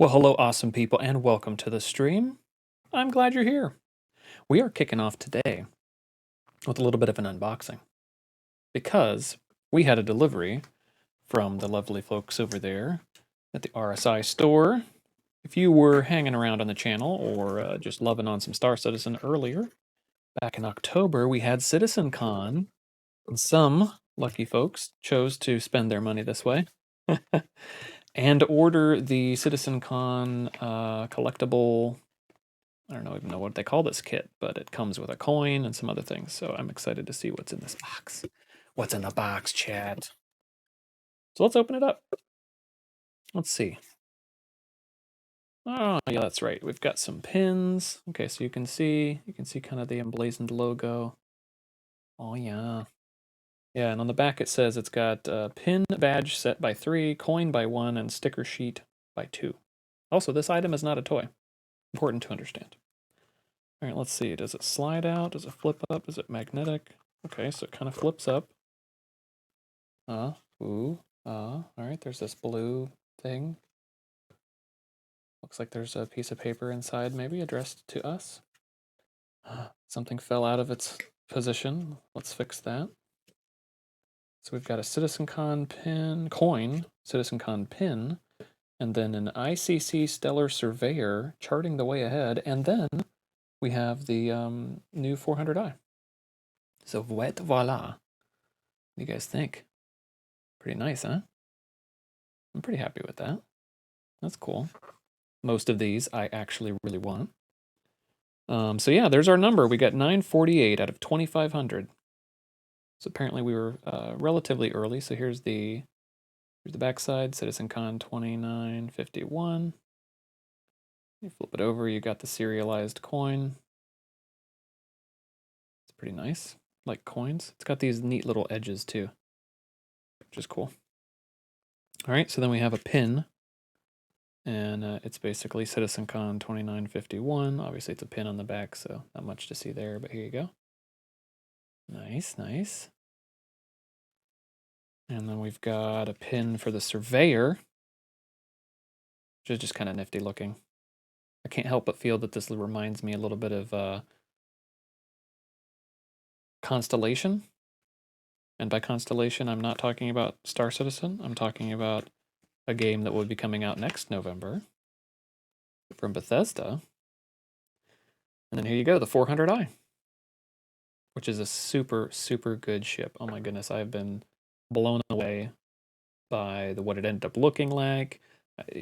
Well, hello, awesome people, and welcome to the stream. I'm glad you're here. We are kicking off today with a little bit of an unboxing because we had a delivery from the lovely folks over there at the RSI store. If you were hanging around on the channel or just loving on some Star Citizen earlier, back in October, we had CitizenCon, and some lucky folks chose to spend their money this way. And order the CitizenCon collectible. I don't even know what they call this kit, but it comes with a coin and some other things. So I'm excited to see what's in this box. What's in the box, chat? So let's open it up. Let's see. Oh, yeah, that's right. We've got some pins. Okay, so you can see kind of the emblazoned logo. Oh yeah. Yeah, and on the back it says it's got pin badge set by 3, coin by 1, and sticker sheet by 2. Also, this item is not a toy. Important to understand. All right, let's see. Does it slide out? Does it flip up? Is it magnetic? Okay, so it kind of flips up. All right, there's this blue thing. Looks like there's a piece of paper inside, maybe addressed to us. Something fell out of its position. Let's fix that. So we've got a CitizenCon pin, coin, CitizenCon pin, and then an ICC Stellar Surveyor charting the way ahead, and then we have the new 400i. So voila. What do you guys think? Pretty nice, huh? I'm pretty happy with that. That's cool. Most of these I actually really want. So yeah, there's our number. We got 948 out of 2,500. So apparently we were relatively early. So here's the backside, CitizenCon 2951. You flip it over, you got the serialized coin. It's pretty nice, like coins. It's got these neat little edges too, which is cool. All right, so then we have a pin. And it's basically CitizenCon 2951. Obviously, it's a pin on the back, so not much to see there, but here you go. Nice, nice. And then we've got a pin for the Surveyor, which is just kind of nifty looking. I can't help but feel that this reminds me a little bit of Constellation. And by Constellation, I'm not talking about Star Citizen. I'm talking about a game that will be coming out next November from Bethesda. And then here you go, the 400i, which is a super, super good ship. Oh my goodness, I've been blown away by what it ended up looking like.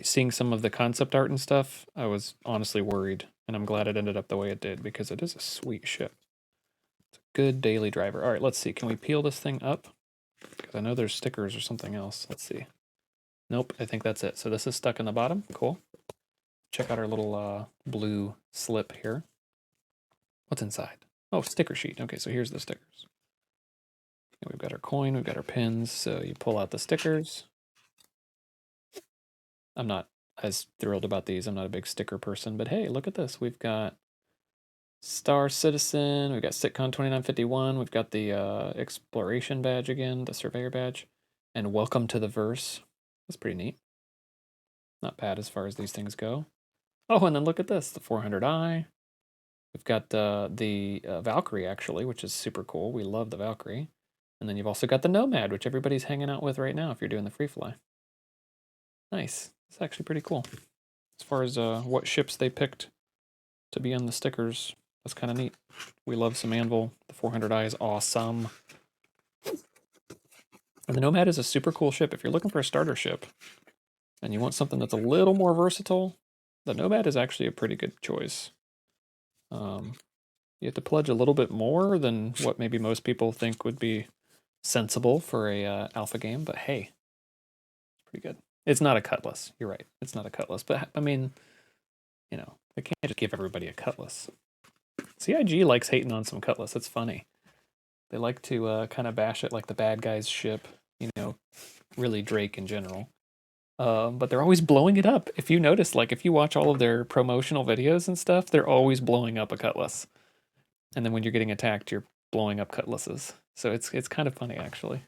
Seeing some of the concept art and stuff, I was honestly worried, and I'm glad it ended up the way it did because it is a sweet ship. It's a good daily driver. All right, let's see. Can we peel this thing up? Because I know there's stickers or something else. Let's see. Nope, I think that's it. So this is stuck in the bottom. Cool. Check out our little blue slip here. What's inside? Oh, sticker sheet. Okay, so here's the stickers. And we've got our coin, we've got our pins, so you pull out the stickers. I'm not as thrilled about these. I'm not a big sticker person, but hey, look at this. We've got Star Citizen, we've got Sitcon 2951, we've got the Exploration badge again, the Surveyor badge, and Welcome to the Verse. That's pretty neat. Not bad as far as these things go. Oh, and then look at this, the 400i. We've got the Valkyrie, actually, which is super cool. We love the Valkyrie. And then you've also got the Nomad, which everybody's hanging out with right now if you're doing the free fly. Nice. It's actually pretty cool. As far as what ships they picked to be on the stickers, that's kind of neat. We love some Anvil. The 400i is awesome. And the Nomad is a super cool ship. If you're looking for a starter ship and you want something that's a little more versatile, the Nomad is actually a pretty good choice. You have to pledge a little bit more than what maybe most people think would be sensible for a alpha game, but hey, it's pretty good. It's not a Cutlass. You're right. It's not a Cutlass, but I mean, you know, they can't just give everybody a Cutlass. CIG likes hating on some Cutlass. It's funny. They like to kind of bash it like the bad guy's ship, you know, really Drake in general. But they're always blowing it up. If you notice, like if you watch all of their promotional videos and stuff, they're always blowing up a Cutlass. And then when you're getting attacked, you're blowing up Cutlasses. So it's kind of funny, actually.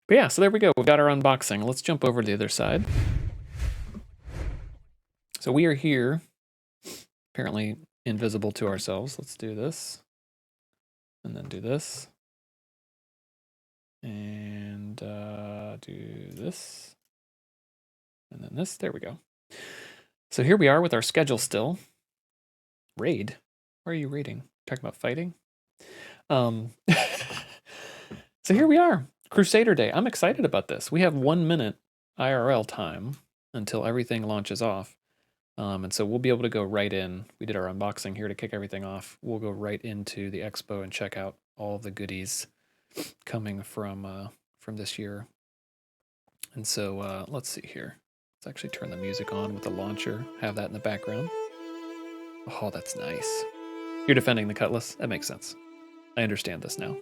But yeah, so there we go. We've got our unboxing. Let's jump over to the other side. So we are here, apparently invisible to ourselves. Let's do this. And then do this. And do this. And then this. There we go. So here we are with our schedule still. Raid? Why are you raiding? Talking about fighting? So here we are. Crusader Day. I'm excited about this. We have 1 minute IRL time until everything launches off. And so we'll be able to go right in. We did our unboxing here to kick everything off. We'll go right into the expo and check out all the goodies coming from this year. And so let's see here. Let's actually turn the music on with the launcher. Have that in the background. Oh, that's nice. You're defending the Cutlass. That makes sense. I understand this now.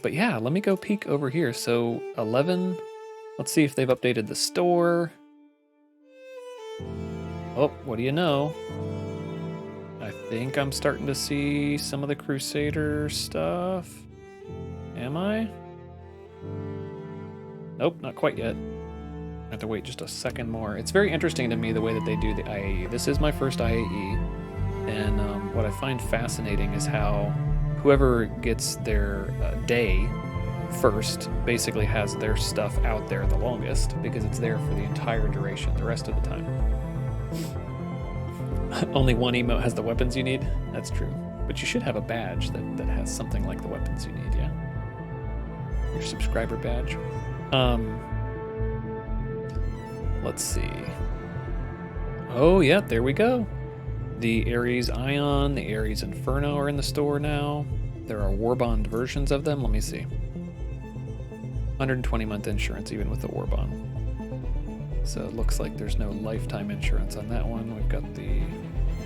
But yeah, let me go peek over here. So 11. Let's see if they've updated the store. Oh, what do you know? I think I'm starting to see some of the Crusader stuff. Am I? Nope, not quite yet. I have to wait just a second more. It's very interesting to me the way that they do the IAE. This is my first IAE, and what I find fascinating is how whoever gets their day first basically has their stuff out there the longest because it's there for the entire duration, the rest of the time. Only one emote has the weapons you need? That's true. But you should have a badge that has something like the weapons you need, yeah? Your subscriber badge. Let's see. Oh, yeah, there we go. The Ares Ion, the Ares Inferno are in the store now. There are Warbond versions of them. Let me see. 120-month insurance, even with the Warbond. So it looks like there's no lifetime insurance on that one. We've got the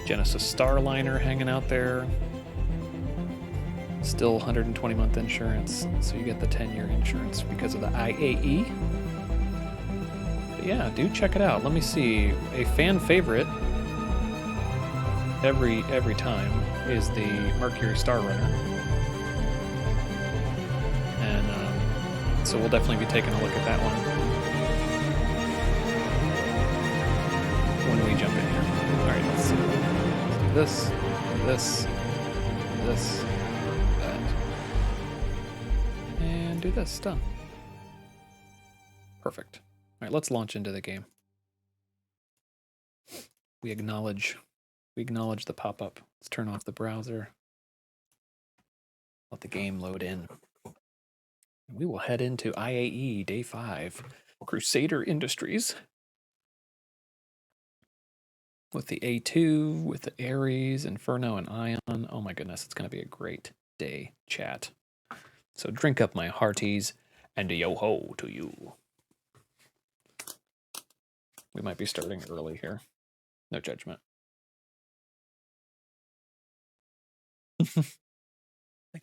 Genesis Starliner hanging out there. Still 120-month insurance, so you get the 10-year insurance because of the IAE. But yeah, do check it out. Let me see. A fan favorite every time is the Mercury Starrunner. And so we'll definitely be taking a look at that one when we jump in here. All right, let's see. Let's do this, that, and do this. Done. Perfect. All right, let's launch into the game. We acknowledge the pop-up. Let's turn off the browser. Let the game load in. We will head into IAE Day 5, Crusader Industries. With the A2, with the Ares, Inferno, and Ion. Oh my goodness, it's going to be a great day, chat. So drink up my hearties, and yo-ho to you. We might be starting early here. No judgment. Thanks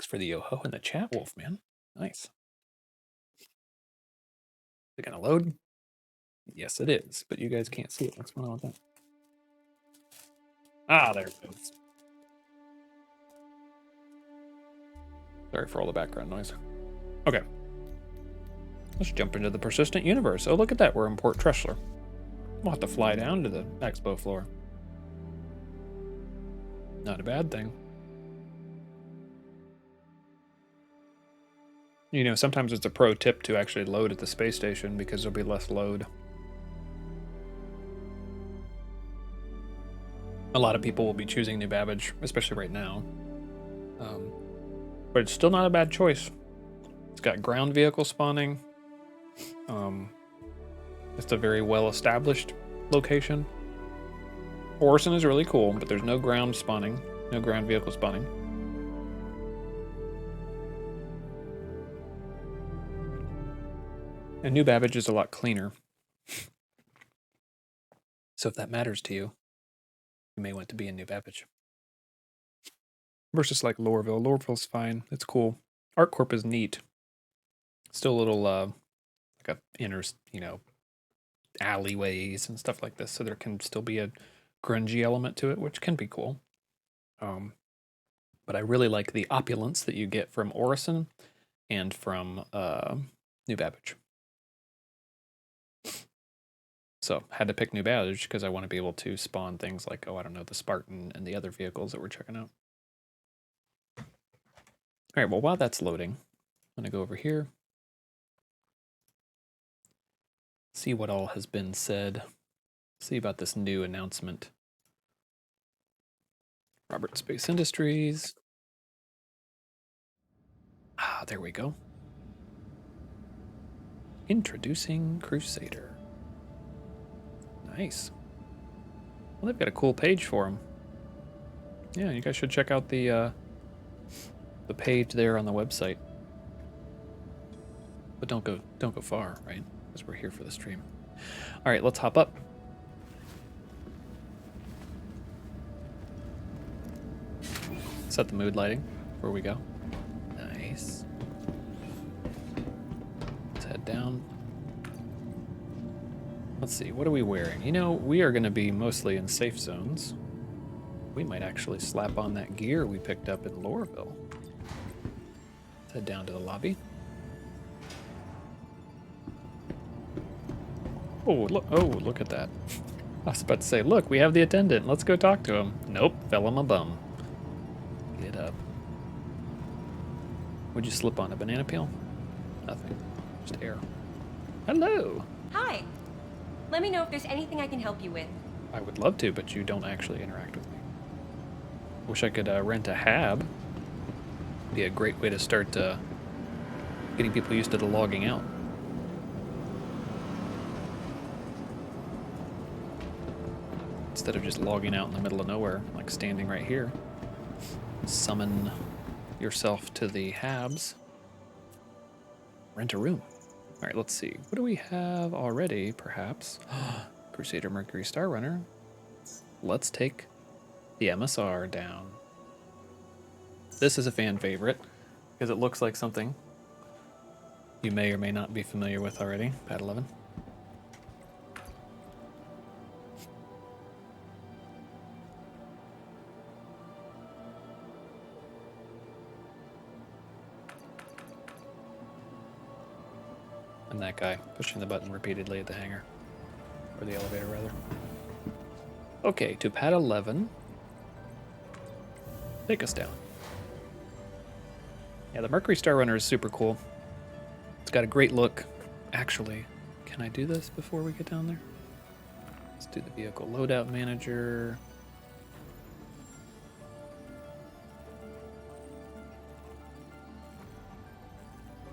for the yo-ho in the chat, Wolfman. Nice. Is it going to load? Yes, it is, but you guys can't see it. What's going on with that? Ah, there it goes. Sorry for all the background noise. Okay. Let's jump into the persistent universe. Oh, look at that. We're in Port Tressler. We'll have to fly down to the expo floor. Not a bad thing. You know, sometimes it's a pro tip to actually load at the space station because there'll be less load. A lot of people will be choosing New Babbage, especially right now. But it's still not a bad choice. It's got ground vehicle spawning. It's a very well-established location. Orison is really cool, but there's no ground spawning, no ground vehicle spawning. And New Babbage is a lot cleaner. So if that matters to you, you may want to be in New Babbage. Versus like Loreville. Loreville's fine. It's cool. ArcCorp is neat. Still a little like a inner, alleyways and stuff like this. So there can still be a grungy element to it, which can be cool. But I really like the opulence that you get from Orison and from New Babbage. So had to pick new badge because I want to be able to spawn things like, oh, I don't know, the Spartan and the other vehicles that we're checking out. All right, well, while that's loading, I'm going to go over here. See what all has been said. See about this new announcement. Robert Space Industries. Ah, there we go. Introducing Crusader. Nice. Well, they've got a cool page for him. Yeah, you guys should check out the page there on the website. But don't go far, right? Because we're here for the stream. All right, let's hop up. Set the mood lighting before we go. Nice. Let's head down. Let's see, what are we wearing? You know, we are going to be mostly in safe zones. We might actually slap on that gear we picked up in Lorville. Let's head down to the lobby. Oh, look at that. I was about to say, look, we have the attendant. Let's go talk to him. Nope, fell on my bum. Get up. Would you slip on a banana peel? Nothing. Just air. Hello. Hi. Let me know if there's anything I can help you with. I would love to, but you don't actually interact with me. Wish I could rent a hab. Be a great way to start getting people used to the logging out. Instead of just logging out in the middle of nowhere, like standing right here. Summon yourself to the habs. Rent a room. All right, let's see. What do we have already, perhaps? Crusader Mercury Star Runner. Let's take the MSR down. This is a fan favorite because it looks like something you may or may not be familiar with already. Pad 11. And that guy pushing the button repeatedly at the hangar. Or the elevator, rather. Okay, to pad 11. Take us down. Yeah, the Mercury Star Runner is super cool. It's got a great look. Actually, can I do this before we get down there? Let's do the vehicle loadout manager.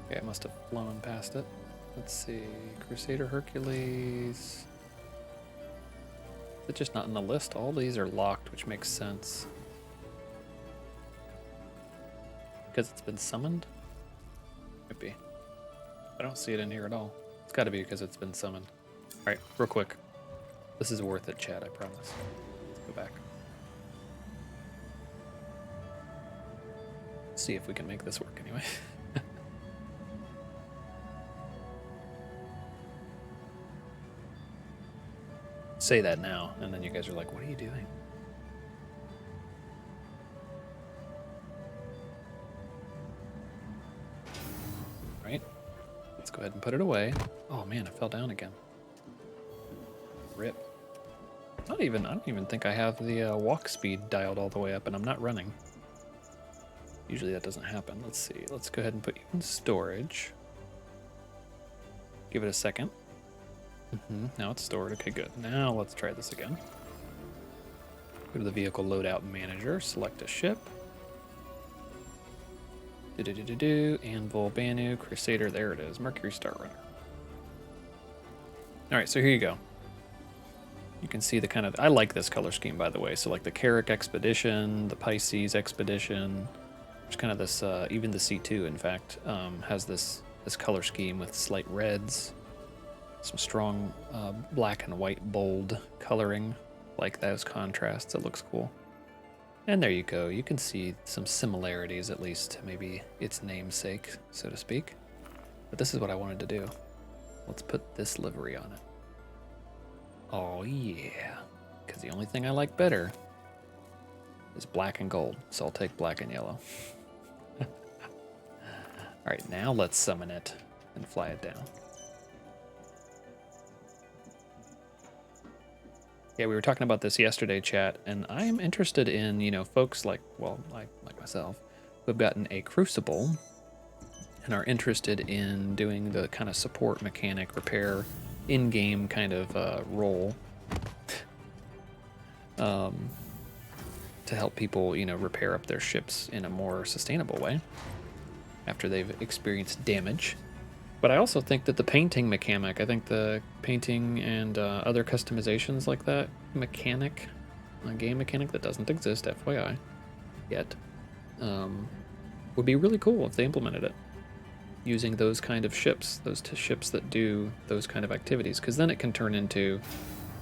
Okay, I must have flown past it. Let's see, Crusader Hercules. Is it just not in the list? All these are locked, which makes sense. Because it's been summoned? Might be. I don't see it in here at all. It's got to be because it's been summoned. All right, real quick. This is worth it, chat, I promise. Let's go back. See if we can make this work anyway. Say that now, and then you guys are like, what are you doing? Right? Let's go ahead and put it away. Oh man, it fell down again. Rip. I don't even think I have the walk speed dialed all the way up, and I'm not running. Usually that doesn't happen. Let's see. Let's go ahead and put you in storage. Give it a second. Now it's stored. Okay, good. Now let's try this again. Go to the vehicle loadout manager. Select a ship. Anvil, Banu, Crusader. There it is. Mercury Star Runner. All right, so here you go. You can see the kind of... I like this color scheme, by the way. So like the Carrick Expedition, the Pisces Expedition. There's kind of this... even the C2, in fact, has this color scheme with slight reds. Some strong black and white bold coloring, like those contrasts. It looks cool. And there you go. You can see some similarities, at least to maybe its namesake, so to speak. But this is what I wanted to do. Let's put this livery on it. Oh yeah, because the only thing I like better is black and gold, so I'll take black and yellow. All right, now let's summon it and fly it down. Yeah, we were talking about this yesterday, chat, and I am interested in, folks like myself, who have gotten a Crucible and are interested in doing the kind of support mechanic repair in-game kind of role to help people, repair up their ships in a more sustainable way after they've experienced damage. But I also think that the painting mechanic, I think the painting and other customizations like that mechanic, a game mechanic that doesn't exist, FYI, yet, would be really cool if they implemented it. Using those kind of ships, those ships that do those kind of activities, because then it can turn into,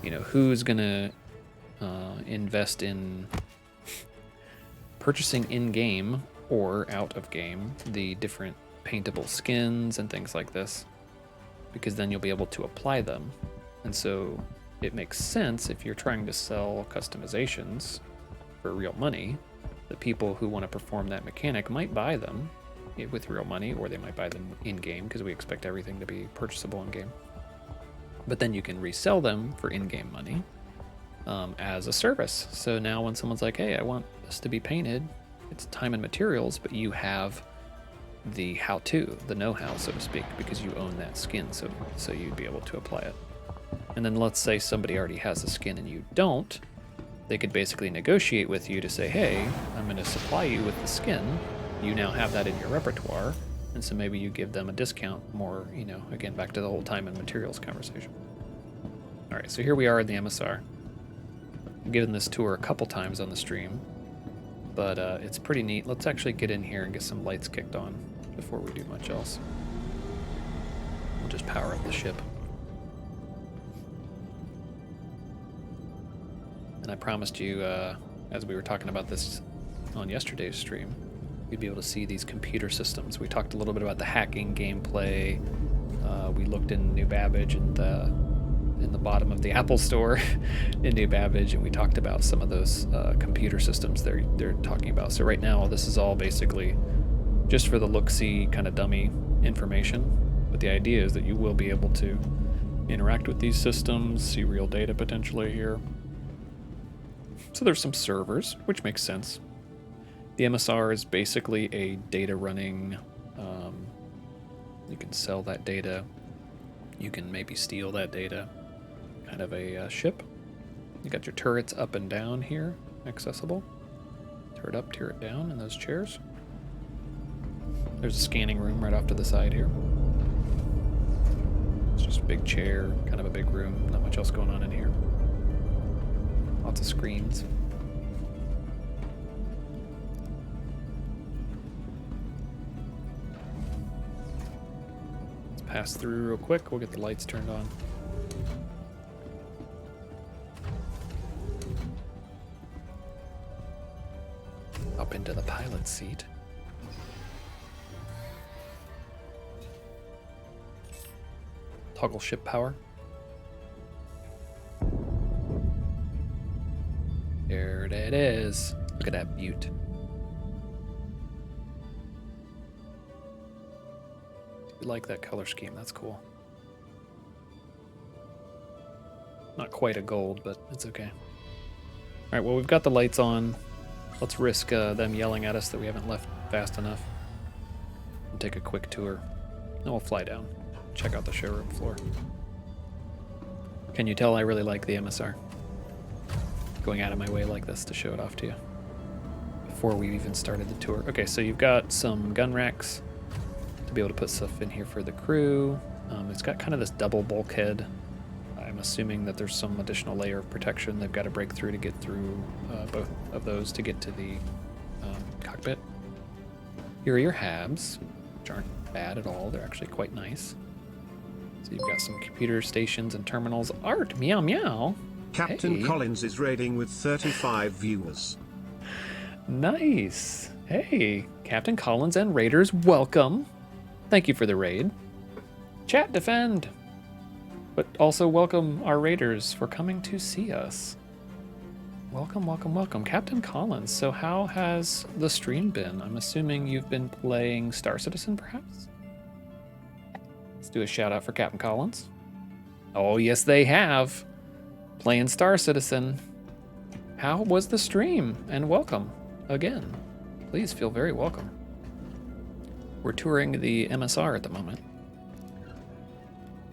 who's going to invest in purchasing in-game or out of game the different paintable skins and things like this, because then you'll be able to apply them. And so it makes sense if you're trying to sell customizations for real money, the people who want to perform that mechanic might buy them with real money, or they might buy them in-game, because we expect everything to be purchasable in-game. But then you can resell them for in-game money as a service. So now when someone's like, hey, I want this to be painted, it's time and materials, but you have the how-to, the know-how, so to speak, because you own that skin, so you'd be able to apply it. And then let's say somebody already has the skin and you don't, they could basically negotiate with you to say, hey, I'm going to supply you with the skin, you now have that in your repertoire, and so maybe you give them a discount more, again, back to the whole time and materials conversation. All right, so here we are in the MSR. I've given this tour a couple times on the stream, but it's pretty neat. Let's actually get in here and get some lights kicked on before we do much else. We'll just power up the ship. And I promised you, as we were talking about this on yesterday's stream, you'd be able to see these computer systems. We talked a little bit about the hacking gameplay. We looked in New Babbage and in the bottom of the Apple Store in New Babbage, and we talked about some of those computer systems they're talking about. So right now, this is all basically just for the look-see kind of dummy information. But the idea is that you will be able to interact with these systems, see real data potentially here. So there's some servers, which makes sense. The MSR is basically a data running, you can sell that data, you can maybe steal that data, kind of a ship. You got your turrets up and down here, accessible. Turret up, turret down, and those chairs. There's a scanning room right off to the side here. It's just a big chair, kind of a big room, not much else going on in here. Lots of screens. Let's pass through real quick. We'll get the lights turned on. Up into the pilot's seat. Toggle ship power. There it is. Look at that beaut. I like that color scheme. That's cool. Not quite a gold, but it's okay. All right, well, we've got the lights on. Let's risk them yelling at us that we haven't left fast enough. And take a quick tour. Then we'll fly down. Check out the showroom floor. Can you tell I really like the MSR? Going out of my way like this to show it off to you before we even started the tour. Okay, so you've got some gun racks to be able to put stuff in here for the crew. It's got kind of this double bulkhead. I'm assuming that there's some additional layer of protection they've got to break through to get through both of those to get to the cockpit. Here are your habs, which aren't bad at all. They're actually quite nice. So you've got some computer stations and terminals. Art, meow meow. Captain Hey. Collins is raiding with 35 viewers. Nice. Hey, Captain Collins and Raiders, welcome. Thank you for the raid. Chat defend. But also welcome our Raiders for coming to see us. Welcome, welcome, welcome. Captain Collins, so how has the stream been? I'm assuming you've been playing Star Citizen, perhaps? Let's do a shout out for Captain Collins. Oh, yes, they have. Playing Star Citizen. How was the stream? And welcome again. Please feel very welcome. We're touring the MSR at the moment.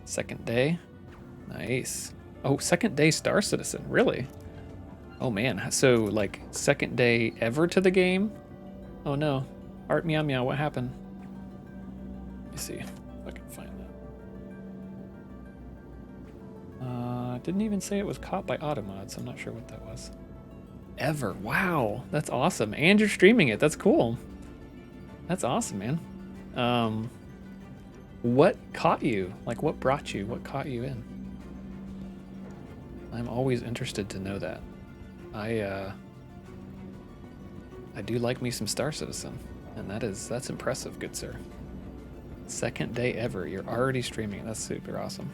Second day. Nice. Oh, second day Star Citizen. Really? Oh man. So like second day ever to the game? Oh no. Art Meow Meow, what happened? Let me see if I can find that. Didn't even say it was caught by Automods. I'm not sure what that was. Ever. Wow. That's awesome. And you're streaming it. That's cool. That's awesome, man. What caught you? Like, what brought you? What caught you in? I'm always interested to know that. I do like me some Star Citizen, and that's impressive, good sir. Second day ever. You're already streaming it. That's super awesome.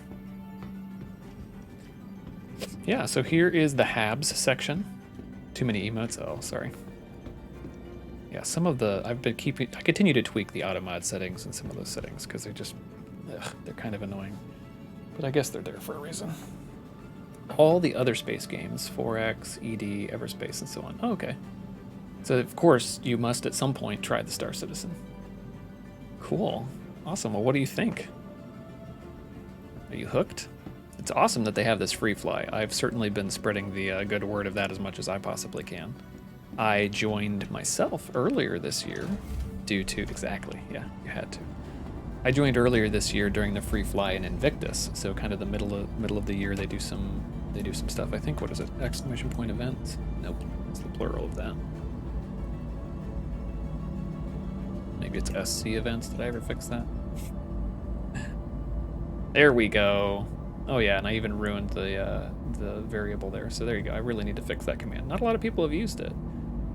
Yeah, so here is the Habs section. Too many emotes. Oh, sorry. Yeah, some of the I continue to tweak the auto mod settings and some of those settings because they're kind of annoying. But I guess they're there for a reason. All the other space games, 4X, ED, Everspace, and so on. Oh, okay. So of course you must at some point try the Star Citizen. Cool. Awesome. Well, what do you think? Are you hooked? It's awesome that they have this free fly. I've certainly been spreading the good word of that as much as I possibly can. I joined myself earlier this year due to, exactly, yeah, you had to. I joined earlier this year during the free fly in Invictus, so kind of the middle of the year they do some stuff. I think, what is it? Exclamation point events? Nope, it's the plural of that. Maybe it's SC events. Did I ever fix that? There we go. Oh yeah, and I even ruined the variable there. So there you go. I really need to fix that command. Not a lot of people have used it.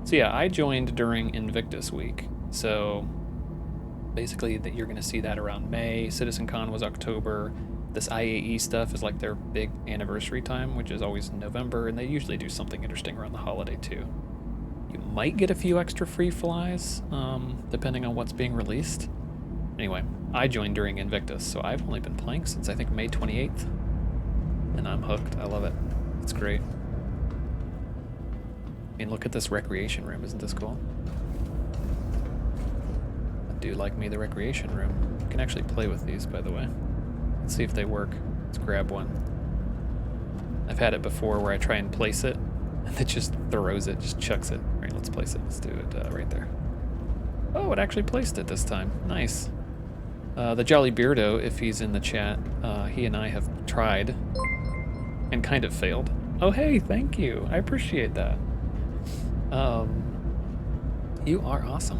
So yeah, I joined during Invictus week. So basically that you're going to see that around May. CitizenCon was October. This IAE stuff is like their big anniversary time, which is always in November, and they usually do something interesting around the holiday too. You might get a few extra free flies, depending on what's being released. Anyway, I joined during Invictus, so I've only been playing since I think May 28th, and I'm hooked. I love it. It's great. I mean, look at this recreation room. Isn't this cool? I do like me the recreation room. You can actually play with these, by the way. Let's see if they work. Let's grab one. I've had it before where I try and place it, and it just throws it, just chucks it. All right, let's place it. Let's do it right there. Oh, it actually placed it this time. Nice. The Jolly Beardo, if he's in the chat, he and I have tried and kind of failed. Oh, hey, thank you. I appreciate that. You are awesome.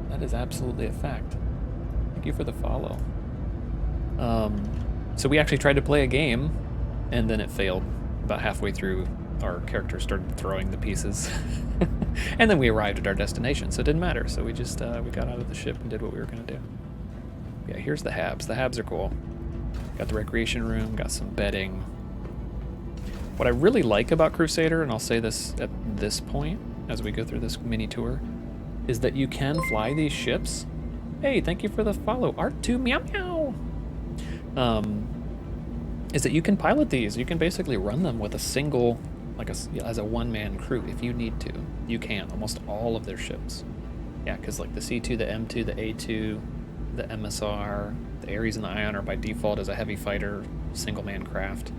That is absolutely a fact. Thank you for the follow. So we actually tried to play a game, and then it failed. About halfway through, our character started throwing the pieces. And then we arrived at our destination, so it didn't matter. So we just, we got out of the ship and did what we were gonna do. Yeah, here's the Habs. The Habs are cool. Got the recreation room, got some bedding. What I really like about Crusader, and I'll say this at this point as we go through this mini tour, is that you can fly these ships. Hey, thank you for the follow, Art2 Meow Meow. Is that you can pilot these. You can basically run them with a single, as a one-man crew if you need to. You can, almost all of their ships. Yeah, because like the C2, the M2, the A2, the MSR, the Ares and the Ion are by default as a heavy fighter, single-man craft.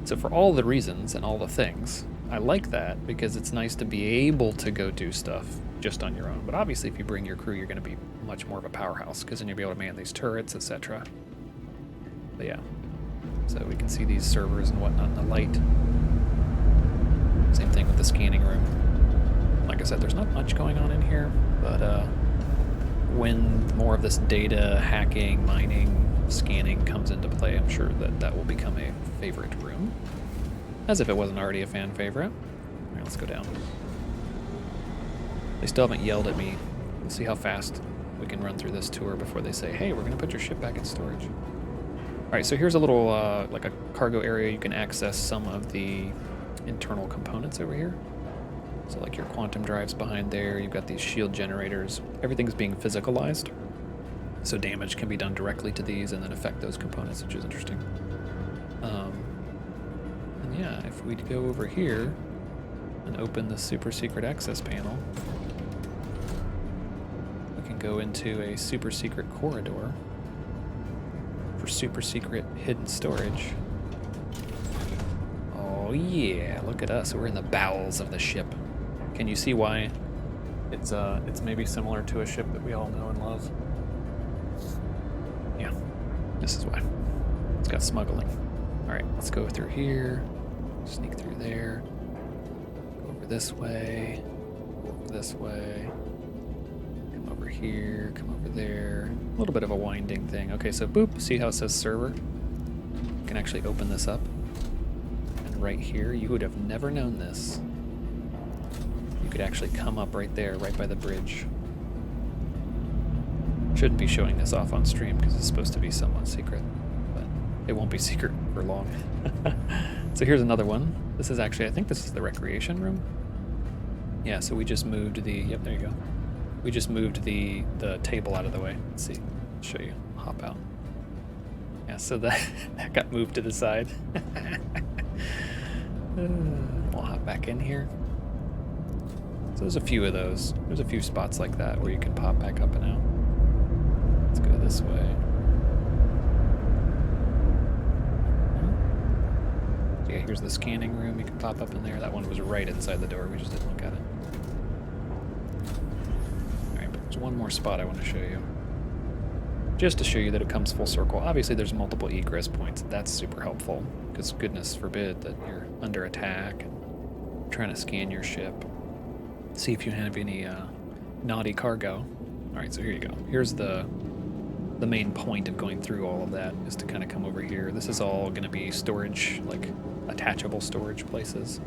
So for all the reasons and all the things, I like that because it's nice to be able to go do stuff just on your own. But obviously if you bring your crew, you're going to be much more of a powerhouse because then you'll be able to man these turrets, etc. But yeah, so we can see these servers and whatnot in the light. Same thing with the scanning room. Like I said, there's not much going on in here, but when more of this data hacking, mining, scanning comes into play, I'm sure that will become a favorite room. As if it wasn't already a fan favorite. All right, let's go down. They still haven't yelled at me. Let's see how fast we can run through this tour before they say, hey, we're gonna put your ship back in storage. All right, so here's a little, like a cargo area. You can access some of the internal components over here. So like your quantum drives behind there, you've got these shield generators. Everything's being physicalized. So damage can be done directly to these and then affect those components, which is interesting. And yeah, if we go over here and open the super secret access panel, we can go into a super secret corridor for super secret hidden storage. Oh yeah, look at us. We're in the bowels of the ship. Can you see why it's maybe similar to a ship that we all know and love? Yeah, this is why. It's got smuggling. All right, let's go through here, sneak through there, go over this way, go over this way, come over here, come over there. A little bit of a winding thing. Okay, so boop, see how it says server? You can actually open this up. And right here, you would have never known this. You could actually come up right there, right by the bridge. Shouldn't be showing this off on stream because it's supposed to be somewhat secret, but it won't be secret for long. So here's another one. This is actually, I think this is the recreation room. Yeah, so we just moved the, yep, there you go. We just moved the table out of the way. Let's see, I'll show you, hop out. Yeah, so that got moved to the side. We'll hop back in here. So there's a few of those. There's a few spots like that where you can pop back up and out. Let's go this way. So yeah, here's the scanning room. You can pop up in there. That one was right inside the door. We just didn't look at it. Alright, but there's one more spot I want to show you. Just to show you that it comes full circle. Obviously there's multiple egress points. That's super helpful, because goodness forbid that you're under attack and trying to scan your ship. See if you have any naughty cargo. Alright, so here you go. Here's the main point of going through all of that, is to kind of come over here. This is all going to be storage, like attachable storage places.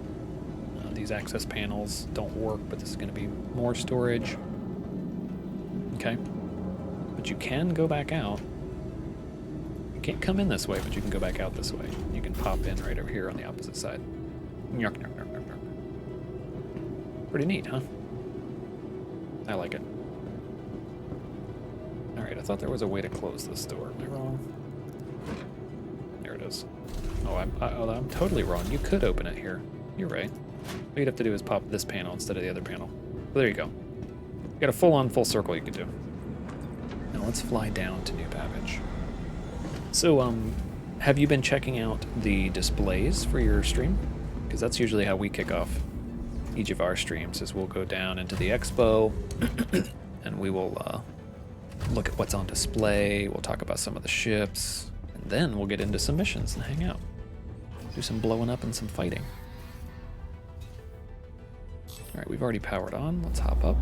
These access panels don't work, but this is going to be more storage. Okay. But you can go back out. You can't come in this way, but you can go back out this way. You can pop in right over here on the opposite side. Nyark, nyark, nyark, nyark, nyark. Pretty neat, huh? I like it. Alright, I thought there was a way to close this door. Am I wrong? There it is. Oh, I'm totally wrong. You could open it here. You're right. All you'd have to do is pop this panel instead of the other panel. Well, there you go. You got a full-on full circle you could do. Now let's fly down to New Babbage. So, have you been checking out the displays for your stream? Because that's usually how we kick off each of our streams, is we'll go down into the Expo and we will look at what's on display, we'll talk about some of the ships, and then we'll get into some missions and hang out. Do some blowing up and some fighting. Alright, we've already powered on, let's hop up.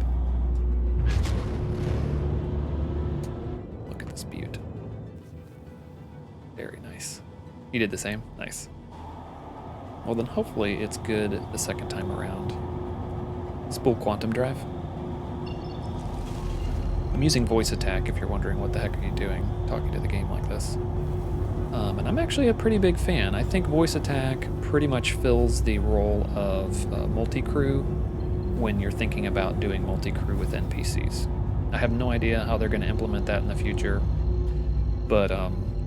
Look at this beaut. Very nice. You did the same? Nice. Well then hopefully it's good the second time around. Spool quantum drive. I'm using voice attack if you're wondering what the heck are you doing talking to the game like this. And I'm actually a pretty big fan. I think voice attack pretty much fills the role of multi-crew when you're thinking about doing multi-crew with NPCs. I have no idea how they're going to implement that in the future, but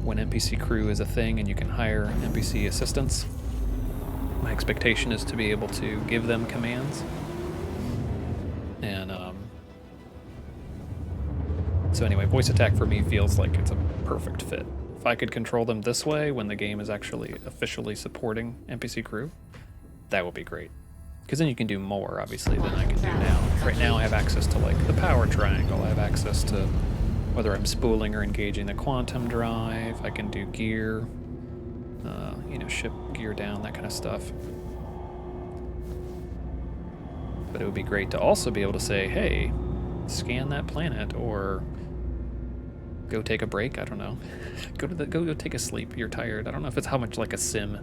when NPC crew is a thing and you can hire NPC assistants, my expectation is to be able to give them commands. And so anyway, voice attack for me feels like it's a perfect fit. If I could control them this way when the game is actually officially supporting NPC crew, that would be great. Because then you can do more, obviously, than I can do now. Right now I have access to like the power triangle, I have access to whether I'm spooling or engaging the quantum drive, I can do gear, you know, ship gear down, that kind of stuff. But it would be great to also be able to say, hey, scan that planet, or go take a break, I don't know. Go take a sleep, you're tired. I don't know if it's how much like a sim,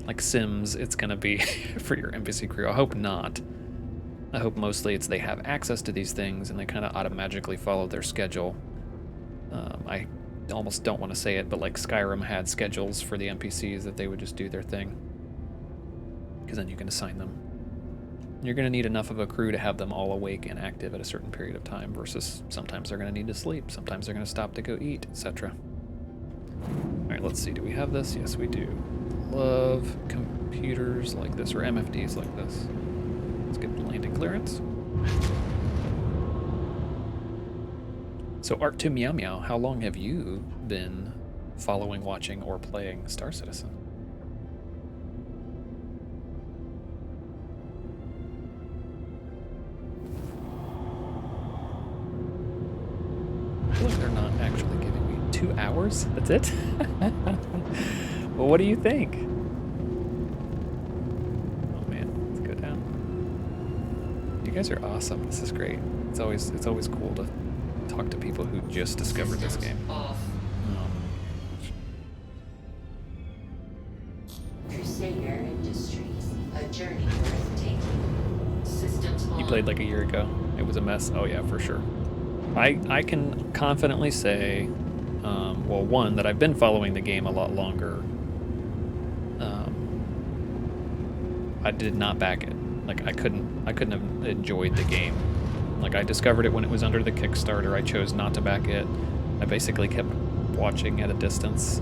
like Sims, it's gonna be for your NPC crew. I hope not. I hope mostly it's they have access to these things and they kind of automatically follow their schedule. I almost don't want to say it, but like Skyrim had schedules for the NPCs that they would just do their thing. Because then you can assign them. You're going to need enough of a crew to have them all awake and active at a certain period of time, versus sometimes they're going to need to sleep, sometimes they're going to stop to go eat, etc. Alright, let's see, do we have this? Yes, we do. love computers like this, or MFDs like this. Let's get the landing clearance. So Art2 Meow Meow, how long have you been following, watching, or playing Star Citizen? I feel like they're not actually giving me 2 hours. That's it? Well, what do you think? Oh man, let's go down. You guys are awesome. This is great. It's always cool to talk to people who just discovered this game. Crusader Industries, a journey worth taking. Systems You played like a year ago. It was a mess. Oh yeah, for sure. I can confidently say, well, one, that I've been following the game a lot longer. I did not back it. Like I couldn't have enjoyed the game. Like I discovered it when it was under the Kickstarter. I chose not to back it. I basically kept watching at a distance.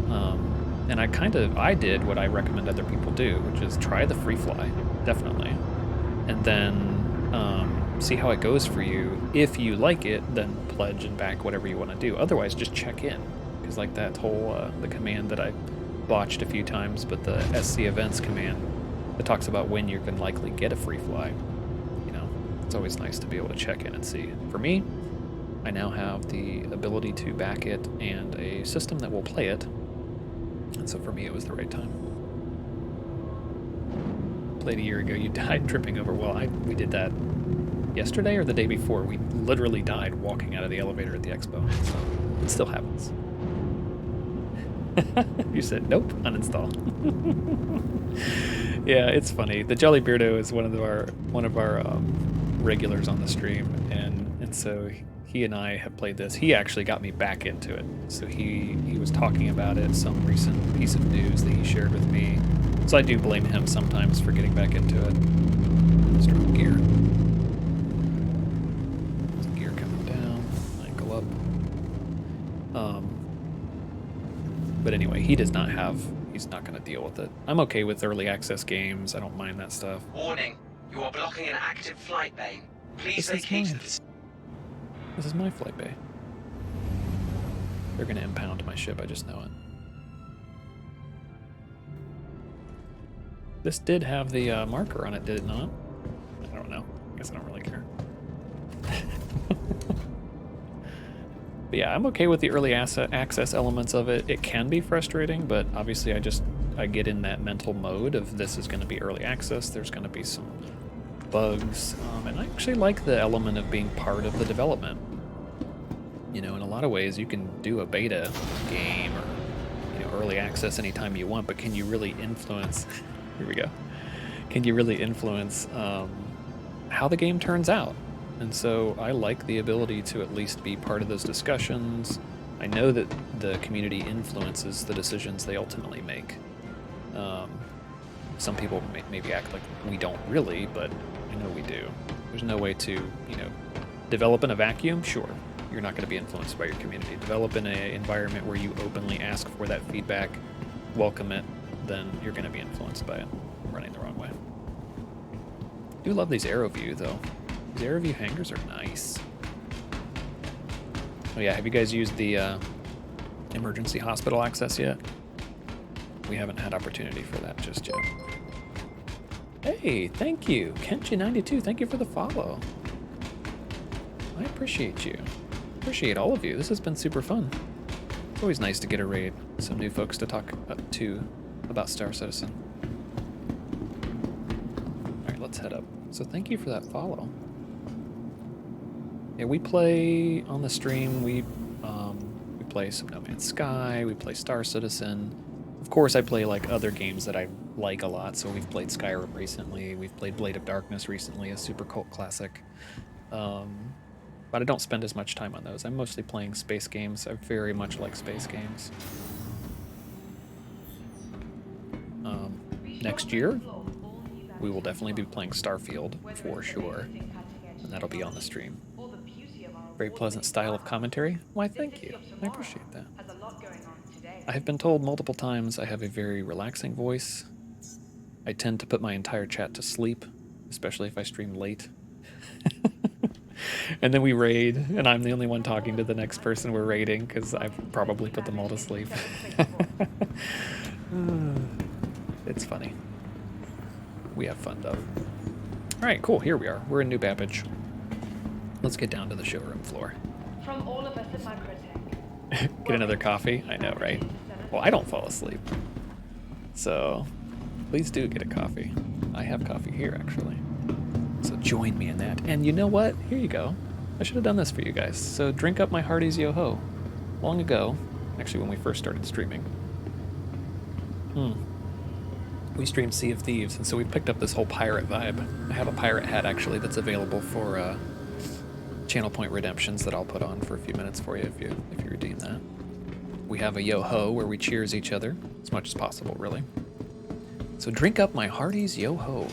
And I did what I recommend other people do, which is try the free fly, definitely. And then see how it goes for you. If you like it, then pledge and back whatever you want to do. Otherwise, just check in. Because like that whole, the command that I botched a few times, but the SC events command that talks about when you can likely get a free fly. You know, it's always nice to be able to check in and see. For me, I now have the ability to back it and a system that will play it. And so for me, it was the right time. Played a year ago, you died tripping over. Well, we did that yesterday or the day before. We literally died walking out of the elevator at the Expo. So it still happens. You said, nope, uninstall. Yeah, it's funny. The Jolly Beardo is one of our regulars on the stream, and so he and I have played this. He actually got me back into it. So he was talking about it, some recent piece of news that he shared with me. So I do blame him sometimes for getting back into it. Let's drop gear. There's gear coming down, ankle up. But anyway, he's not going to deal with it. I'm okay with early access games. I don't mind that stuff. Warning, you are blocking an active flight bay. Please This is vacate mine. the... This is my flight bay. They're going to impound my ship, I just know it. This did have the marker on it, did it not? I don't know. I guess I don't really care. But yeah, I'm okay with the early access elements of it. It can be frustrating, but obviously I get in that mental mode of this is going to be early access. There's going to be some bugs, and I actually like the element of being part of the development. You know, in a lot of ways, you can do a beta game or early access anytime you want, but can you really influence? Here we go. Can you really influence how the game turns out? And so I like the ability to at least be part of those discussions. I know that the community influences the decisions they ultimately make. Some people maybe act like we don't really, but I know we do. There's no way to, develop in a vacuum, sure. You're not going to be influenced by your community. Develop in an environment where you openly ask for that feedback, welcome it, then you're going to be influenced by it running the wrong way. I do love these AeroView, though. These AeroView hangars are nice. Oh yeah, have you guys used the emergency hospital access yet? We haven't had opportunity for that just yet. Hey, thank you. Kenchi92, thank you for the follow. I appreciate you. Appreciate all of you. This has been super fun. It's always nice to get a raid. Some new folks to talk to about Star Citizen. Alright, let's head up. So thank you for that follow. Yeah, we play on the stream. We play some No Man's Sky. We play Star Citizen. Of course, I play like other games that I like a lot. So we've played Skyrim recently. We've played Blade of Darkness recently, a super cult classic. But I don't spend as much time on those. I'm mostly playing space games. I very much like space games. Next year, we will definitely be playing Starfield for sure, and that'll be on the stream. Very pleasant style of commentary. Why, thank you. I appreciate that. I have been told multiple times I have a very relaxing voice. I tend to put my entire chat to sleep, especially if I stream late. And then we raid, and I'm the only one talking to the next person we're raiding because I've probably put them all to sleep. It's funny. We have fun, though. All right, cool. Here we are. We're in New Babbage. Let's get down to the showroom floor. From all of us at Microtech. Get another coffee? I know, right? Well, I don't fall asleep. So, please do get a coffee. I have coffee here, actually. So join me in that. And you know what? Here you go. I should have done this for you guys. So drink up my Hardy's Yo-Ho. Long ago, actually when we first started streaming. We streamed Sea of Thieves, and so we picked up this whole pirate vibe. I have a pirate hat, actually, that's available for channel point redemptions that I'll put on for a few minutes for you if you redeem that. We have a Yo-Ho where we cheers each other, as much as possible, really. So drink up my Hardy's Yo-Ho.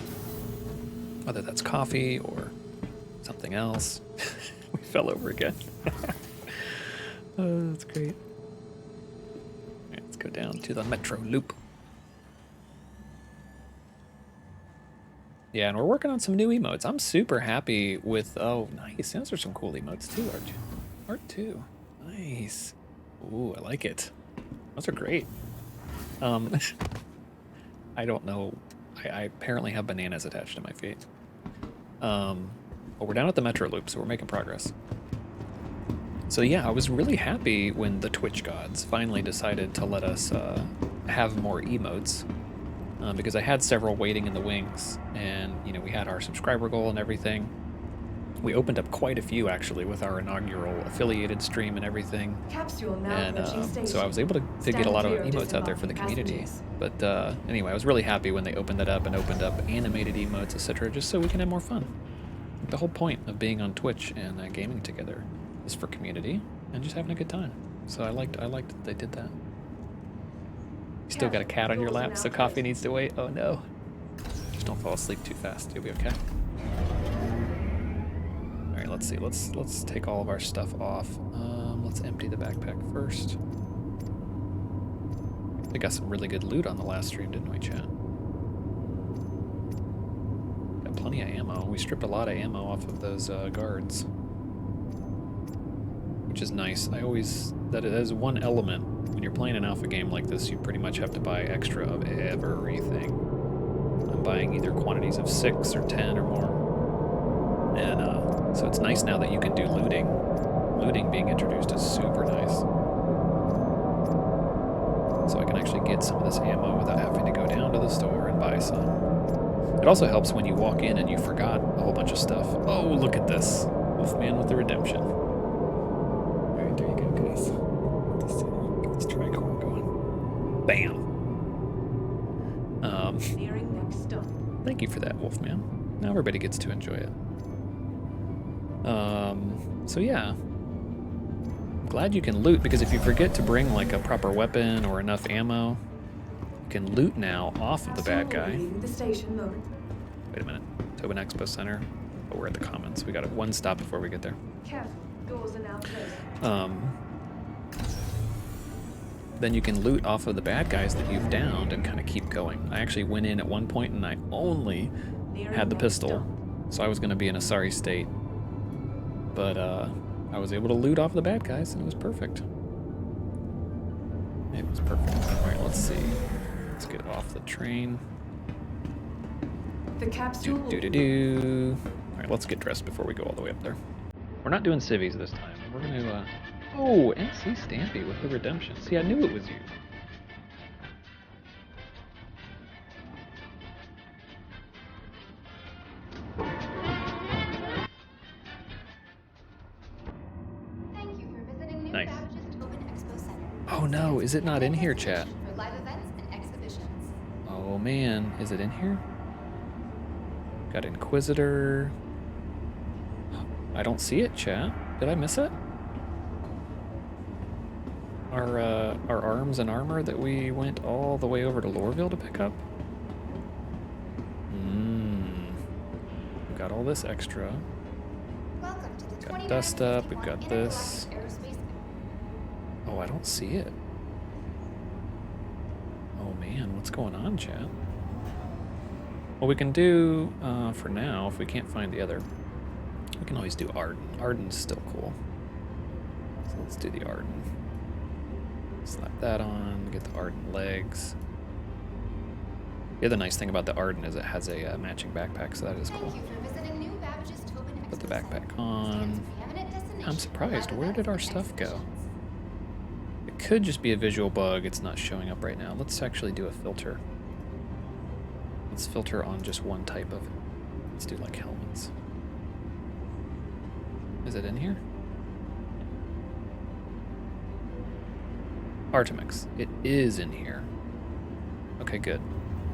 Whether that's coffee or something else. We fell over again. Oh, that's great. All right, let's go down to the Metro Loop. Yeah, and we're working on some new emotes. I'm super happy with... Oh, nice. Those are some cool emotes too, Art. Art 2. Nice. Ooh, I like it. Those are great. I don't know. I apparently have bananas attached to my feet. But we're down at the Metro Loop, so we're making progress. So yeah, I was really happy when the Twitch gods finally decided to let us have more emotes. Because I had several waiting in the wings, and you know, we had our subscriber goal and everything. We opened up quite a few actually with our inaugural affiliated stream and everything. Capsule now And so I was able to get a lot of emotes out there for the community. But anyway, I was really happy when they opened that up and opened up animated emotes, etc., just so we can have more fun. The whole point of being on Twitch and gaming together is for community and just having a good time. So I liked that they did that. You still got a cat on your lap, so coffee needs to wait. Oh no. Just don't fall asleep too fast. You'll be okay. Alright, let's see. Let's take all of our stuff off. Let's empty the backpack first. We got some really good loot on the last stream, didn't we, chat? Got plenty of ammo. We stripped a lot of ammo off of those guards. Which is nice. That is one element. When you're playing an alpha game like this, you pretty much have to buy extra of everything. I'm buying either quantities of 6 or 10 or more. And so it's nice now that you can do looting. Looting being introduced is super nice. So I can actually get some of this ammo without having to go down to the store and buy some. It also helps when you walk in and you forgot a whole bunch of stuff. Oh, look at this. Wolfman with the redemption. Alright, there you go, guys. Get this tricorn going. Bam! Nearing next stop. Thank you for that, Wolfman. Now everybody gets to enjoy it. So yeah. Glad you can loot, because if you forget to bring like a proper weapon or enough ammo, you can loot now off of the bad guy. The station moment. Wait a minute. Tobin Expo Center. Oh, we're at the Commons. We got one stop before we get there. Careful. Doors are now closed. Then you can loot off of the bad guys that you've downed and kind of keep going. I actually went in at one point and I only had the pistol, so I was going to be in a sorry state. But I was able to loot off the bad guys and it was perfect. It was perfect. All right, let's see. Let's get off the train. The capsule. Do. All right, let's get dressed before we go all the way up there. We're not doing civvies this time. We're going to... Oh, NC Stampy with the redemption. See, I knew it was you. Thank you for visiting New Nice. Babbage's Open Expo Center. Oh no, is it not in here, chat? For live events and exhibitions. Oh man, is it in here? Got Inquisitor. I don't see it, chat. Did I miss it? Our arms and armor that we went all the way over to Loreville to pick up? We've got all this extra. Welcome to the Got 29th dust up, we've got Intergalactic this. Aerospace. Oh, I don't see it. What's going on, chat? Well, we can do, for now, if we can't find the other, we can always do Arden. Arden's still cool. So let's do the Arden. Slap that on, get the Arden legs. The other nice thing about the Arden is it has a matching backpack, so that is cool. Thank you for visiting New Babbage's Tobin Put the Expo backpack Center. on. Preeminent destination I'm surprised. for Where live did our events stuff and go? exhibitions. It could just be a visual bug. It's not showing up right now. Let's actually do a filter. Let's filter on just one type of. Let's do like helmets. Is it in here? Artemix. It is in here. Okay, good.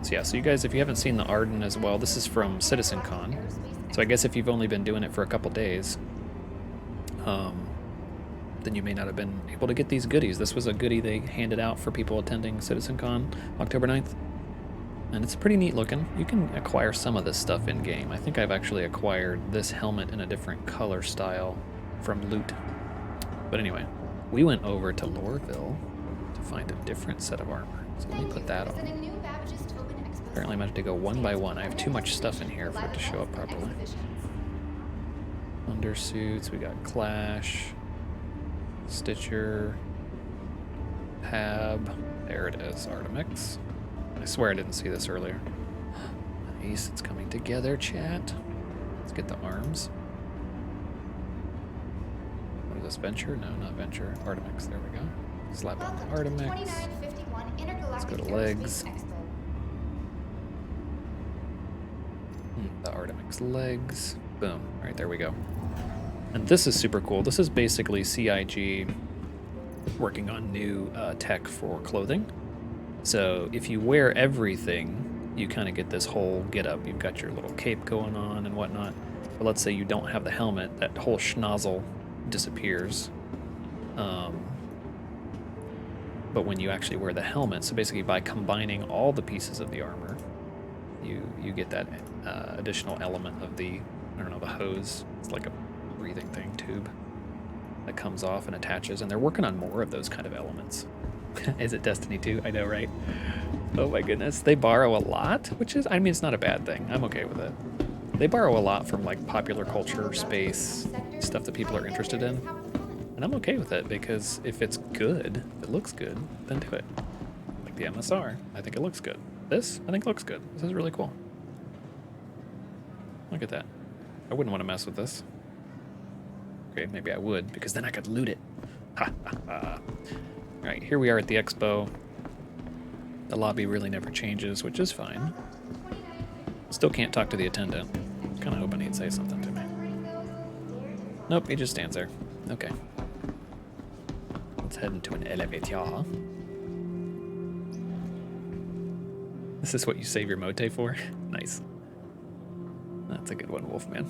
So yeah, so you guys, if you haven't seen the Arden as well, this is from CitizenCon. So I guess if you've only been doing it for a couple days, then you may not have been able to get these goodies. This was a goodie they handed out for people attending CitizenCon October 9th. And it's pretty neat looking. You can acquire some of this stuff in game. I think I've actually acquired this helmet in a different color style from loot. But anyway, we went over to Loreville to find a different set of armor. So let me put that on. Visiting New Babbage's Tobin Expo Apparently I'm going to have to go one by one. I have too much stuff in here for it to show up properly. Undersuits, we got Clash, Stitcher, Pab, there it is, Artemix. I swear I didn't see this earlier. Nice, it's coming together, chat. Let's get the arms. What is this, Venture? No, not Venture. Artemix, there we go. Slap on the Artemix. Let's go to legs. The Artemix legs. Boom, right there we go. And this is super cool. This is basically CIG working on new tech for clothing. So if you wear everything, you kind of get this whole get-up. You've got your little cape going on and whatnot. But let's say you don't have the helmet, that whole schnozzle disappears. But when you actually wear the helmet, so basically by combining all the pieces of the armor, you get that additional element of the, I don't know, the hose. It's like a breathing thing, tube, that comes off and attaches. And they're working on more of those kind of elements. Is it Destiny 2? I know, right? Oh my goodness. They borrow a lot, which is, I mean, it's not a bad thing. I'm okay with it. They borrow a lot from like popular culture, space, stuff that people are interested in. And I'm okay with it because if it's good, if it looks good, then do it. Like the MSR, I think it looks good. This, I think looks good. This is really cool. Look at that. I wouldn't want to mess with this. Okay, maybe I would, because then I could loot it. Ha ha ha. Alright, here we are at the Expo. The lobby really never changes, which is fine. Still can't talk to the attendant. Kind of hoping he'd say something to me. Nope, he just stands there. Okay. Let's head into an elevator. This is what you save your mote for? Nice. That's a good one, Wolfman.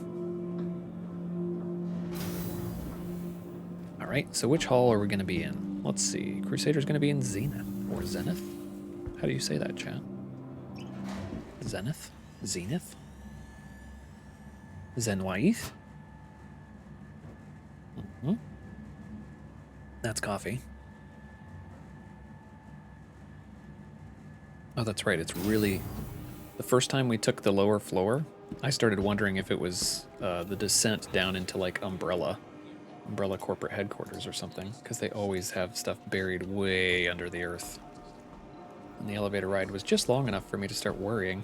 Alright, so which hall are we going to be in? Let's see. Crusader's going to be in Zenith. Or Zenith? How do you say that, chat? Zenith? Zenith? Zenwaith? Mm-hmm. That's coffee. Oh, that's right. It's really... The first time we took the lower floor, I started wondering if it was the descent down into, like, Umbrella corporate headquarters or something, because they always have stuff buried way under the earth. And the elevator ride was just long enough for me to start worrying.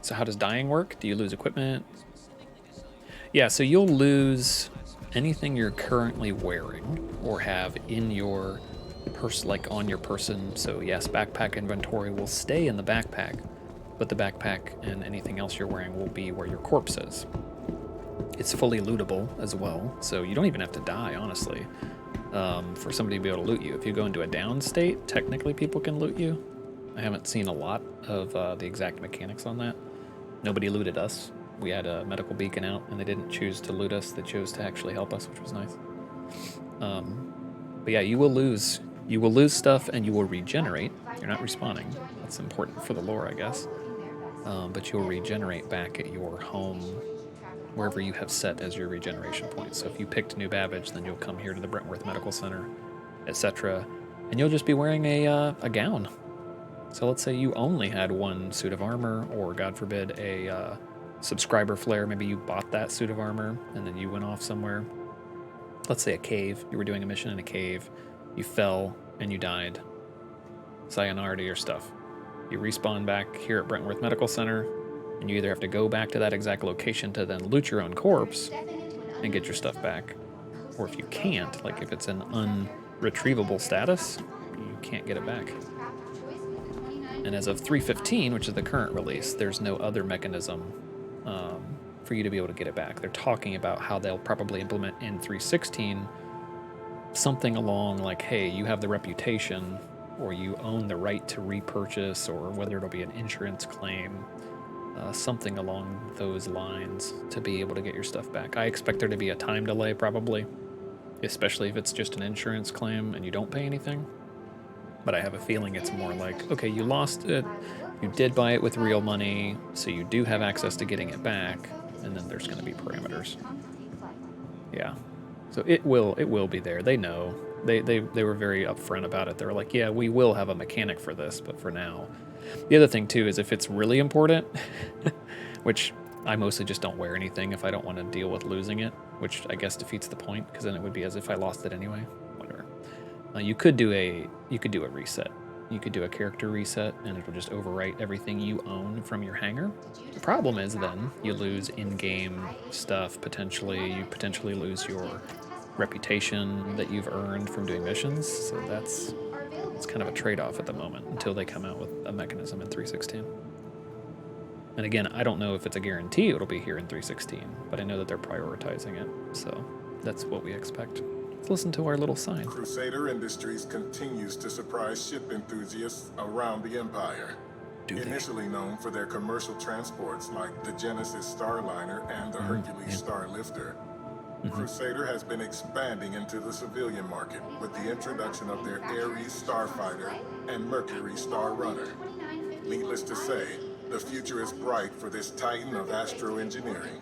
So how does dying work? Do you lose equipment? Yeah, so you'll lose anything you're currently wearing or have in your purse, like on your person. So yes, backpack inventory will stay in the backpack, but the backpack and anything else you're wearing will be where your corpse is. It's fully lootable as well, so you don't even have to die, honestly, for somebody to be able to loot you. If you go into a down state, technically people can loot you. I haven't seen a lot of the exact mechanics on that. Nobody looted us. We had a medical beacon out, and they didn't choose to loot us. They chose to actually help us, which was nice. But yeah, you will lose stuff, and you will regenerate. You're not respawning. That's important for the lore, I guess. But you'll regenerate back at your home, wherever you have set as your regeneration point. So if you picked New Babbage, then you'll come here to the Brentworth Medical Center, etc. and you'll just be wearing a gown. So let's say you only had one suit of armor, or God forbid, a subscriber flare. Maybe you bought that suit of armor and then you went off somewhere. Let's say a cave. You were doing a mission in a cave. You fell and you died. Sayonara to your stuff. You respawn back here at Brentworth Medical Center, and you either have to go back to that exact location to then loot your own corpse and get your stuff back, or if you can't, like if it's an unretrievable status, you can't get it back. And as of 3.15, which is the current release, there's no other mechanism for you to be able to get it back. They're talking about how they'll probably implement in 3.16 something along like, hey, you have the reputation, or you own the right to repurchase, or whether it'll be an insurance claim, something along those lines to be able to get your stuff back. I expect there to be a time delay probably, especially if it's just an insurance claim and you don't pay anything. But I have a feeling it's more like, okay, you lost it, you did buy it with real money, so you do have access to getting it back, and then there's going to be parameters. Yeah, so it will be there. They know. They were very upfront about it. They were like, yeah, we will have a mechanic for this, but for now. The other thing too is if it's really important, which I mostly just don't wear anything if I don't want to deal with losing it, which I guess defeats the point, because then it would be as if I lost it anyway. Whatever. You could do a reset. You could do a character reset, and it'll just overwrite everything you own from your hangar. The problem is then you lose in-game stuff potentially. You potentially lose your reputation that you've earned from doing missions. So it's kind of a trade-off at the moment until they come out with a mechanism in 3.16. And again, I don't know if it's a guarantee it'll be here in 3.16, but I know that they're prioritizing it. So that's what we expect. Let's listen to our little sign. Crusader Industries continues to surprise ship enthusiasts around the Empire. Initially known for their commercial transports like the Genesis Starliner and the Hercules Starlifter, Crusader has been expanding into the civilian market with the introduction of their Ares Starfighter and Mercury Star Runner. Needless to say, the future is bright for this titan of astroengineering.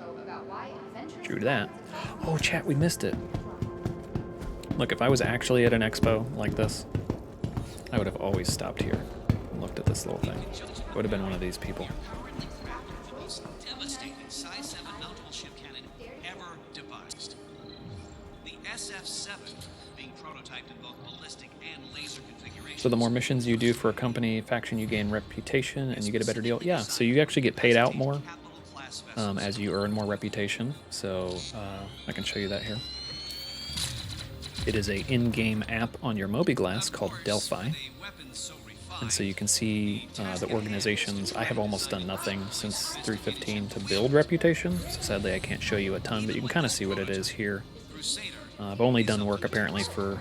True to that. Oh, chat, we missed it. Look, if I was actually at an expo like this, I would have always stopped here and looked at this little thing. I would have been one of these people. So the more missions you do for a company faction, you gain reputation and you get a better deal. Yeah, so you actually get paid out more as you earn more reputation. So I can show you that here. It is a in-game app on your Mobiglass called Delphi. And so you can see the organizations. I have almost done nothing since 3.15 to build reputation. So sadly, I can't show you a ton, but you can kind of see what it is here. I've only done work apparently for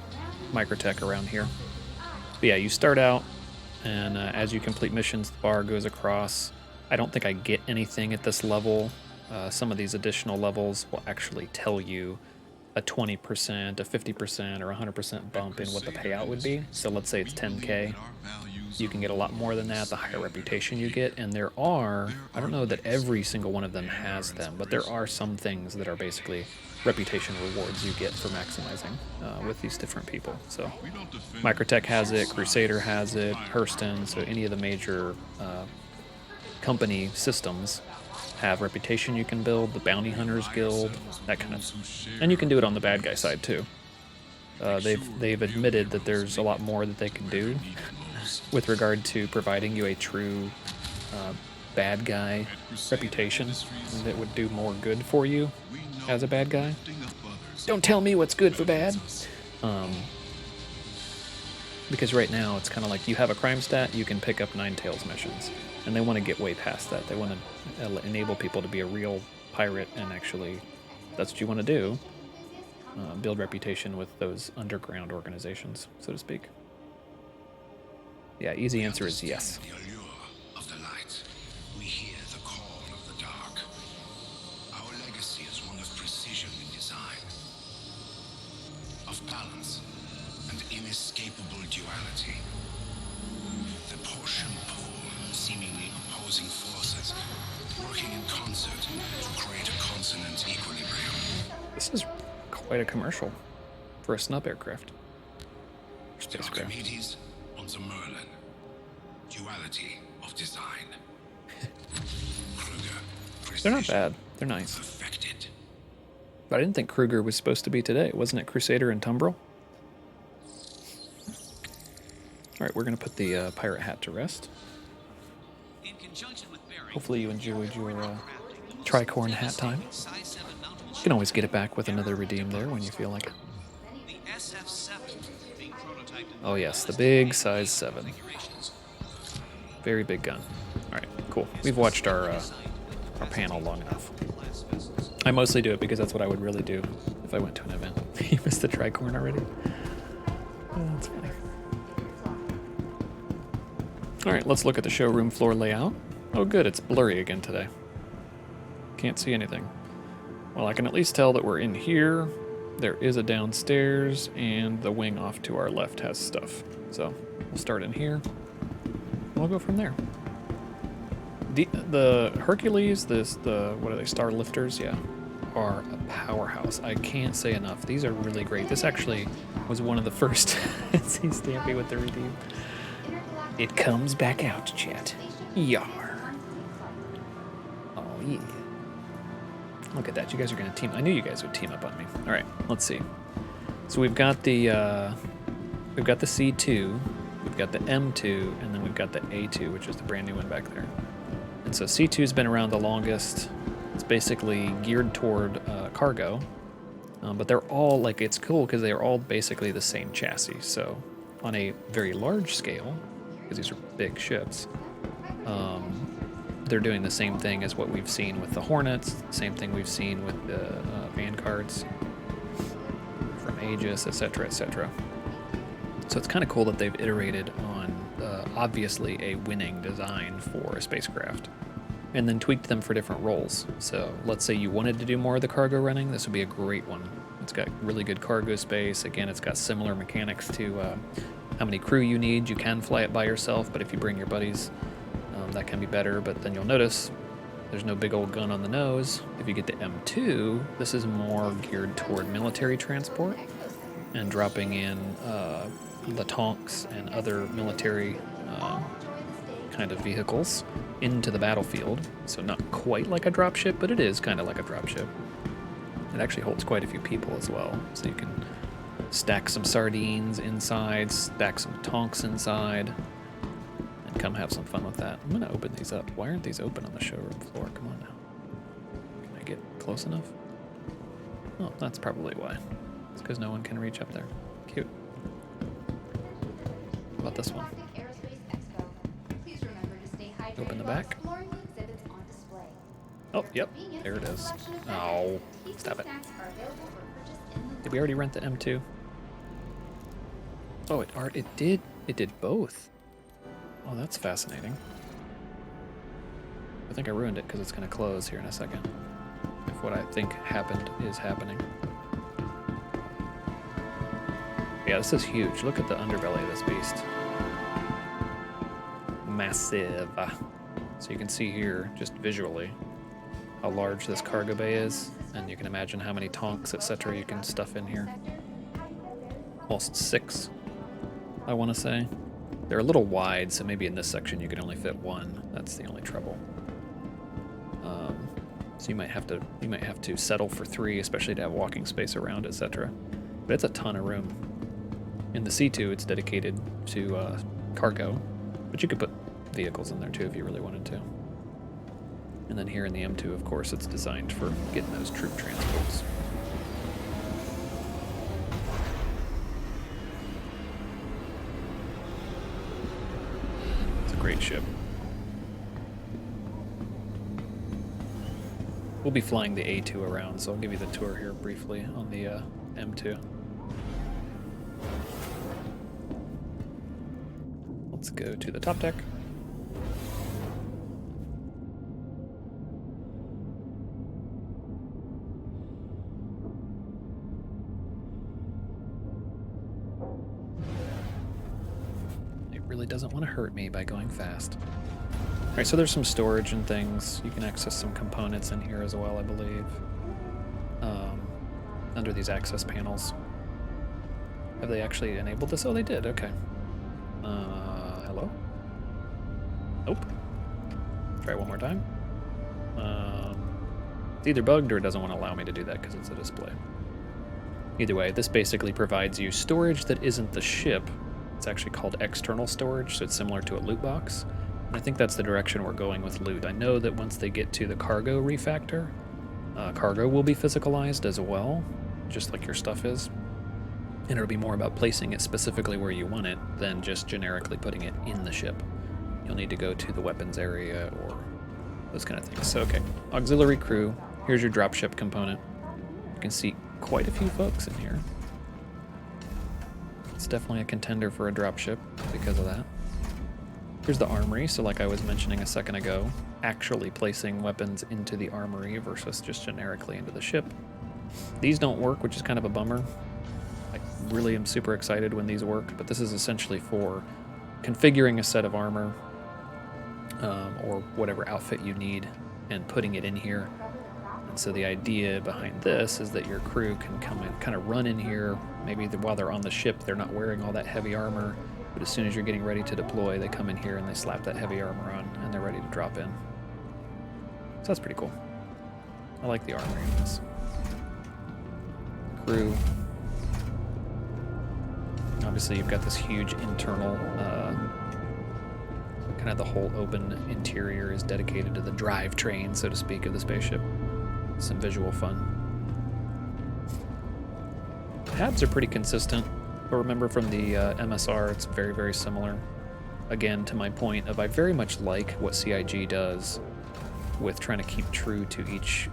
Microtech around here. But yeah, you start out, and as you complete missions, the bar goes across. I don't think I get anything at this level. Some of these additional levels will actually tell you a 20%, a 50%, or 100% bump in what the payout would be. So let's say it's 10K. You can get a lot more than that the higher reputation you get. And there are, I don't know that every single one of them has them, but there are some things that are basically reputation rewards you get for maximizing with these different people. So Microtech has it, Crusader has it, Hurston, so any of the major company systems have reputation you can build, the Bounty Hunters Guild, that kind of, and you can do it on the bad guy side too. They've admitted that there's a lot more that they can do with regard to providing you a true bad guy reputation that would do more good for you as a bad guy. Don't tell me what's good for bad. Because right now it's kind of like you have a crime stat, you can pick up Nine Tails missions. And they want to get way past that. They want to enable people to be a real pirate and actually, that's what you want to do. Build reputation with those underground organizations, so to speak. Yeah, easy answer is yes. The allure of the light. We hear the call of the dark. Our legacy is one of precision in design, of balance and inescapable duality. The push and pull, seemingly opposing forces, working in concert to create a consonant equilibrium. This is quite a commercial for a snub aircraft. There's spacecraft. Archimedes onto Merlin. Duality of design. Kruger, They're not precision, bad. They're nice. perfected. But I didn't think Kruger was supposed to be today. Wasn't it Crusader and Tumbril? All right, we're going to put the pirate hat to rest. Hopefully you enjoyed your tricorn hat time. You can always get it back with another redeem there when you feel like it. Oh yes, the big size 7. Very big gun. All right, cool. We've watched our panel long enough. I mostly do it because that's what I would really do if I went to an event. You missed the tricorn already? Oh, that's funny. All right, let's look at the showroom floor layout. Oh good, it's blurry again today. Can't see anything. Well, I can at least tell that we're in here. There is a downstairs, and the wing off to our left has stuff. So we'll start in here. We'll go from there. The Hercules, what are they, Star Lifters? Yeah, are a powerhouse. I can't say enough. These are really great. This actually was one of the first. See Stampy with the redeem. It comes back out, chat. Yar. Oh yeah. Look at that. You guys are gonna team. I knew you guys would team up on me. All right, let's see. So we've got the C2, we've got the M2, and then we've got the A2, which is the brand new one back there. And so C2's been around the longest. It's basically geared toward cargo, but they're all like, it's cool because they're all basically the same chassis. So on a very large scale, because these are big ships, they're doing the same thing as what we've seen with the Hornets, same thing we've seen with the Vanguards from Aegis, etc., etc. So it's kind of cool that they've iterated on obviously a winning design for a spacecraft, and then tweaked them for different roles. So let's say you wanted to do more of the cargo running, this would be a great one. It's got really good cargo space. Again, it's got similar mechanics to how many crew you need. You can fly it by yourself, but if you bring your buddies, that can be better. But then you'll notice there's no big old gun on the nose. If you get the M2, this is more geared toward military transport and dropping in the tanks and other military kind of vehicles into the battlefield. So not quite like a dropship, but it is kind of like a dropship. It actually holds quite a few people as well. So you can stack some sardines inside, stack some tanks inside, and come have some fun with that. I'm gonna open these up. Why aren't these open on the showroom floor? Come on now. Can I get close enough? Oh, that's probably why. It's because no one can reach up there. Cute. How about this one? Open the back. Oh, yep. There it is. Oh, stop it. Did we already rent the M2? Oh, it did both. Oh, that's fascinating. I think I ruined it because it's going to close here in a second. If what I think happened is happening. Yeah, this is huge. Look at the underbelly of this beast. Massive. So you can see here, just visually, how large this cargo bay is, and you can imagine how many tanks, etc. you can stuff in here. Almost 6, I want to say. They're a little wide, so maybe in this section you can only fit 1. That's the only trouble. So you might have to settle for 3, especially to have walking space around, etc. But it's a ton of room. In the C2, it's dedicated to cargo, but you could put vehicles in there too if you really wanted to. And then here in the M2, of course, it's designed for getting those troop transports. It's a great ship. We'll be flying the A2 around, so I'll give you the tour here briefly on the M2. Let's go to the top deck. It really doesn't want to hurt me by going fast. All right, so there's some storage and things. You can access some components in here as well, I believe, under these access panels. Have they actually enabled this? Oh, they did. Okay. Hello? Nope. Try one more time. It's either bugged or it doesn't want to allow me to do that because it's a display. Either way, this basically provides you storage that isn't the ship. It's actually called external storage, so it's similar to a loot box. And I think that's the direction we're going with loot. I know that once they get to the cargo refactor, cargo will be physicalized as well, just like your stuff is. And it'll be more about placing it specifically where you want it than just generically putting it in the ship. You'll need to go to the weapons area or those kind of things. So, okay, auxiliary crew. Here's your dropship component. You can see quite a few folks in here. It's definitely a contender for a dropship because of that. Here's the armory. So like I was mentioning a second ago, actually placing weapons into the armory versus just generically into the ship. These don't work, which is kind of a bummer. I really am super excited when these work, but this is essentially for configuring a set of armor or whatever outfit you need and putting it in here. And so the idea behind this is that your crew can come in, kind of run in here. Maybe while they're on the ship, they're not wearing all that heavy armor, but as soon as you're getting ready to deploy, they come in here and they slap that heavy armor on and they're ready to drop in. So that's pretty cool. I like the armor in this. Crew. Obviously, you've got this huge internal, kind of the whole open interior is dedicated to the drivetrain, so to speak, of the spaceship. Some visual fun. Tabs are pretty consistent, but remember from the MSR, it's very, very similar. Again, to my point of I very much like what CIG does with trying to keep true to each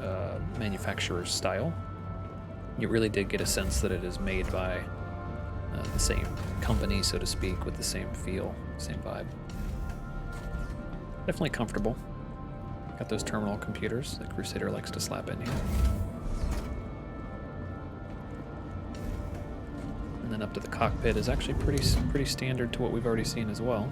manufacturer's style. You really did get a sense that it is made by the same company, so to speak, with the same feel, same vibe. Definitely comfortable. Got those terminal computers that Crusader likes to slap in here. And then up to the cockpit is actually pretty standard to what we've already seen as well.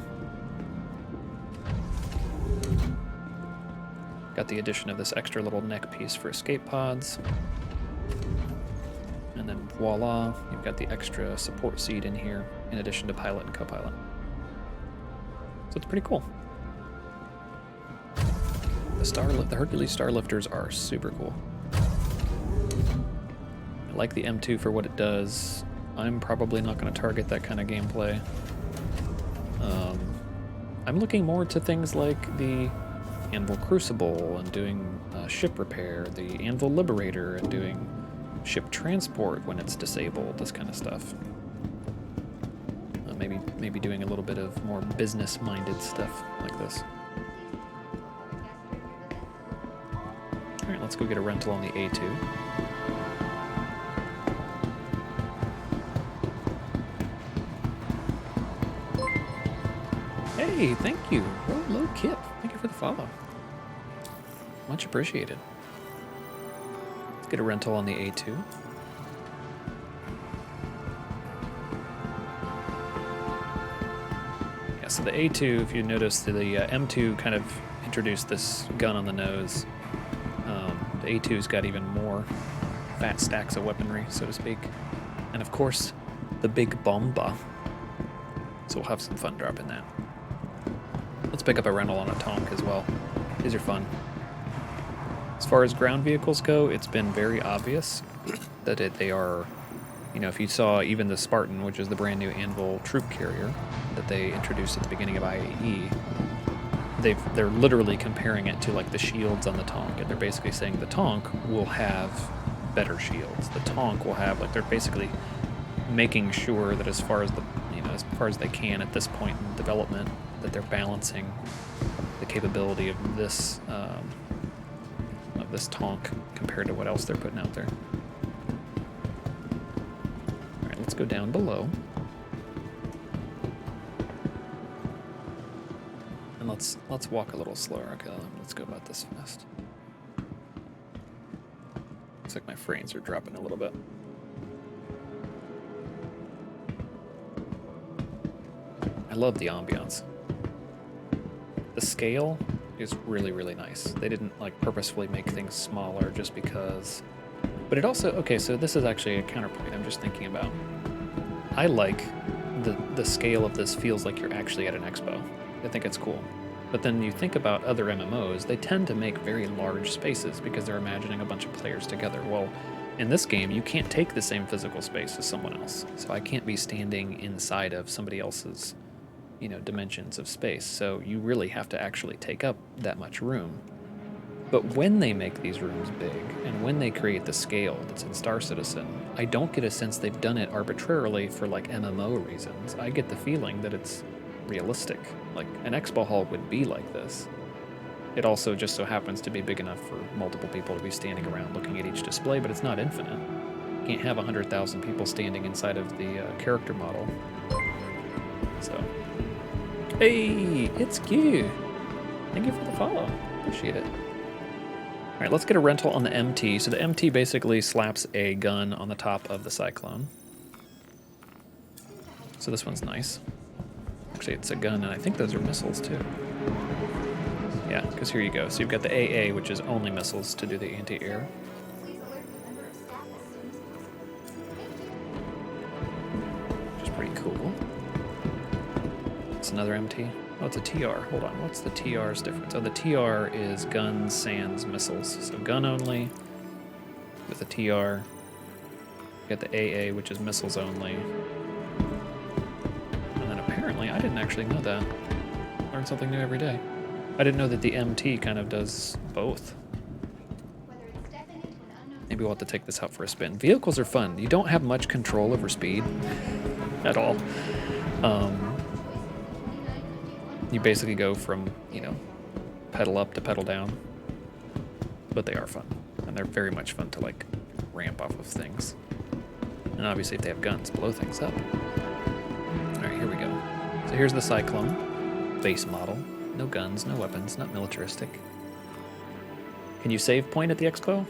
Got the addition of this extra little neck piece for escape pods. And then voila, you've got the extra support seat in here, in addition to pilot and co-pilot. So it's pretty cool. The Hercules Starlifters are super cool. I like the M2 for what it does. I'm probably not going to target that kind of gameplay. I'm looking more to things like the Anvil Crucible and doing ship repair, the Anvil Liberator and doing ship transport when it's disabled, this kind of stuff. Maybe doing a little bit of more business-minded stuff like this. All right, let's go get a rental on the A2. Hey, thank you. Rolo Kip. Thank you for the follow. Much appreciated. Let's get a rental on the A2. Yeah, so the A2, if you notice, the M2 kind of introduced this gun on the nose. The A2's got even more fat stacks of weaponry, so to speak. And of course, the big bomba. So we'll have some fun dropping that. Let's pick up a rental on a Tonk as well. These are fun. As far as ground vehicles go, it's been very obvious that they are, you know, if you saw even the Spartan, which is the brand new Anvil troop carrier that they introduced at the beginning of IAE, they're literally comparing it to like the shields on the Tonk, and they're basically saying the Tonk will have better shields. The Tonk will have, like, they're basically making sure that as far as they can at this point in development, that they're balancing the capability of this Tonk compared to what else they're putting out there. All right, let's go down below. And let's walk a little slower. Okay, let's go about this fast. Looks like my frames are dropping a little bit. I love the ambiance. The scale is really, really nice. They didn't like purposefully make things smaller just because. But it also, okay, so this is actually a counterpoint I'm just thinking about. I like the scale of this feels like you're actually at an expo. I think it's cool. But then you think about other MMOs, they tend to make very large spaces because they're imagining a bunch of players together. Well, in this game, you can't take the same physical space as someone else. So I can't be standing inside of somebody else's, dimensions of space. So you really have to actually take up that much room. But when they make these rooms big, and when they create the scale that's in Star Citizen, I don't get a sense they've done it arbitrarily for like MMO reasons. I get the feeling that it's realistic. Like an expo hall would be like this. It also just so happens to be big enough for multiple people to be standing around looking at each display, but it's not infinite. You can't have 100,000 people standing inside of the character model. So, hey, it's Q. Thank you for the follow. Appreciate it. All right, let's get a rental on the MT. So the MT basically slaps a gun on the top of the Cyclone. So this one's nice. Actually, it's a gun, and I think those are missiles too. Yeah, because here you go. So you've got the AA, which is only missiles to do the anti-air. Which is pretty cool. It's another MT. Oh, it's a TR. Hold on. What's the TR's difference? Oh, the TR is guns, sans, missiles. So gun only with a TR. You got the AA, which is missiles only. And then apparently, I didn't actually know that. Learn something new every day. I didn't know that the MT kind of does both. Maybe we'll have to take this out for a spin. Vehicles are fun. You don't have much control over speed at all. You basically go from, pedal up to pedal down. But they are fun. And they're very much fun to, like, ramp off of things. And obviously if they have guns, blow things up. Alright, here we go. So here's the Cyclone. Base model. No guns, no weapons, not militaristic. Can you save point at the Expo?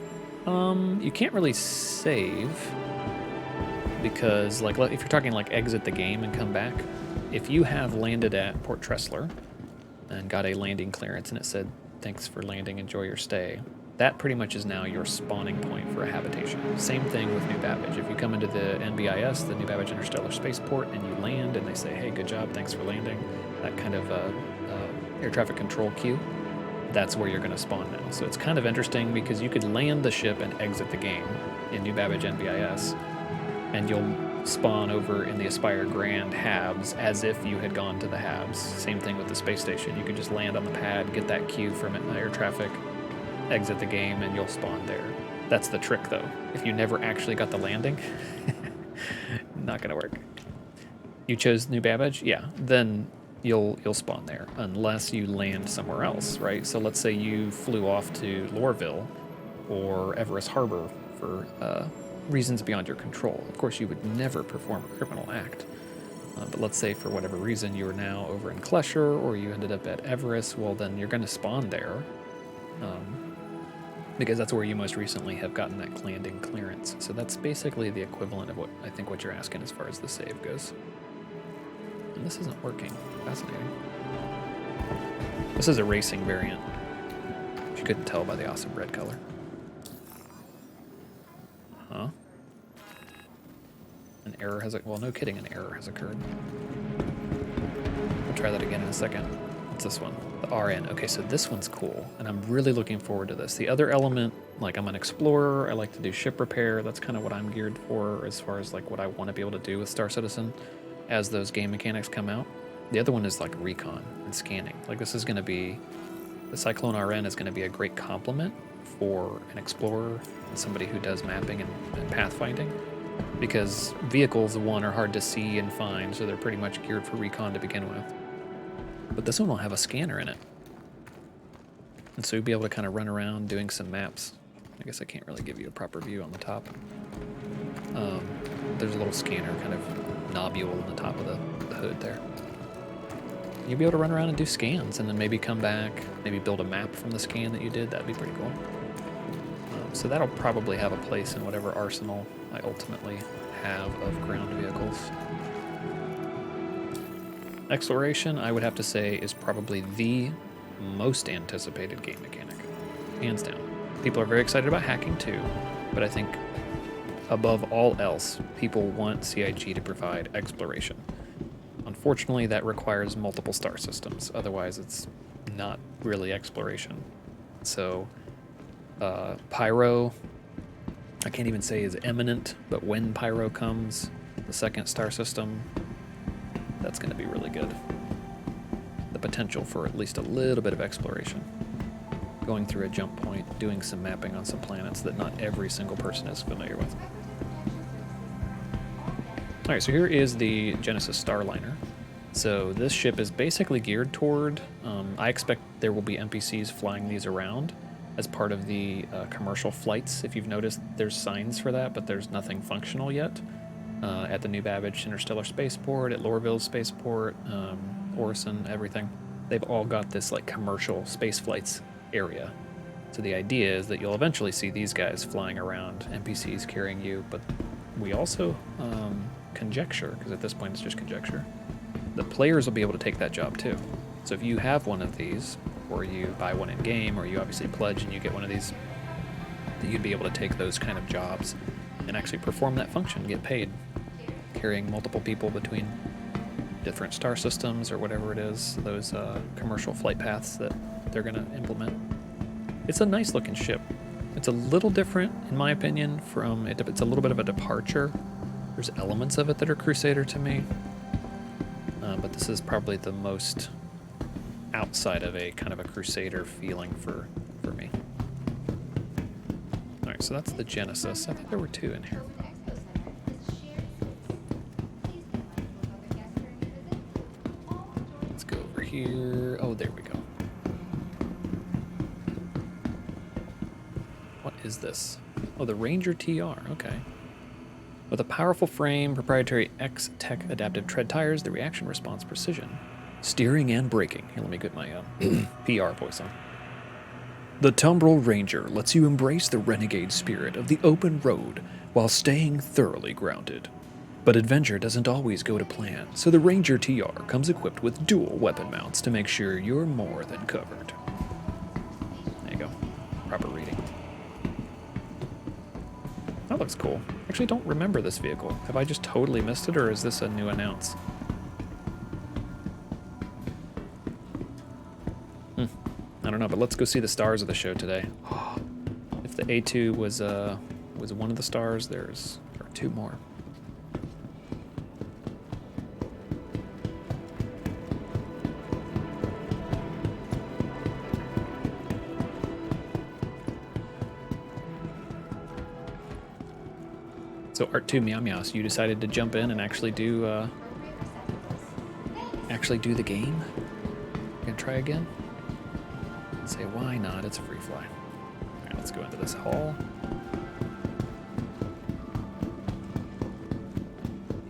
You can't really save. Because, like, if you're talking, like, exit the game and come back, if you have landed at Port Tressler and got a landing clearance and it said, thanks for landing, enjoy your stay, that pretty much is now your spawning point for a habitation. Same thing with New Babbage. If you come into the NBIS, the New Babbage Interstellar Spaceport, and you land and they say, hey, good job, thanks for landing, that kind of air traffic control queue, that's where you're going to spawn now. So it's kind of interesting because you could land the ship and exit the game in New Babbage NBIS, and you'll spawn over in the Aspire Grand Habs as if you had gone to the Habs. Same thing with the space station. You could just land on the pad, get that queue from air traffic, exit the game, and you'll spawn there. That's the trick, though. If you never actually got the landing, not gonna work. You chose New Babbage? Yeah, then you'll spawn there, unless you land somewhere else, right? So let's say you flew off to Lorville or Everest Harbor for reasons beyond your control. Of course, you would never perform a criminal act. But let's say for whatever reason you are now over in Klesher or you ended up at Everest, well then you're going to spawn there because that's where you most recently have gotten that landing clearance. So that's basically the equivalent of what I think what you're asking as far as the save goes. And this isn't working. Fascinating. This is a racing variant. If you couldn't tell by the awesome red color. Huh? An error has well, no kidding, an error has occurred. We'll try that again in a second. What's this one? The RN. Okay, so this one's cool, and I'm really looking forward to this. The other element, like I'm an explorer, I like to do ship repair. That's kind of what I'm geared for as far as like what I want to be able to do with Star Citizen as those game mechanics come out. The other one is like recon and scanning. Like this is going to be, the Cyclone RN is going to be a great complement for an explorer and somebody who does mapping and pathfinding, because vehicles, one, are hard to see and find, so they're pretty much geared for recon to begin with. But this one will have a scanner in it. And so you'll be able to kind of run around doing some maps. I guess I can't really give you a proper view on the top. There's a little scanner kind of nobule on the top of the hood there. You'll be able to run around and do scans and then maybe come back, maybe build a map from the scan that you did. That'd be pretty cool. So that'll probably have a place in whatever arsenal I ultimately have of ground vehicles. Exploration, I would have to say, is probably the most anticipated game mechanic. Hands down. People are very excited about hacking too, but I think above all else, people want CIG to provide exploration. Unfortunately, that requires multiple star systems. Otherwise, it's not really exploration. So, Pyro, I can't even say is imminent, but when Pyro comes, the second star system, that's going to be really good. The potential for at least a little bit of exploration. Going through a jump point, doing some mapping on some planets that not every single person is familiar with. Alright, so here is the Genesis Starliner. So this ship is basically geared toward, I expect there will be NPCs flying these around as part of the commercial flights. If you've noticed, there's signs for that, but there's nothing functional yet. At the New Babbage Interstellar Spaceport, at Lorville Spaceport, Orison, everything. They've all got this like commercial space flights area. So the idea is that you'll eventually see these guys flying around, NPCs carrying you, but we also conjecture, because at this point it's just conjecture, the players will be able to take that job too. So if you have one of these, or you buy one in game, or you obviously pledge and you get one of these, that you'd be able to take those kind of jobs and actually perform that function, get paid, carrying multiple people between different star systems or whatever it is, those commercial flight paths that they're going to implement. It's a nice looking ship. It's a little different, in my opinion, from it. It's a little bit of a departure. There's elements of it that are Crusader to me, but this is probably the most outside of a kind of a Crusader feeling for me. All right, so that's the Genesis. I think there were two in here. Let's go over here. Oh, there we go. What is this? Oh, the Ranger TR. Okay. With a powerful frame, proprietary X-Tech adaptive tread tires, the reaction response precision, steering and braking. Here, let me get my PR voice on. The Tumbril Ranger lets you embrace the renegade spirit of the open road while staying thoroughly grounded. But adventure doesn't always go to plan, so the Ranger TR comes equipped with dual weapon mounts to make sure you're more than covered. There you go. Proper reading. That looks cool. Actually, don't remember this vehicle. Have I just totally missed it, or is this a new announce? I don't know, but let's go see the stars of the show today. If the A2 was one of the stars, there are two more. So Art2 Meow Meows, you decided to jump in and actually do the game? You gonna try again? Say why not? It's a free fly. All right, let's go into this hall.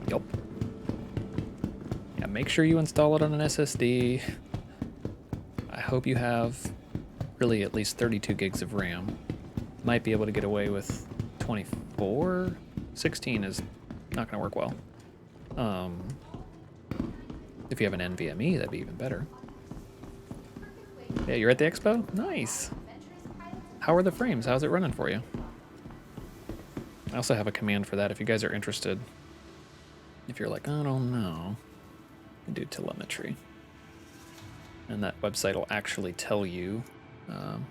Yup. Yeah, make sure you install it on an SSD. I hope you have really at least 32 gigs of RAM. Might be able to get away with 24. 16 is not going to work well. If you have an NVMe, that'd be even better. Yeah, you're at the Expo? Nice. How are the frames? How's it running for you? I also have a command for that if you guys are interested. If you're like, I don't know, you can do telemetry. And that website will actually tell you.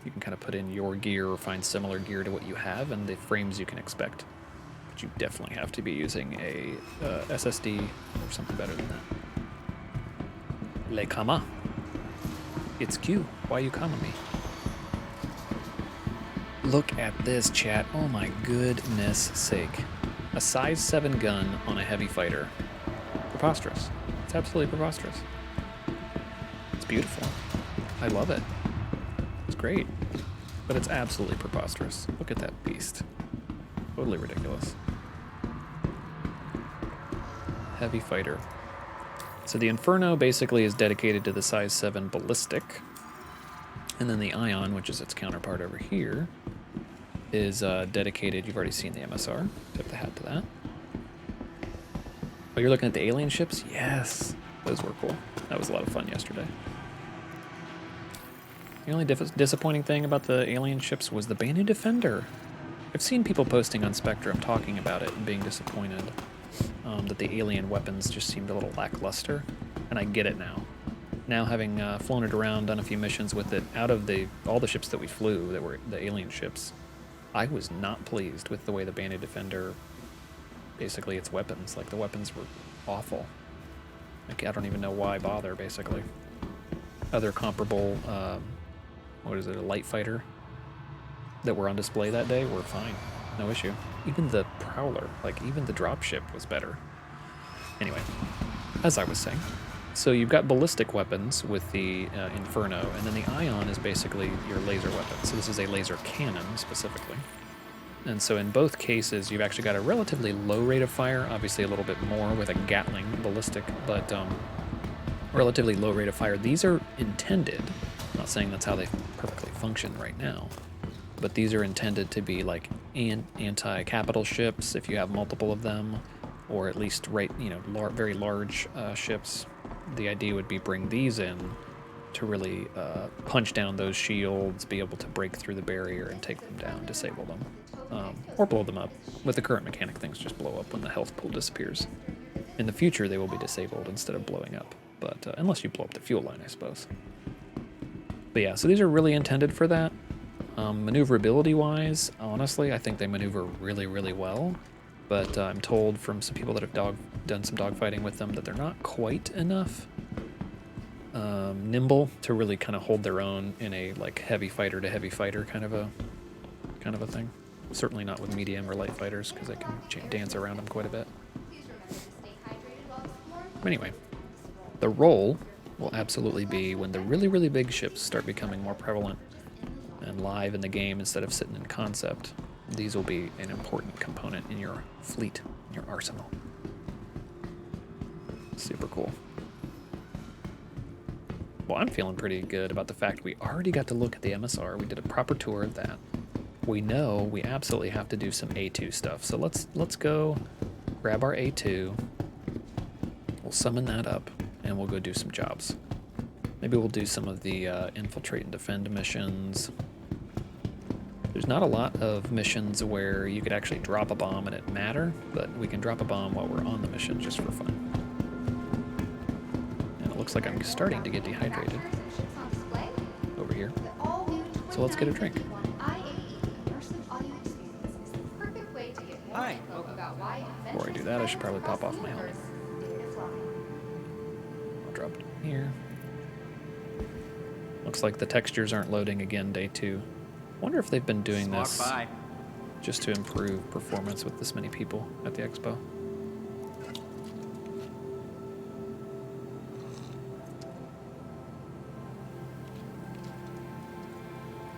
You can kind of put in your gear or find similar gear to what you have and the frames you can expect. But you definitely have to be using a SSD or something better than that. Le Kama. It's Q. Why are you calling me? Look at this, chat. Oh my goodness sake. A size 7 gun on a heavy fighter. Preposterous. It's absolutely preposterous. It's beautiful. I love it. It's great. But it's absolutely preposterous. Look at that beast. Totally ridiculous. Heavy fighter. So the Inferno basically is dedicated to the size 7 ballistic. And then the Ion, which is its counterpart over here, is dedicated, you've already seen the MSR. Tip the hat to that. Oh, you're looking at the alien ships? Yes. Those were cool. That was a lot of fun yesterday. The only disappointing thing about the alien ships was the Banu Defender. I've seen people posting on Spectrum talking about it and being disappointed that the alien weapons just seemed a little lackluster, and I get it now. Now, having flown it around, done a few missions with it, out of all the ships that we flew that were the alien ships, I was not pleased with the way the Bandit Defender, basically its weapons, like the weapons were awful. Like, I don't even know why bother, basically. Other comparable, what is it, a light fighter that were on display that day were fine, no issue. Even the Prowler, like even the dropship was better. Anyway, as I was saying, so you've got ballistic weapons with the Inferno, and then the Ion is basically your laser weapon. So this is a laser cannon specifically. And so in both cases, you've actually got a relatively low rate of fire, obviously a little bit more with a Gatling ballistic, but relatively low rate of fire. These are intended, I'm not saying that's how they perfectly function right now, but these are intended to be like anti-capital ships if you have multiple of them, or at least very large ships. The idea would be bring these in to really punch down those shields, be able to break through the barrier and take them down, disable them, or blow them up. With the current mechanic, things just blow up when the health pool disappears. In the future, they will be disabled instead of blowing up, but unless you blow up the fuel line, I suppose. But yeah, so these are really intended for that. Maneuverability-wise, honestly, I think they maneuver really, really well. But I'm told from some people that have done some dogfighting with them that they're not quite enough nimble to really kind of hold their own in a like heavy fighter to heavy fighter kind of a thing. Certainly not with medium or light fighters because they can dance around them quite a bit. Anyway, the role will absolutely be when the really, really big ships start becoming more prevalent and live in the game instead of sitting in concept. These will be an important component in your fleet, in your arsenal. Super cool. Well, I'm feeling pretty good about the fact we already got to look at the MSR. We did a proper tour of that. We know we absolutely have to do some A2 stuff. So let's go grab our A2. We'll summon that up, and we'll go do some jobs. Maybe we'll do some of the infiltrate and defend missions. There's not a lot of missions where you could actually drop a bomb and it matter, but we can drop a bomb while we're on the mission just for fun. And it looks like I'm starting to get dehydrated over here. So let's get a drink. Before I do that, I should probably pop off my helmet. I'll drop it here. Looks like the textures aren't loading again day 2. Wonder if they've been doing this just to improve performance with this many people at the Expo.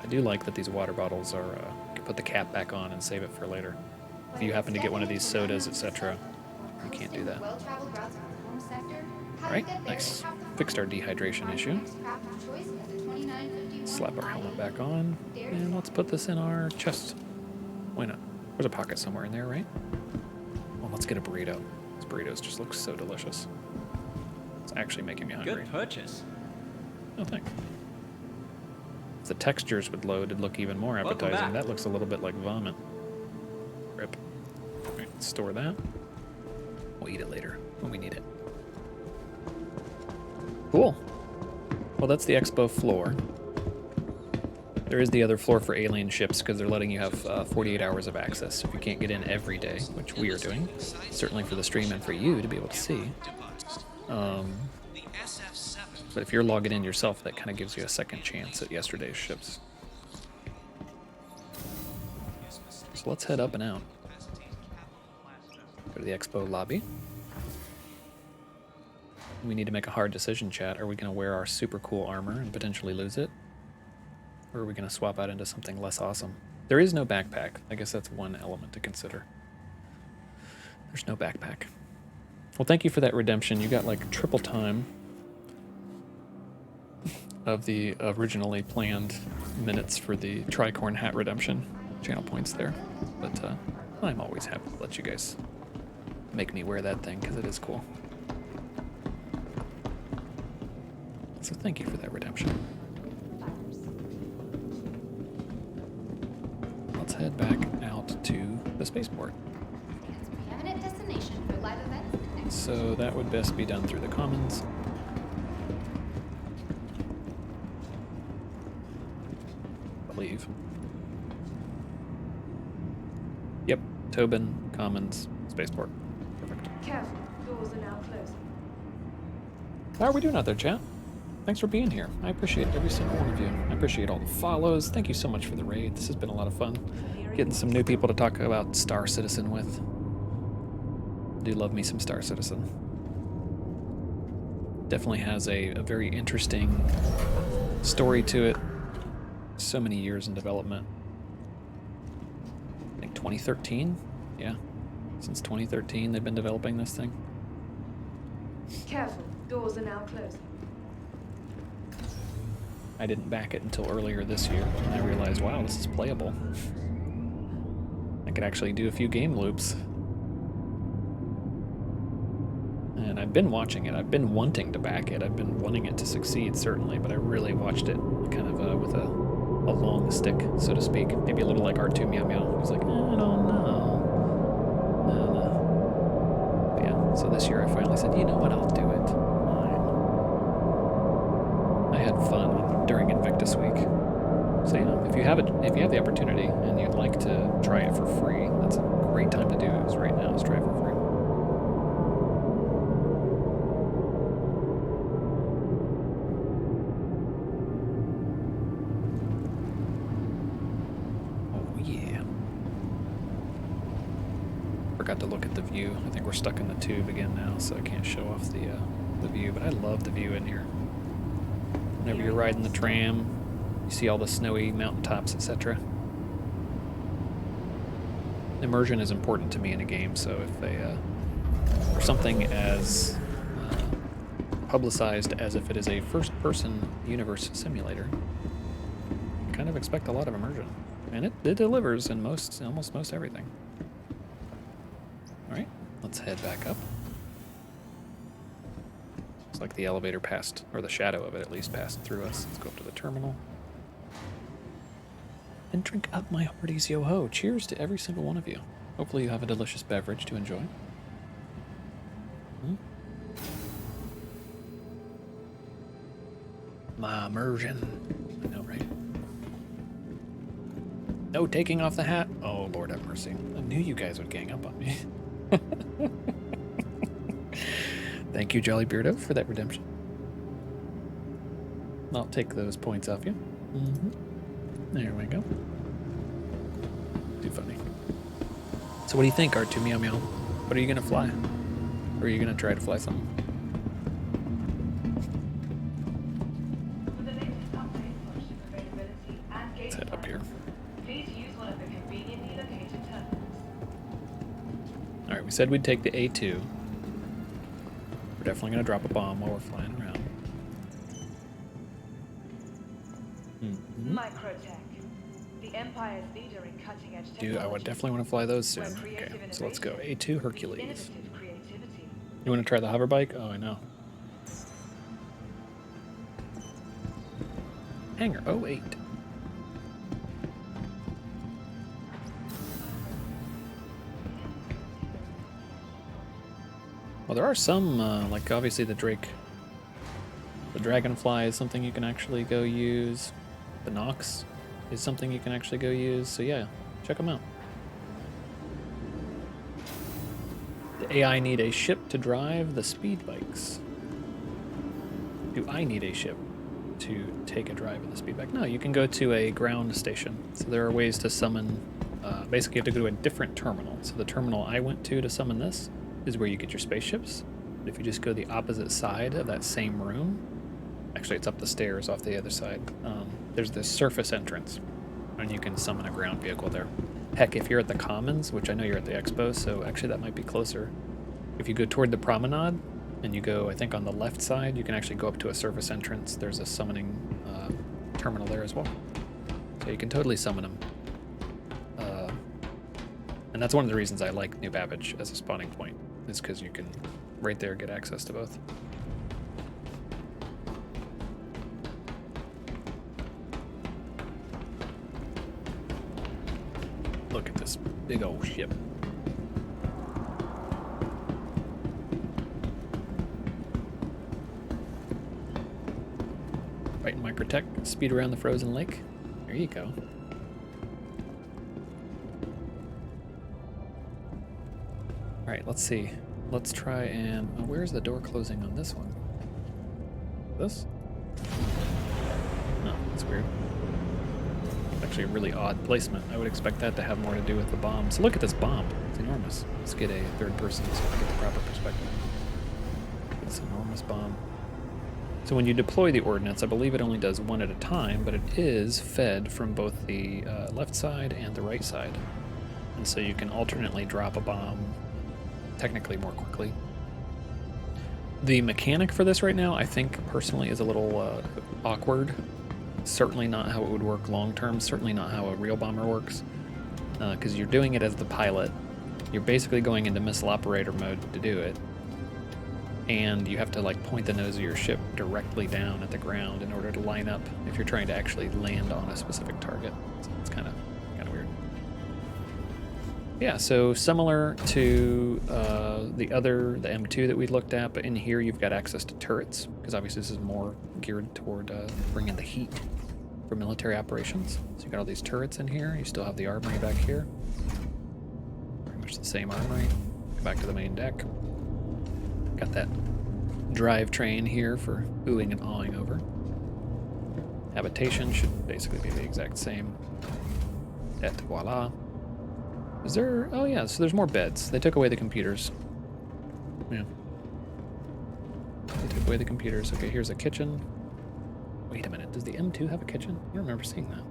I do like that these water bottles are, you can put the cap back on and save it for later. If you happen to get one of these sodas, etc., you can't do that. Alright, nice. Fixed our dehydration issue. Slap our helmet back on, and let's put this in our chest. Why not? There's a pocket somewhere in there, right? Well, let's get a burrito. These burritos just look so delicious. It's actually making me hungry. Good purchase. Oh, thanks. If the textures would load, it'd look even more appetizing. That looks a little bit like vomit. Rip. All right, let's store that. We'll eat it later when we need it. Cool. Well, that's the Expo floor. There is the other floor for alien ships because they're letting you have 48 hours of access if you can't get in every day, which we are doing, certainly for the stream and for you to be able to see. But if you're logging in yourself, that kind of gives you a second chance at yesterday's ships. So let's head up and out. Go to the Expo lobby. We need to make a hard decision, chat. Are we going to wear our super cool armor and potentially lose it? Or are we going to swap out into something less awesome? There is no backpack. I guess that's one element to consider. There's no backpack. Well, thank you for that redemption. You got like triple time of the originally planned minutes for the tricorn hat redemption. Channel points there. But I'm always happy to let you guys make me wear that thing because it is cool. So thank you for that redemption. Let's head back out the spaceport. It's a preeminent destination for live events and expos. So that would best be done through the commons. I believe. Yep, Tobin, commons, spaceport. Perfect. Careful, doors are now closing. How are we doing out there, chat? Thanks for being here. I appreciate every single one of you. I appreciate all the follows. Thank you so much for the raid. This has been a lot of fun. Getting some new people to talk about Star Citizen with. I do love me some Star Citizen. Definitely has a very interesting story to it. So many years in development. I think 2013? Yeah. Since 2013 they've been developing this thing. Careful, doors are now closing. I didn't back it until earlier this year, and I realized, wow, this is playable. I could actually do a few game loops. And I've been watching it. I've been wanting to back it. I've been wanting it to succeed, certainly, but I really watched it kind of with a long stick, so to speak. Maybe a little like R2 Meow Meow. He's like, I don't know. But yeah, so this year I finally said, you know what, I'll do it. I had fun during Invictus Week. So yeah, if you have the opportunity and you'd like to try it for free, that's a great time to do it. Is right now is try it for free. Oh yeah. Forgot to look at the view. I think we're stuck in the tube again now, so I can't show off the view. But I love the view in here. Whenever you're riding the tram, you see all the snowy mountaintops, etc. Immersion is important to me in a game, so if they, for something as publicized as if it is a first-person universe simulator, I kind of expect a lot of immersion. And it delivers in almost most everything. Alright, let's head back up. Like the elevator passed, or the shadow of it at least passed through us. Let's go up to the terminal. And drink up my hearties yo-ho. Cheers to every single one of you. Hopefully you have a delicious beverage to enjoy. My immersion. I know, right? No taking off the hat. Oh, Lord have mercy. I knew you guys would gang up on me. Thank you, Jolly Beardo, for that redemption. I'll take those points off you. There we go. Too funny. So what do you think, R2 Meow Meow? What are you going to fly? Or are you going to try to fly something? Let's head up here. Alright, we said we'd take the A2. We're definitely going to drop a bomb while we're flying around. Microtech, the Empire's leader in cutting-edge technology. Dude, I would definitely want to fly those soon. Okay, so let's go. A2 Hercules. You want to try the hover bike? Oh, I know. Hangar 08. Well, there are some, like obviously the Dragonfly is something you can actually go use. The Nox is something you can actually go use. So yeah, check them out. The AI need a ship to drive the speed bikes. Do I need a ship to take a drive in the speed bike? No, you can go to a ground station. So there are ways to summon, basically you have to go to a different terminal. So the terminal I went to summon this is where you get your spaceships. But if you just go the opposite side of that same room, actually it's up the stairs off the other side, there's this surface entrance, and you can summon a ground vehicle there. Heck, if you're at the Commons, which I know you're at the Expo, so actually that might be closer. If you go toward the promenade, and you go, I think on the left side, you can actually go up to a surface entrance. There's a summoning terminal there as well. So you can totally summon them. And that's one of the reasons I like New Babbage as a spawning point, is because you can right there get access to both. Look at this big old ship. Right in microtech, speed around the frozen lake. There you go. Alright, let's see. Let's try and... Oh, where's the door closing on this one? This? No, that's weird. Actually a really odd placement. I would expect that to have more to do with the bomb. So look at this bomb. It's enormous. Let's get a third person so we get the proper perspective. This enormous bomb. So when you deploy the ordnance, I believe it only does one at a time, but it is fed from both the left side and the right side. And so you can alternately drop a bomb technically more quickly. The mechanic for this right now, I think personally, is a little awkward. Certainly not how it would work long term, certainly not how a real bomber works. Because you're doing it as the pilot. You're basically going into missile operator mode to do it. And you have to like point the nose of your ship directly down at the ground in order to line up if you're trying to actually land on a specific target. So it's kind of weird. Yeah, so similar to the M2 that we looked at, but in here you've got access to turrets, because obviously this is more geared toward bringing the heat for military operations. So you've got all these turrets in here. You still have the armory back here. Pretty much the same armory. Go back to the main deck. Got that drivetrain here for oohing and awing over. Habitation should basically be the exact same. Et voila. Is there... Oh yeah, so there's more beds. They took away the computers. Yeah. They took away the computers. Okay, here's a kitchen. Wait a minute, does the M2 have a kitchen? I don't remember seeing that.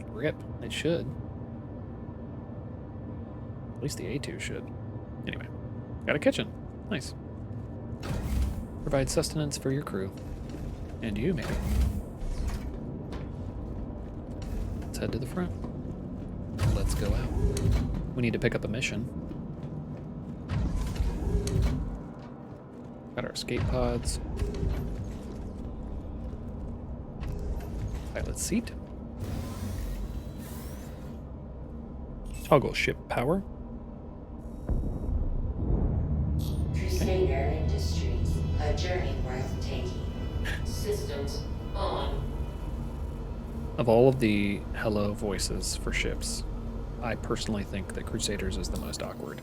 Rip, it should. At least the A2 should. Anyway, got a kitchen. Nice. Provide sustenance for your crew. And you, maybe. Let's head to the front. Let's go out. We need to pick up a mission. Got our escape pods. Pilot seat. Toggle ship power. Crusader Industries, a journey worth taking. Systems on. Of all of the hello voices for ships, I personally think that Crusaders is the most awkward.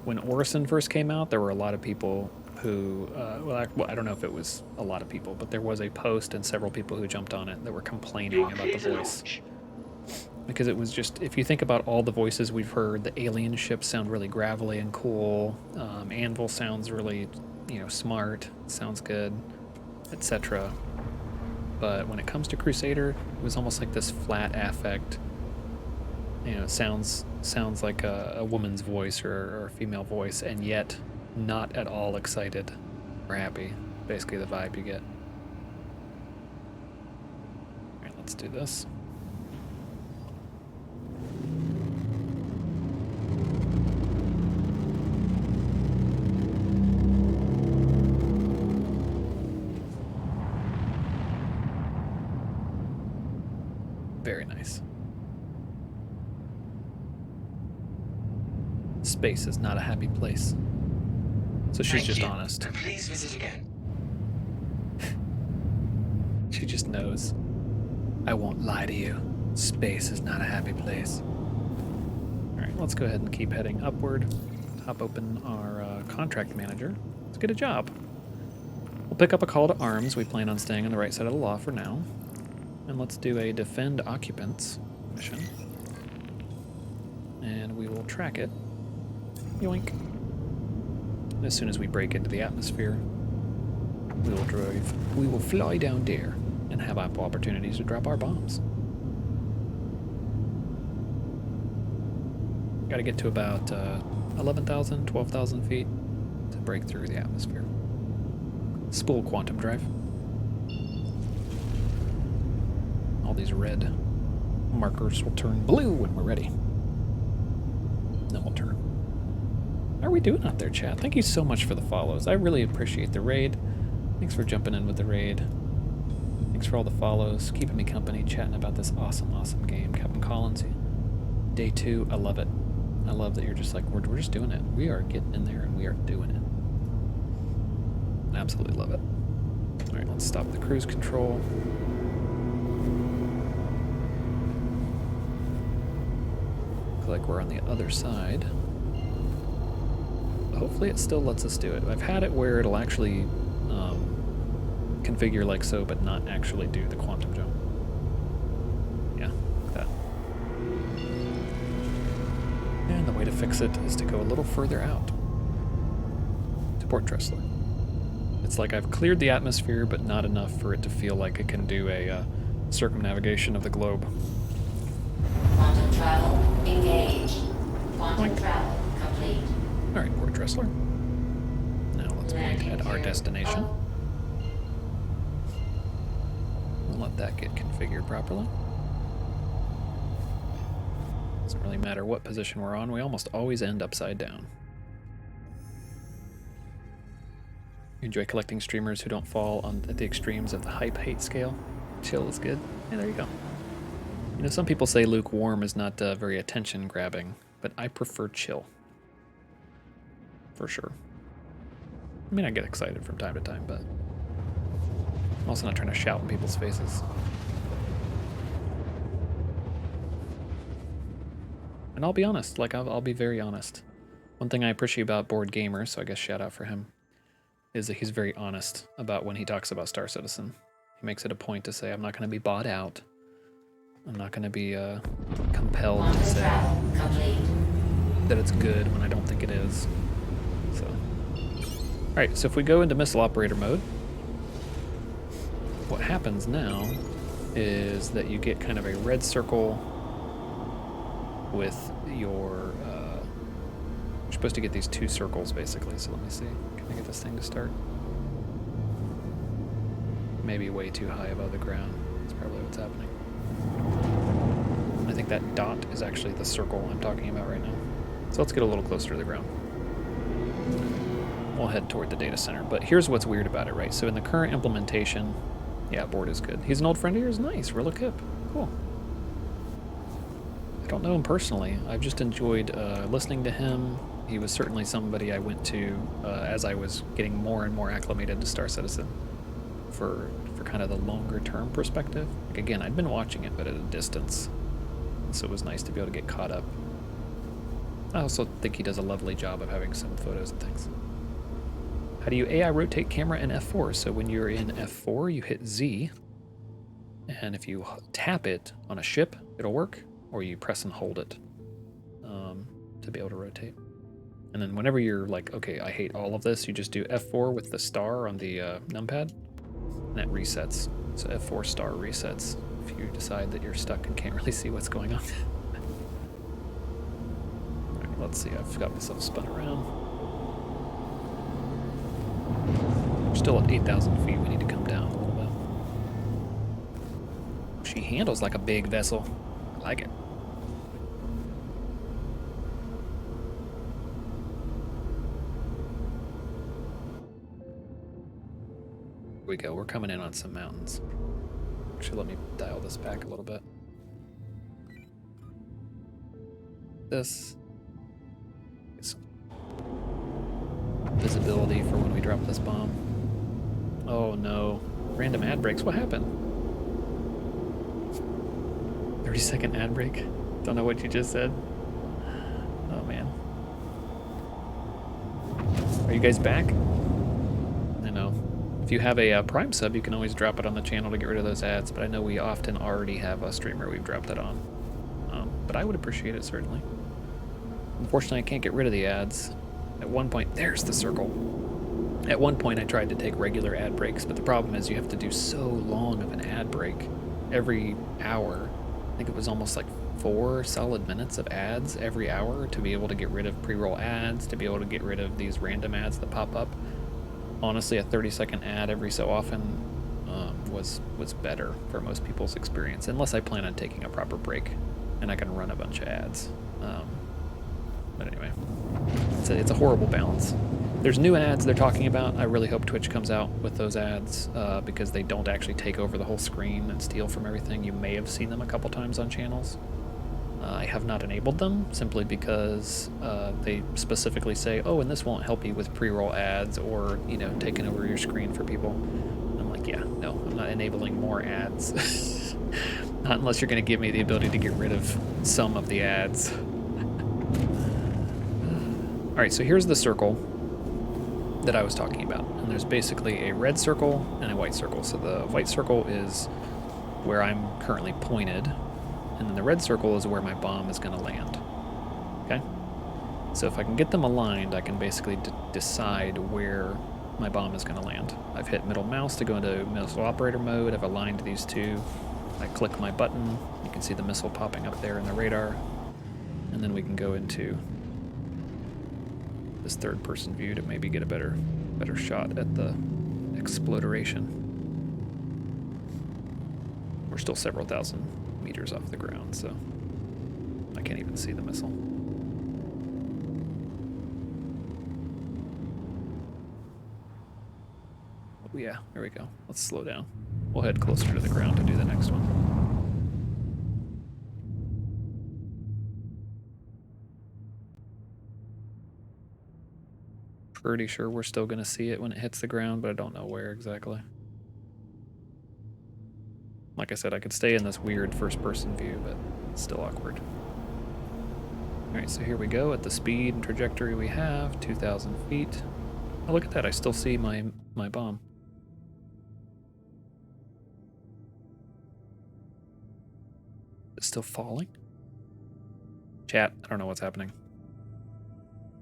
When Orison first came out, there were a lot of people who, I don't know if it was a lot of people, but there was a post and several people who jumped on it that were complaining about the voice. Because it was just, if you think about all the voices we've heard, the alien ships sound really gravelly and cool. Anvil sounds really, smart, sounds good, etc. But when it comes to Crusader, it was almost like this flat affect. It sounds like a woman's voice or a female voice, and yet not at all excited or happy. Basically the vibe you get. Alright, let's do this. Very nice. Space is not a happy place. So she's just honest. And please visit again. She just knows. I won't lie to you. Space is not a happy place. Alright, let's go ahead and keep heading upward. Hop open our contract manager. Let's get a job. We'll pick up a call to arms. We plan on staying on the right side of the law for now. And let's do a defend occupants mission. And we will track it. Yoink. As soon as we break into the atmosphere, we will fly down there and have ample opportunities to drop our bombs. Got to get to about 11,000, 12,000 feet to break through the atmosphere. Spool quantum drive. All these red markers will turn blue when we're ready. Then we'll turn. How are we doing out there, chat? Thank you so much for the follows. I really appreciate the raid. Thanks for jumping in with the raid. Thanks for all the follows, keeping me company, chatting about this awesome, awesome game. Captain Collins, day 2, I love it. I love that you're just like, we're just doing it. We are getting in there and we are doing it. Absolutely love it. All right, let's stop the cruise control. Looks like we're on the other side. Hopefully it still lets us do it. I've had it where it'll actually configure like so, but not actually do the quantum jump. Yeah, like that. And the way to fix it is to go a little further out. To Port Tressler. It's like I've cleared the atmosphere, but not enough for it to feel like it can do a circumnavigation of the globe. Quantum travel engaged. Quantum travel complete. Alright, Port Tressler. Now let's point at our destination. We'll let that get configured properly. Doesn't really matter what position we're on, we almost always end upside down. You enjoy collecting streamers who don't fall at the extremes of the hype-hate scale? Chill is good. Yeah, there you go. You know, some people say lukewarm is not very attention-grabbing, but I prefer chill. For sure. I mean, I get excited from time to time, but I'm also not trying to shout in people's faces. And I'll be honest, like, I'll be very honest. One thing I appreciate about Board Gamer, so I guess shout out for him, is that he's very honest about when he talks about Star Citizen. He makes it a point to say, I'm not going to be bought out. I'm not going to be compelled to say that it's good when I don't think it is. So, alright, so if we go into missile operator mode, what happens now is that you get kind of a red circle with your, you're supposed to get these 2 circles basically, so let me see. Can I get this thing to start? Maybe way too high above the ground. That's probably what's happening. I think that dot is actually the circle I'm talking about right now. So let's get a little closer to the ground. We'll head toward the data center, but here's what's weird about it, right? So in the current implementation, yeah, Board is good. He's an old friend of yours? Nice, Rillick. Cool. I don't know him personally. I've just enjoyed listening to him. He was certainly somebody I went to as I was getting more and more acclimated to Star Citizen for kind of the longer term perspective. Like, again, I'd been watching it, but at a distance. So it was nice to be able to get caught up. I also think he does a lovely job of having some photos and things. How do you AI rotate camera in F4? So when you're in F4, you hit Z, and if you tap it on a ship, it'll work, or you press and hold it to be able to rotate. And then whenever you're like, okay, I hate all of this, you just do F4 with the star on the numpad, and that resets. So F4 star resets if you decide that you're stuck and can't really see what's going on. All right, let's see, I've got myself spun around. We're still at 8,000 feet, we need to come down a little bit. She handles like a big vessel. I like it. Here we go, we're coming in on some mountains. Actually, let me dial this back a little bit. This is visibility for when we drop this bomb. Oh no, random ad breaks, what happened? 30-second ad break? Don't know what you just said. Oh man. Are you guys back? I know. If you have a Prime sub, you can always drop it on the channel to get rid of those ads, but I know we often already have a streamer we've dropped it on. But I would appreciate it, certainly. Unfortunately, I can't get rid of the ads. At one point, there's the circle. At one point, I tried to take regular ad breaks, but the problem is you have to do so long of an ad break every hour. I think it was almost like 4 solid minutes of ads every hour to be able to get rid of pre-roll ads, to be able to get rid of these random ads that pop up. Honestly, a 30-second ad every so often was better for most people's experience, unless I plan on taking a proper break and I can run a bunch of ads. But anyway, it's a horrible balance. There's new ads they're talking about. I really hope Twitch comes out with those ads because they don't actually take over the whole screen and steal from everything. You may have seen them a couple times on channels. I have not enabled them simply because they specifically say, oh, and this won't help you with pre-roll ads or, you know, taking over your screen for people. And I'm like, yeah, no, I'm not enabling more ads. Not unless you're going to give me the ability to get rid of some of the ads. All right, so here's the circle that I was talking about. And there's basically a red circle and a white circle. So the white circle is where I'm currently pointed, and then the red circle is where my bomb is going to land. Okay? So if I can get them aligned, I can basically decide where my bomb is going to land. I've hit middle mouse to go into missile operator mode. I've aligned these two. I click my button. You can see the missile popping up there in the radar. And then we can go into this third-person view to maybe get a better shot at the exploration. We're still several thousand meters off the ground, so I can't even see the missile. Oh yeah, here we go. Let's slow down. We'll head closer to the ground to do the next one. Pretty sure we're still going to see it when it hits the ground, but I don't know where exactly. Like I said, I could stay in this weird first-person view, but it's still awkward. Alright, so here we go at the speed and trajectory we have, 2,000 feet. Oh, look at that, I still see my bomb. It's still falling? Chat, I don't know what's happening.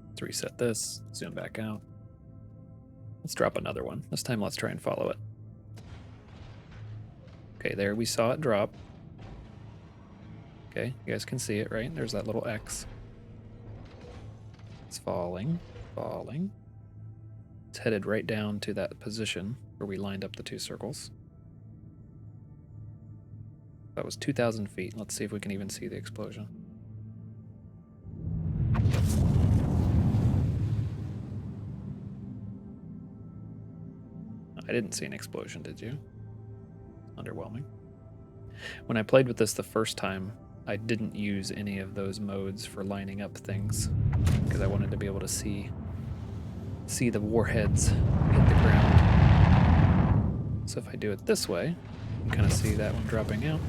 Let's reset this, zoom back out. Let's drop another one. This time let's try and follow it. Okay, there we saw it drop. Okay, you guys can see it, right? There's that little X. It's falling, falling. It's headed right down to that position where we lined up the two circles. That was 2,000 feet. Let's see if we can even see the explosion. I didn't see an explosion, did you? Underwhelming. When I played with this the first time, I didn't use any of those modes for lining up things because I wanted to be able to see the warheads hit the ground. So if I do it this way, you can kind of see that one dropping out.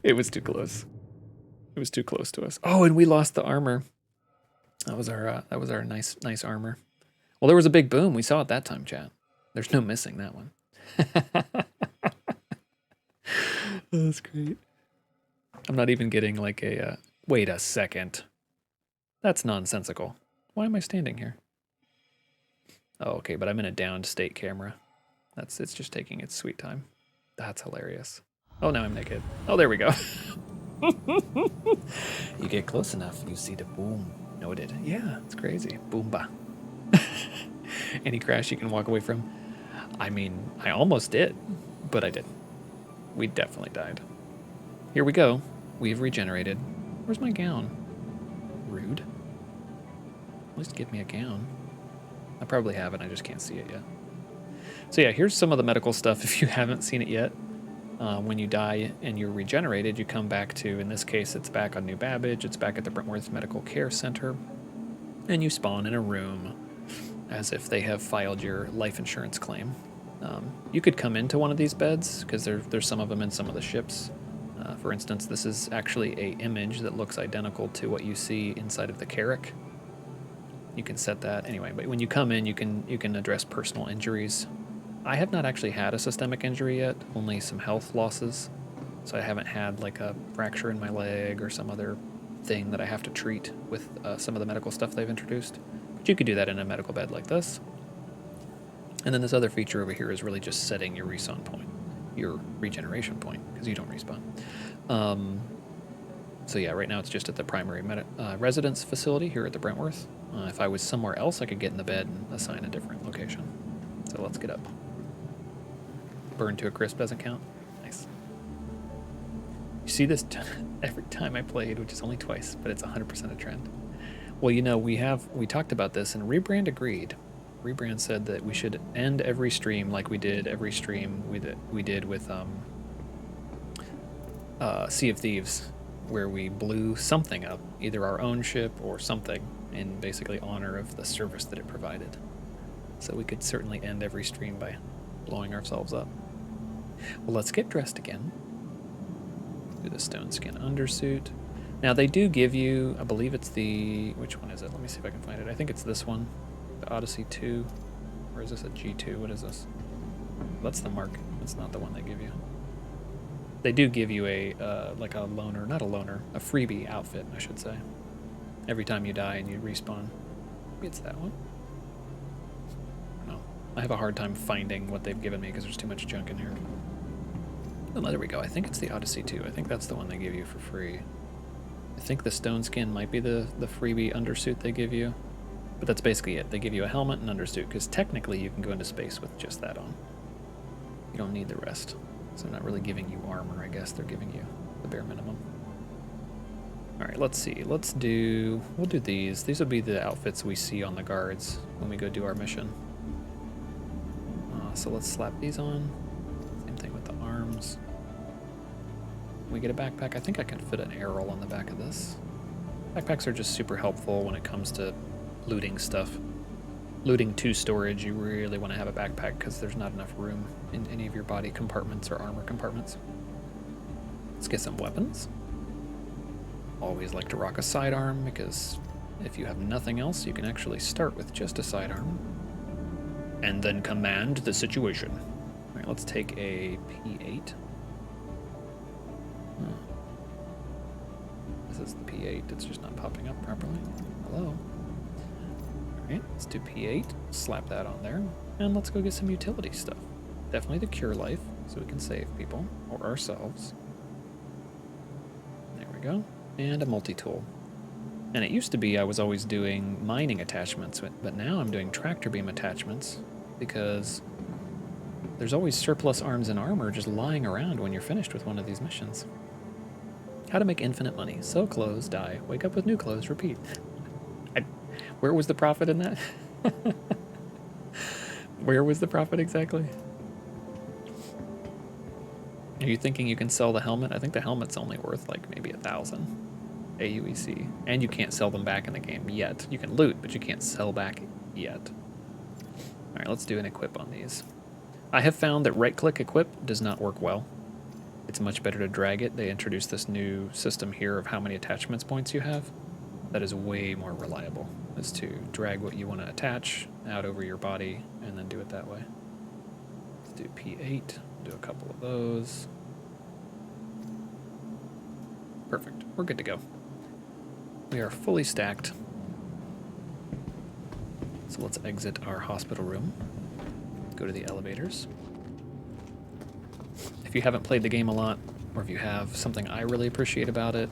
It was too close. It was too close to us. Oh, and we lost the armor. That was our nice armor. Well, there was a big boom. We saw it that time, chat. There's no missing that one. That's great. I'm not even getting like a wait a second. That's nonsensical. Why am I standing here? Oh, okay, but I'm in a downed state camera. It's just taking its sweet time. That's hilarious. Oh, now I'm naked. Oh, there we go. You get close enough, you see the boom. Noted. Yeah, it's crazy. Boomba. Any crash you can walk away from? I mean, I almost did, but I didn't. We definitely died. Here we go. We've regenerated. Where's my gown? Rude. At least give me a gown. I probably haven't, I just can't see it yet. So yeah, here's some of the medical stuff if you haven't seen it yet. When you die and you're regenerated, you come back to, in this case, it's back on New Babbage, it's back at the Brentworth Medical Care Center, and you spawn in a room as if they have filed your life insurance claim. You could come into one of these beds, because there's some of them in some of the ships. For instance, this is actually an image that looks identical to what you see inside of the Carrack. You can set that anyway, but when you come in, you can address personal injuries. I have not actually had a systemic injury yet, only some health losses. So I haven't had like a fracture in my leg or some other thing that I have to treat with some of the medical stuff they've introduced. But you could do that in a medical bed like this. And then this other feature over here is really just setting your respawn point, your regeneration point, because you don't respawn. So yeah, right now it's just at the primary residence facility here at the Brentworth. If I was somewhere else, I could get in the bed and assign a different location. So let's get up. Burn to a crisp doesn't count. Nice. You see this every time I played, which is only twice, but it's 100% a trend. Well, you know, we talked about this, and Rebrand agreed. Rebrand said that we should end every stream like we did every stream we did with Sea of Thieves, where we blew something up, either our own ship or something, in basically honor of the service that it provided. So we could certainly end every stream by blowing ourselves up. Well, let's get dressed again. Do the stone skin undersuit. Now they do give you, I believe it's the, which one is it? Let me see if I can find it. I think it's this one, the Odyssey 2. Or is this a G2? What is this? That's the Mark. That's not the one they give you. They do give you a, like a loaner, not a loaner, a freebie outfit, I should say. Every time you die and you respawn. Maybe it's that one. No. I have a hard time finding what they've given me because there's too much junk in here. Oh, there we go. I think it's the Odyssey 2. I think that's the one they give you for free. I think the stone skin might be the freebie undersuit they give you. But that's basically it. They give you a helmet and undersuit, because technically you can go into space with just that on. You don't need the rest. So they're not really giving you armor, I guess. They're giving you the bare minimum. Alright, let's see. We'll do these. These will be the outfits we see on the guards when we go do our mission. So let's slap these on. Same thing with the arms. We get a backpack. I think I can fit an arrow on the back of this. Backpacks are just super helpful when it comes to looting stuff. Looting to storage, you really want to have a backpack because there's not enough room in any of your body compartments or armor compartments. Let's get some weapons. Always like to rock a sidearm because if you have nothing else, you can actually start with just a sidearm and then command the situation. All right, let's take a P8. This is the P8. It's just not popping up properly. Hello. Alright, let's do P8. Slap that on there. And let's go get some utility stuff. Definitely the cure life, so we can save people, or ourselves. There we go. And a multi-tool. And it used to be I was always doing mining attachments, but now I'm doing tractor beam attachments, because there's always surplus arms and armor just lying around when you're finished with one of these missions. How to make infinite money. Sell clothes, die. Wake up with new clothes, repeat. Where was the profit in that? Where was the profit exactly? Are you thinking you can sell the helmet? I think the helmet's only worth like maybe 1,000 AUEC. And you can't sell them back in the game yet. You can loot, but you can't sell back yet. Alright, let's do an equip on these. I have found that right-click equip does not work well. It's much better to drag it. They introduced this new system here of how many attachments points you have. That is way more reliable, is to drag what you want to attach out over your body and then do it that way. Let's do P8, do a couple of those. Perfect, we're good to go. We are fully stacked. So let's exit our hospital room, go to the elevators. If you haven't played the game a lot, or if you have, something I really appreciate about it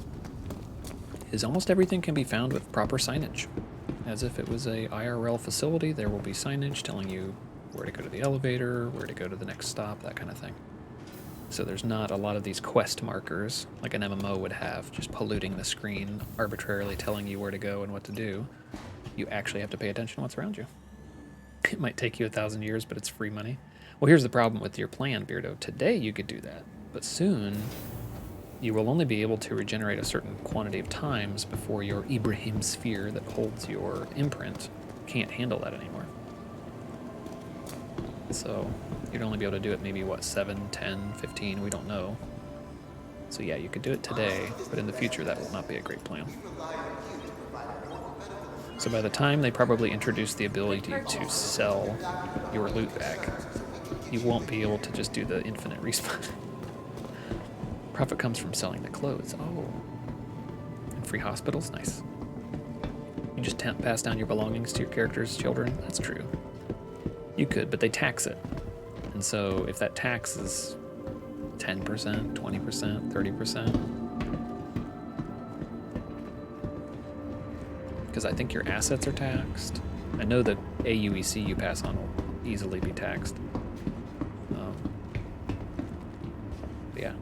is almost everything can be found with proper signage. As if it was a IRL facility, there will be signage telling you where to go to the elevator, where to go to the next stop, that kind of thing. So there's not a lot of these quest markers like an MMO would have, just polluting the screen, arbitrarily telling you where to go and what to do. You actually have to pay attention to what's around you. It might take you 1,000 years, but it's free money. Well, here's the problem with your plan, Beardo. Today you could do that, but soon you will only be able to regenerate a certain quantity of times before your Ibrahim sphere that holds your imprint can't handle that anymore. So you'd only be able to do it maybe, what, 7, 10, 15, we don't know. So yeah, you could do it today, but in the future that will not be a great plan. So by the time they probably introduce the ability to sell your loot back, you won't be able to just do the infinite respawn. Profit comes from selling the clothes. Oh. And free hospitals? Nice. You just pass down your belongings to your character's children? That's true. You could, but they tax it. And so if that tax is 10%, 20%, 30%, because I think your assets are taxed. I know that AUEC you pass on will easily be taxed. Yeah.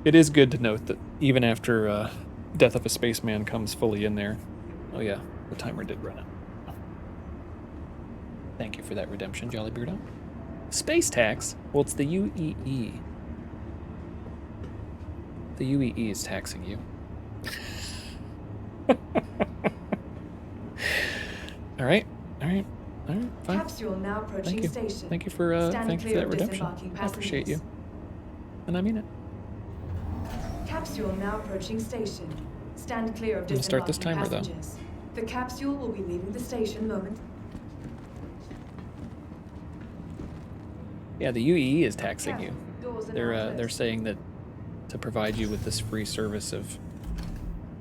It is good to note that even after Death of a Spaceman comes fully in there. Oh yeah, the timer did run out. Thank you for that redemption, Jolly Beardo. Space tax? Well, it's the UEE. The UEE is taxing you. All right, fine. Capsule now approaching station. Thank you for Stand clear that of redemption. disembarking I appreciate you, passengers. and I mean it. Capsule now approaching station. Stand clear of I'm gonna start this disembarking timer, though. passengers. The capsule will be leaving the station moment. Yeah, the UEE is taxing you. Doors are now They're closed. saying that to provide you with this free service of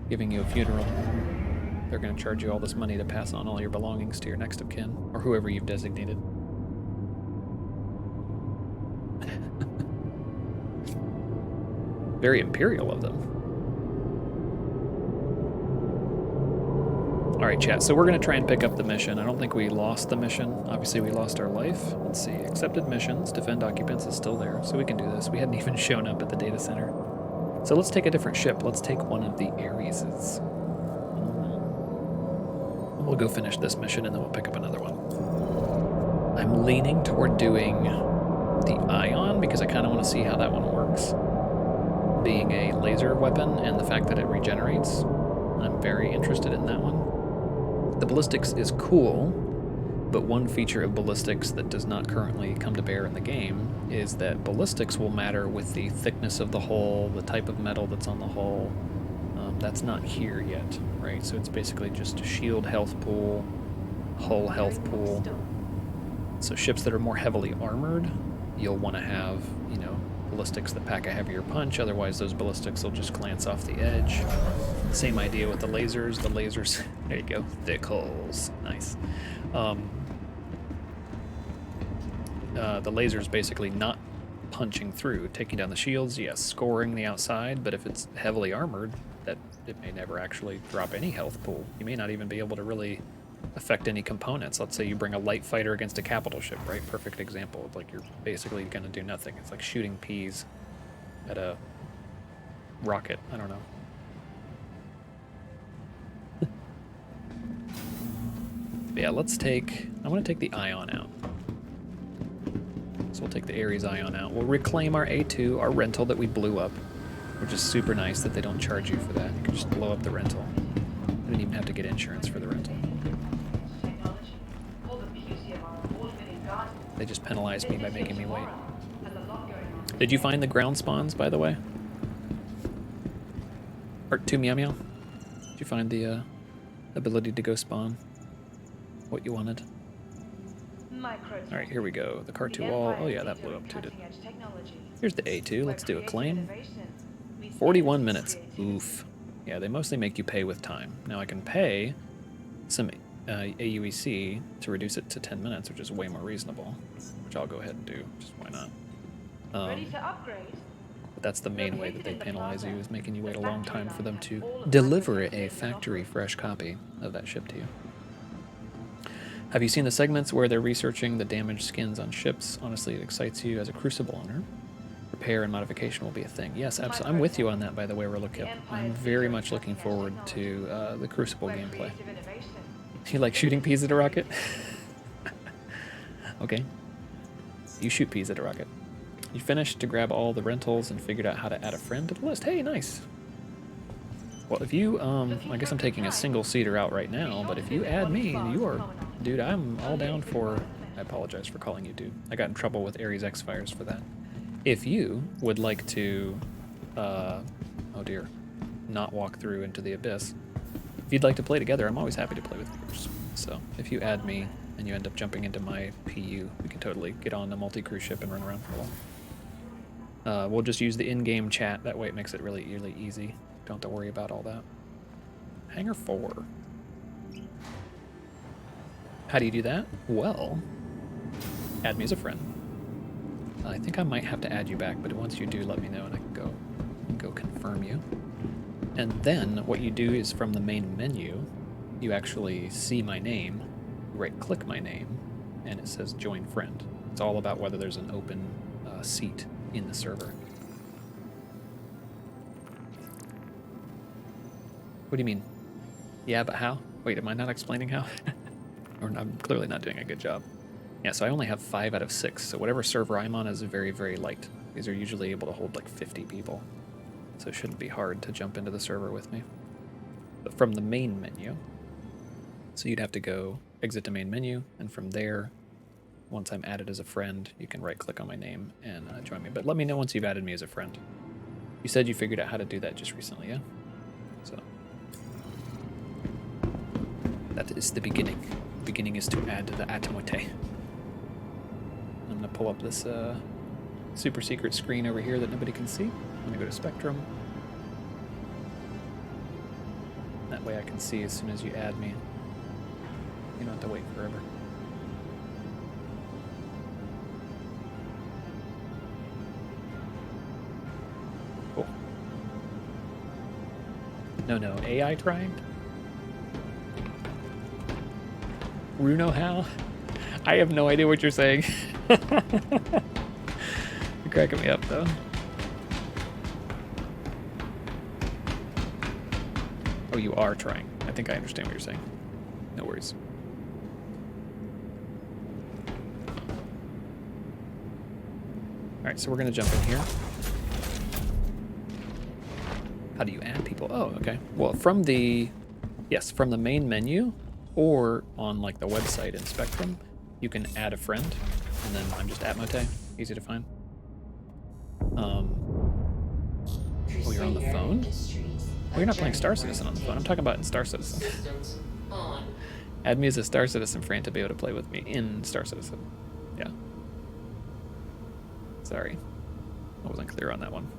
giving you a funeral, they're going to charge you all this money to pass on all your belongings to your next of kin or whoever you've designated. Very imperial of them. All right, chat. So we're going to try and pick up the mission. I don't think we lost the mission. Obviously, we lost our life. Let's see. Accepted missions. Defend occupants is still there, so we can do this. We hadn't even shown up at the data center. So let's take a different ship. Let's take one of the Areses. We'll go finish this mission, and then we'll pick up another one. I'm leaning toward doing the Ion because I kind of want to see how that one works. Being a laser weapon and the fact that it regenerates, I'm very interested in that one. The ballistics is cool, but one feature of ballistics that does not currently come to bear in the game is that ballistics will matter with the thickness of the hull, the type of metal that's on the hull. That's not here yet, right? So it's basically just shield health pool, hull health pool. So ships that are more heavily armored, you'll want to have, you know, ballistics that pack a heavier punch, otherwise those ballistics will just glance off the edge. Same idea with the lasers. The lasers, there you go, thick hulls, nice. The laser's basically not punching through, taking down the shields, yes, scoring the outside, but if it's heavily armored, that it may never actually drop any health pool. You may not even be able to really affect any components. Let's say you bring a light fighter against a capital ship, right? Perfect example. Like you're basically going to do nothing. It's like shooting peas at a rocket. I don't know. But yeah, let's take... I want to take the Ion out. So we'll take the Ares Ion out. We'll reclaim our A2, our rental that we blew up, which is super nice that they don't charge you for that. You can just blow up the rental. You don't even have to get insurance for the rental. They just penalized me by making me wait. Did you find the ground spawns, by the way? Part 2 Meow Meow? Did you find the ability to go spawn what you wanted? Alright, here we go. The Car2 wall. Oh yeah, that blew up too, didn't it? Here's the A2. Let's do a claim. 41 minutes. Oof. Yeah, they mostly make you pay with time. Now I can pay some AUEC to reduce it to 10 minutes, which is way more reasonable, which I'll go ahead and do. Just why not? Ready to upgrade? But that's the main way that they penalize you, is making you wait a long time for them to deliver a factory fresh copy of that ship to you. Have you seen the segments where they're researching the damaged skins on ships? Honestly, it excites you as a Crucible owner. Repair and modification will be a thing. Yes, absolutely. I'm with you on that, by the way, Relocip. I'm very much looking forward to the Crucible gameplay. You like shooting peas at a rocket? Okay. You shoot peas at a rocket. You finished to grab all the rentals and figured out how to add a friend to the list. Hey, nice. Well, if you, I guess I'm taking a single-seater out right now, but if you add me, you are, dude, I'm all down for, I apologize for calling you dude. I got in trouble with Ares X-Fires for that. If you would like to, oh dear, not walk through into the abyss, if you'd like to play together, I'm always happy to play with you. So if you add me and you end up jumping into my PU, we can totally get on a multi-cruise ship and run around for a while. We'll just use the in-game chat. That way it makes it really easy. Don't have to worry about all that. Hangar 4. How do you do that? Well, add me as a friend. I think I might have to add you back, but once you do, let me know and I can go confirm you. And then what you do is from the main menu, you actually see my name, right-click my name, and it says join friend. It's all about whether there's an open seat in the server. What do you mean? Yeah, but how? Wait, am I not explaining how? Or I'm clearly not doing a good job. Yeah, so I only have 5 out of 6, so whatever server I'm on is very, very light. These are usually able to hold like 50 people, so it shouldn't be hard to jump into the server with me. But from the main menu, so you'd have to go exit to main menu, and from there, once I'm added as a friend, you can right-click on my name and join me. But let me know once you've added me as a friend. You said you figured out how to do that just recently, yeah? So that is the beginning. The beginning is to add the Atamote. I'm gonna pull up this super secret screen over here that nobody can see. I'm gonna go to Spectrum. That way I can see as soon as you add me. You don't have to wait forever. Cool. No, AI trying? Runo how? I have no idea what you're saying. You're cracking me up though. Oh, you are trying. I think I understand what you're saying. No worries. Alright, so we're gonna jump in here. How do you add people? Oh, okay. Well, from the main menu, or on like the website in Spectrum, you can add a friend, and then I'm just Atmote, easy to find. Oh, you're on the phone? Well, you're not playing Star Citizen on the phone. I'm talking about in Star Citizen. Add me as a Star Citizen friend to be able to play with me in Star Citizen. Yeah. Sorry, I wasn't clear on that one.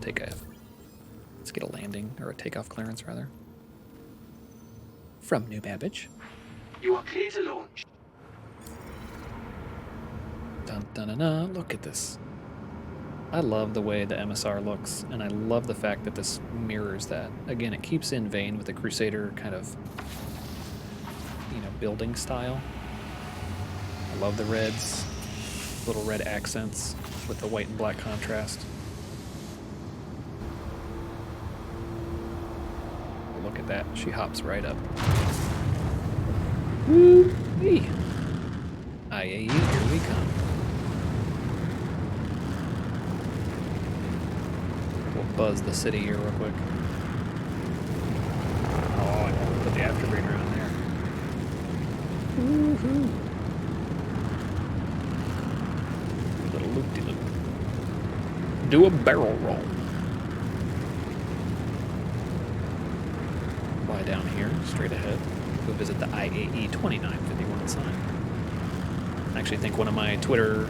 Let's get a landing, or a takeoff clearance rather. From New Babbage. You are clear to launch. Dun dun dun dun, look at this. I love the way the MSR looks, and I love the fact that this mirrors that. Again, it keeps in vein with the Crusader kind of, building style. I love the reds, little red accents with the white and black contrast. Look at that, she hops right up. Woo-wee. IAE, here we come. We'll buzz the city here real quick. Oh, I want to put the afterburner on there. Woohoo! Little loop-de-loop. Do a barrel roll. Fly down here, straight ahead. Go visit the IAE2951 sign. I actually think one of my Twitter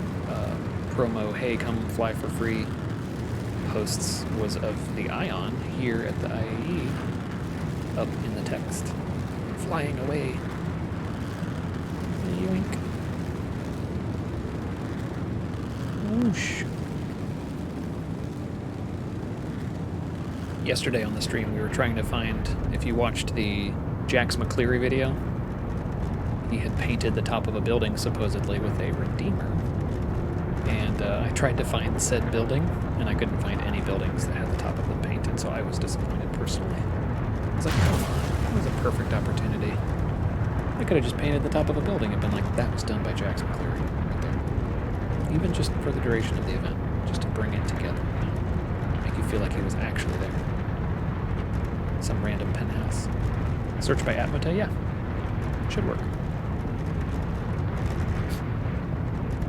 promo, hey, come fly for free posts was of the Ion here at the IAE, up in the text. Flying away. Yoink. Whoosh. Yesterday on the stream, we were trying to find, if you watched the Jax McCleary video, he had painted the top of a building supposedly with a Redeemer. And I tried to find said building, and I couldn't find any buildings that had the top of them painted, so I was disappointed personally. I was like, come on, that was a perfect opportunity. I could have just painted the top of a building and been like, that was done by Jax McCleary right there. Even just for the duration of the event, just to bring it together, make you feel like he was actually there. Some random penthouse. Search by Atmote, yeah. Should work.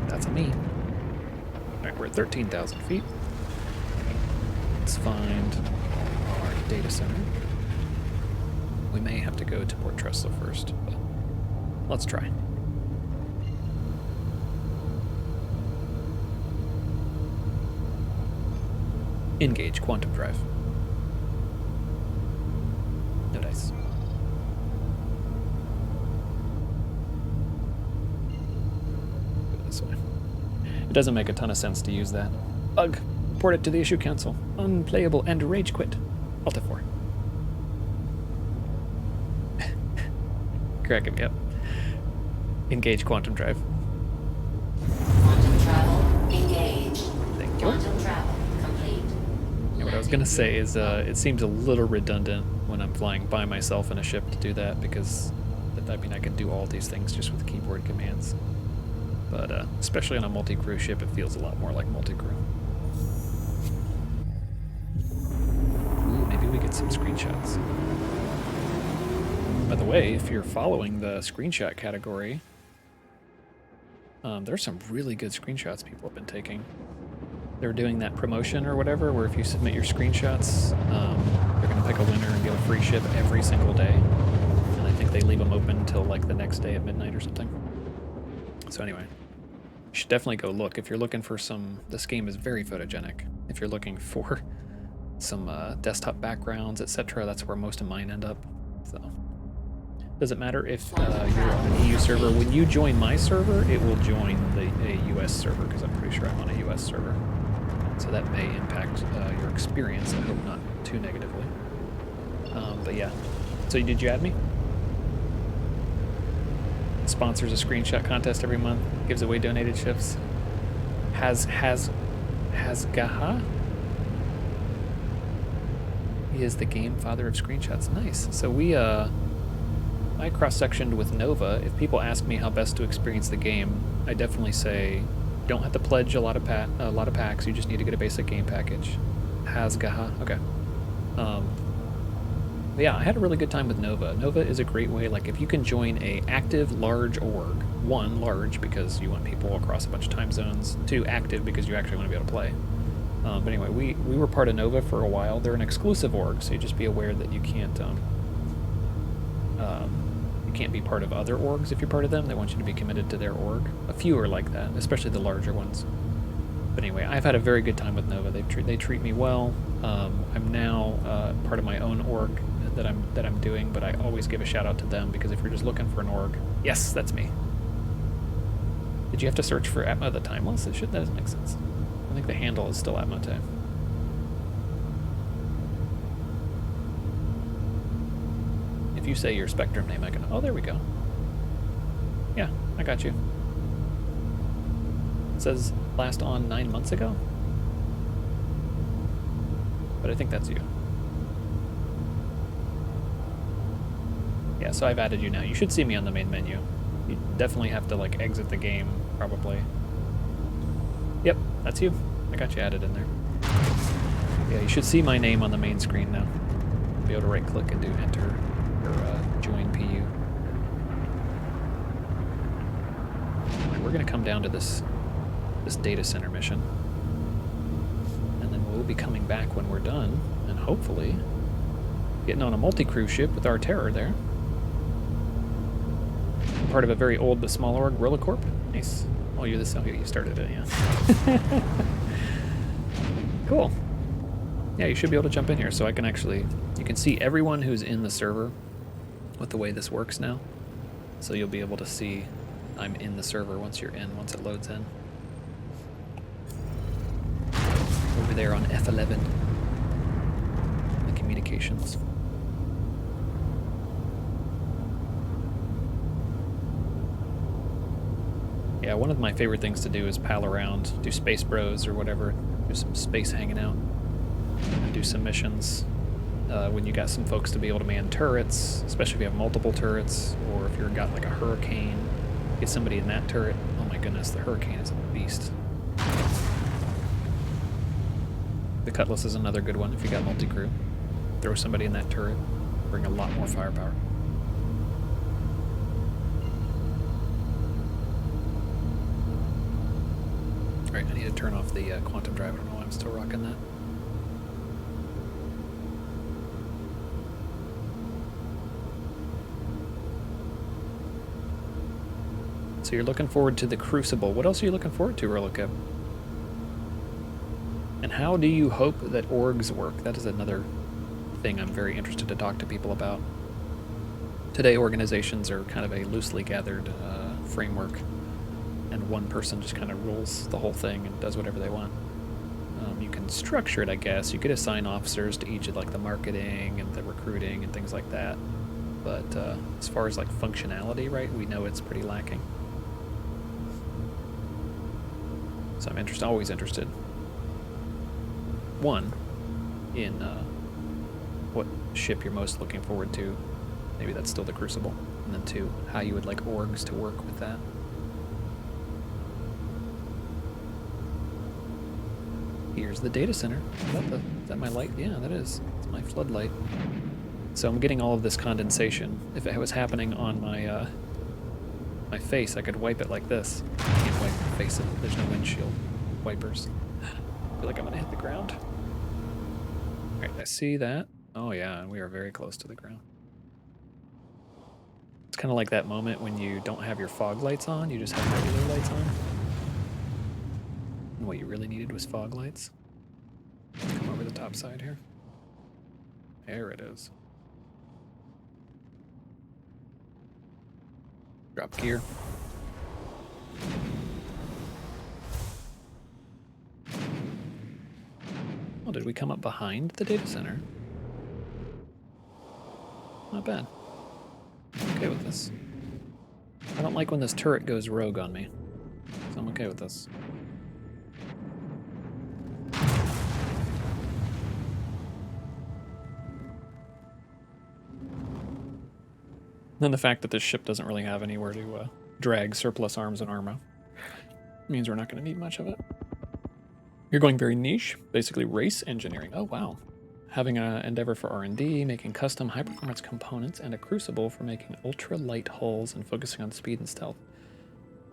That's a me. Alright, we're at 13,000 feet. Let's find our data center. We may have to go to Port Tressel first, but let's try. Engage quantum drive. No dice. Go this way. It doesn't make a ton of sense to use that. Ugh. Report it to the issue council. Unplayable and rage quit. Alt F4. Cracking me up. Engage quantum drive. Quantum travel engaged. Thank you. Quantum travel complete. And what I was gonna say is, it seems a little redundant when I'm flying by myself in a ship to do that, because I mean I could do all these things just with keyboard commands. But especially on a multi-crew ship, it feels a lot more like multi-crew. Ooh, maybe we get some screenshots. By the way, if you're following the screenshot category, there's some really good screenshots people have been taking. They're doing that promotion or whatever, where if you submit your screenshots, they're going to pick a winner and get a free ship every single day. And I think they leave them open until like the next day at midnight or something. So anyway, you should definitely go look. If you're looking for some, this game is very photogenic. If you're looking for some desktop backgrounds, etc., that's where most of mine end up. So doesn't matter if you're on an EU server. When you join my server, it will join a US server, because I'm pretty sure I'm on a US server. So that may impact your experience. I hope not too negatively. But yeah. So did you add me? Sponsors a screenshot contest every month. Gives away donated ships. Has Gaha? He is the game father of screenshots. Nice. So we I cross-sectioned with Nova. If people ask me how best to experience the game, I definitely say you don't have to pledge a lot of packs. You just need to get a basic game package. Hasgaha. Okay. But yeah, I had a really good time with Nova. Nova is a great way, like if you can join a active large org, 1, large because you want people across a bunch of time zones, 2, active because you actually want to be able to play. But anyway, we were part of Nova for a while. They're an exclusive org, so you just be aware that you can't be part of other orgs if you're part of them. They want you to be committed to their org. A few are like that, especially the larger ones. But anyway, I've had a very good time with Nova. They treat me well. I'm now part of my own org that I'm doing, but I always give a shout out to them, because if you're just looking for an org, yes, that's me. Did you have to search for Atmo the Timeless? That doesn't make sense. I think the handle is still Atmo Time. If you say your Spectrum name, I can. Oh, there we go. Yeah, I got you. It says last on 9 months ago, but I think that's you. Yeah, so I've added you now. You should see me on the main menu. You definitely have to like exit the game, probably. Yep, that's you. I got you added in there. Yeah, you should see my name on the main screen now. Be able to right click and do enter or join PU. Right, we're gonna come down to this data center mission, and then we'll be coming back when we're done, and hopefully getting on a multi-crew ship with our Terror there. Part of a very old but small org, Rilla Corp. Nice. Oh, you're this. Oh, you started it, yeah. Cool. Yeah, you should be able to jump in here, so I can actually. You can see everyone who's in the server with the way this works now. So you'll be able to see I'm in the server once you're in, once it loads in. Over there on F11, the communications. Yeah, one of my favorite things to do is pal around, do Space Bros or whatever, do some space hanging out, and do some missions. When you got some folks to be able to man turrets, especially if you have multiple turrets, or if you've got like a Hurricane, get somebody in that turret. Oh my goodness, the Hurricane is a beast. The Cutlass is another good one if you got multi-crew. Throw somebody in that turret, bring a lot more firepower. Alright, I need to turn off the quantum drive. I don't know why I'm still rocking that. So you're looking forward to the Crucible. What else are you looking forward to, Rolocab? And how do you hope that orgs work? That is another thing I'm very interested to talk to people about. Today, organizations are kind of a loosely gathered framework, and one person just kind of rules the whole thing and does whatever they want. You can structure it, I guess. You could assign officers to each of like the marketing and the recruiting and things like that. but as far as like functionality, right, we know it's pretty lacking. So I'm always interested. One, in what ship you're most looking forward to. Maybe that's still the Crucible. And then two, how you would like orgs to work with that. Here's the data center. Is that my light? Yeah, that is. It's my floodlight. So I'm getting all of this condensation. If it was happening on my my face, I could wipe it like this. I can't wipe the face of it. There's no windshield wipers. I feel like I'm gonna hit the ground. Alright, I see that. Oh yeah, and we are very close to the ground. It's kind of like that moment when you don't have your fog lights on, you just have regular lights on. And what you really needed was fog lights. Let's come over the top side here. There it is. Drop gear. Oh, did we come up behind the data center? Not bad. I'm okay with this. I don't like when this turret goes rogue on me, so I'm okay with this. Then the fact that this ship doesn't really have anywhere to drag surplus arms and armor means we're not going to need much of it. You're going very niche, basically race engineering. Oh, wow. Having an endeavor for R&D, making custom high-performance components, and a crucible for making ultra-light hulls and focusing on speed and stealth.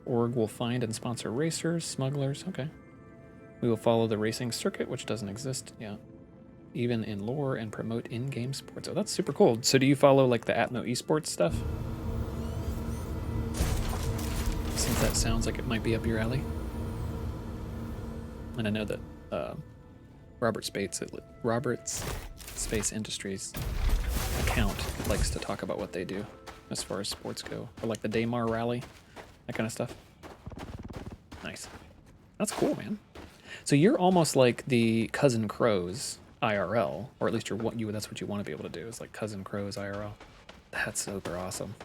Org will find and sponsor racers, smugglers. Okay. We will follow the racing circuit, which doesn't exist. Yeah. Even in lore, and promote in-game sports. Oh, that's super cool. So do you follow like the Atmo esports stuff? Since that sounds like it might be up your alley. And I know that Robert's Space Industries account likes to talk about what they do as far as sports go. Or like the Daymar Rally, that kind of stuff. Nice. That's cool, man. So you're almost like the Cousin Crows IRL, or at least that's what you want to be able to do, is like Cousin Crows IRL. That's super awesome.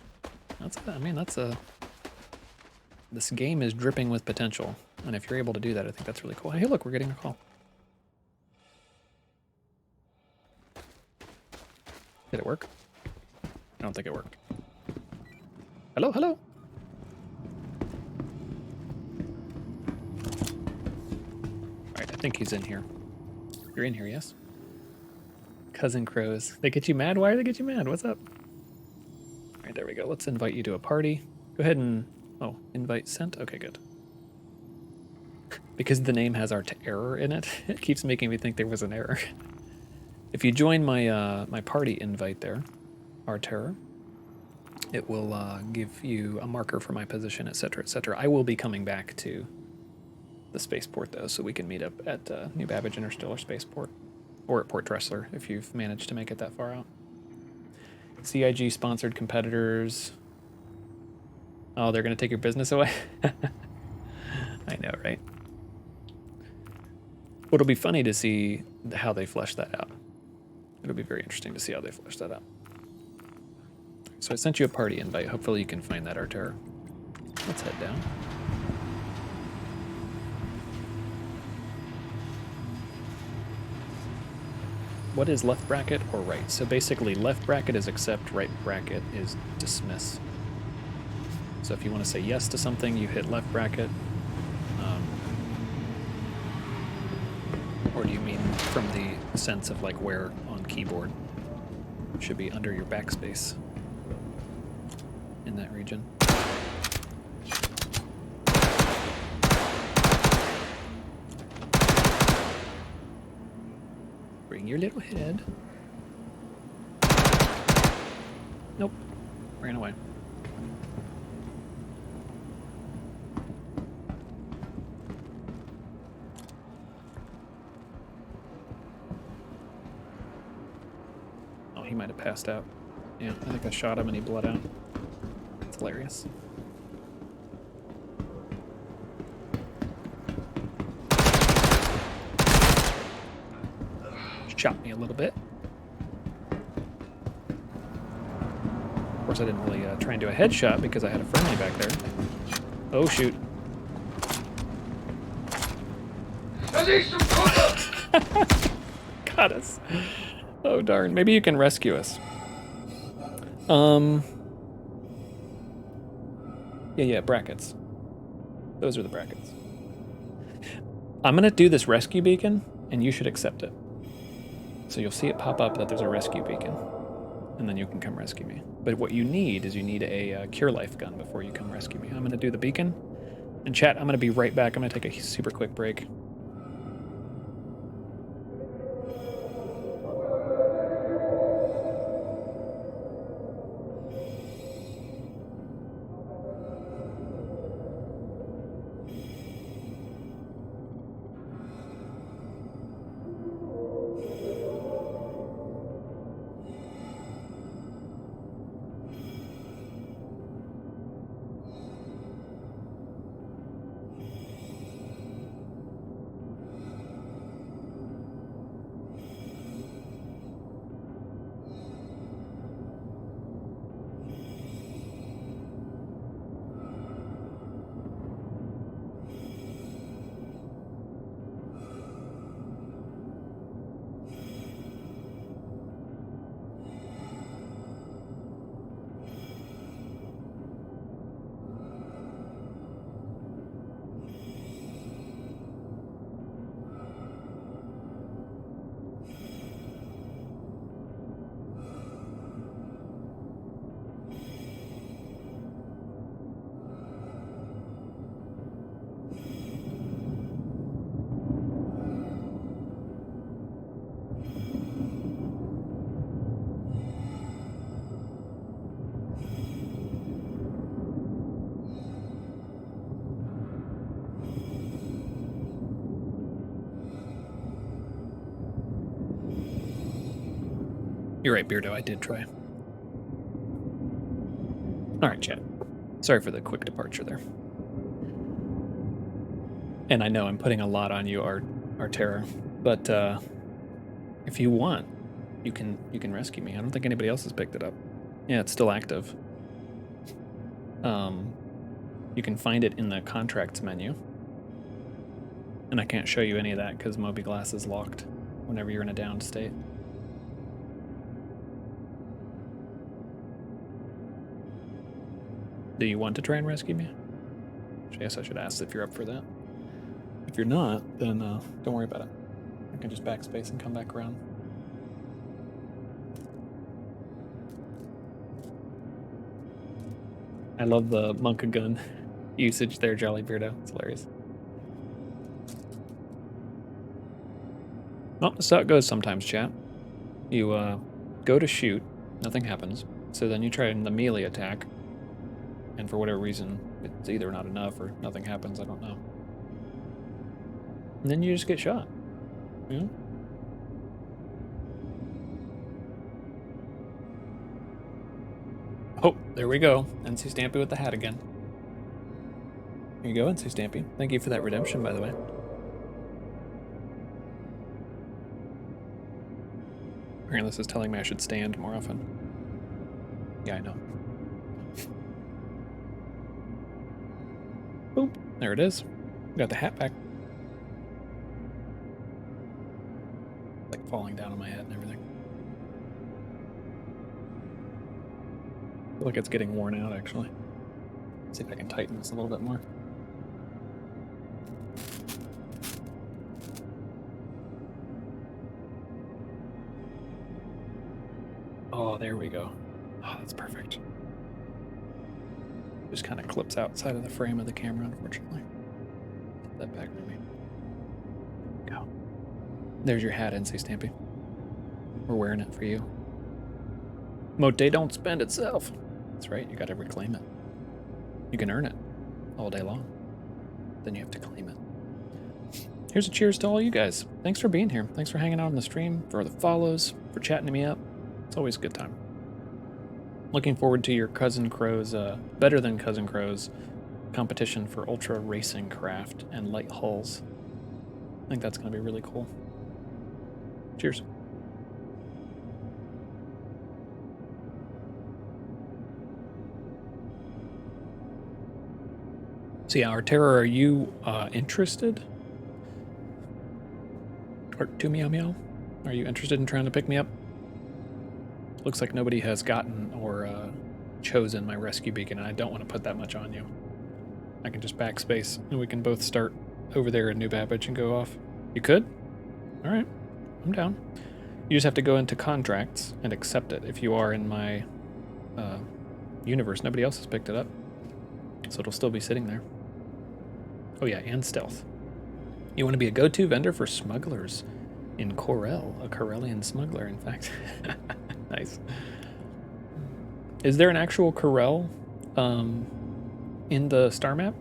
This game is dripping with potential, and if you're able to do that, I think that's really cool. Hey, look, we're getting a call. Did it work? I don't think it worked. Hello, hello. All right, I think he's in here. You're in here, yes? Cousin Crows. They get you mad? Why do they get you mad? What's up? All right, there we go. Let's invite you to a party. Go ahead and... Oh, invite sent? Okay, good. Because the name has our error in it, it keeps making me think there was an error. If you join my my party invite there, our terror, it will give you a marker for my position, etc., etc. I will be coming back to the spaceport, though, so we can meet up at New Babbage Interstellar Spaceport. Or at Port Dressler, if you've managed to make it that far out. CIG-sponsored competitors. Oh, they're going to take your business away? I know, right? It'll be funny to see how they flesh that out. It'll be very interesting to see how they flesh that out. So I sent you a party invite. Hopefully you can find that, Artur. Let's head down. What is left bracket or right? So basically left bracket is accept, right bracket is dismiss. So if you want to say yes to something, you hit left bracket. Or do you mean from the sense of like where on keyboard? It should be under your backspace in that region. Bring your little head. Nope. Ran away. Oh, he might have passed out. Yeah, I think I shot him and he bled out. That's hilarious. Shot me a little bit. course, I didn't really try and do a headshot because I had a friendly back there. Oh, shoot. Got us. Oh, darn. Maybe you can rescue us. Yeah, brackets. Those are the brackets. I'm going to do this rescue beacon, and you should accept it. So you'll see it pop up that there's a rescue beacon, and then you can come rescue me. But what you need is you need a cure life gun before you come rescue me. I'm going to do the beacon. And chat, I'm going to be right back. I'm going to take a super quick break. You're right, Beardo, I did try. Alright, chat. Sorry for the quick departure there. And I know I'm putting a lot on you, Artera, but if you want, you can rescue me. I don't think anybody else has picked it up. Yeah, it's still active. You can find it in the contracts menu. And I can't show you any of that because Moby Glass is locked whenever you're in a downed state. Do you want to try and rescue me? I guess I should ask if you're up for that. If you're not, then don't worry about it. I can just backspace and come back around. I love the Monka gun usage there, Jolly Beardo. It's hilarious. Well, that's how it goes sometimes, chat. You go to shoot, nothing happens. So then you try the melee attack, and for whatever reason, it's either not enough or nothing happens, I don't know. And then you just get shot. You know? Oh, there we go. NC Stampy with the hat again. Here you go, NC Stampy. Thank you for that redemption, by the way. Apparently this is telling me I should stand more often. Yeah, I know. Boop. There it is. Got the hat back. Like falling down on my head and everything. I feel like it's getting worn out, actually. Let's see if I can tighten this a little bit more. Oh, there we go. Oh, that's perfect. Just kind of clips outside of the frame of the camera, unfortunately. Put that back for me. Go. There's your hat, NC Stampy. We're wearing it for you. Mote don't spend itself. That's right, you gotta reclaim it. You can earn it all day long. Then you have to claim it. Here's a cheers to all you guys. Thanks for being here. Thanks for hanging out on the stream, for the follows, for chatting me up. It's always a good time. Looking forward to your Cousin Crow's, better than Cousin Crow's competition for ultra racing craft and light hulls. I think that's going to be really cool. Cheers. So yeah, Artera, are you interested? Or to meow meow? Are you interested in trying to pick me up? Looks like nobody has gotten or chosen my rescue beacon, and I don't want to put that much on you. I can just backspace, and we can both start over there in New Babbage and go off. You could? All right, I'm down. You just have to go into contracts and accept it. If you are in my universe, nobody else has picked it up, so it'll still be sitting there. Oh yeah, and stealth. You want to be a go-to vendor for smugglers in Corel, a Corellian smuggler, in fact. Nice. Is there an actual Corel in the star map,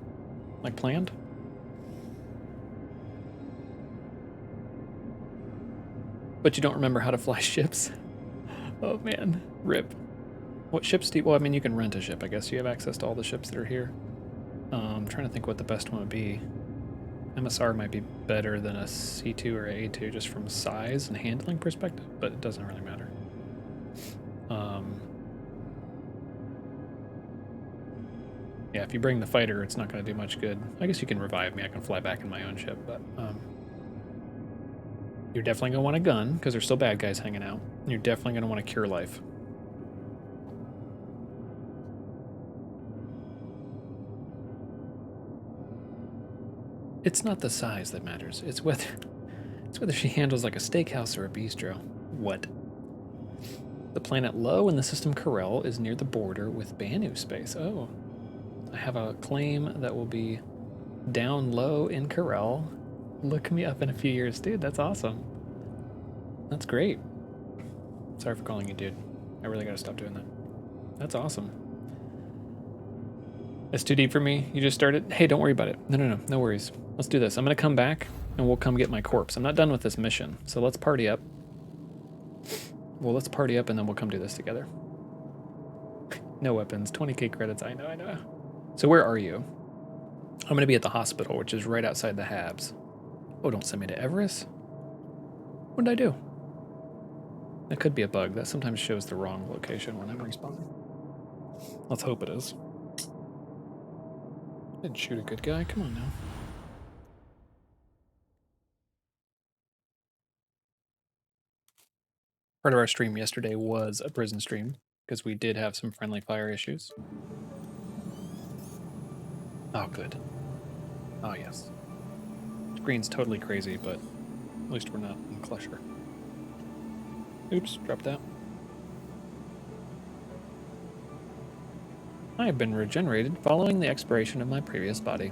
like planned? But you don't remember how to fly ships? Oh man, rip. What ships do you... Well, I mean, you can rent a ship, I guess. You have access to all the ships that are here. I'm trying to think what the best one would be. MSR might be better than a C2 or A2 just from size and handling perspective, but it doesn't really matter. Yeah, if you bring the fighter, it's not going to do much good. I guess you can revive me. I can fly back in my own ship, but you're definitely going to want a gun because there's still bad guys hanging out. And you're definitely going to want a cure life. It's not the size that matters. It's whether she handles like a steakhouse or a bistro. What? The planet Low in the system Corel is near the border with Banu space. Oh. I have a claim that will be down low in Corel. Look me up in a few years. Dude, that's awesome. That's great. Sorry for calling you dude. I really gotta stop doing that. That's awesome. It's too deep for me. You just started? Hey, don't worry about it. No worries. Let's do this. I'm gonna come back and we'll come get my corpse. I'm not done with this mission, so let's party up. Well, let's party up and then we'll come do this together. No weapons, 20k credits. I know. So where are you? I'm gonna be at the hospital, which is right outside the Habs. Oh, don't send me to Everest. What did I do? That could be a bug. That sometimes shows the wrong location when I'm respawning. Let's hope it is. Didn't shoot a good guy. Come on now. Part of our stream yesterday was a prison stream because we did have some friendly fire issues. Oh, good. Oh, yes. Screen's totally crazy, but at least we're not in Clusher. Oops, dropped that. I have been regenerated following the expiration of my previous body.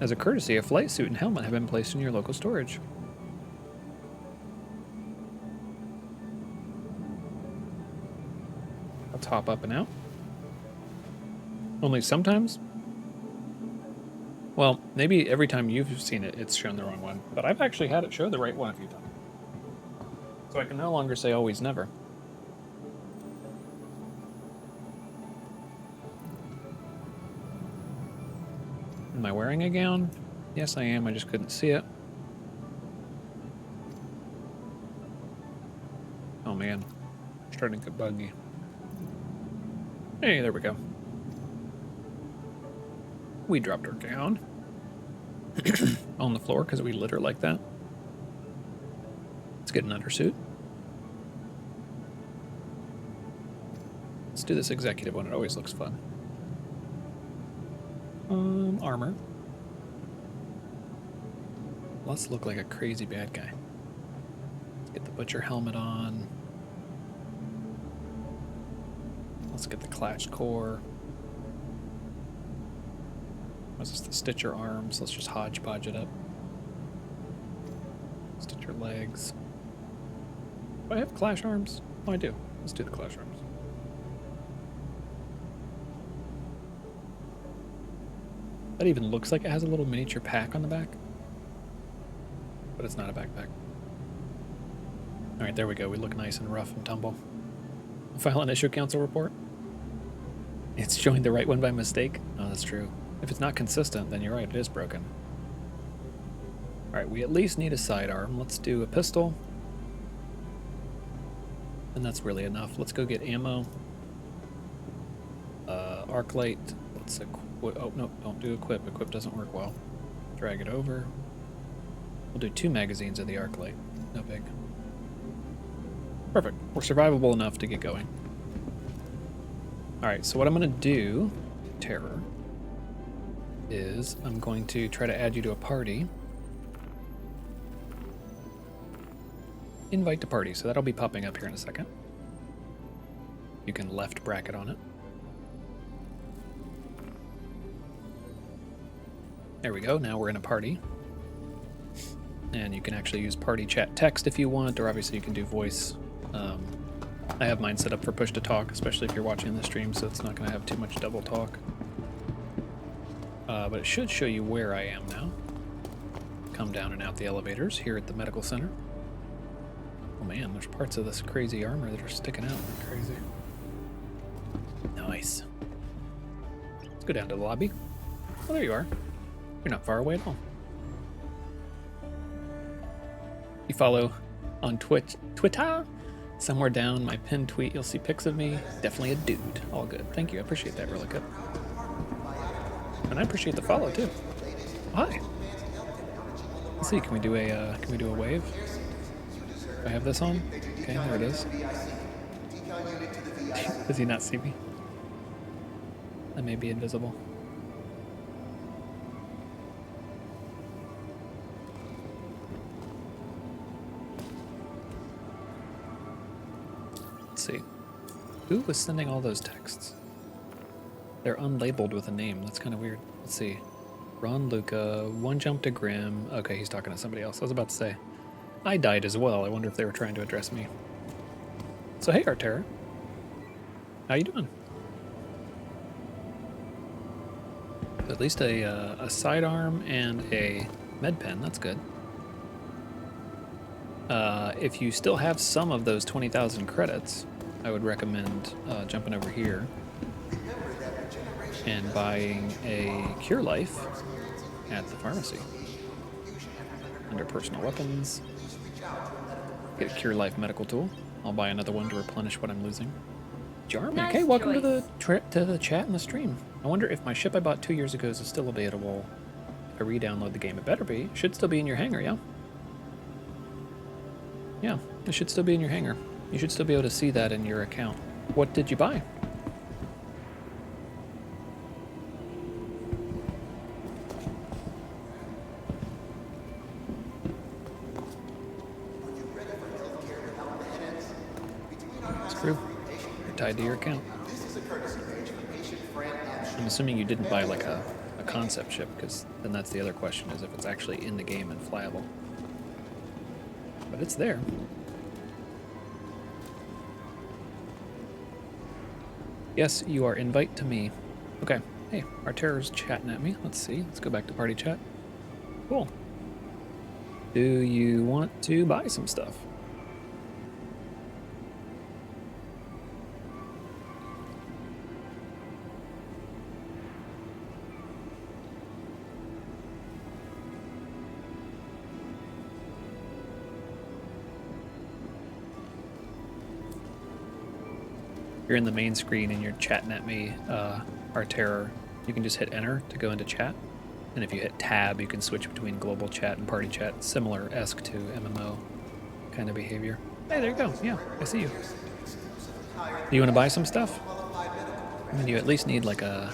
As a courtesy, a flight suit and helmet have been placed in your local storage. Let's hop up and out. Only sometimes? Well, maybe every time you've seen it, it's shown the wrong one. But I've actually had it show the right one a few times. So I can no longer say always never. Am I wearing a gown? Yes, I am. I just couldn't see it. Oh, man. It's starting to get buggy. Hey, there we go. We dropped our gown on the floor because we lit her like that. Let's get an undersuit. Let's do this executive one. It always looks fun. Armor. Let's look like a crazy bad guy. Let's get the butcher helmet on. Let's get the clashed core. What's this? The stitcher arms. Let's just hodgepodge it up. Stitcher legs. Do I have clash arms? Oh, I do. Let's do the clash arms. That even looks like it has a little miniature pack on the back. But it's not a backpack. Alright, there we go. We look nice and rough and tumble. File an issue council report. It's showing the right one by mistake. Oh, that's true. If it's not consistent, then you're right, it is broken. Alright, we at least need a sidearm. Let's do a pistol. And that's really enough. Let's go get ammo. arc light. Let's equip. Oh no, don't do equip. Equip doesn't work well. Drag it over. We'll do 2 magazines of the arc light. No big. Perfect. We're survivable enough to get going. Alright, so what I'm going to do, Terror, is I'm going to try to add you to a party. Invite to party, so that'll be popping up here in a second. You can left bracket on it. There we go, now we're in a party. And you can actually use party chat text if you want, or obviously you can do voice. I have mine set up for push to talk, especially if you're watching the stream, so it's not going to have too much double talk. But it should show you where I am now. Come down and out the elevators here at the medical center. Oh man, there's parts of this crazy armor that are sticking out like crazy. Nice. Let's go down to the lobby. Oh, there you are. You're not far away at all. You follow on Twitter. Somewhere down my pinned tweet, you'll see pics of me. Definitely a dude. All good. Thank you. I appreciate that really good. And I appreciate the follow too. Hi. Let's see. Can we do a wave? Do I have this on? Okay, there it is. Does he not see me? I may be invisible. See. Who was sending all those texts? They're unlabeled with a name. That's kind of weird. Let's see. Ron Luca, One Jump to Grim. Okay, he's talking to somebody else. I was about to say. I died as well. I wonder if they were trying to address me. So hey, Arterra. How you doing? At least a sidearm and a med pen. That's good. If you still have some of those 20,000 credits, I would recommend jumping over here and buying a Cure Life at the pharmacy. Under personal weapons, get a Cure Life medical tool. I'll buy another one to replenish what I'm losing. Jarman, Nice okay, welcome to choice. the chat and the stream. I wonder if my ship I bought 2 years ago is still available if I re-download the game. It better be. It should still be in your hangar, yeah? Yeah, it should still be in your hangar. You should still be able to see that in your account. What did you buy? Screw. You're tied to your account. I'm assuming you didn't buy like a concept ship, because then that's the other question, is if it's actually in the game and flyable. But it's there. Yes, you are invite to me. Okay. Hey, our terror's chatting at me. Let's see. Let's go back to party chat. Cool. Do you want to buy some stuff? You're in the main screen and you're chatting at me, our terror, you can just hit enter to go into chat. And if you hit tab, you can switch between global chat and party chat, similar-esque to MMO kind of behavior. Hey, there you go. Yeah, I see you. Do you want to buy some stuff? I mean, you at least need like a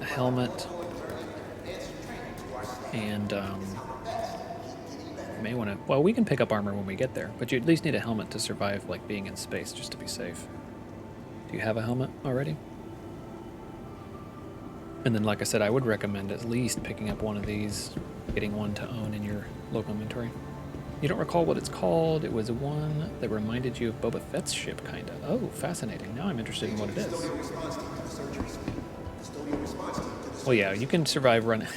helmet and you may want to, well, we can pick up armor when we get there, but you at least need a helmet to survive like being in space just to be safe. Do you have a helmet already? And then, like I said, I would recommend at least picking up one of these, getting one to own in your local inventory. You don't recall what it's called? It was one that reminded you of Boba Fett's ship, kind of. Oh, fascinating. Now I'm interested in what it is. Well, yeah, you can survive running.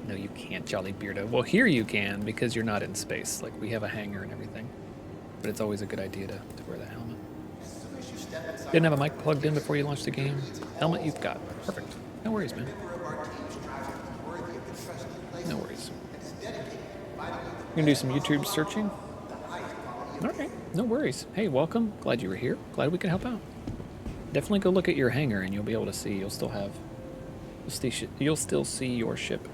No, you can't, Jolly Beardo. Well, here you can, because you're not in space. Like, we have a hangar and everything. But it's always a good idea to wear the helmet. Didn't have a mic plugged in before you launched the game? Helmet you've got. Perfect. No worries, man. No worries. We're gonna do some YouTube searching. All right, no worries. Hey, welcome. Glad you were here. Glad we could help out. definitely go look at your hangar, and you'll be able to see. You'll still see your ship.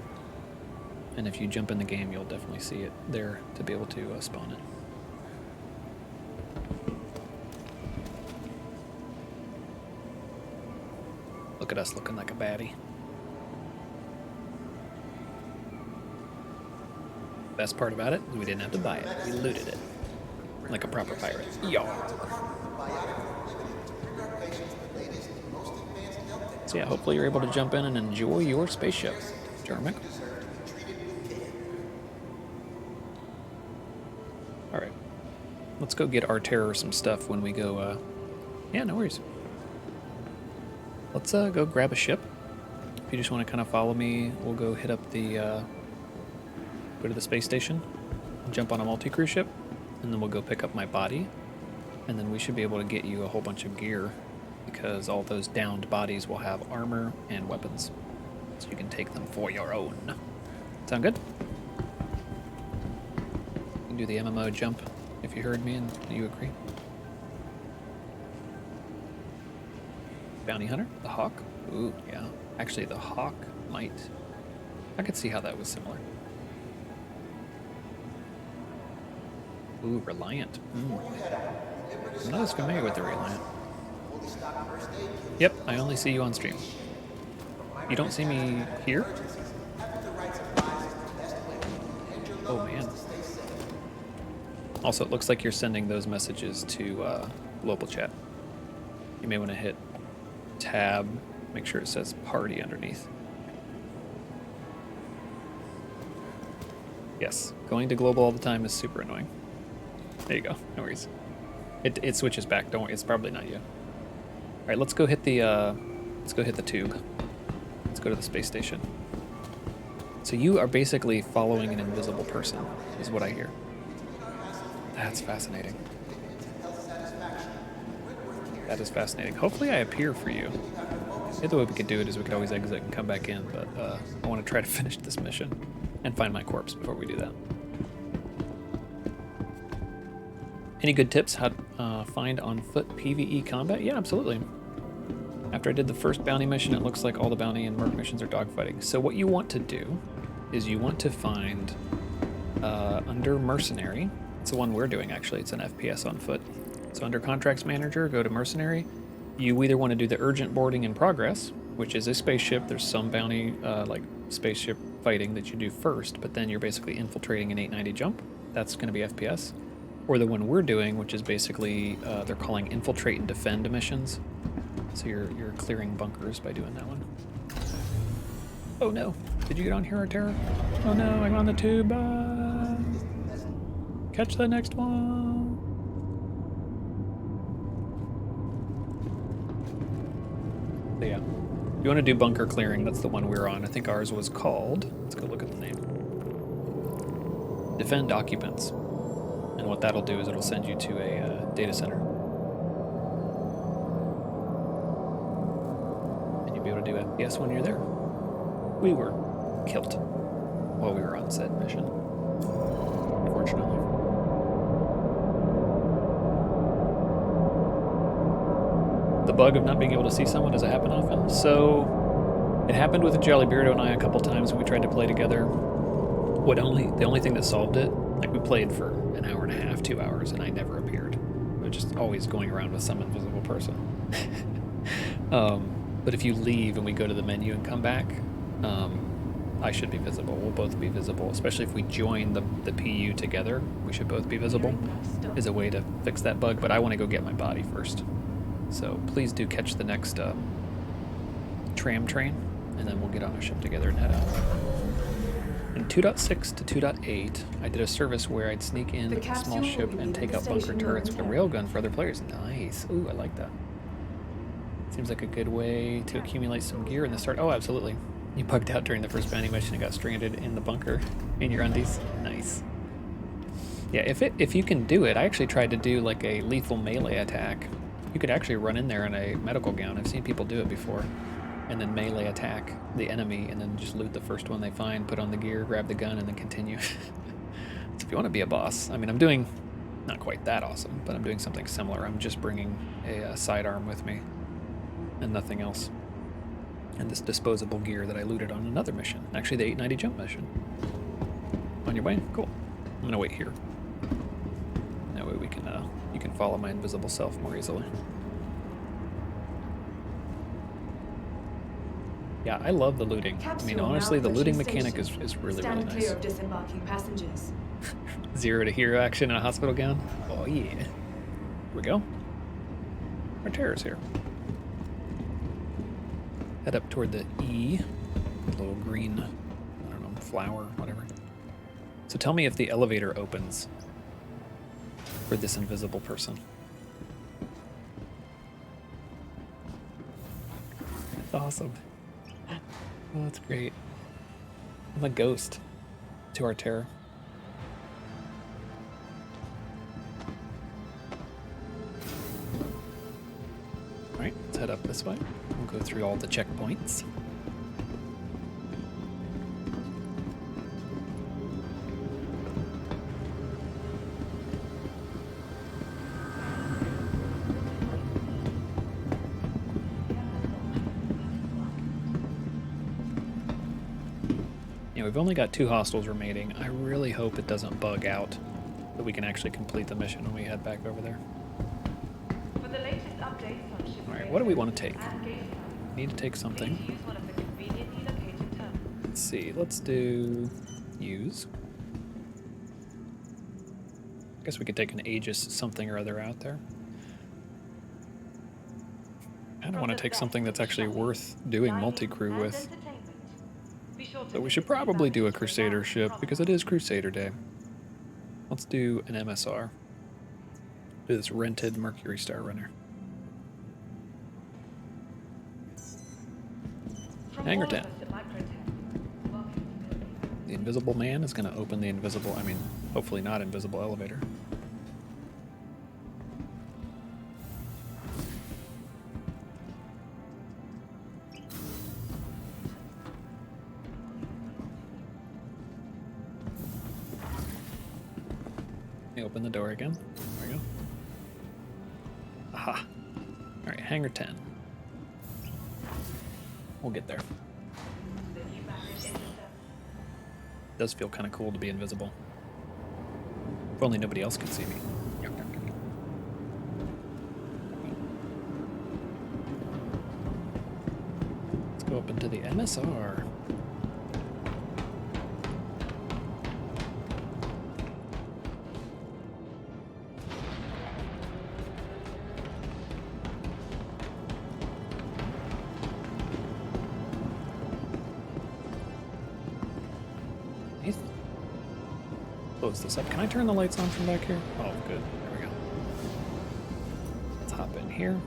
And if you jump in the game, you'll definitely see it there to be able to spawn it. Look at us looking like a baddie. Best part about it is we didn't have to buy it. We looted it. Like a proper pirate. Yar. So yeah, hopefully you're able to jump in and enjoy your spaceship, Jarmick. Alright. Let's go get our terror some stuff when we go, yeah, no worries. Let's go grab a ship. If you just want to kind of follow me, we'll go hit up the, go to the space station, jump on a multi-crew ship, and then we'll go pick up my body, and then we should be able to get you a whole bunch of gear, because all those downed bodies will have armor and weapons, so you can take them for your own. Sound good? You can do the MMO jump if you heard me and you agree. Bounty Hunter, the Hawk. Ooh, yeah. Actually, the Hawk might... I could see how that was similar. Ooh, Reliant. I'm not as familiar with the Reliant. Yep, I only see you on stream. You don't see me here? Oh, man. Also, it looks like you're sending those messages to global chat. You may want to hit tab, make sure it says party underneath. Yes, going to global all the time is super annoying. There you go, no worries. It switches back, don't worry, it's probably not you. Alright, let's go hit the tube. Let's go to the space station. So you are basically following an invisible person, is what I hear. That's fascinating. That is fascinating. Hopefully I appear for you. The other way we could do it is we could always exit and come back in, but I want to try to finish this mission and find my corpse before we do that. Any good tips how to find on foot PvE combat? Yeah, absolutely. After I did the first bounty mission, it looks like all the bounty and merc missions are dogfighting. So what you want to do is you want to find under Mercenary. It's the one we're doing, actually. It's an FPS on foot. So under Contracts Manager, go to Mercenary. You either want to do the Urgent Boarding in Progress, which is a spaceship. There's some bounty, like spaceship fighting that you do first, but then you're basically infiltrating an 890 jump. That's going to be FPS. Or the one we're doing, which is basically, they're calling Infiltrate and Defend missions. So you're clearing bunkers by doing that one. Oh no, did you get on here, Terror? Oh no, I'm on the tube. Catch the next one. So yeah, if you want to do bunker clearing, that's the one we're on. I think ours was called, let's go look at the name. Defend Occupants. And what that'll do is it'll send you to a data center. And you'll be able to do FPS when you're there. We were killed while we were on said mission, unfortunately. The bug of not being able to see someone, does it happen often? So it happened with Jollybeardo and I a couple times when we tried to play together. The only thing that solved it, like we played for an hour and a half, 2 hours, and I never appeared. We were just always going around with some invisible person. But if you leave and we go to the menu and come back, I should be visible. We'll both be visible, especially if we join the PU together. We should both be visible. Is a way to fix that bug, but I want to go get my body first. So please do catch the next tram train, and then we'll get on a ship together and head out. In 2.6 to 2.8, I did a service where I'd sneak in a small ship and take out bunker turrets with a railgun for other players. Nice. Ooh, I like that. Seems like a good way to accumulate some gear in the start. Oh, absolutely. You bugged out during the first bounty mission and got stranded in the bunker in your undies. Nice. Yeah, if you can do it, I actually tried to do like a lethal melee attack. You could actually run in there in a medical gown. I've seen people do it before. And then melee attack the enemy and then just loot the first one they find, put on the gear, grab the gun, and then continue. So if you want to be a boss, I mean, I'm doing not quite that awesome, but I'm doing something similar. I'm just bringing a sidearm with me and nothing else. And this disposable gear that I looted on another mission. Actually, the 890 jump mission. On your way? Cool. I'm gonna wait here. That way we can, you can follow my invisible self more easily. Yeah, I love the looting. I mean, honestly, the looting mechanic is really, really nice. Clear of disembarking passengers. 0 to hero action in a hospital gown. Oh yeah. Here we go. Our terror's here. Head up toward the E. Little green, I don't know, flower, whatever. So tell me if the elevator opens for this invisible person. That's awesome. Oh, that's great. I'm a ghost to our terror. Alright, let's head up this way. We'll go through all the checkpoints. Yeah, we've only got 2 hostels remaining. I really hope it doesn't bug out, that we can actually complete the mission when we head back over there. For the latest updates on ship Alright, what do we want to take? and gate time, Need to take something. please use one of the conveniently located terminals. Let's see, let's do use. I guess we could take an Aegis something or other out there. I don't want to take something that's actually worth doing multi-crew with. But we should probably do a Crusader ship because it is Crusader Day. Let's do an MSR. Do this rented Mercury Star Runner. Hangar 10. The invisible man is going to open the invisible, I mean, hopefully not invisible elevator. Open the door again. There we go. Aha. Alright, hangar 10. We'll get there. Does feel kind of cool to be invisible. If only nobody else could see me. Let's go up into the MSR. Close this up. Can I turn the lights on from back here? Oh, good. There we go. Let's hop in here.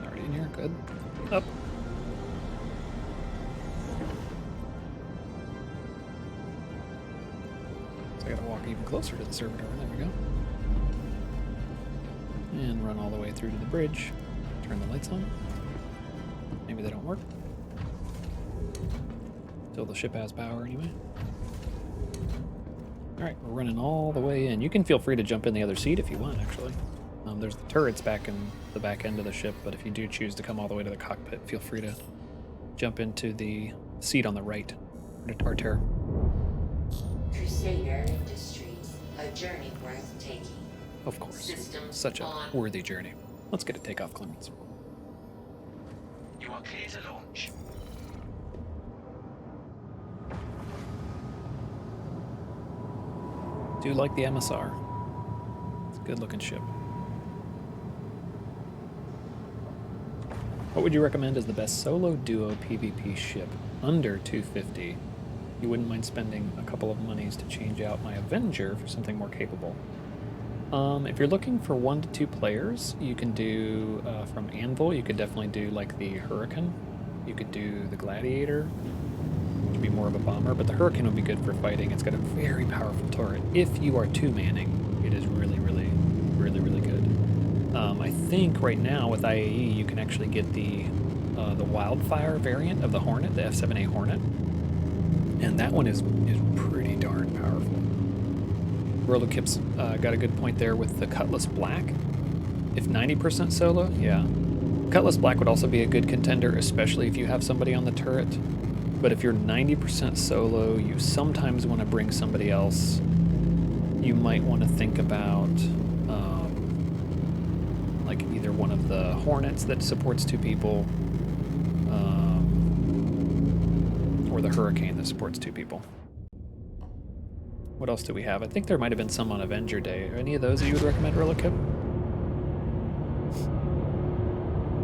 Already in here. Good. Up. So I gotta walk even closer to the servitor. There we go. And run all the way through to the bridge. Turn the lights on. Maybe they don't work. Till the ship has power anyway. Alright, we're running all the way in. You can feel free to jump in the other seat if you want, actually. There's the turrets back in the back end of the ship, but if you do choose to come all the way to the cockpit, feel free to jump into the seat on the right. Our terror. Crusader Industries, a journey worth taking. Of course. Systems Such a on. worthy journey. Let's get a takeoff clearance. You are clear to launch. Do like the MSR. It's a good looking ship. What would you recommend as the best solo duo PvP ship under 250? You wouldn't mind spending a couple of monies to change out my Avenger for something more capable. If you're looking for 1 to 2 players, you can do from Anvil. You could definitely do like the Hurricane. You could do the Gladiator, which would be more of a bomber, but the Hurricane would be good for fighting. It's got a very powerful turret. If you are 2-manning, it is really, really, really, really good. I think right now with IAE you can actually get the Wildfire variant of the Hornet, the F7A Hornet, and that one is pretty darn powerful. Rolokip's got a good point there with the Cutlass Black. If 90% solo, yeah. Cutlass Black would also be a good contender, especially if you have somebody on the turret. But if you're 90% solo, you sometimes want to bring somebody else. You might want to think about like either one of the Hornets that supports 2 people, or the Hurricane that supports 2 people. What else do we have? I think there might have been some on Avenger Day. Are any of those that you would recommend, Relicip?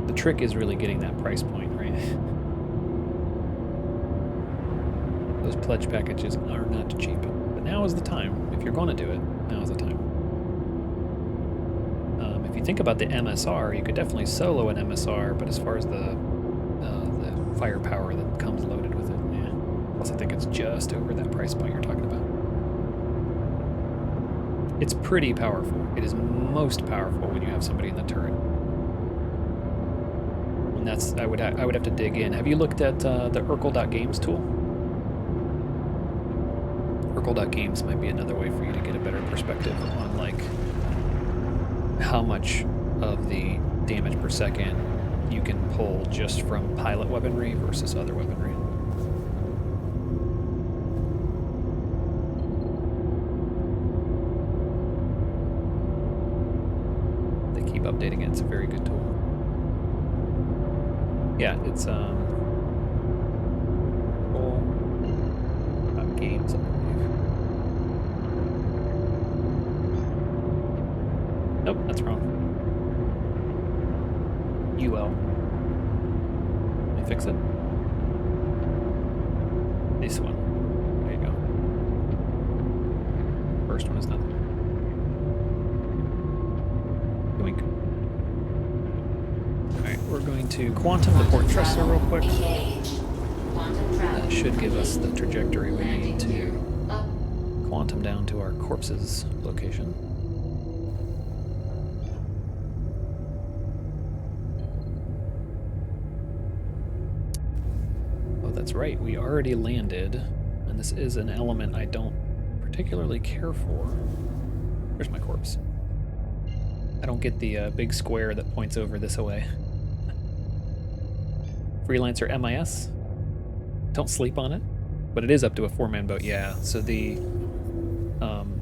The trick is really getting that price point, right? Those pledge packages are not cheap. But now is the time. If you're going to do it, now is the time. If you think about the MSR, you could definitely solo an MSR, but as far as the firepower that comes loaded with it, yeah. Plus I think it's just over that price point you're talking about. It's pretty powerful. It is most powerful when you have somebody in the turret. And that's, I would have to dig in. Have you looked at the Urkel.games tool? Urkel.games might be another way for you to get a better perspective on like how much of the damage per second you can pull just from pilot weaponry versus other weaponry. They keep updating it. It's a very good tool. Yeah, it's games, I believe. Nope, that's wrong. UL. Let me fix it. This one. There you go. First one is nothing. Yoink. Alright, we're going to quantum the port trusser real quick. That should give us the trajectory we need to quantum down to our corpses location. Oh, that's right, we already landed, and this is an element I don't particularly care for. Where's my corpse? I don't get the big square that points over this way. Freelancer MIS? Don't sleep on it, but it is up to a 4-man boat, yeah. So the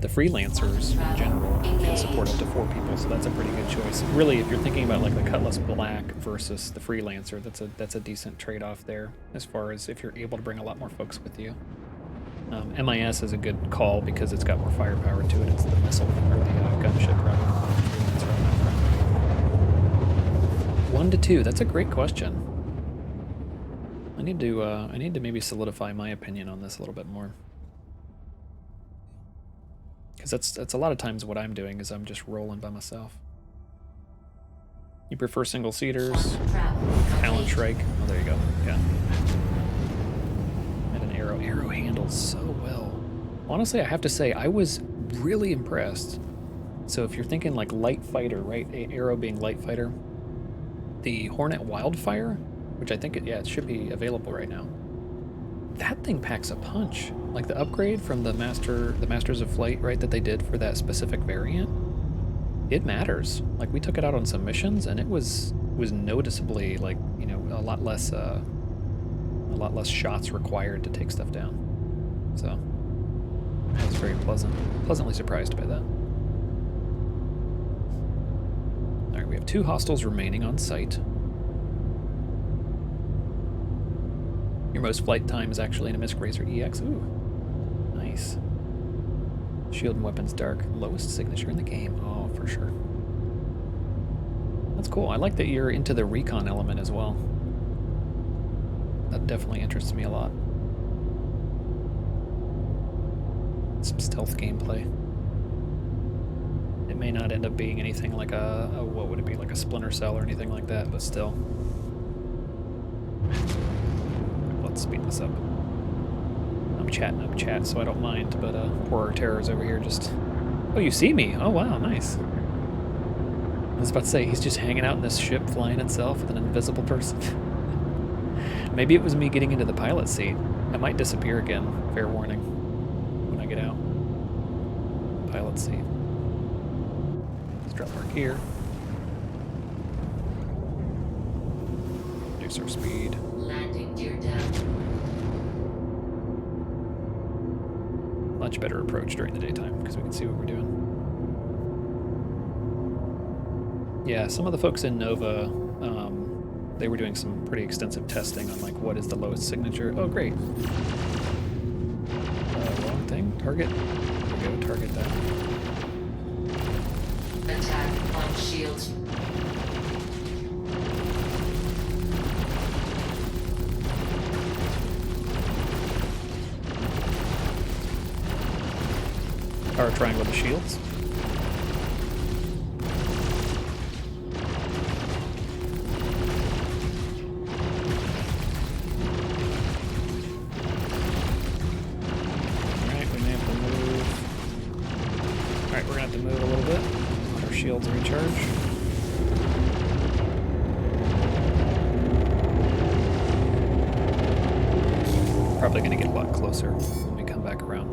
freelancers in general can support up to 4 people, so that's a pretty good choice. Really, if you're thinking about like the Cutlass Black versus the freelancer, that's a decent trade-off there, as far as if you're able to bring a lot more folks with you. MIS is a good call because it's got more firepower to it. It's the missile or the gunship rather. 1 to 2. That's a great question. I need to maybe solidify my opinion on this a little bit more, because that's a lot of times what I'm doing is I'm just rolling by myself. You prefer single seaters? Talon Shrike. Oh, there you go. Yeah. And an arrow. Arrow handles so well. Honestly, I have to say I was really impressed. So if you're thinking like light fighter, right? Arrow being light fighter, the Hornet Wildfire, which I think it should be available right now. That thing packs a punch. Like the upgrade from the Masters of Flight, right, that they did for that specific variant, it matters. Like we took it out on some missions and it was noticeably like, you know, a lot less shots required to take stuff down. So I was very pleasantly surprised by that. All right, we have 2 hostiles remaining on site. Your most flight time is actually in a Misk Razor EX. Ooh, nice. Shield and weapons dark. Lowest signature in the game. Oh, for sure. That's cool. I like that you're into the recon element as well. That definitely interests me a lot. Some stealth gameplay. It may not end up being anything like a what would it be, like a Splinter Cell or anything like that, but still. Let's speed this up. I'm chatting up chat, so I don't mind, but poor Artera's over here just... Oh, you see me? Oh, wow, nice. I was about to say, he's just hanging out in this ship flying itself with an invisible person. Maybe it was me getting into the pilot seat. I might disappear again, fair warning, when I get out. Pilot seat. Let's drop our gear. increase our speed. Landing gear down. Much better approach during the daytime because we can see what we're doing. Yeah, some of the folks in Nova, they were doing some pretty extensive testing on like what is the lowest signature. Oh, great. Wrong thing. Target. There we go. Target that. Attack on shields. Power triangle the shields. Shields recharge. Probably going to get a lot closer when we come back around.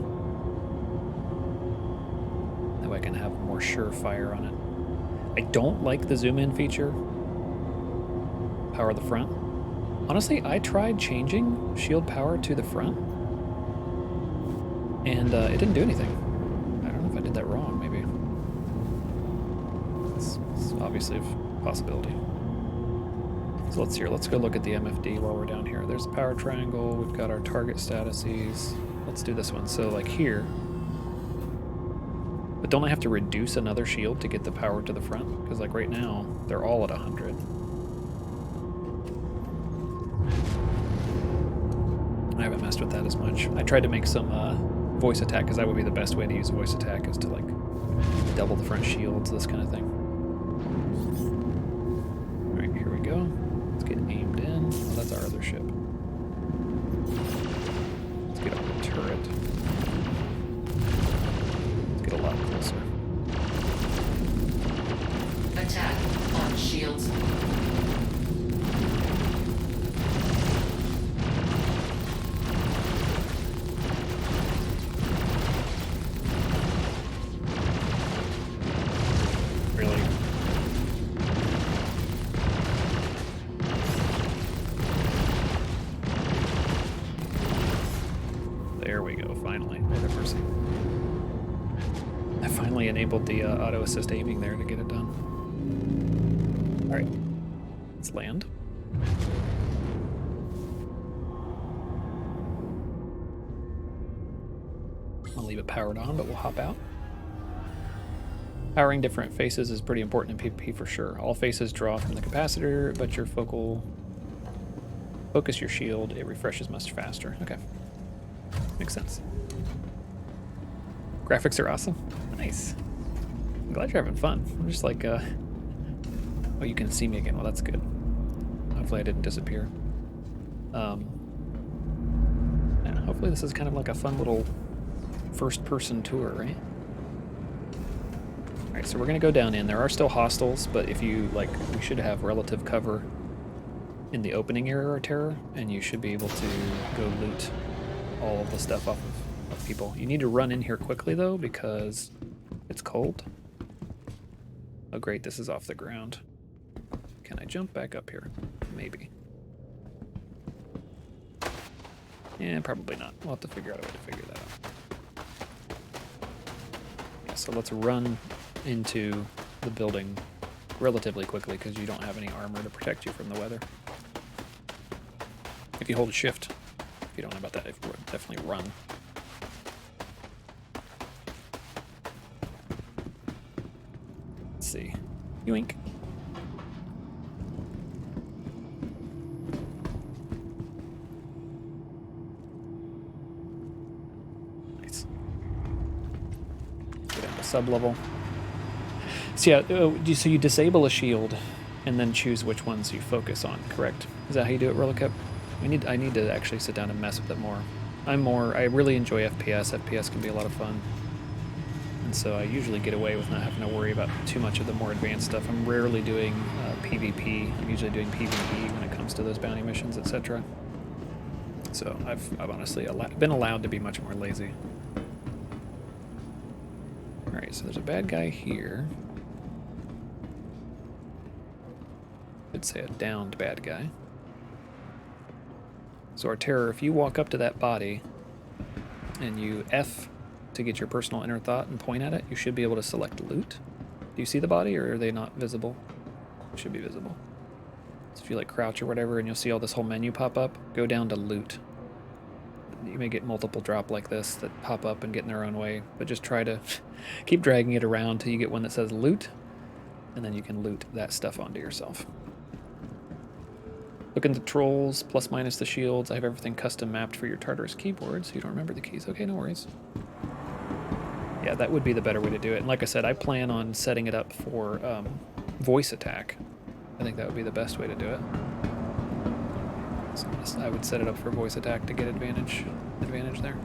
That way I can have more surefire on it. I don't like the zoom in feature. Power the front. Honestly, I tried changing shield power to the front, and it didn't do anything. I don't know if I did that wrong, maybe. It's obviously a possibility. So let's go look at the MFD while we're down here. There's a power triangle. We've got our target statuses. Let's do this one. So like here. But don't I have to reduce another shield to get the power to the front? Because like right now, they're all at 100. I haven't messed with that as much. I tried to make some voice attack, because that would be the best way to use voice attack, is to like double the front shields, this kind of thing. Alright, here we go. Let's get aimed in. Oh, that's our other ship. Let's get on the turret. Let's get a lot closer. Attack on shields. Enabled the auto assist aiming there to get it done. All right, let's land. I'll leave it powered on, but we'll hop out. Powering different faces is pretty important in PvP for sure. All faces draw from the capacitor, but your focus your shield, it refreshes much faster. Okay, makes sense. Graphics are awesome. Nice. I'm glad you're having fun. I'm just like, oh, you can see me again. Well, that's good. Hopefully I didn't disappear. Yeah, hopefully this is kind of like a fun little first-person tour, right? All right, so we're gonna go down in. There are still hostiles, but if you, like, we should have relative cover in the opening area or terror, and you should be able to go loot all of the stuff off of people. You need to run in here quickly, though, because it's cold. Oh great, this is off the ground. Can I jump back up here? Maybe. Yeah, probably not. We'll have to figure out a way to figure that out. Yeah, so let's run into the building relatively quickly because you don't have any armor to protect you from the weather. If you hold shift, if you don't know about that, definitely run. See. Yoink. Nice. Get down to sub-level. So yeah, so you disable a shield and then choose which ones you focus on, correct? Is that how you do it, Rollicap? I need to actually sit down and mess with it more. I really enjoy FPS. FPS can be a lot of fun. And so I usually get away with not having to worry about too much of the more advanced stuff. I'm rarely doing PvP. I'm usually doing PvE when it comes to those bounty missions, etc. So I've honestly been allowed to be much more lazy. Alright, so there's a bad guy here. I'd say a downed bad guy. So our terror, if you walk up to that body and you F to get your personal inner thought and point at it, you should be able to select loot. Do you see the body, or are they not visible? Should be visible. So if you like crouch or whatever and you'll see all this whole menu pop up, go down to loot. You may get multiple drop like this that pop up and get in their own way, but just try to keep dragging it around till you get one that says loot, and then you can loot that stuff onto yourself. Look into trolls, plus minus the shields. I have everything custom mapped for your Tartarus keyboard, so you don't remember the keys. Okay, no worries. Yeah, that would be the better way to do it. And like I said, I plan on setting it up for voice attack. I think that would be the best way to do it. So I would set it up for voice attack to get advantage there.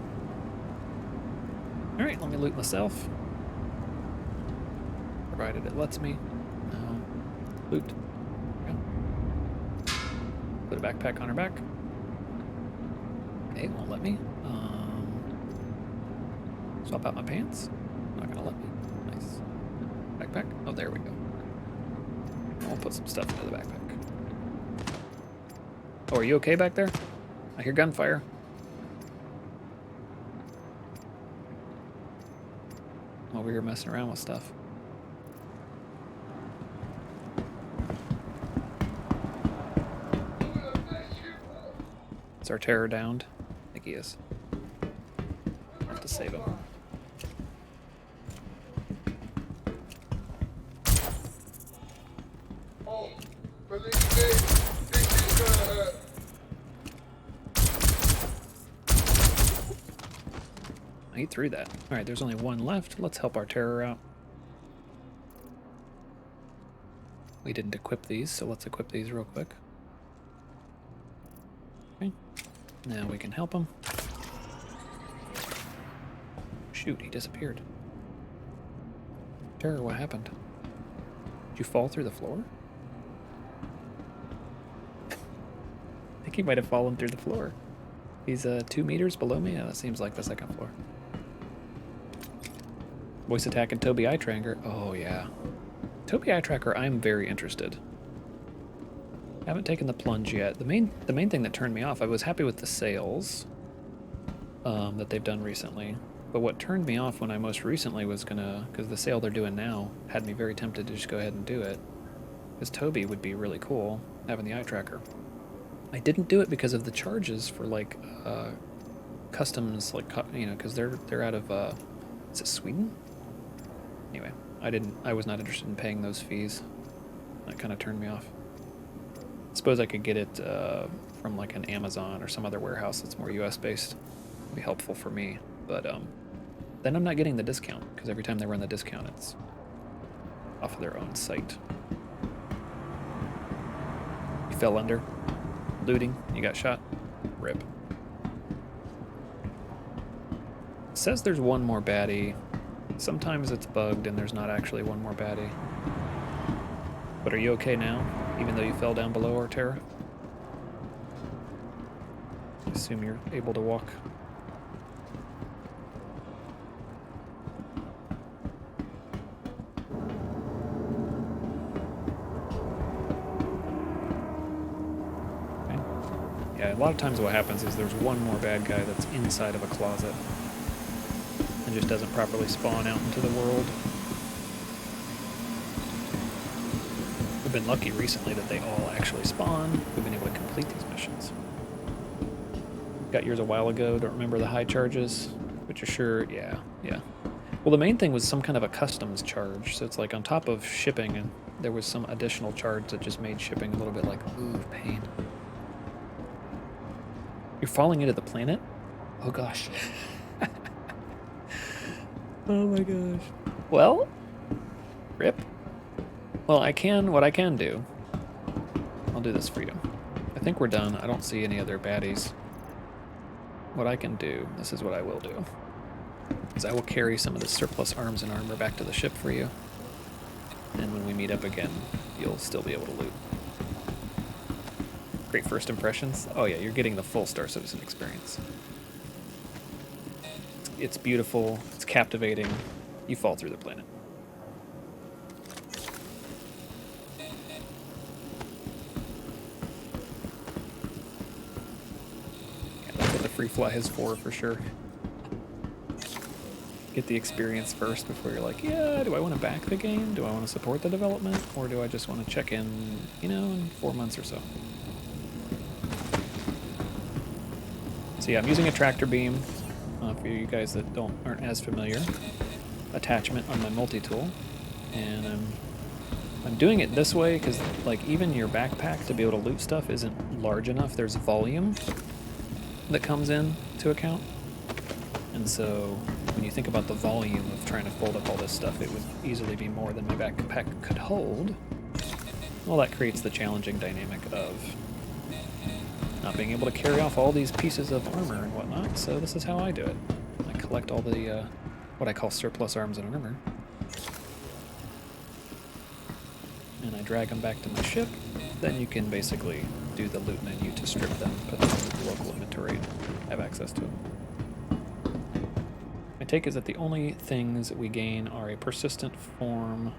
All right, let me loot myself. Provided it lets me. Loot. There we go. Put a backpack on her back. Okay, it won't let me. Swap out my pants. Not gonna let me. Nice. Backpack. Oh, there we go. I'll put some stuff into the backpack. Oh, are you okay back there? I hear gunfire. I'm over here messing around with stuff. Is our terror downed? I think he is. I'll have to save him. He threw that. All right, there's only one left. Let's help our terror out. We didn't equip these, so let's equip these real quick. Okay. Now we can help him. Shoot, he disappeared. Terror, what happened? Did you fall through the floor? I think he might have fallen through the floor. He's 2 meters below me? Yeah, that seems like the second floor. Voice attack and Toby Eye Tracker. Oh, yeah. Toby Eye Tracker, I'm very interested. I haven't taken the plunge yet. The main thing that turned me off, I was happy with the sales that they've done recently. But what turned me off when I most recently was gonna, because the sale they're doing now had me very tempted to just go ahead and do it. Because Toby would be really cool, having the eye tracker. I didn't do it because of the charges for like customs, like, you know, because they're out of is it Sweden? Anyway, I was not interested in paying those fees. That kind of turned me off. Suppose I could get it from like an Amazon or some other warehouse that's more US based. It'd be helpful for me, but then I'm not getting the discount because every time they run the discount, it's off of their own site. You fell under. Looting, you got shot. Rip. It says there's one more baddie. Sometimes it's bugged and there's not actually one more baddie. But are you okay now, even though you fell down below our terror? I assume you're able to walk. Yeah, a lot of times what happens is there's one more bad guy that's inside of a closet and just doesn't properly spawn out into the world. We've been lucky recently that they all actually spawn. We've been able to complete these missions. Got yours a while ago, don't remember the high charges, but you're sure, yeah. Well, the main thing was some kind of a customs charge, so it's like on top of shipping, and there was some additional charge that just made shipping a little bit like, ooh, pain. You're falling into the planet? Oh gosh. Oh my gosh. Well, rip. Well, what I can do, I'll do this for you. I think we're done. I don't see any other baddies. What I can do, this is what I will do, is I will carry some of the surplus arms and armor back to the ship for you. And when we meet up again, you'll still be able to loot. Great first impressions. Oh yeah, you're getting the full Star Citizen experience. It's beautiful, it's captivating. You fall through the planet. free fly his for sure. Get the experience first before you're like, yeah, do I want to back the game? Do I want to support the development? Or do I just want to check in, you know, in 4 months or so? So yeah, I'm using a tractor beam for you guys that aren't as familiar. Attachment on my multi-tool. And I'm doing it this way because like even your backpack to be able to loot stuff isn't large enough. There's volume that comes in to account. And so when you think about the volume of trying to fold up all this stuff, it would easily be more than my backpack could hold. Well, that creates the challenging dynamic of not being able to carry off all these pieces of armor and whatnot. So this is how I do it. I collect all the what I call surplus arms and armor. And I drag them back to my ship. Then you can basically do the loot menu to strip them, put them in the local inventory, and have access to them. My take is that the only things that we gain are a persistent form of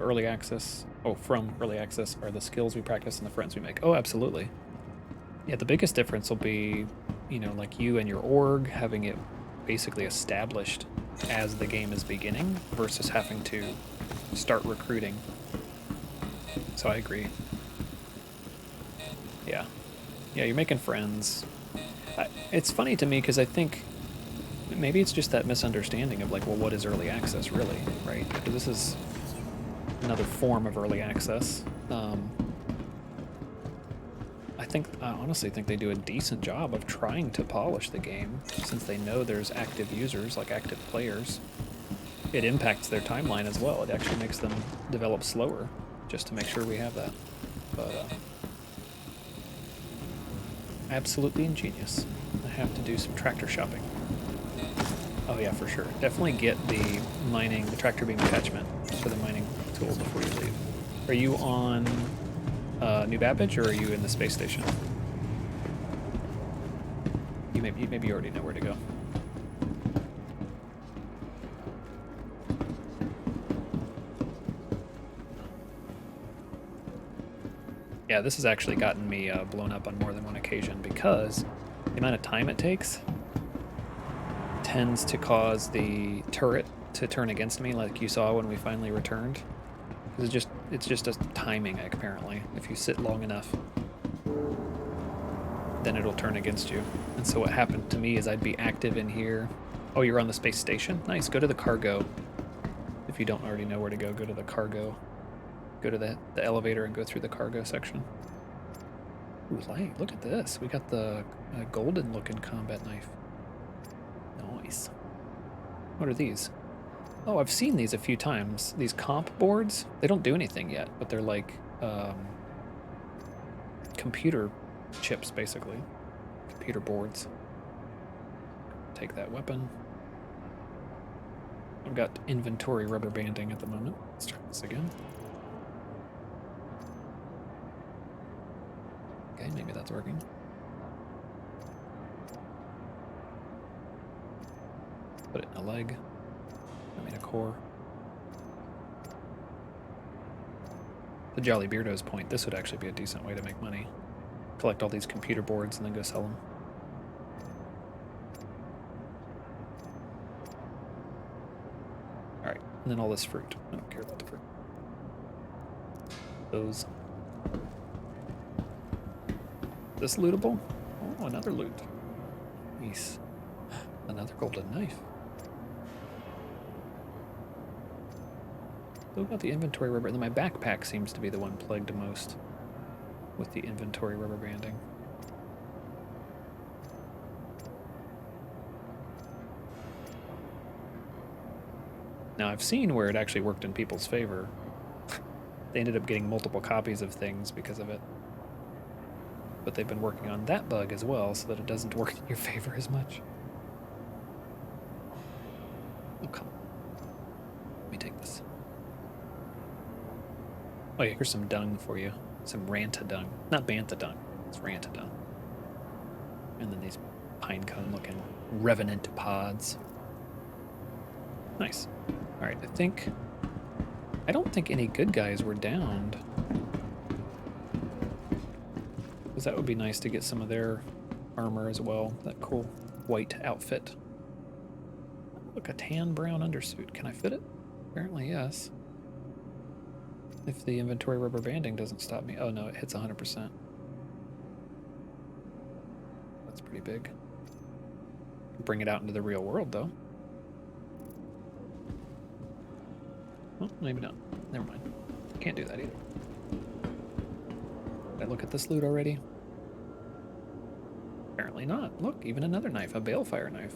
early access. Oh, from early access are the skills we practice and the friends we make. Oh, absolutely. Yeah, the biggest difference will be, you know, like you and your org having it basically established as the game is beginning versus having to start recruiting. So I agree. Yeah. Yeah, you're making friends. It's funny to me because I think maybe it's just that misunderstanding of like, well, what is early access really, right? Because this is another form of early access. I honestly think they do a decent job of trying to polish the game since they know there's active users, like active players. It impacts their timeline as well. It actually makes them develop slower just to make sure we have that. But absolutely ingenious. I have to do some tractor shopping. Oh yeah, for sure. Definitely get the tractor beam attachment for the mining tool before you leave. Are you on New Babbage or are you in the space station? Maybe you already know where to go. Yeah, this has actually gotten me blown up on more than one occasion because the amount of time it takes tends to cause the turret to turn against me, like you saw when we finally returned. It's just a timing, apparently. If you sit long enough, then it'll turn against you. And so what happened to me is I'd be active in here. Oh, you're on the space station? Nice. Go to the cargo. If you don't already know where to go, go to the cargo. Go to the elevator and go through the cargo section. Ooh, light. Look at this. We got the golden-looking combat knife. Nice. What are these? Oh, I've seen these a few times. These comp boards. They don't do anything yet, but they're like computer chips, basically. Computer boards. Take that weapon. I've got inventory rubber banding at the moment. Let's try this again. Okay, maybe that's working. Put it in a leg. I mean a core. To Jolly Beardo's point, this would actually be a decent way to make money. Collect all these computer boards and then go sell them. Alright, and then all this fruit. I don't care about the fruit. Those. This lootable? Oh, another loot. Nice. Another golden knife. What about the inventory rubber? My backpack seems to be the one plagued most with the inventory rubber banding. Now I've seen where it actually worked in people's favor. They ended up getting multiple copies of things because of it. But they've been working on that bug as well so that it doesn't work in your favor as much. Oh, come on. Let me take this. Oh yeah, here's some dung for you. Some Ranta dung. Not Banta dung. It's Ranta dung. And then these pinecone looking revenant pods. Nice. Alright, I don't think any good guys were downed. Because that would be nice to get some of their armor as well. That cool white outfit. Look, a tan brown undersuit. Can I fit it? Apparently, yes. If the inventory rubber banding doesn't stop me. Oh no, it hits 100%. That's pretty big. Bring it out into the real world, though. Well, maybe not. Never mind. Can't do that either. Did I look at this loot already? Apparently not. Look, even another knife, a balefire knife.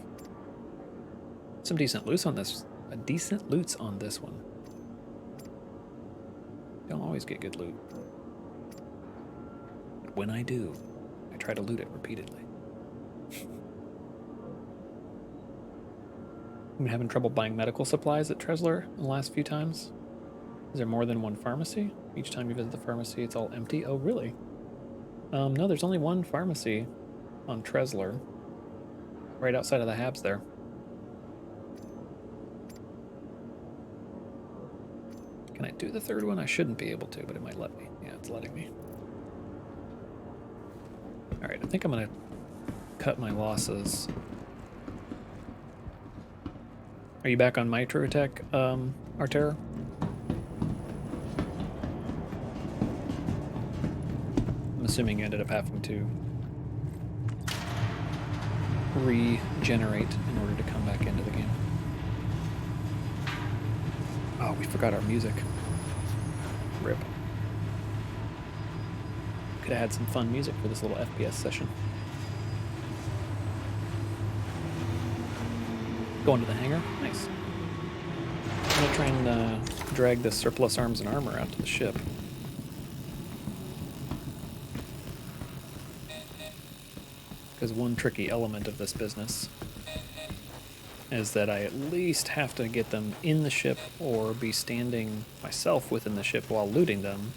Some decent loot on this. Decent loots on this one. Don't always get good loot. But when I do, I try to loot it repeatedly. I've been having trouble buying medical supplies at Tresler the last few times. Is there more than one pharmacy? Each time you visit the pharmacy, it's all empty? Oh, really? No, there's only one pharmacy on Tresler. Right outside of the Habs there. Can I do the third one? I shouldn't be able to, but it might let me. Yeah, it's letting me. Alright, I think I'm going to cut my losses. Are you back on Mitro Tech, Artera? I'm assuming you ended up having to regenerate in order to come back into the game. Oh, we forgot our music. Rip. Could have had some fun music for this little FPS session. Going to the hangar? Nice. I'm gonna try and drag this surplus arms and armor out to the ship. Because one tricky element of this business is that I at least have to get them in the ship or be standing myself within the ship while looting them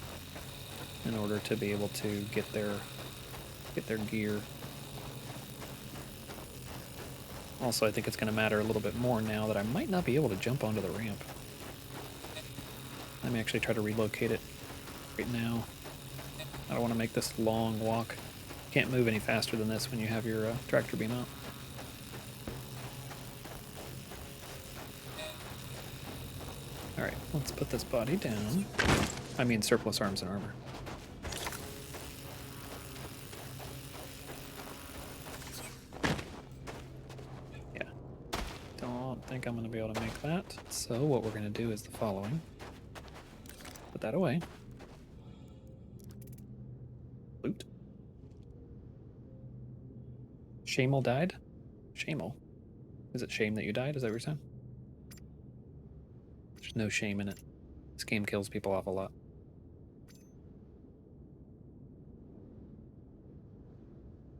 in order to be able to get their gear. Also, I think it's going to matter a little bit more now that I might not be able to jump onto the ramp. Let me actually try to relocate it right now. I don't want to make this long walk. Can't move any faster than this when you have your tractor beam out. Alright, let's put this body down. I mean surplus arms and armor. Yeah. Don't think I'm going to be able to make that. So what we're going to do is the following. Put that away. Loot. Shamel died? Shamel? Is it shame that you died? Is that what you're saying? There's no shame in it. This game kills people off a lot.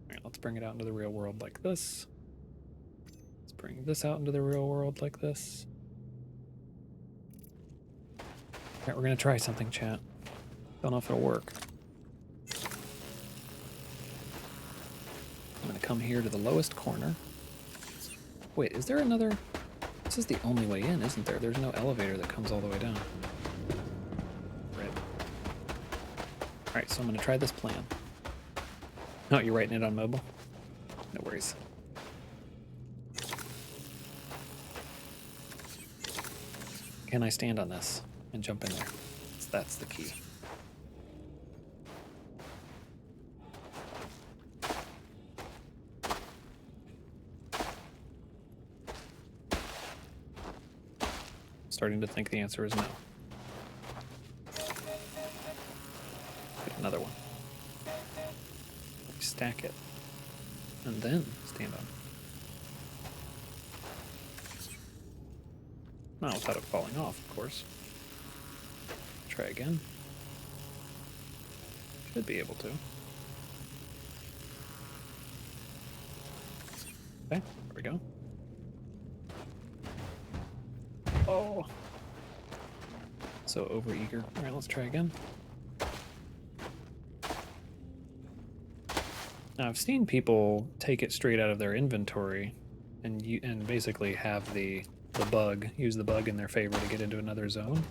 Alright, let's bring it out into the real world like this. Let's bring this out into the real world like this. Alright, we're gonna try something, chat. Don't know if it'll work. I'm gonna come here to the lowest corner. Wait, is there another... This is the only way in, isn't there? There's no elevator that comes all the way down. Right. Alright, so I'm gonna try this plan. Oh, you're writing it on mobile? No worries. Can I stand on this and jump in there? That's the key. Starting to think the answer is no. Get another one. Stack it. And then stand on it. Not without it falling off, of course. Try again. Should be able to. Okay, there we go. Oh! So overeager. Alright, let's try again. Now, I've seen people take it straight out of their inventory and basically have use the bug in their favor to get into another zone.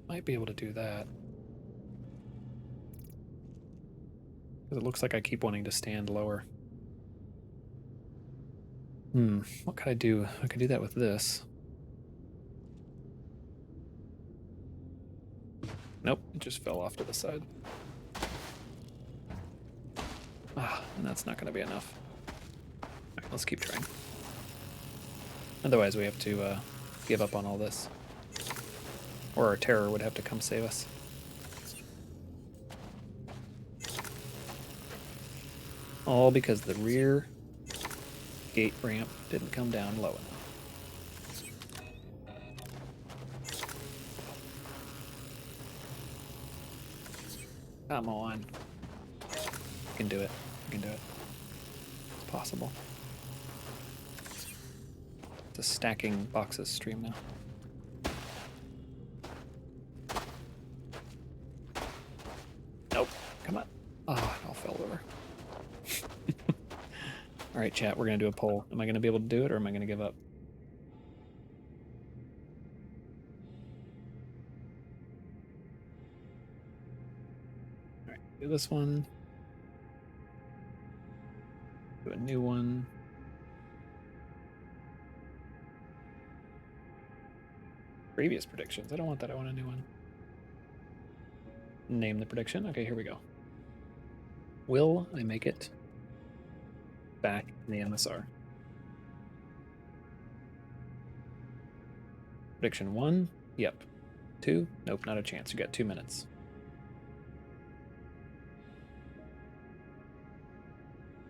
Might be able to do that. Because it looks like I keep wanting to stand lower. What could I do? I could do that with this. Nope, it just fell off to the side. Ah, and that's not going to be enough. Alright, let's keep trying. Otherwise we have to give up on all this. Or our terror would have to come save us. All because the rear gate ramp didn't come down low enough. Come on. You can do it. You can do it. It's possible. It's a stacking boxes stream now. Nope. Come on. Oh, it all fell over. Alright, chat, we're going to do a poll. Am I going to be able to do it, or am I going to give up? Alright, do this one. Do a new one. Previous predictions. I don't want that. I want a new one. Name the prediction. Okay, here we go. Will I make it back in the MSR? Prediction 1, yep. 2, nope, not a chance. You got 2 minutes.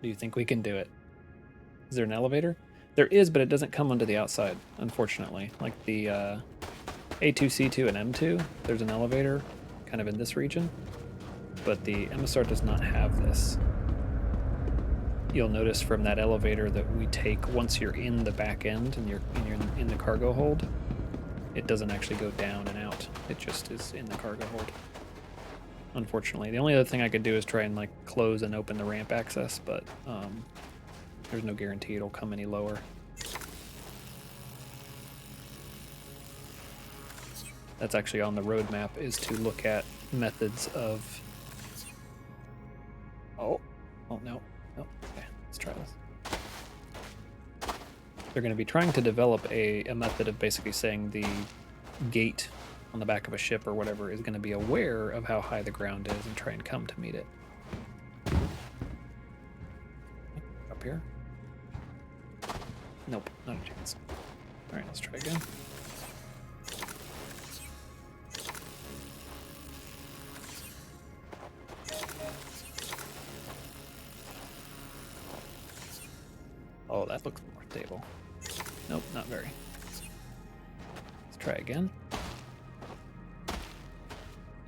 Do you think we can do it? Is there an elevator? There is, but it doesn't come onto the outside, unfortunately. Like the A2, C2, and M2, there's an elevator kind of in this region, but the MSR does not have this. You'll notice from that elevator that we take, once you're in the back end and you're in the cargo hold, it doesn't actually go down and out. It just is in the cargo hold. Unfortunately, the only other thing I could do is try and like close and open the ramp access, but there's no guarantee it'll come any lower. That's actually on the roadmap, is to look at methods of... Oh no. Okay, let's try this. They're going to be trying to develop a method of basically saying the gate on the back of a ship or whatever is going to be aware of how high the ground is and try and come to meet it. Up here? Nope, not a chance. Alright, let's try again. Oh, that looks more stable. Nope, not very. Let's try again.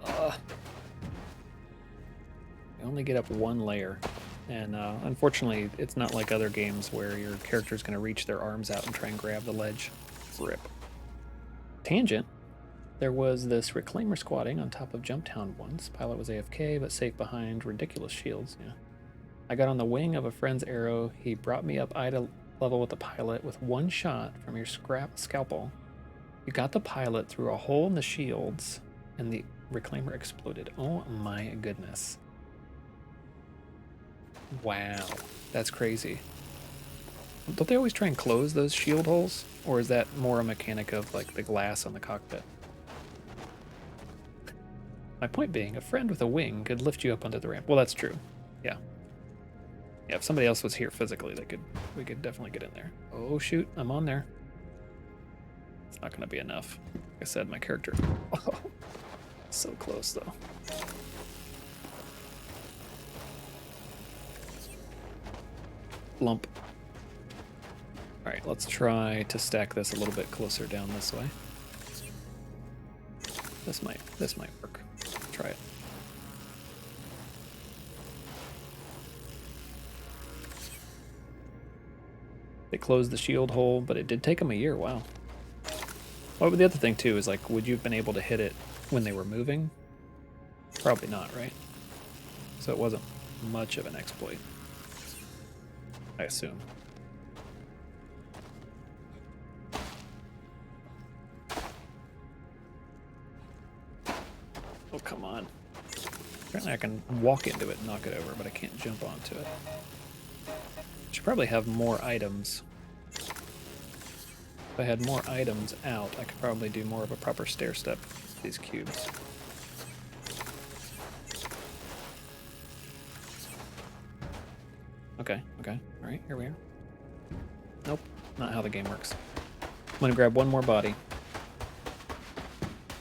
You only get up one layer. And unfortunately, it's not like other games where your character's going to reach their arms out and try and grab the ledge. Rip. Tangent. There was this reclaimer squatting on top of Jumptown once. Pilot was AFK, but safe behind ridiculous shields. Yeah. I got on the wing of a friend's arrow. He brought me up eye to level with the pilot with one shot from your scalpel. You got the pilot through a hole in the shields, and the reclaimer exploded. Oh my goodness. Wow, that's crazy. Don't they always try and close those shield holes? Or is that more a mechanic of like the glass on the cockpit? My point being, a friend with a wing could lift you up onto the ramp. Well, that's true. Yeah. Yeah, if somebody else was here physically, we could definitely get in there. Oh shoot, I'm on there. It's not gonna be enough. Like I said, my character. Oh, so close though. Lump. Alright, let's try to stack this a little bit closer down this way. This might work. Try it. They closed the shield hole, but it did take them a year. Wow. Well, but the other thing too is like, would you have been able to hit it when they were moving? Probably not, right? So it wasn't much of an exploit, I assume. Oh, come on. Apparently I can walk into it and knock it over, but I can't jump onto it. Should probably have more items If I had more items out, I could probably do more of a proper stair step with these cubes. Okay, okay. Alright, here we are. Nope, not how the game works. I'm gonna grab one more body.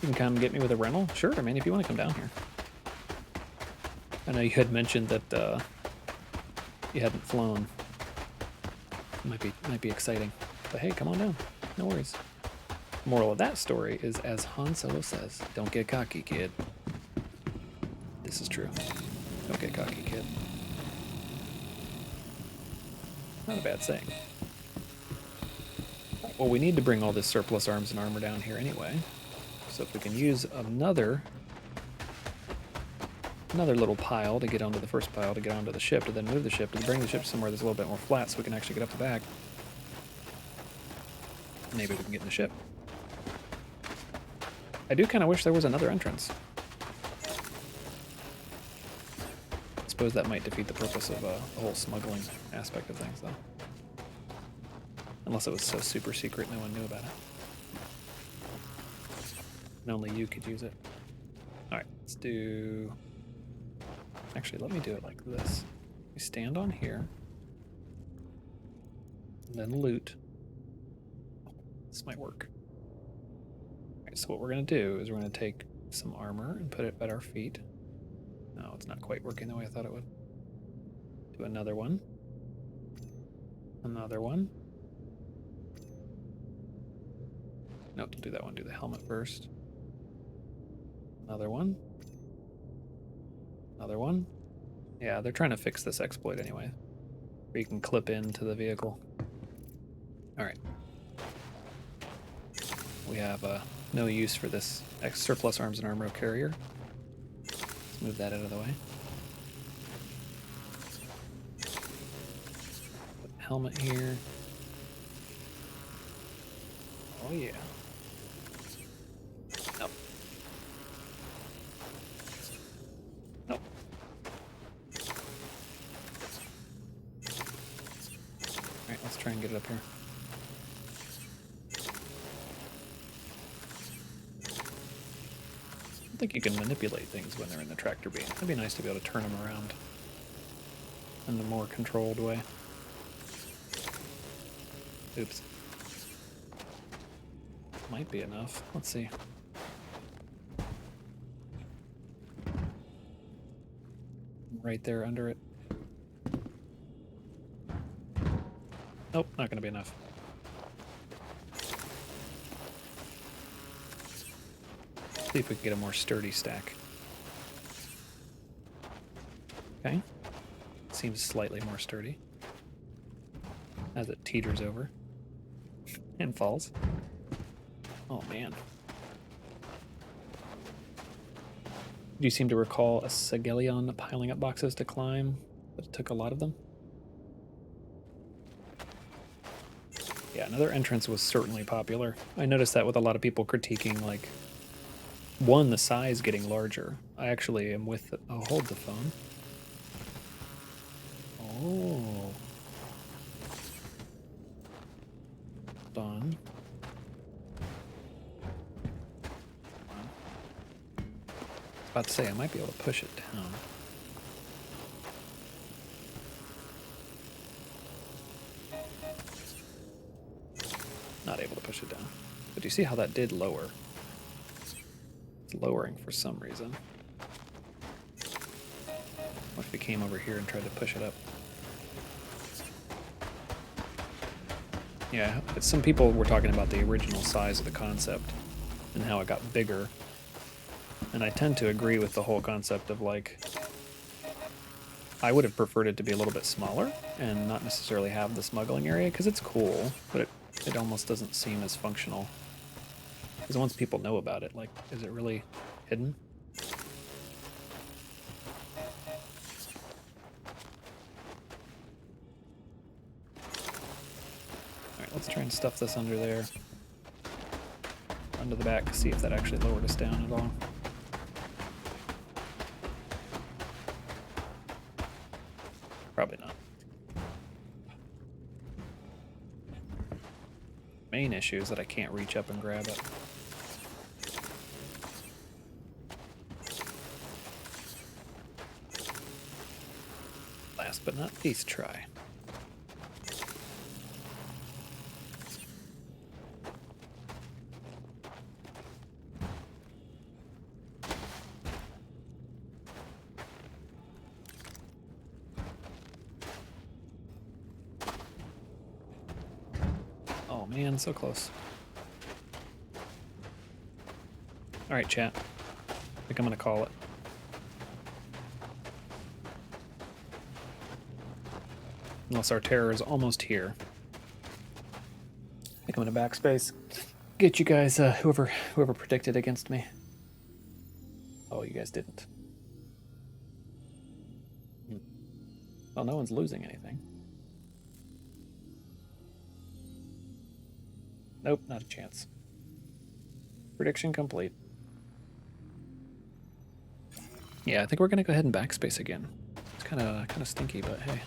You can come get me with a rental? Sure, I mean, if you want to come down here. I know you had mentioned that you hadn't flown. Might be exciting. But hey, come on down. No worries. Moral of that story is, as Han Solo says, don't get cocky, kid. This is true. Don't get cocky, kid. Not a bad saying. Well, we need to bring all this surplus arms and armor down here anyway. So if we can use another little pile to get onto the first pile, to get onto the ship, to then move the ship, to bring the ship somewhere that's a little bit more flat so we can actually get up the back. Maybe we can get in the ship. I do kind of wish there was another entrance. I suppose that might defeat the purpose of the whole smuggling aspect of things, though. Unless it was so super secret no one knew about it. And only you could use it. Alright, let's do... Actually, let me do it like this. We stand on here. And then loot. This might work. Alright, so what we're going to do is we're going to take some armor and put it at our feet. No, it's not quite working the way I thought it would. Do another one. Another one. No, don't do that one. Do the helmet first. Another one. Another one. Yeah, they're trying to fix this exploit anyway. Where you can clip into the vehicle. Alright. We have no use for this surplus arms and armor carrier. Let's move that out of the way. Put the helmet here. Oh yeah. Nope. Nope. Alright, let's try and get it up here. I think you can manipulate things when they're in the tractor beam. It'd be nice to be able to turn them around in a more controlled way. Oops. Might be enough. Let's see. Right there under it. Nope, not gonna be enough. See if we can get a more sturdy stack. Okay. Seems slightly more sturdy. As it teeters over. And falls. Oh man. Do you seem to recall a Segelion piling up boxes to climb, but it took a lot of them? Yeah, another entrance was certainly popular. I noticed that with a lot of people critiquing, like, one, the size getting larger. I actually am with... Oh, hold the phone. Oh. Done. About to say, I might be able to push it down. Not able to push it down. But do you see how that did lower? It's lowering for some reason. What if we came over here and tried to push it up? Yeah, but some people were talking about the original size of the concept and how it got bigger. And I tend to agree with the whole concept of, like, I would have preferred it to be a little bit smaller and not necessarily have the smuggling area, because it's cool, but it almost doesn't seem as functional. Because once people know about it, like, is it really hidden? Alright, let's try and stuff this under there. Under the back, see if that actually lowered us down at all. Probably not. Main issue is that I can't reach up and grab it. Last but not least, try. Oh man, so close. All right, chat. I think I'm gonna call it. Unless our terror is almost here. I think I'm gonna backspace. Get you guys, whoever predicted against me. Oh, you guys didn't. Well, no one's losing anything. Nope, not a chance. Prediction complete. Yeah, I think we're gonna go ahead and backspace again. It's kind of stinky, but hey.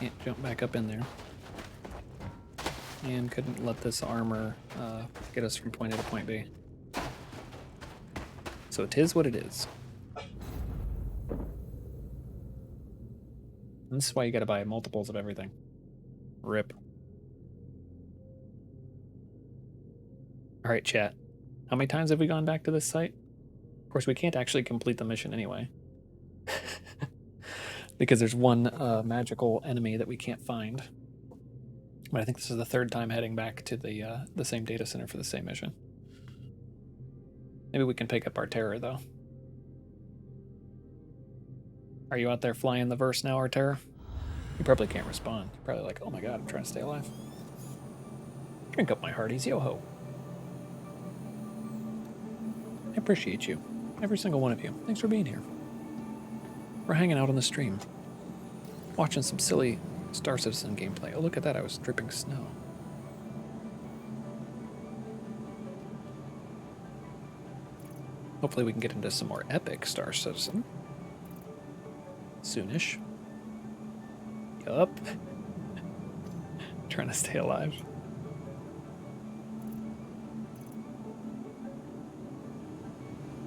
Can't jump back up in there. And couldn't let this armor get us from point A to point B. So it is what it is. And this is why you gotta buy multiples of everything. RIP. Alright, chat. How many times have we gone back to this site? Of course, we can't actually complete the mission anyway. Because there's one magical enemy that we can't find. But I think this is the third time heading back to the same data center for the same mission. Maybe we can pick up our terror, though. Are you out there flying the verse now, our terror? You probably can't respond. You're probably like, oh my god, I'm trying to stay alive. Drink up my hearties, yo-ho. I appreciate you. Every single one of you. Thanks for being here. We're hanging out on the stream. Watching some silly Star Citizen gameplay. Oh, look at that, I was dripping snow. Hopefully we can get into some more epic Star Citizen. Soonish. Yup. Trying to stay alive.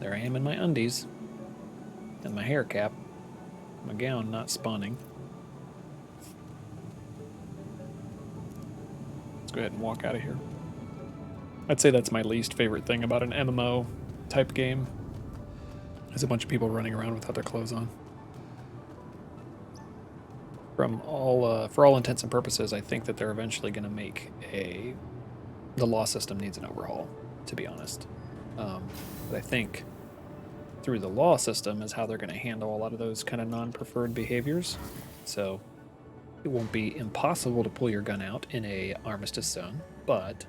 There I am in my undies. And my hair cap. My gown not spawning. Let's go ahead and walk out of here. I'd say that's my least favorite thing about an MMO type game. There's a bunch of people running around without their clothes on. For all intents and purposes, I think that they're eventually going to make the law system needs an overhaul, to be honest. But I think through the law system is how they're going to handle a lot of those kind of non-preferred behaviors. So it won't be impossible to pull your gun out in a armistice zone, but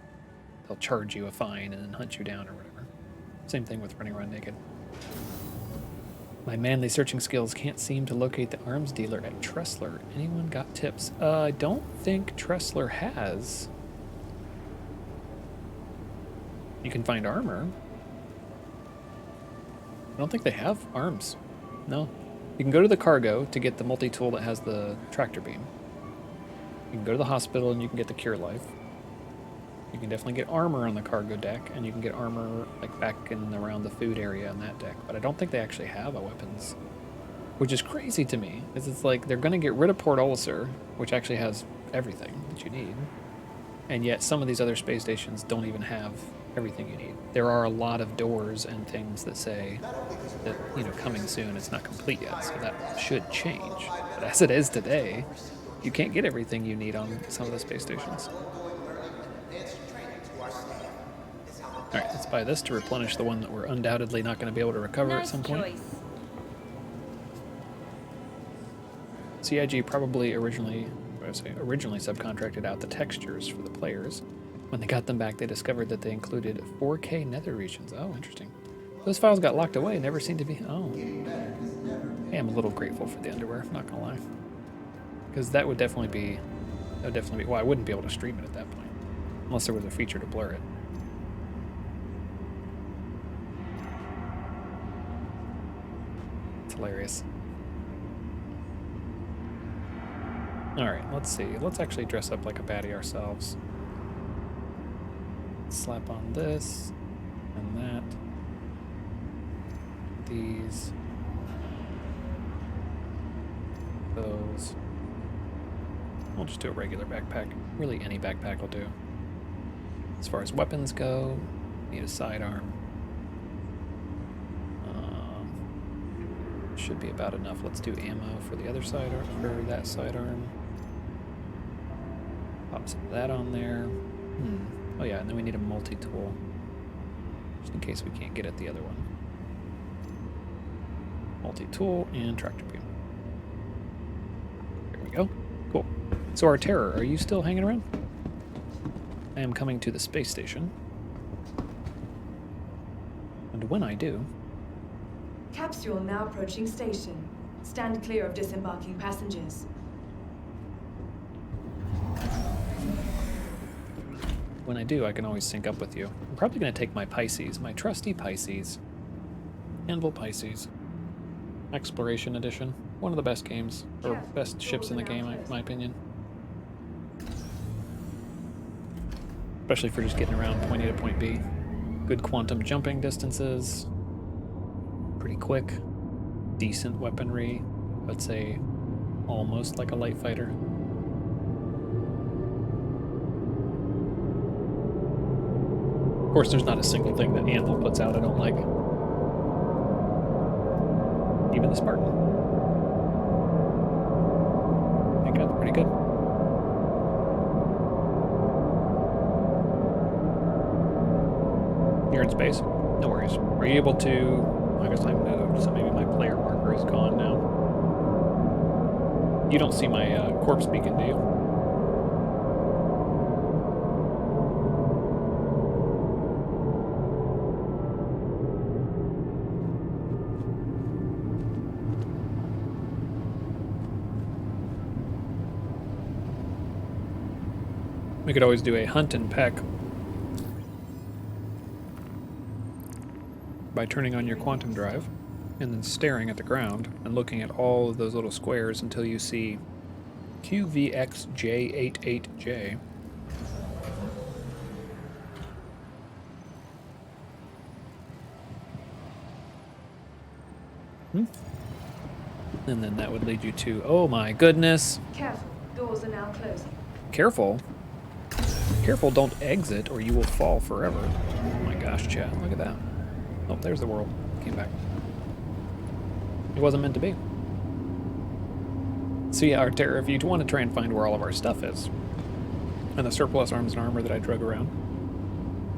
they'll charge you a fine and then hunt you down or whatever. Same thing with running around naked. My manly searching skills can't seem to locate the arms dealer at Tressler. Anyone got tips? I don't think Tressler has. You can find armor. I don't think they have arms. No. You can go to the cargo to get the multi-tool that has the tractor beam. You can go to the hospital and you can get the cure life. You can definitely get armor on the cargo deck, and you can get armor like back and around the food area on that deck. But I don't think they actually have a weapons, which is crazy to me. Because it's like they're going to get rid of Port Olisar, which actually has everything that you need, and yet some of these other space stations don't even have everything you need. There are a lot of doors and things that say that, you know, coming soon. It's not complete yet, so that should change. But as it is today, you can't get everything you need on some of the space stations. Alright, let's buy this to replenish the one that we're undoubtedly not going to be able to recover at some point. CIG probably originally subcontracted out the textures for the players. When they got them back, they discovered that they included 4K nether regions. Oh, interesting. Those files got locked away, never seemed to be... Oh. Hey, I'm a little grateful for the underwear, I'm not going to lie. Because that would definitely be... Well, I wouldn't be able to stream it at that point. Unless there was a feature to blur it. It's hilarious. Alright, let's see. Let's actually dress up like a baddie ourselves. Slap on this and that. These. Those. We'll just do a regular backpack. Really, any backpack will do. As far as weapons go, need a sidearm. Should be about enough. Let's do ammo for the other sidearm, for that sidearm. Pop some of that on there. Oh yeah, and then we need a multi-tool. Just in case we can't get at the other one. Multi-tool and tractor beam. There we go. Cool. So our Terror, are you still hanging around? I am coming to the space station. And when I do... Capsule now approaching station. Stand clear of disembarking passengers. When I do, I can always sync up with you. I'm probably going to take my Pisces, my trusty Pisces. Anvil Pisces. Exploration Edition. One of the best games, or best ships in the game, in my opinion. Especially for just getting around point A to point B. Good quantum jumping distances. Pretty quick. Decent weaponry. I'd say almost like a light fighter. Of course, there's not a single thing that Anvil puts out I don't like. Even the Spartan. I think that's pretty good. You're in space? No worries. Are you able to... I guess I moved, so maybe my player marker is gone now. You don't see my corpse beacon, do you? We could always do a hunt and peck by turning on your quantum drive and then staring at the ground and looking at all of those little squares until you see QVXJ88J. And then that would lead you to, oh my goodness. Careful, doors are now closing. Careful. Careful, don't exit or you will fall forever. Oh my gosh, chat, look at that. Oh, there's the world. Came back. It wasn't meant to be. So yeah, our Terror, if you want to try and find where all of our stuff is, and the surplus arms and armor that I drug around,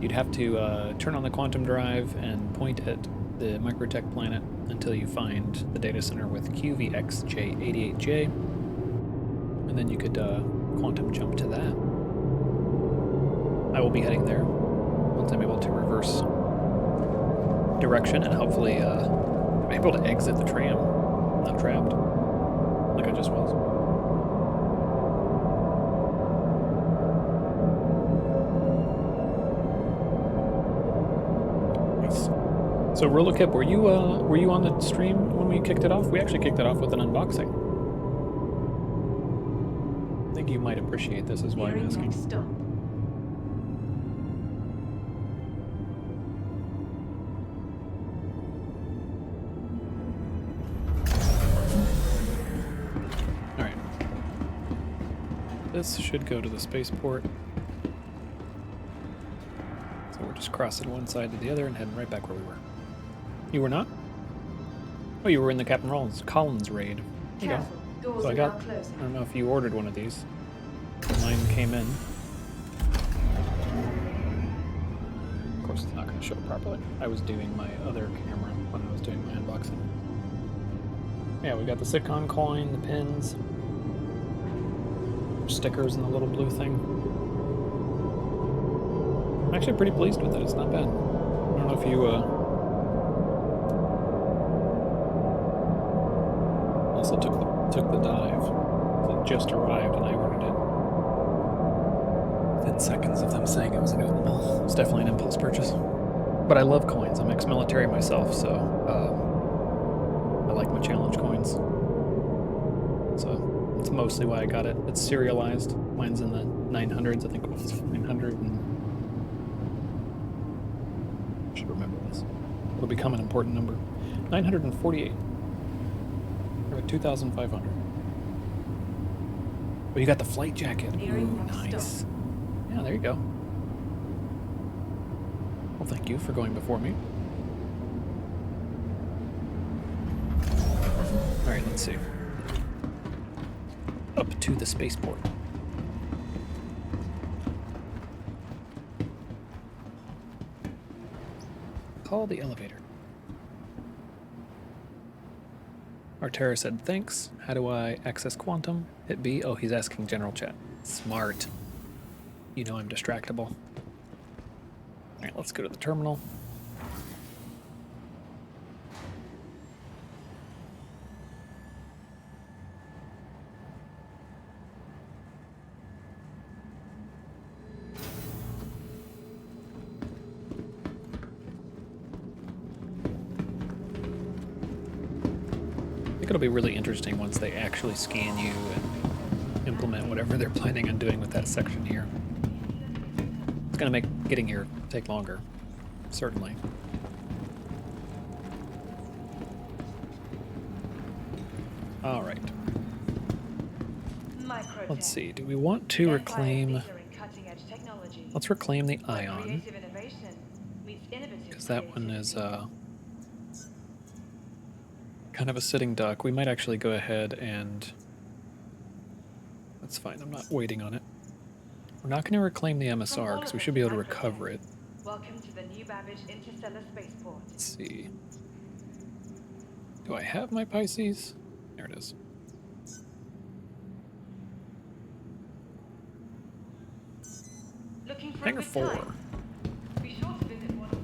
you'd have to turn on the quantum drive and point at the microtech planet until you find the data center with QVXJ88J, and then you could quantum jump to that. I will be heading there once I'm able to reverse direction and hopefully be able to exit the tram, not trapped, like I just was. Nice. So Rolokip, were you on the stream when we kicked it off? We actually kicked it off with an unboxing. I think you might appreciate this, is why I'm asking. Next stop. Alright. This should go to the spaceport. So we're just crossing one side to the other and heading right back where we were. You were not? Oh, you were in the Captain Collins raid. There you go. Careful, doors So I are now got, I closing. don't know if you ordered one of these. Mine came in. Of course, it's not going to show properly. I was doing my other camera when I was doing my unboxing. Yeah, we got the Sitcon coin, the pins, stickers, and the little blue thing. I'm actually pretty pleased with it. It's not bad. I don't know if you also took the dive. It just arrived and I ordered it. Within seconds of them saying it was available. It's definitely an impulse purchase. But I love coins. I'm ex-military myself, so I like my challenge coins. So That's mostly why I got it. It's serialized. Mine's in the 900s. I think it was 900 and... I should remember this. It'll become an important number. 948. We're at 2,500. Oh, you got the flight jacket. Ooh, nice. Yeah, there you go. Well, thank you for going before me. Alright, let's see. Up to the spaceport. Call the elevator. Artera said, thanks. How do I access quantum? Hit B. Oh, he's asking general chat. Smart. You know I'm distractible. Alright, let's go to the terminal. I think it'll be really interesting once they actually scan you and implement whatever they're planning on doing with that section here. It's going to make getting here take longer, certainly. All right. Let's see. Do we want to reclaim... Let's reclaim the Ion. Because that one is kind of a sitting duck. We might actually go ahead and... That's fine. I'm not waiting on it. We're not going to reclaim the MSR because we should be able to recover it. Welcome to the New Babbage Interstellar Spaceport. Let's see. Do I have my Pisces? There it is. Looking for Hangar a good 4. time? Be sure to visit one of the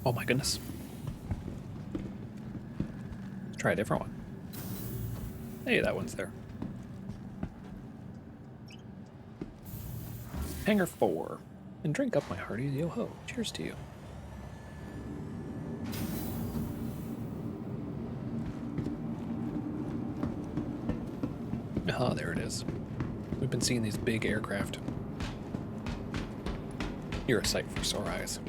Oh my goodness. Let's try a different one. Hey, that one's there. Hangar 4. And drink up, my hearties. Yo-ho. Cheers to you. Ah, there it is. We've been seeing these big aircraft. You're a sight for sore eyes.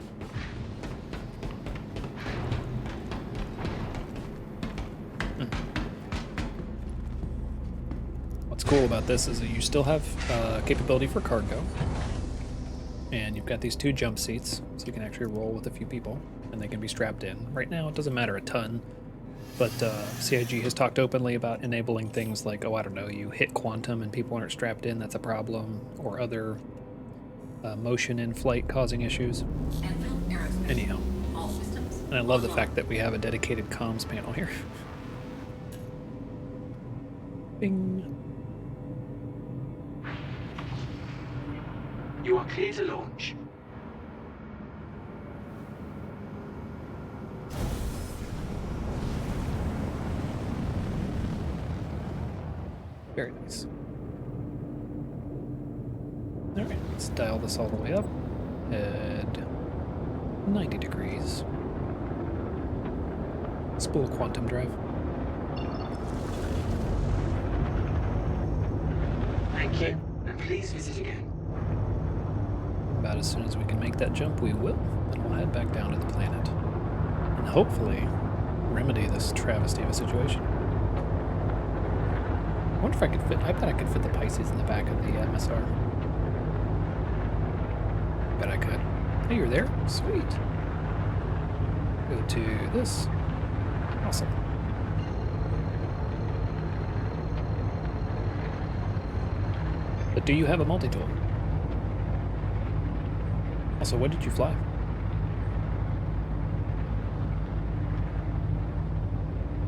What's cool about this is that you still have capability for cargo. And you've got these 2 jump seats, so you can actually roll with a few people, and they can be strapped in. Right now, it doesn't matter a ton, but CIG has talked openly about enabling things like, oh, I don't know, you hit quantum and people aren't strapped in, that's a problem, or other motion in flight causing issues. Anyhow, and I love the fact that we have a dedicated comms panel here. Bing. You are clear to launch. Very nice. Alright, let's dial this all the way up. Head 90 degrees. Spool quantum drive. Thank you, and please visit again. About as soon as we can make that jump, we will. Then we'll head back down to the planet. And hopefully remedy this travesty of a situation. I wonder if I could fit... I bet I could fit the Pisces in the back of the MSR. I bet I could. Hey, you're there? Sweet. Go to this. Awesome. But do you have a multi-tool? Also, what did you fly?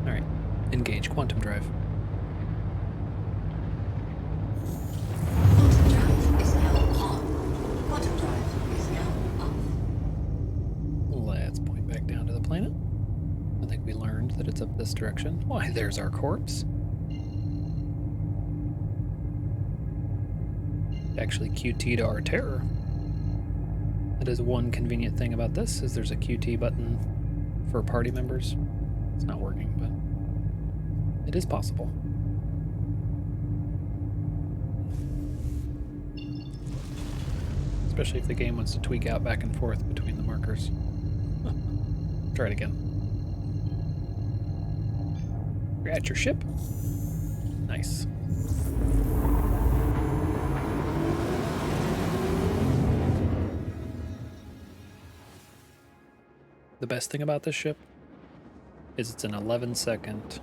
Alright. Engage quantum drive. Quantum drive is now on. Quantum drive is now off. Let's point back down to the planet. I think we learned that it's up this direction. Why, there's our corpse. Actually QT to our terror. I That is one convenient thing about this, is there's a QT button for party members. It's not working, but it is possible. Especially if the game wants to tweak out back and forth between the markers. Try it again. You're at your ship. Nice. The best thing about this ship is it's an 11-second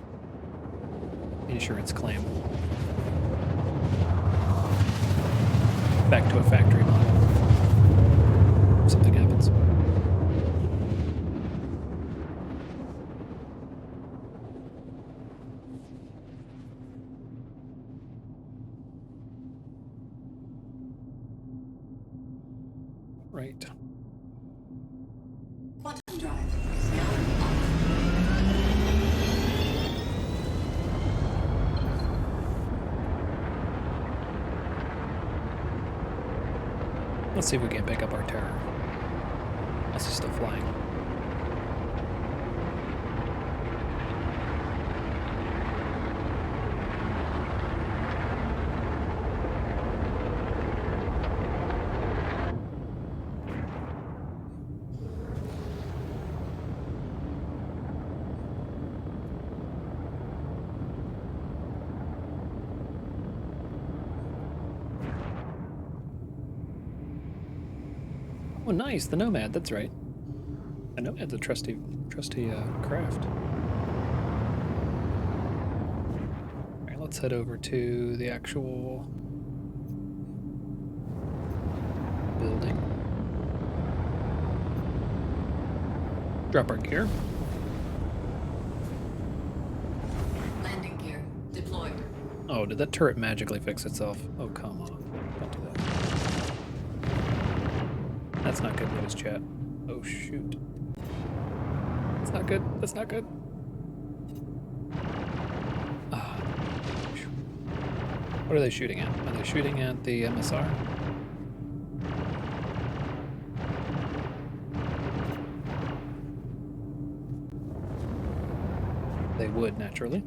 insurance claim. Back to a factory model. If something happens. Right. Quantum drive is now off. Let's see if we can pick up our terror. Unless he's still flying. Oh, nice, the Nomad, that's right. The Nomad's a trusty craft. Alright, let's head over to the actual building. Drop our gear. Landing gear deployed. Oh, did that turret magically fix itself? Oh, come on. Don't do that. That's not good news, chat. Oh, shoot. That's not good. That's not good. Ah. What are they shooting at? Are they shooting at the MSR? They would, naturally.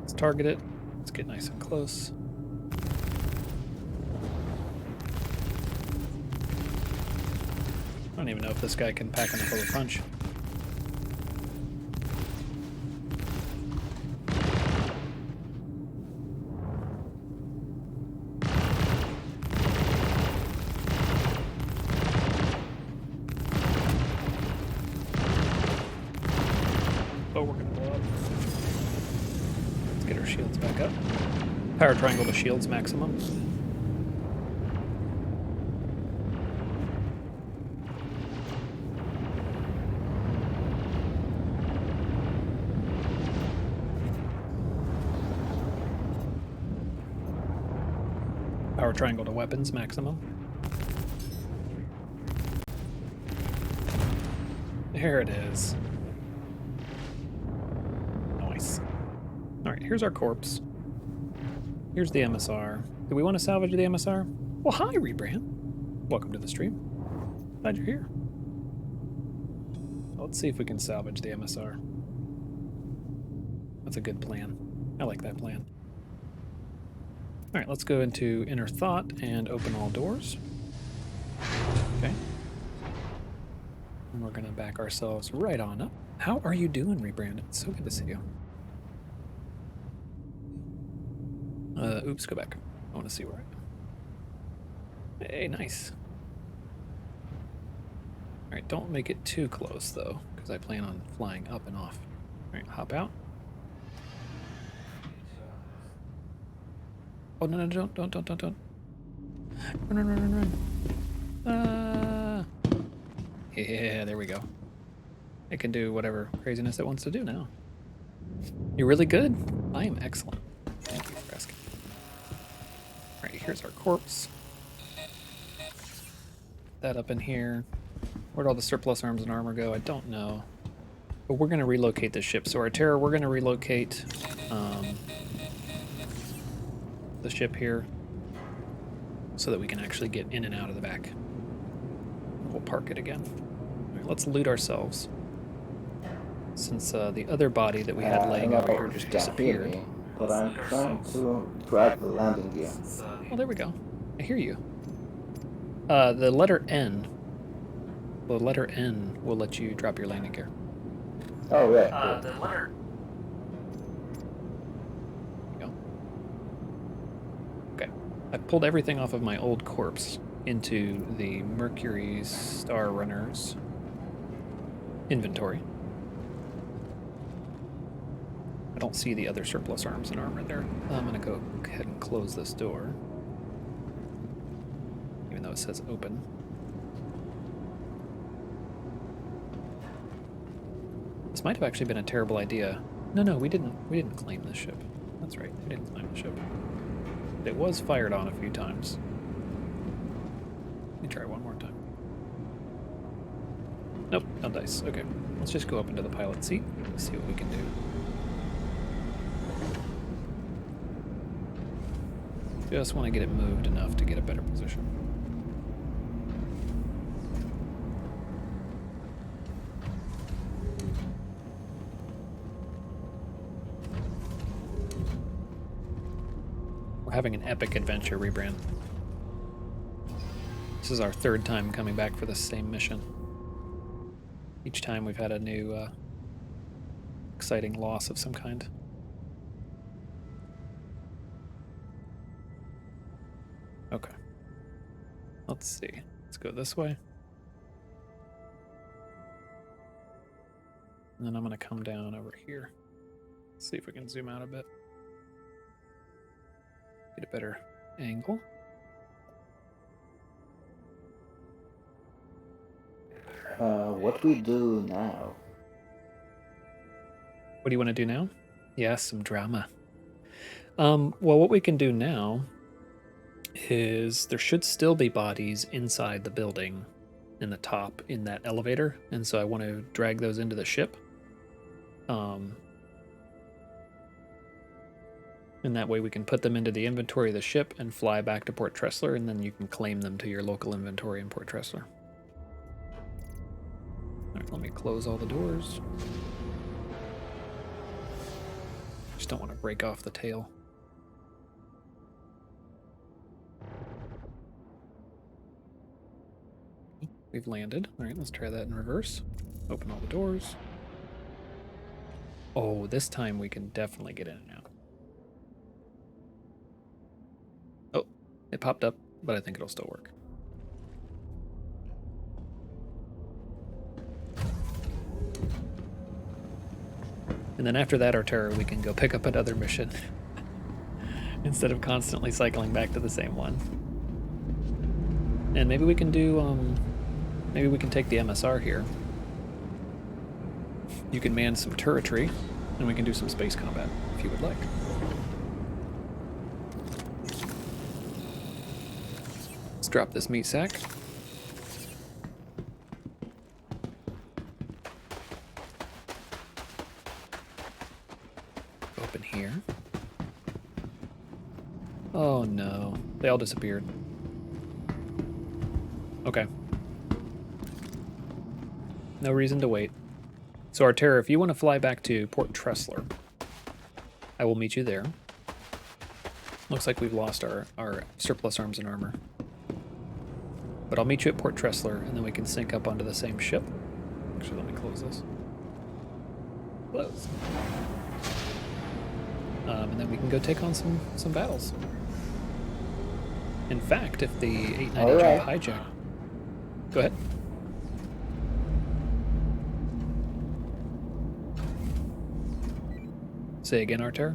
Let's target it. Let's get nice and close. I don't even know if this guy can pack enough of a punch. Oh, we're gonna blow up. Let's get our shields back up. Power triangle to shields maximum. Power triangle to weapons maximum. There it is. Nice. Alright, here's our corpse. Here's the MSR. Do we want to salvage the MSR? Well, hi, Rebrand. Welcome to the stream. Glad you're here. Let's see if we can salvage the MSR. That's a good plan. I like that plan. All right, let's go into Inner Thought and open all doors. Okay. And we're gonna back ourselves right on up. How are you doing, Rebrand? It's so good to see you. Oops, go back. I want to see where I am. Hey, nice. All right, don't make it too close, though, because I plan on flying up and off. All right, hop out. Oh, no, don't. Run. Yeah, there we go. It can do whatever craziness it wants to do now. You're really good. I am excellent. Thank you for asking. All right, here's our corpse. That up in here. Where'd all the surplus arms and armor go? I don't know. But we're going to relocate the ship. So our Terror, we're going to relocate the ship here so that we can actually get in and out of the back. park it again. All right, let's loot ourselves. Since the other body that we had laying over here just disappeared. Me, but I'm trying to drag the landing gear. Oh, there we go. I hear you. The letter N. The letter N will let you drop your landing gear. Oh, yeah. The letter. There you go. Okay. I pulled everything off of my old corpse into the Mercury Star Runners inventory. I don't see the other surplus arms and armor there. I'm gonna go ahead and close this door. Even though it says open. This might have actually been a terrible idea. No, we didn't claim this ship. That's right, we didn't claim the ship. It was fired on a few times. Let me try one more time. Nope, no dice. Okay, let's just go up into the pilot seat and see what we can do. Just want to get it moved enough to get a better position. We're having an epic adventure, Rebrand. This is our third time coming back for the same mission. Each time we've had a new, exciting loss of some kind. Okay. Let's see. Let's go this way. And then I'm going to come down over here. See if we can zoom out a bit. Get a better angle. What we do now? What do you want to do now? Yeah, some drama. Well, what we can do now is there should still be bodies inside the building in the top in that elevator, and so I want to drag those into the ship. And that way we can put them into the inventory of the ship and fly back to Port Tressler, and then you can claim them to your local inventory in Port Tressler. Alright, let me close all the doors. Just don't want to break off the tail. We've landed. Alright, let's try that in reverse. Open all the doors. Oh, this time we can definitely get in and out. Oh, it popped up, but I think it'll still work. And then after that, our terror, we can go pick up another mission instead of constantly cycling back to the same one. And maybe we can do, maybe we can take the MSR here. You can man some turretry, and we can do some space combat, if you would like. Let's drop this meat sack. Open here. Oh no, they all disappeared. Okay. No reason to wait. So Arterra, if you want to fly back to Port Tressler, I will meet you there. Looks like we've lost our surplus arms and armor. But I'll meet you at Port Tressler, and then we can sync up onto the same ship. Actually, let me close this. Close. And then we can go take on some battles. In fact, if the 890 jump hijack... Go ahead. Say again, Arter.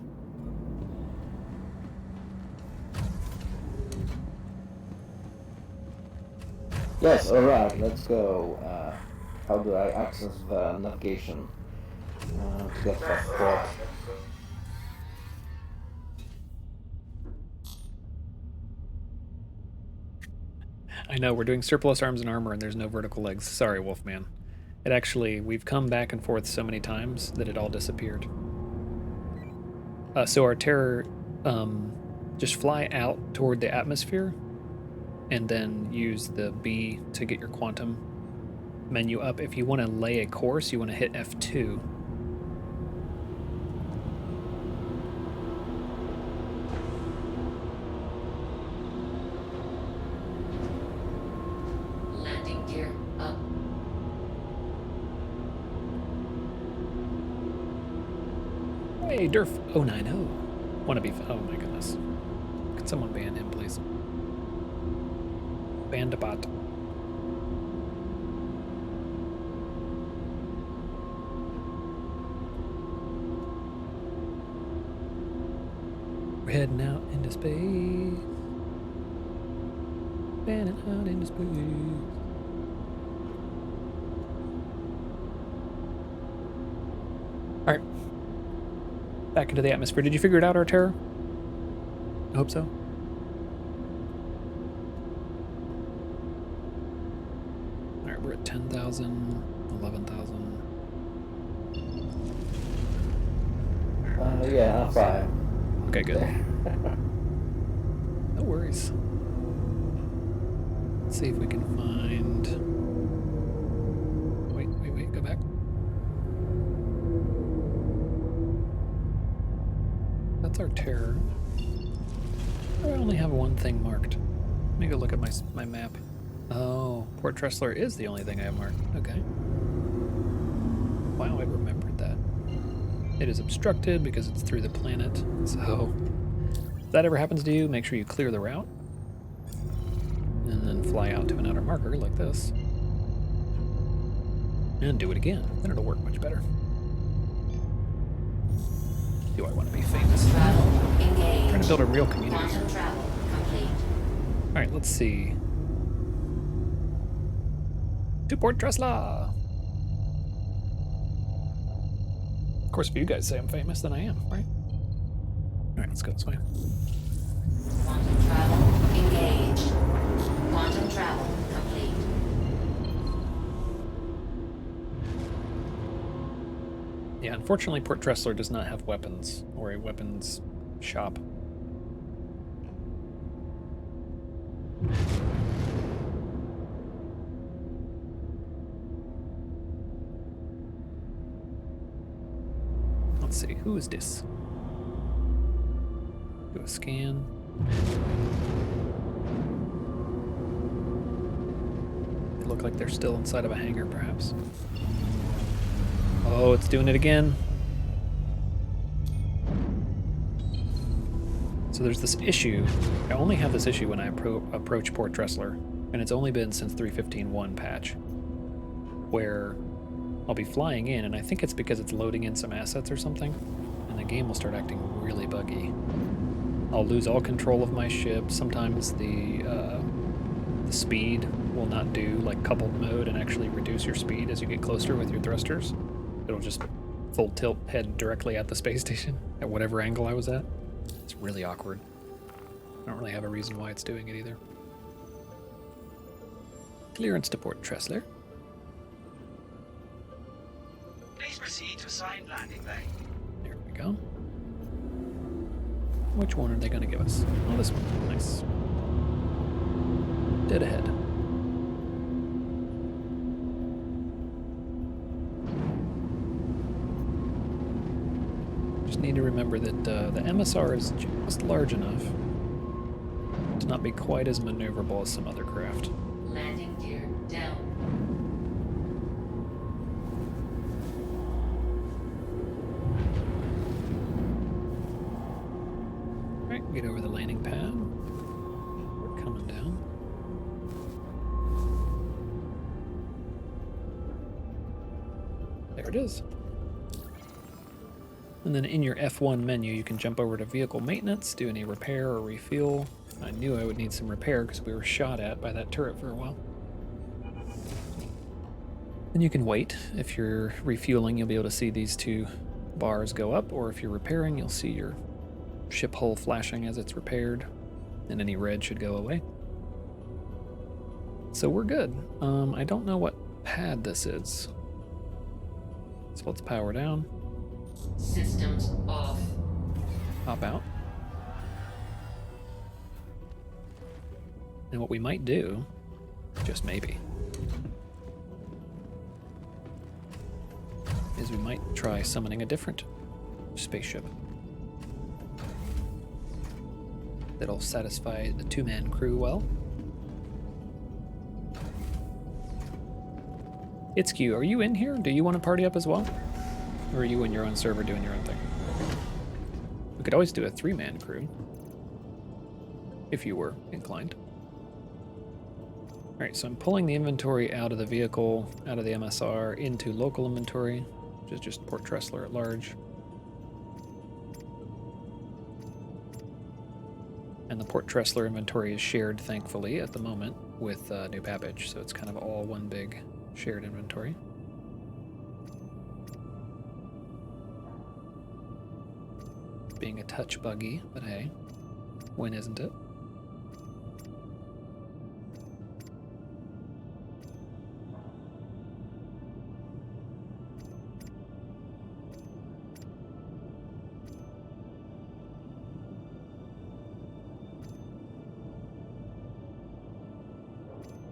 Yes, alright, let's go. How do I access the navigation to get that port? I know, we're doing surplus arms and armor and there's no vertical legs. Sorry, Wolfman. It actually, we've come back and forth so many times that it all disappeared. So our terror, just fly out toward the atmosphere and then use the B to get your quantum menu up. If you want to lay a course, you want to hit F2. Landing gear up. Hey, Durf 090. Want to be... Oh my goodness. Can someone ban him, please? Ban the bot. We're heading out into space. Banning out into space. Alright. Back into the atmosphere. Did you figure it out, Arterra? I hope so. Alright, we're at 10,000, 11,000. Yeah, I'm fine. Okay, good. No worries. Let's see if we can find... Wait, go back. That's our terror. I only have one thing marked. Let me go look at my map. Oh, Port Tressler is the only thing I have marked. Okay. Wow, I remembered that. It is obstructed because it's through the planet. So, if that ever happens to you, make sure you clear the route. And then fly out to an outer marker like this. And do it again. Then it'll work much better. Do I want to be famous? Travel engaged. Trying to build a real community here. Quantum travel complete. Alright, let's see. To Port Tressler! Of course, if you guys say I'm famous, then I am, right? Alright, let's go this way. Quantum travel engaged. Quantum travel complete. Yeah, unfortunately, Port Tressler does not have weapons or a weapons shop. Let's see, who is this? Do a scan. They look like they're still inside of a hangar, perhaps. Oh, it's doing it again. So there's this issue. I only have this issue when I approach Port Tressler, and it's only been since 3.15.1 patch, where I'll be flying in, and I think it's because it's loading in some assets or something, and the game will start acting really buggy. I'll lose all control of my ship. Sometimes the speed will not do like coupled mode and actually reduce your speed as you get closer with your thrusters. It'll just full tilt head directly at the space station at whatever angle I was at. It's really awkward. I don't really have a reason why it's doing it either. Clearance to Port Tressler. Please proceed to assigned landing bay. There we go. Which one are they going to give us? Oh, this one. Nice. Dead ahead. Just need to remember that the MSR is just large enough to not be quite as maneuverable as some other craft. Landing gear down. Alright, get over the landing pad. We're coming down. There it is. And then in your F1 menu, you can jump over to vehicle maintenance, do any repair or refuel. I knew I would need some repair because we were shot at by that turret for a while. Then you can wait. If you're refueling, you'll be able to see these two bars go up, or if you're repairing, you'll see your ship hull flashing as it's repaired, and any red should go away. So we're good. I don't know what pad this is. So let's power down. Systems off. Hop out. And what we might do, just maybe, is we might try summoning a different spaceship that'll satisfy the two-man crew well. Itzq, are you in here? Do you want to party up as well? Or are you in your own server doing your own thing? We could always do a three-man crew, if you were inclined. Alright, so I'm pulling the inventory out of the vehicle, out of the MSR, into local inventory, which is just Port Tressler at large. And the Port Tressler inventory is shared, thankfully, at the moment with New Babbage, so it's kind of all one big shared inventory. Being a touch buggy, but hey, when isn't it?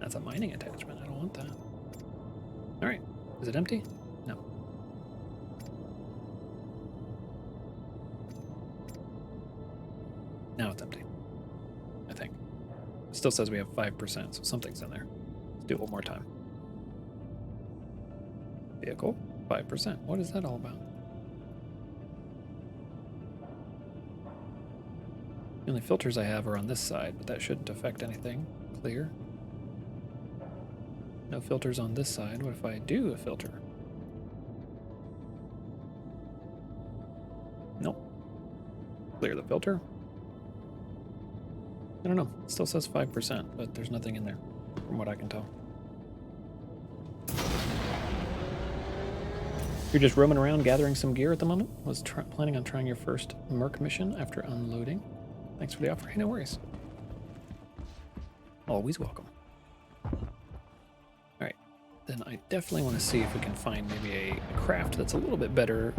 That's a mining attachment. I don't want that. All right. Is it empty? No. Now it's empty. I think. It still says we have 5%, so something's in there. Let's do it one more time. Vehicle, 5%. What is that all about? The only filters I have are on this side, but that shouldn't affect anything. Clear. No filters on this side. What if I do a filter? Nope. Clear the filter. I don't know. It still says 5%, but there's nothing in there, from what I can tell. You're just roaming around gathering some gear at the moment? Was planning on trying your first Merc mission after unloading? Thanks for the offer. Hey, no worries. Always welcome. Alright. Then I definitely want to see if we can find maybe a craft that's a little bit better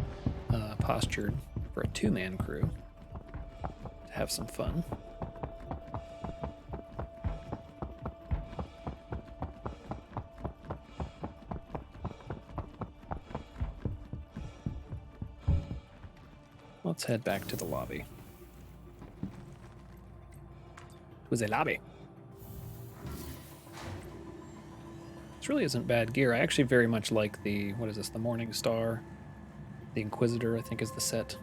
postured for a two-man crew to have some fun. Let's head back to the lobby. It was a lobby. This really isn't bad gear. I actually very much like the, what is this, the Morning Star. The Inquisitor, I think, is the set.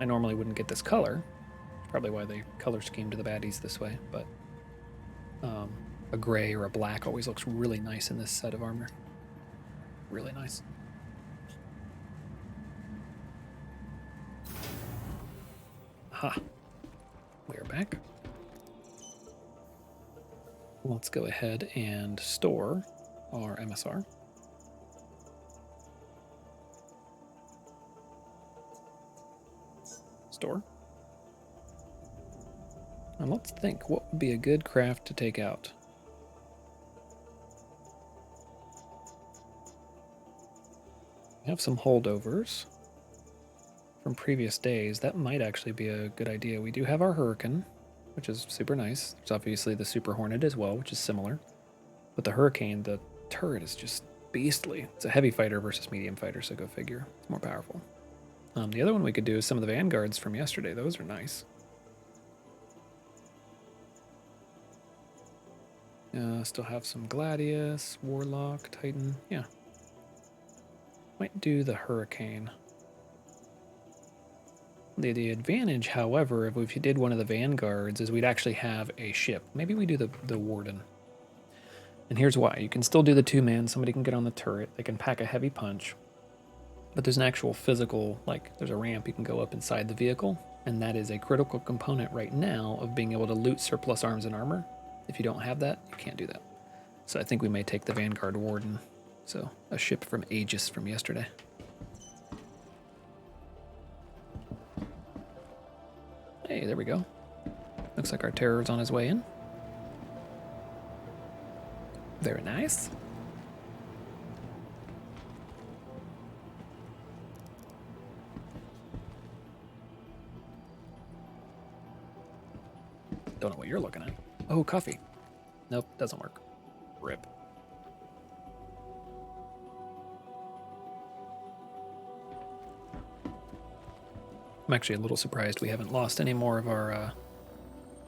I normally wouldn't get this color. Probably why they color scheme to the baddies this way, but a gray or a black always looks really nice in this set of armor. Really nice. Aha. We're back. Let's go ahead and store our MSR. Store. And let's think, what would be a good craft to take out? We have some holdovers from previous days. That might actually be a good idea. We do have our Hurricane, which is super nice. There's obviously the Super Hornet as well, which is similar. But the Hurricane, the turret is just beastly. It's a heavy fighter versus medium fighter, so go figure. It's more powerful. The other one we could do is some of the Vanguards from yesterday. Those are nice. Still have some Gladius, Warlock, Titan. Yeah. Might do the Hurricane. The advantage, however, if you did one of the Vanguards, is we'd actually have a ship. Maybe we do the Warden. And here's why. You can still do the two-man. Somebody can get on the turret. They can pack a heavy punch. But there's an actual physical, like, there's a ramp you can go up inside the vehicle. And that is a critical component right now of being able to loot surplus arms and armor. If you don't have that, you can't do that. So I think we may take the Vanguard Warden. So, a ship from Aegis from yesterday. Hey, there we go. Looks like our terror's on his way in. Very nice. Don't know what you're looking at. Oh, coffee. Nope, doesn't work. RIP. I'm actually a little surprised we haven't lost any more of our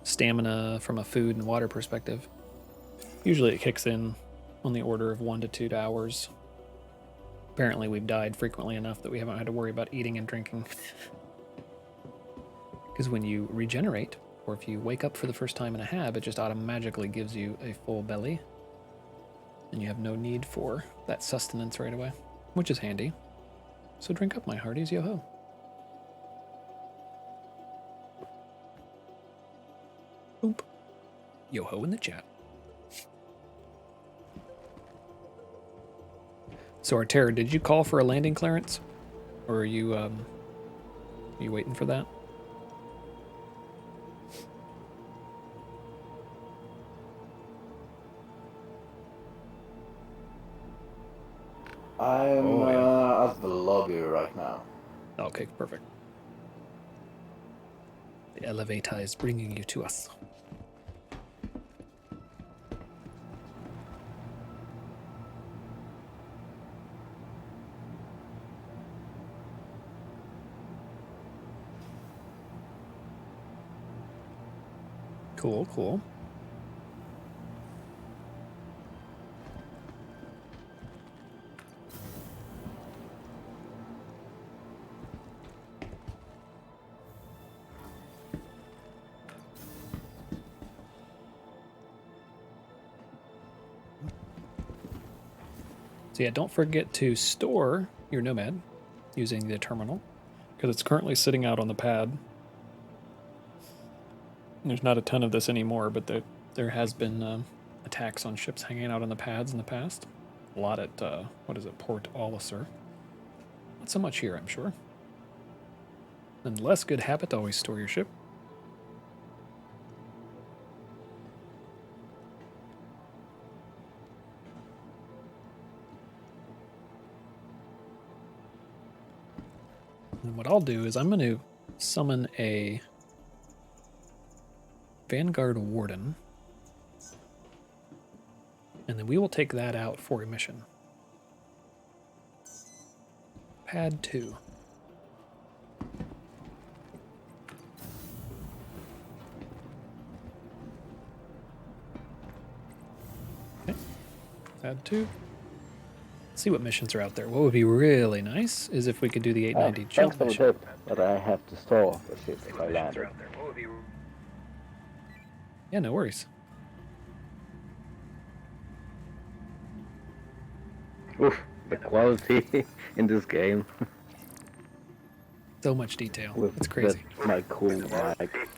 stamina from a food and water perspective. Usually it kicks in on the order of 1 to 2 hours. Apparently we've died frequently enough that we haven't had to worry about eating and drinking. Because when you regenerate, or if you wake up for the first time in a hab, it just automatically gives you a full belly. And you have no need for that sustenance right away, which is handy. So drink up, my hearties, yo-ho. Boop. Yo-ho in the chat. So Artera, did you call for a landing clearance? Or are you waiting for that? I'm at the lobby right now. Okay, perfect. The elevator is bringing you to us. Cool, cool. So yeah, don't forget to store your Nomad using the terminal, because it's currently sitting out on the pad. There's not a ton of this anymore, but there has been attacks on ships hanging out on the pads in the past. A lot at, what is it, Port Olisar. Not so much here, I'm sure. And less good habit to always store your ship. And what I'll do is I'm going to summon a Vanguard Warden. And then we will take that out for a mission. Pad 2. Okay. Pad 2. See what missions are out there. What would be really nice is if we could do the 890 jump Thanks for the tip, but I have to store the ship if I land it. Yeah, no worries. Oof, the quality in this game. So much detail. With It's crazy. my cool mic.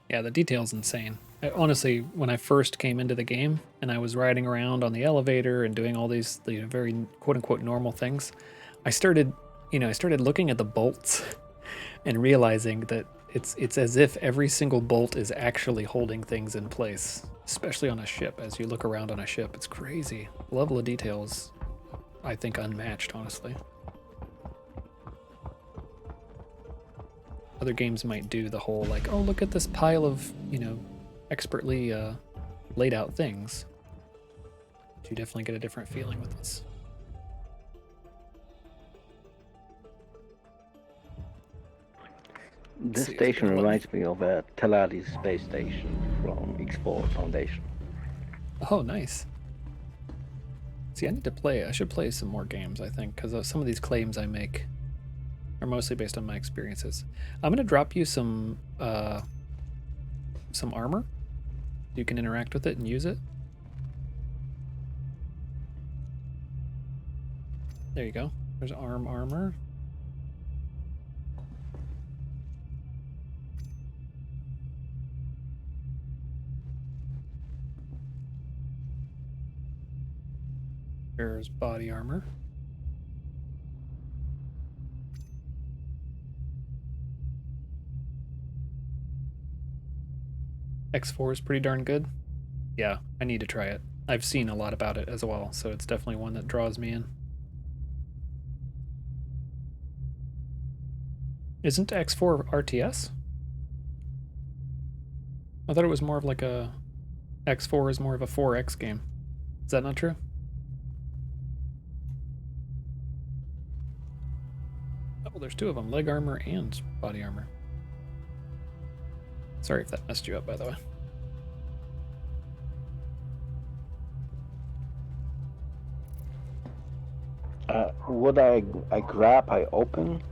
Yeah, the detail's insane. Honestly, when I first came into the game and I was riding around on the elevator and doing all these very quote-unquote normal things, I started looking at the bolts and realizing that it's as if every single bolt is actually holding things in place, especially on a ship. As you look around on a ship, it's crazy. The level of detail is, I think, unmatched, honestly. Other games might do the whole like, oh, look at this pile of, expertly laid out things. But you definitely get a different feeling with this. This station reminds me of a Teladi space station from Expo Foundation. Oh, nice. See, I should play some more games, I think, because some of these claims I make are mostly based on my experiences. I'm going to drop you some armor. You can interact with it and use it. There you go. There's armor. There's body armor. X4 is pretty darn good. Yeah, I need to try it. I've seen a lot about it as well, so it's definitely one that draws me in. Isn't X4 RTS? I thought it was more of like a X4 is more of a 4X game. Is that not true? Oh, there's two of them, leg armor and body armor. Sorry if that messed you up, by the way. Would I grab, I open?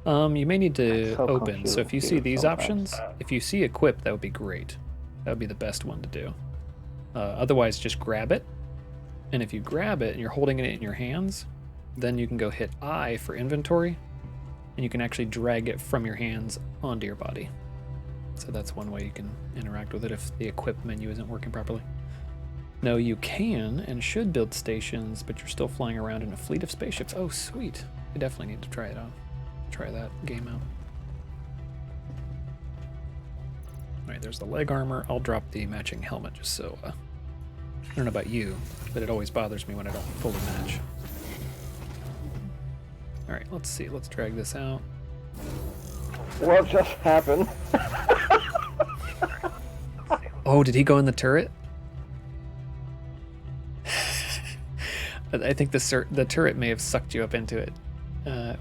You may need to So open. So if you see confused these sometimes. options, if you see equip, that would be great. That would be the best one to do. Otherwise, just grab it. And if you grab it and you're holding it in your hands, then you can go hit I for inventory, and you can actually drag it from your hands onto your body. So that's one way you can interact with it if the equip menu isn't working properly. No, you can and should build stations, but you're still flying around in a fleet of spaceships. Oh, sweet. You definitely need to try it out. Try that game out. Alright, there's the leg armor. I'll drop the matching helmet just so, I don't know about you, but it always bothers me when I don't fully match. Alright, let's see. Let's drag this out. What just happened? Oh, did he go in the turret? I think the turret may have sucked you up into it.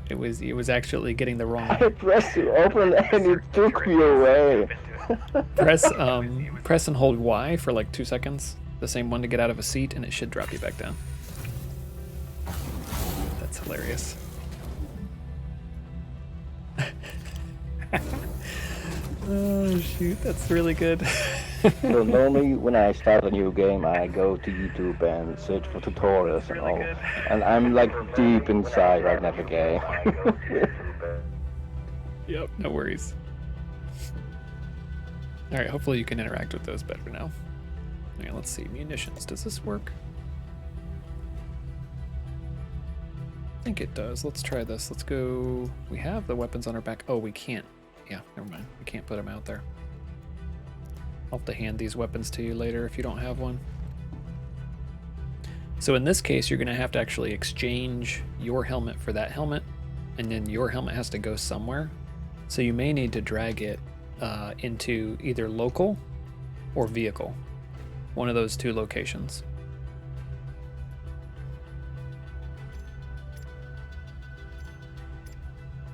It was actually getting the wrong. I pressed to open and it took me away. Press and hold Y for like 2 seconds. The same one to get out of a seat, and it should drop you back down. That's hilarious. Oh shoot, that's really good. So normally when I start a new game, I go to YouTube and search for tutorials and all. And I'm like deep inside right now the game. Yep, no worries. Alright, hopefully you can interact with those better now. Okay, let's see. Munitions. Does this work? I think it does. Let's try this. Let's go. We have the weapons on our back. Oh, we can't. Yeah, never mind. We can't put them out there. I'll have to hand these weapons to you later if you don't have one. So in this case, you're going to have to actually exchange your helmet for that helmet, and then your helmet has to go somewhere. So you may need to drag it into either local or vehicle. One of those two locations.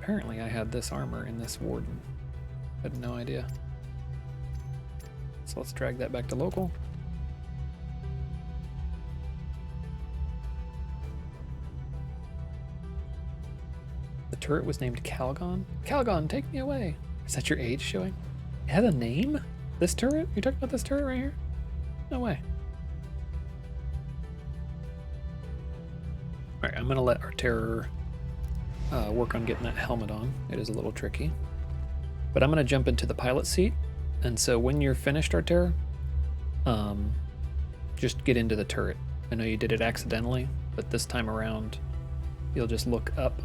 Apparently I had this armor in this warden. I had no idea. So let's drag that back to local. The turret was named Calgon. Calgon, take me away. Is that your age showing? It had a name? This turret? You're talking about this turret right here? No way. Alright, I'm going to let our terror work on getting that helmet on. It is a little tricky. But I'm going to jump into the pilot seat. And so when you're finished, our terror, just get into the turret. I know you did it accidentally, but this time around, you'll just look up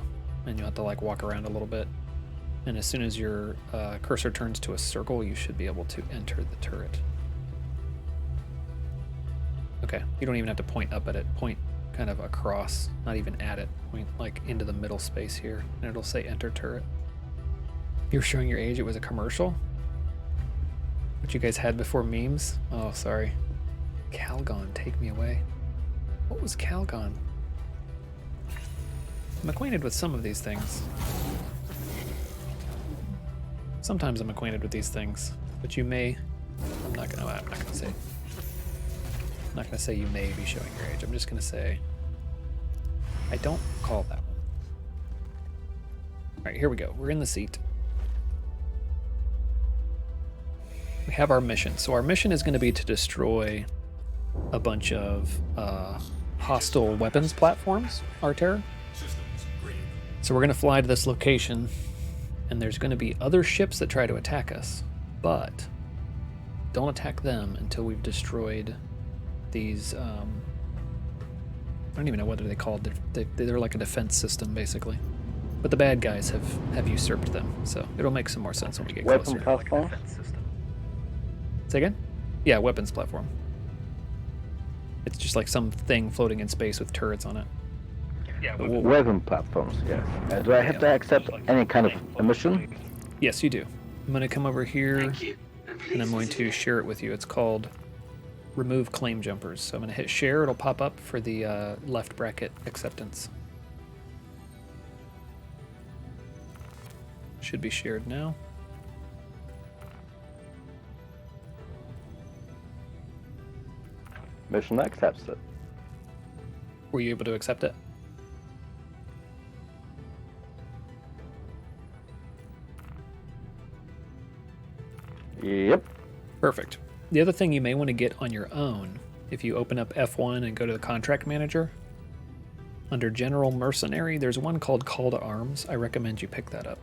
and you'll have to like walk around a little bit. And as soon as your cursor turns to a circle, you should be able to enter the turret. Okay, you don't even have to point up at it. Point kind of across, not even at it. Point like into the middle space here, and it'll say enter turret. You're showing your age. It was a commercial? What you guys had before memes? Oh, sorry. Calgon, take me away. What was Calgon? I'm acquainted with some of these things. Sometimes I'm acquainted with these things, but you may. I'm not gonna say. I'm not gonna say you may be showing your age. I'm just gonna say I don't call that one. All right, here we go. We're in the seat. We have our mission. So our mission is going to be to destroy a bunch of hostile weapons platforms, Arterra. So we're going to fly to this location, and there's going to be other ships that try to attack us, but don't attack them until we've destroyed these, I don't even know what they're called. They're like a defense system, basically. But the bad guys have usurped them, so it'll make some more sense when we get closer. Weapon platform? Say again? Yeah, weapons platform. It's just like something floating in space with turrets on it. Yeah, Weapon platforms, yes. Do I have to accept any kind of mission? Yes, you do. I'm gonna come over here. Thank you, and and I'm going to share it with you. It's called Remove Claim Jumpers. So I'm going to hit share. It'll pop up for the left bracket acceptance. Should be shared now. Mission accepted. Were you able to accept it? Yep. Perfect. The other thing you may want to get on your own, if you open up F1 and go to the contract manager, under General Mercenary, there's one called Call to Arms. I recommend you pick that up.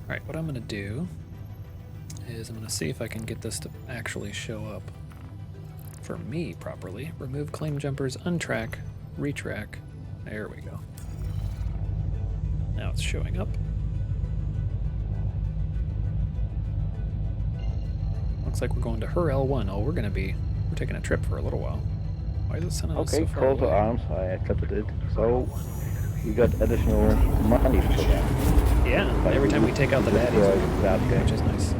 Alright, what I'm going to do is I'm going to see if I can get this to actually show up for me properly. Remove claim jumpers, untrack, retrack. There we go. Now it's showing up. Looks like we're going to her L1. Oh, we're taking a trip for a little while. Why is it sending us so far Call to away? arms. I accepted it. So we got additional money for that. Yeah, every time we take out the baddies, that game, which is nice.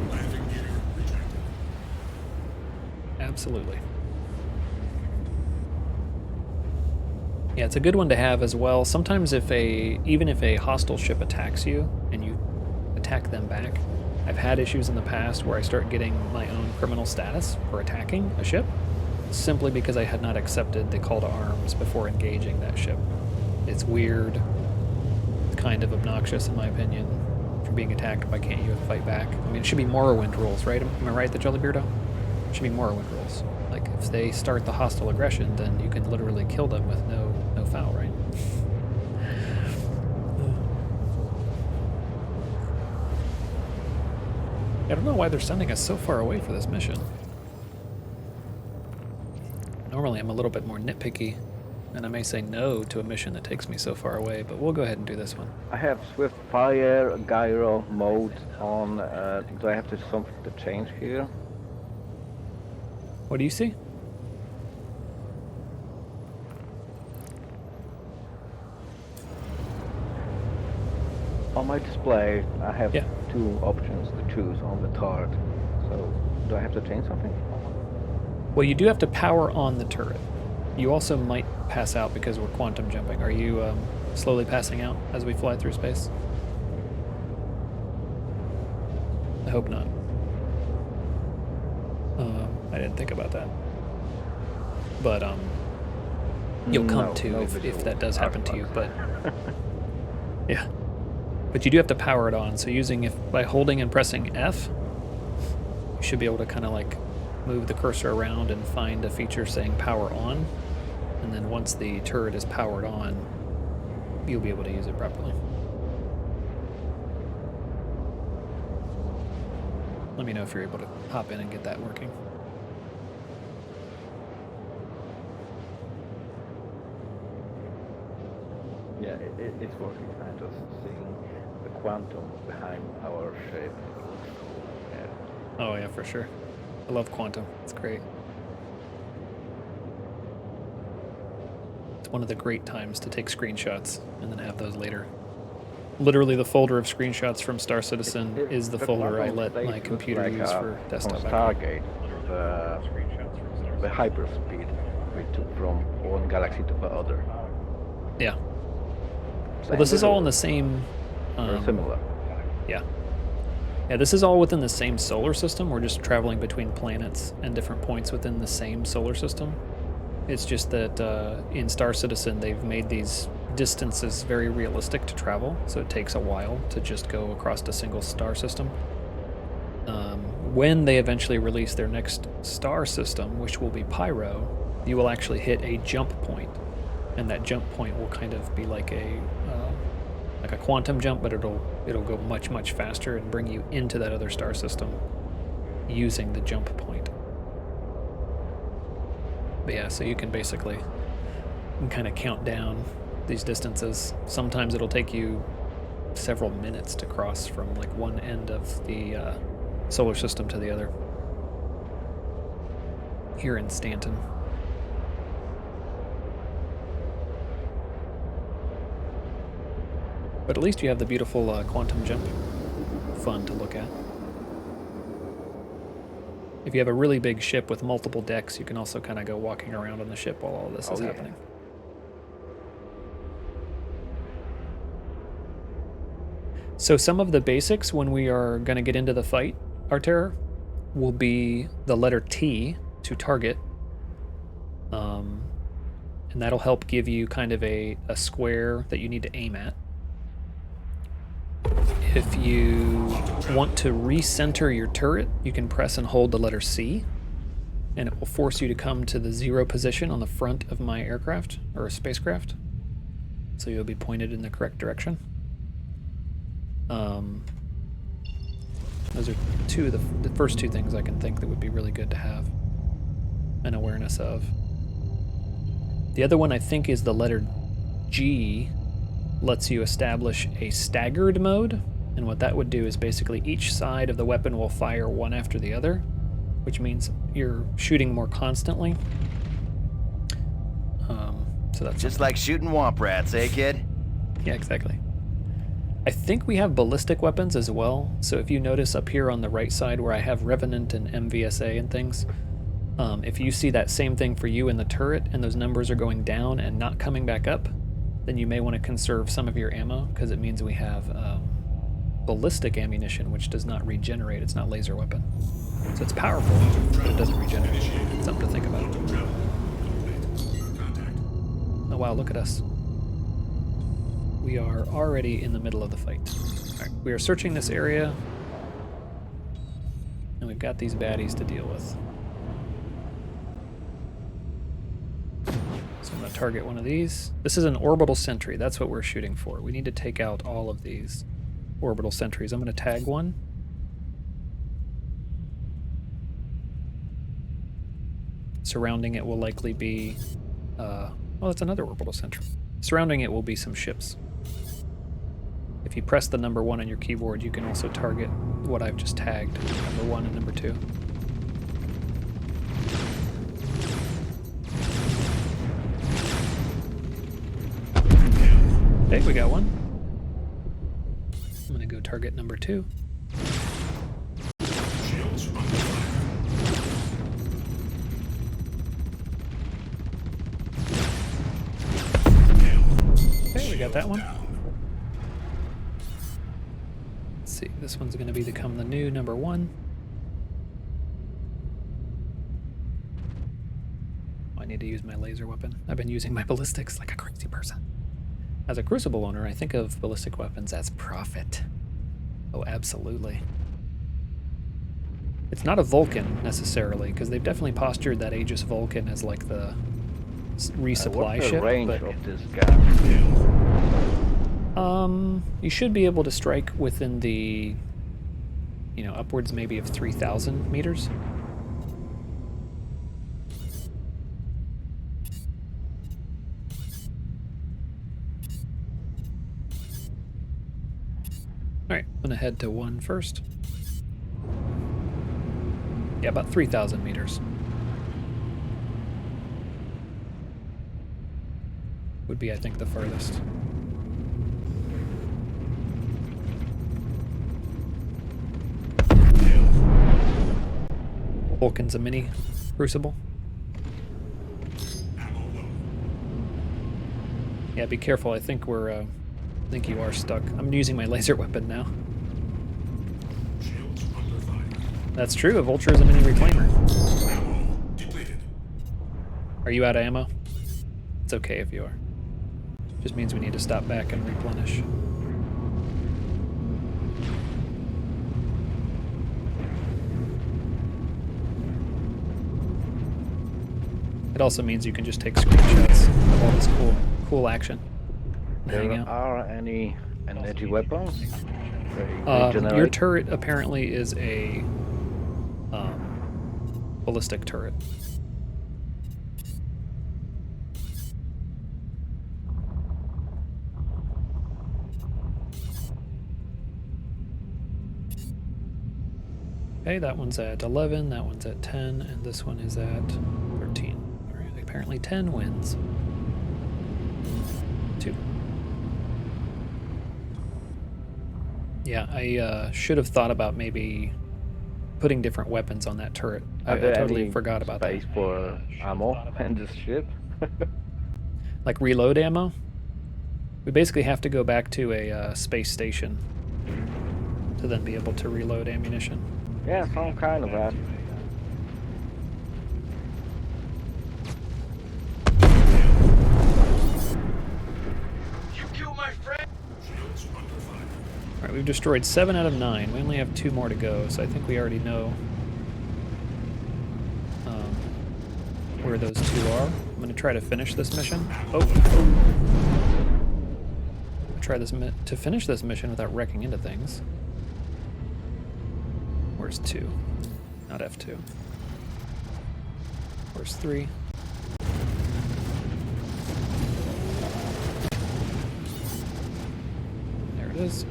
Absolutely. Yeah, it's a good one to have as well. Sometimes even if a hostile ship attacks you and you attack them back, I've had issues in the past where I start getting my own criminal status for attacking a ship simply because I had not accepted the call to arms before engaging that ship. It's weird. It's kind of obnoxious in my opinion. If you're being attacked, why can't you fight back? I mean, it should be Morrowind rules, right? Am I right, the Jellybeardo? It should be Morrowind rules. Like, if they start the hostile aggression, then you can literally kill them with no foul, right? I don't know why they're sending us so far away for this mission. Normally I'm a little bit more nitpicky, and I may say no to a mission that takes me so far away, but we'll go ahead and do this one. I have Swift Fire Gyro mode on. Do I have to something to change here? What do you see? On my display, I have Yeah. two options to choose on the turret. So, do I have to change something? Well, you do have to power on the turret. You also might pass out because we're quantum jumping. Are you slowly passing out as we fly through space? I hope not. I didn't think about that. But you'll come to if that does happen to you. But yeah. But you do have to power it on. So by holding and pressing F, you should be able to kind of like move the cursor around and find a feature saying power on. And then once the turret is powered on, you'll be able to use it properly. Let me know if you're able to hop in and get that working. Yeah, it's working. I'm just seeing the quantum behind our shape. Yeah. Oh yeah, for sure. I love quantum. It's great. It's one of the great times to take screenshots and then have those later. Literally, the folder of screenshots from Star Citizen is the folder I let my computer use for desktop backup. Stargate, the hyperspeed we took from one galaxy to the other. Yeah. Well, this is all in the same... Very similar. Yeah. Yeah, this is all within the same solar system. We're just traveling between planets and different points within the same solar system. It's just that in Star Citizen, they've made these distances very realistic to travel, so it takes a while to just go across a single star system. When they eventually release their next star system, which will be Pyro, you will actually hit a jump point, and that jump point will kind of be like a quantum jump, but it'll go much faster and bring you into that other star system using the jump point. But yeah, so you can basically kind of count down these distances. Sometimes it'll take you several minutes to cross from like one end of the solar system to the other. here in Stanton. But at least you have the beautiful quantum jump. Fun to look at. If you have a really big ship with multiple decks, you can also kind of go walking around on the ship while all this is happening. So some of the basics when we are going to get into the fight, our terror, will be the letter T to target. And that'll help give you kind of a square that you need to aim at. If you want to recenter your turret, you can press and hold the letter C, and it will force you to come to the 0 position on the front of my aircraft, or spacecraft. So you'll be pointed in the correct direction. Those are two of the first two things I can think that would be really good to have an awareness of. The other one I think is the letter G, lets you establish a staggered mode, and what that would do is basically each side of the weapon will fire one after the other, which means you're shooting more constantly. So that's just like shooting womp rats, eh, kid? Yeah, exactly. I think we have ballistic weapons as well, so if you notice up here on the right side where I have Revenant and MVSA and things, if you see that same thing for you in the turret and those numbers are going down and not coming back up, then you may want to conserve some of your ammo, because it means we have ballistic ammunition, which does not regenerate. It's not laser weapon. So it's powerful, but it doesn't regenerate. Something to think about. Oh wow, look at us. We are already in the middle of the fight. Alright, we are searching this area, and we've got these baddies to deal with. So I'm going to target one of these. This is an orbital sentry. That's what we're shooting for. We need to take out all of these orbital sentries. I'm going to tag one. Surrounding it will likely be... oh, that's another orbital sentry. Surrounding it will be some ships. If you press the number 1 on your keyboard, you can also target what I've just tagged, number 1 and number 2. Okay, we got one. I'm gonna go target number 2. Okay, we got that one. Let's see, this one's gonna become the new number 1. Oh, I need to use my laser weapon. I've been using my ballistics like a crazy person. As a Crucible owner, I think of ballistic weapons as profit. Oh, absolutely. It's not a Vulcan, necessarily, because they've definitely postured that Aegis Vulcan as like the resupply ship. What's the range but, of this guy? you should be able to strike within the, you know, upwards maybe of 3,000 meters. Alright, I'm gonna head to 1 first. Yeah, about 3,000 meters. Would be, I think, the furthest. Vulcan's a mini Crucible. Yeah, be careful. I think we're, I think you are stuck. I'm using my laser weapon now. That's true. A Vulture is a mini reclaimer. Are you out of ammo? It's okay if you are. Just means we need to stop back and replenish. It also means you can just take screenshots of all this cool action. There are any energy weapons? Your turret apparently is a ballistic turret. Okay, that one's at 11, that one's at 10, and this one is at 13. All right, apparently 10 wins. 2. Yeah, I should have thought about maybe putting different weapons on that turret. I totally forgot about that. Space for ammo in this ship? Like reload ammo? We basically have to go back to a space station to then be able to reload ammunition. Yeah, some kind of that. You killed my friend! Alright, we've destroyed 7 out of 9. We only have 2 more to go, so I think we already know where those 2 are. I'm going to try to finish this mission. Try to finish this mission without wrecking into things. Where's 2? Not F2. Where's 3? There it is.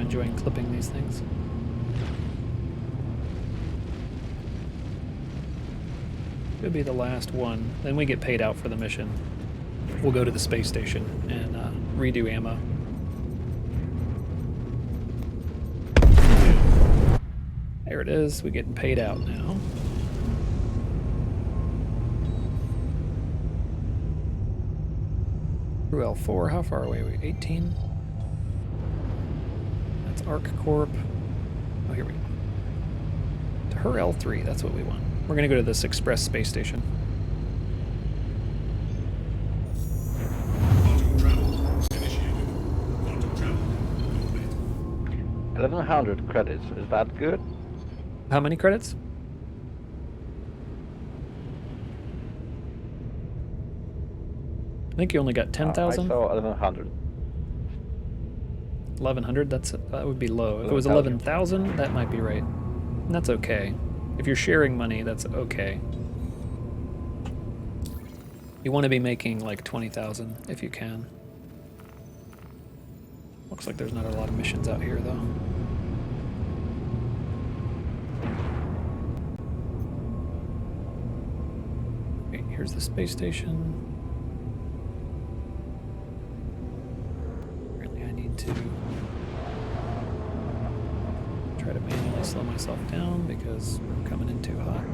Enjoying clipping these things. Could be the last one. Then we get paid out for the mission. We'll go to the space station and redo ammo. There it is. We're getting paid out now. Through L4, how far away are we? 18? Arc Corp. Oh, here we go. To her L3, that's what we want. We're going to go to this express space station. Initiated. 1100 credits, is that good? How many credits? I think you only got 10,000. I saw 1100. 1100, that would be low. If it was 11,000, that might be right. And that's okay. If you're sharing money, that's okay. You want to be making like 20,000 if you can. Looks like there's not a lot of missions out here though. Okay, here's the space station. Apparently I need to try to manually slow myself down because I'm coming in too hot.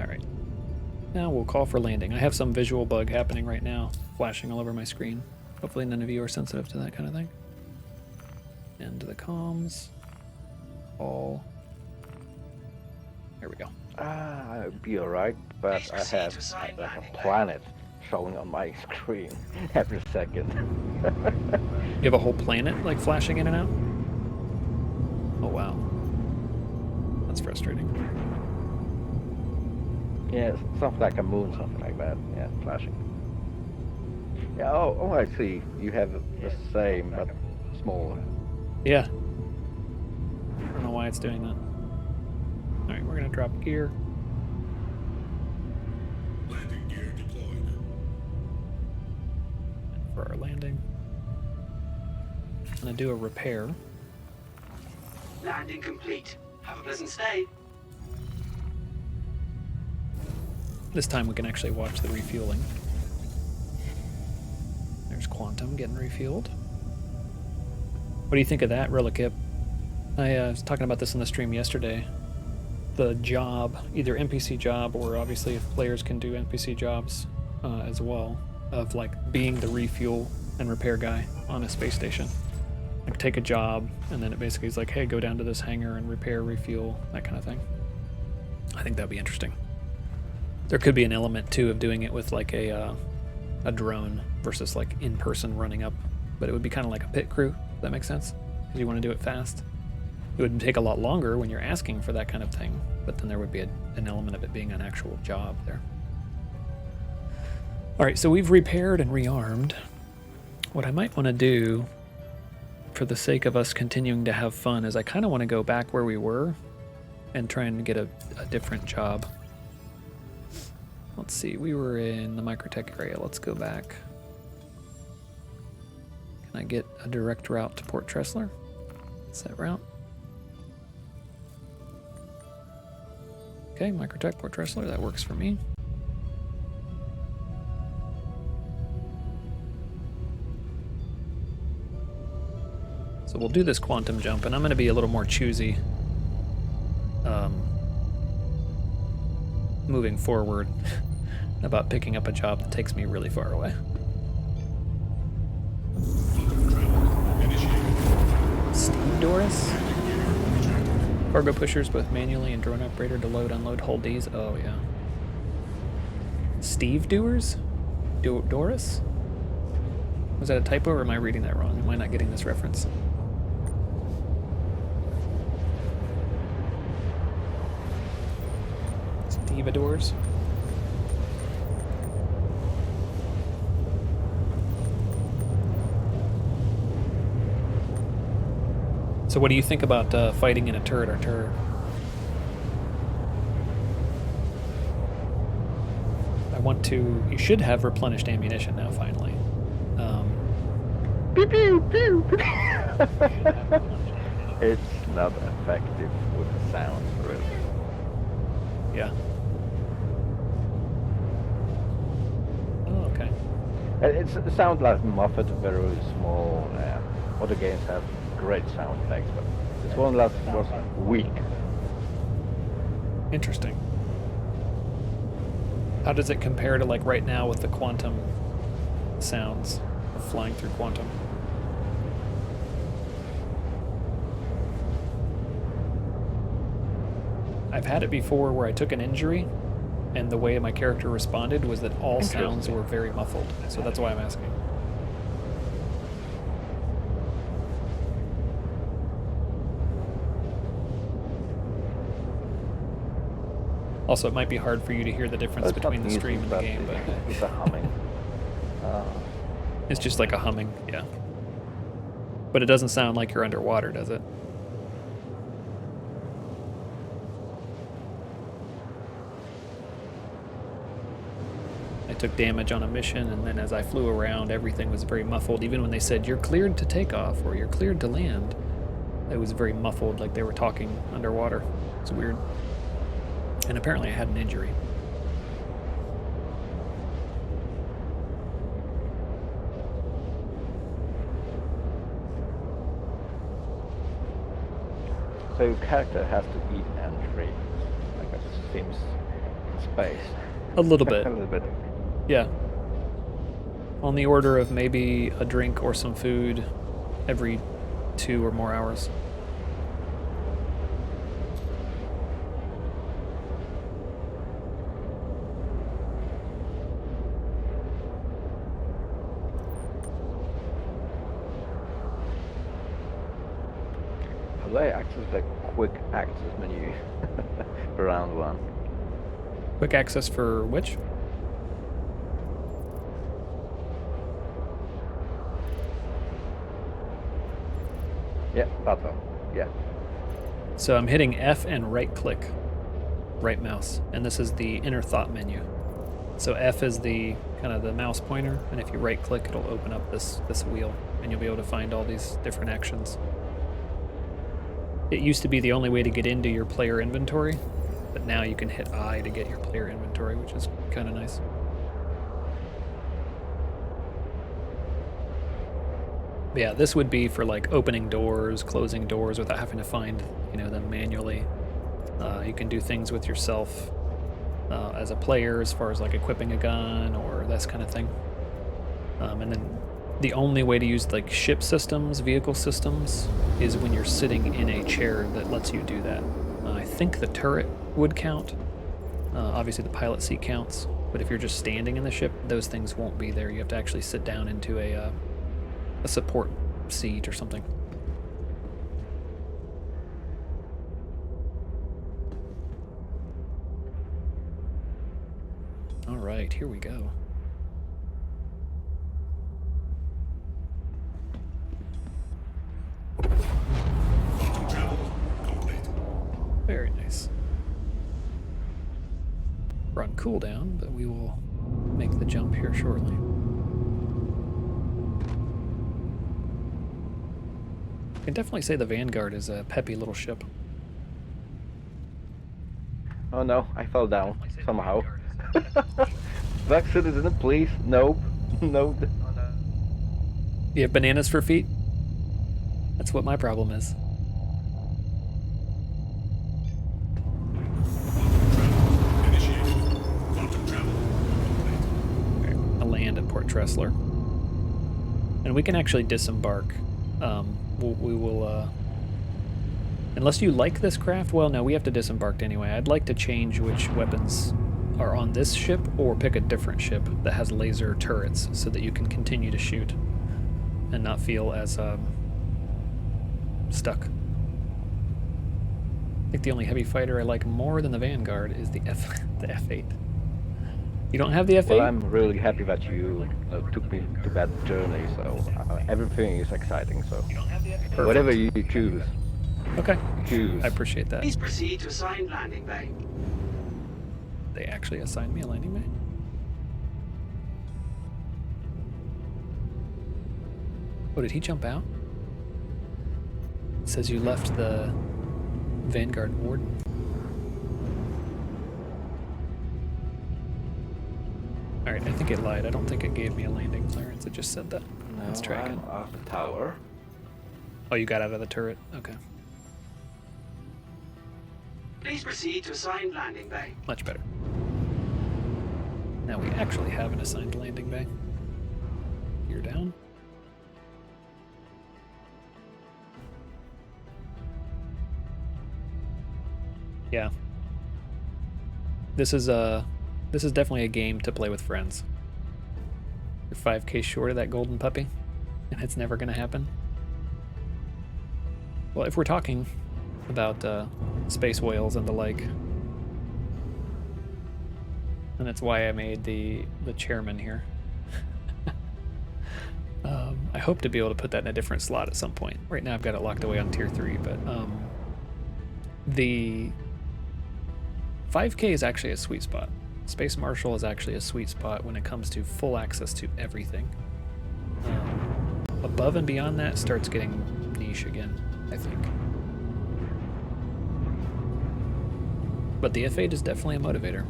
Alright. Now we'll call for landing. I have some visual bug happening right now, flashing all over my screen. Hopefully none of you are sensitive to that kind of thing. End the comms. All. There we go. I'll be alright, but I have like a planet showing on my screen every second. You have a whole planet like flashing in and out? Oh wow. That's frustrating. Yeah, something like a moon, something like that. Yeah, flashing. Yeah, oh, I see. You have the same, but smaller. Yeah. I don't know why it's doing that. Alright, we're gonna drop gear. Landing gear deployed. And for our landing, I'm gonna do a repair. Landing complete. Have a pleasant stay. This time we can actually watch the refueling. There's Quantum getting refueled. What do you think of that, Relikip? I was talking about this in the stream yesterday. The job, either NPC job or obviously if players can do NPC jobs as well, of like being the refuel and repair guy on a space station. Like take a job and then it basically is like, hey, go down to this hangar and repair, refuel, that kind of thing. I think that'd be interesting. There could be an element too of doing it with like a drone versus like in person running up, but it would be kind of like a pit crew. If that makes sense, because you want to do it fast. It would take a lot longer when you're asking for that kind of thing, but then there would be an element of it being an actual job there. All right, so we've repaired and rearmed. What I might want to do, for the sake of us continuing to have fun, is I kind of want to go back where we were and try and get a different job. Let's see, we were in the microtech area. Let's go back. Can I get a direct route to Port Tressler? Is that route? Okay, microtech, Port Tressler, that works for me. So we'll do this quantum jump, and I'm going to be a little more choosy moving forward about picking up a job that takes me really far away. Steve Doris? Cargo pushers, both manually and drone operator to load, unload, hold these. Oh, yeah. Steve Doers? Doris? Was that a typo, or am I reading that wrong? Am I not getting this reference? Stevedores? So what do you think about fighting in a turret or turret? You should have replenished ammunition now, finally. Pew, pew, pew, pew. It's not effective with the sounds, really. Yeah. Oh, okay. It sounds like muffled, very small. Other games have great sound effects, but this one was weak. Interesting. How does it compare to like right now with the quantum sounds of flying through quantum? I've had it before where I took an injury and the way my character responded was that all sounds were very muffled. So that's why I'm asking. Also, it might be hard for you to hear the difference between the stream and the game, but it's a humming. It's just like a humming, yeah. But it doesn't sound like you're underwater, does it? I took damage on a mission, and then as I flew around, everything was very muffled. Even when they said, you're cleared to take off, or you're cleared to land, it was very muffled, like they were talking underwater. It's weird. And apparently I had an injury. So your character has to eat and drink, like it seems in space. A little bit. A little bit. Yeah. On the order of maybe a drink or some food every 2 or more hours. How do I access the quick access menu for round 1? Quick access for which? Yeah, that one. Yeah. So I'm hitting F and right click, right mouse, and this is the inner thought menu. So F is the kind of the mouse pointer, and if you right click, it'll open up this wheel, and you'll be able to find all these different actions. It used to be the only way to get into your player inventory, but now you can hit I to get your player inventory, which is kind of nice. But yeah, this would be for like opening doors, closing doors without having to find, them manually. You can do things with yourself as a player, as far as like equipping a gun or this kind of thing. And then the only way to use like ship systems, vehicle systems, is when you're sitting in a chair that lets you do that. I think the turret would count. Obviously the pilot seat counts, but if you're just standing in the ship, those things won't be there. You have to actually sit down into a support seat or something. All right, here we go. Very nice. We're on cooldown, but we will make the jump here shortly. I can definitely say the Vanguard is a peppy little ship. Oh no, I fell down somehow. Black citizen, please. Nope. No. You have bananas for feet? That's what my problem is. Alright, I'll land at Port Tressler. And we can actually disembark. We will, unless you like this craft, well, no, we have to disembark anyway. I'd like to change which weapons are on this ship or pick a different ship that has laser turrets so that you can continue to shoot and not feel as stuck. I think the only heavy fighter I like more than the Vanguard is the F8. You don't have the F8? Well, I'm really happy that you took me to that journey, so everything is exciting, so whatever you choose. Okay. Choose. I appreciate that. Please proceed to assigned landing bay. They actually assigned me a landing bay? Oh, did he jump out? It says you left the Vanguard Warden. Alright, I think it lied. I don't think it gave me a landing clearance. It just said that. Let's try again. I'm off the tower. Oh, you got out of the turret? Okay. Please proceed to assigned landing bay. Much better. Now we actually have an assigned landing bay. You're down. Yeah. This is definitely a game to play with friends. You're 5K short of that golden puppy, and it's never gonna happen. Well, if we're talking about space whales and the like, and that's why I made the chairman here. I hope to be able to put that in a different slot at some point. Right now I've got it locked away on tier 3, but the 5K is actually a sweet spot. Space Marshal is actually a sweet spot when it comes to full access to everything. Above and beyond that starts getting niche again, I think. But the F8 is definitely a motivator.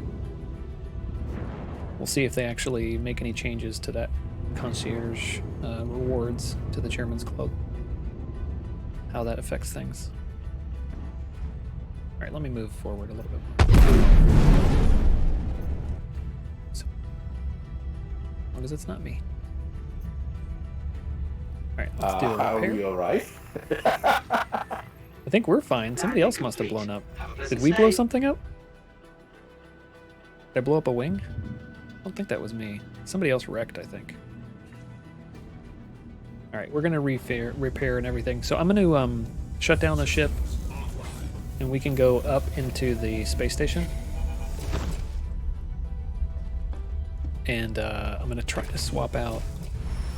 We'll see if they actually make any changes to that concierge rewards to the Chairman's Club. How that affects things. Alright, let me move forward a little bit more. So, as long as it's not me. Alright, let's do a repair. Are we alright? I think we're fine. Somebody else must have blown up. Did we blow something up? Did I blow up a wing? I don't think that was me. Somebody else wrecked, I think. Alright, we're gonna repair and everything. So I'm gonna shut down the ship and we can go up into the space station. And I'm gonna try to swap out.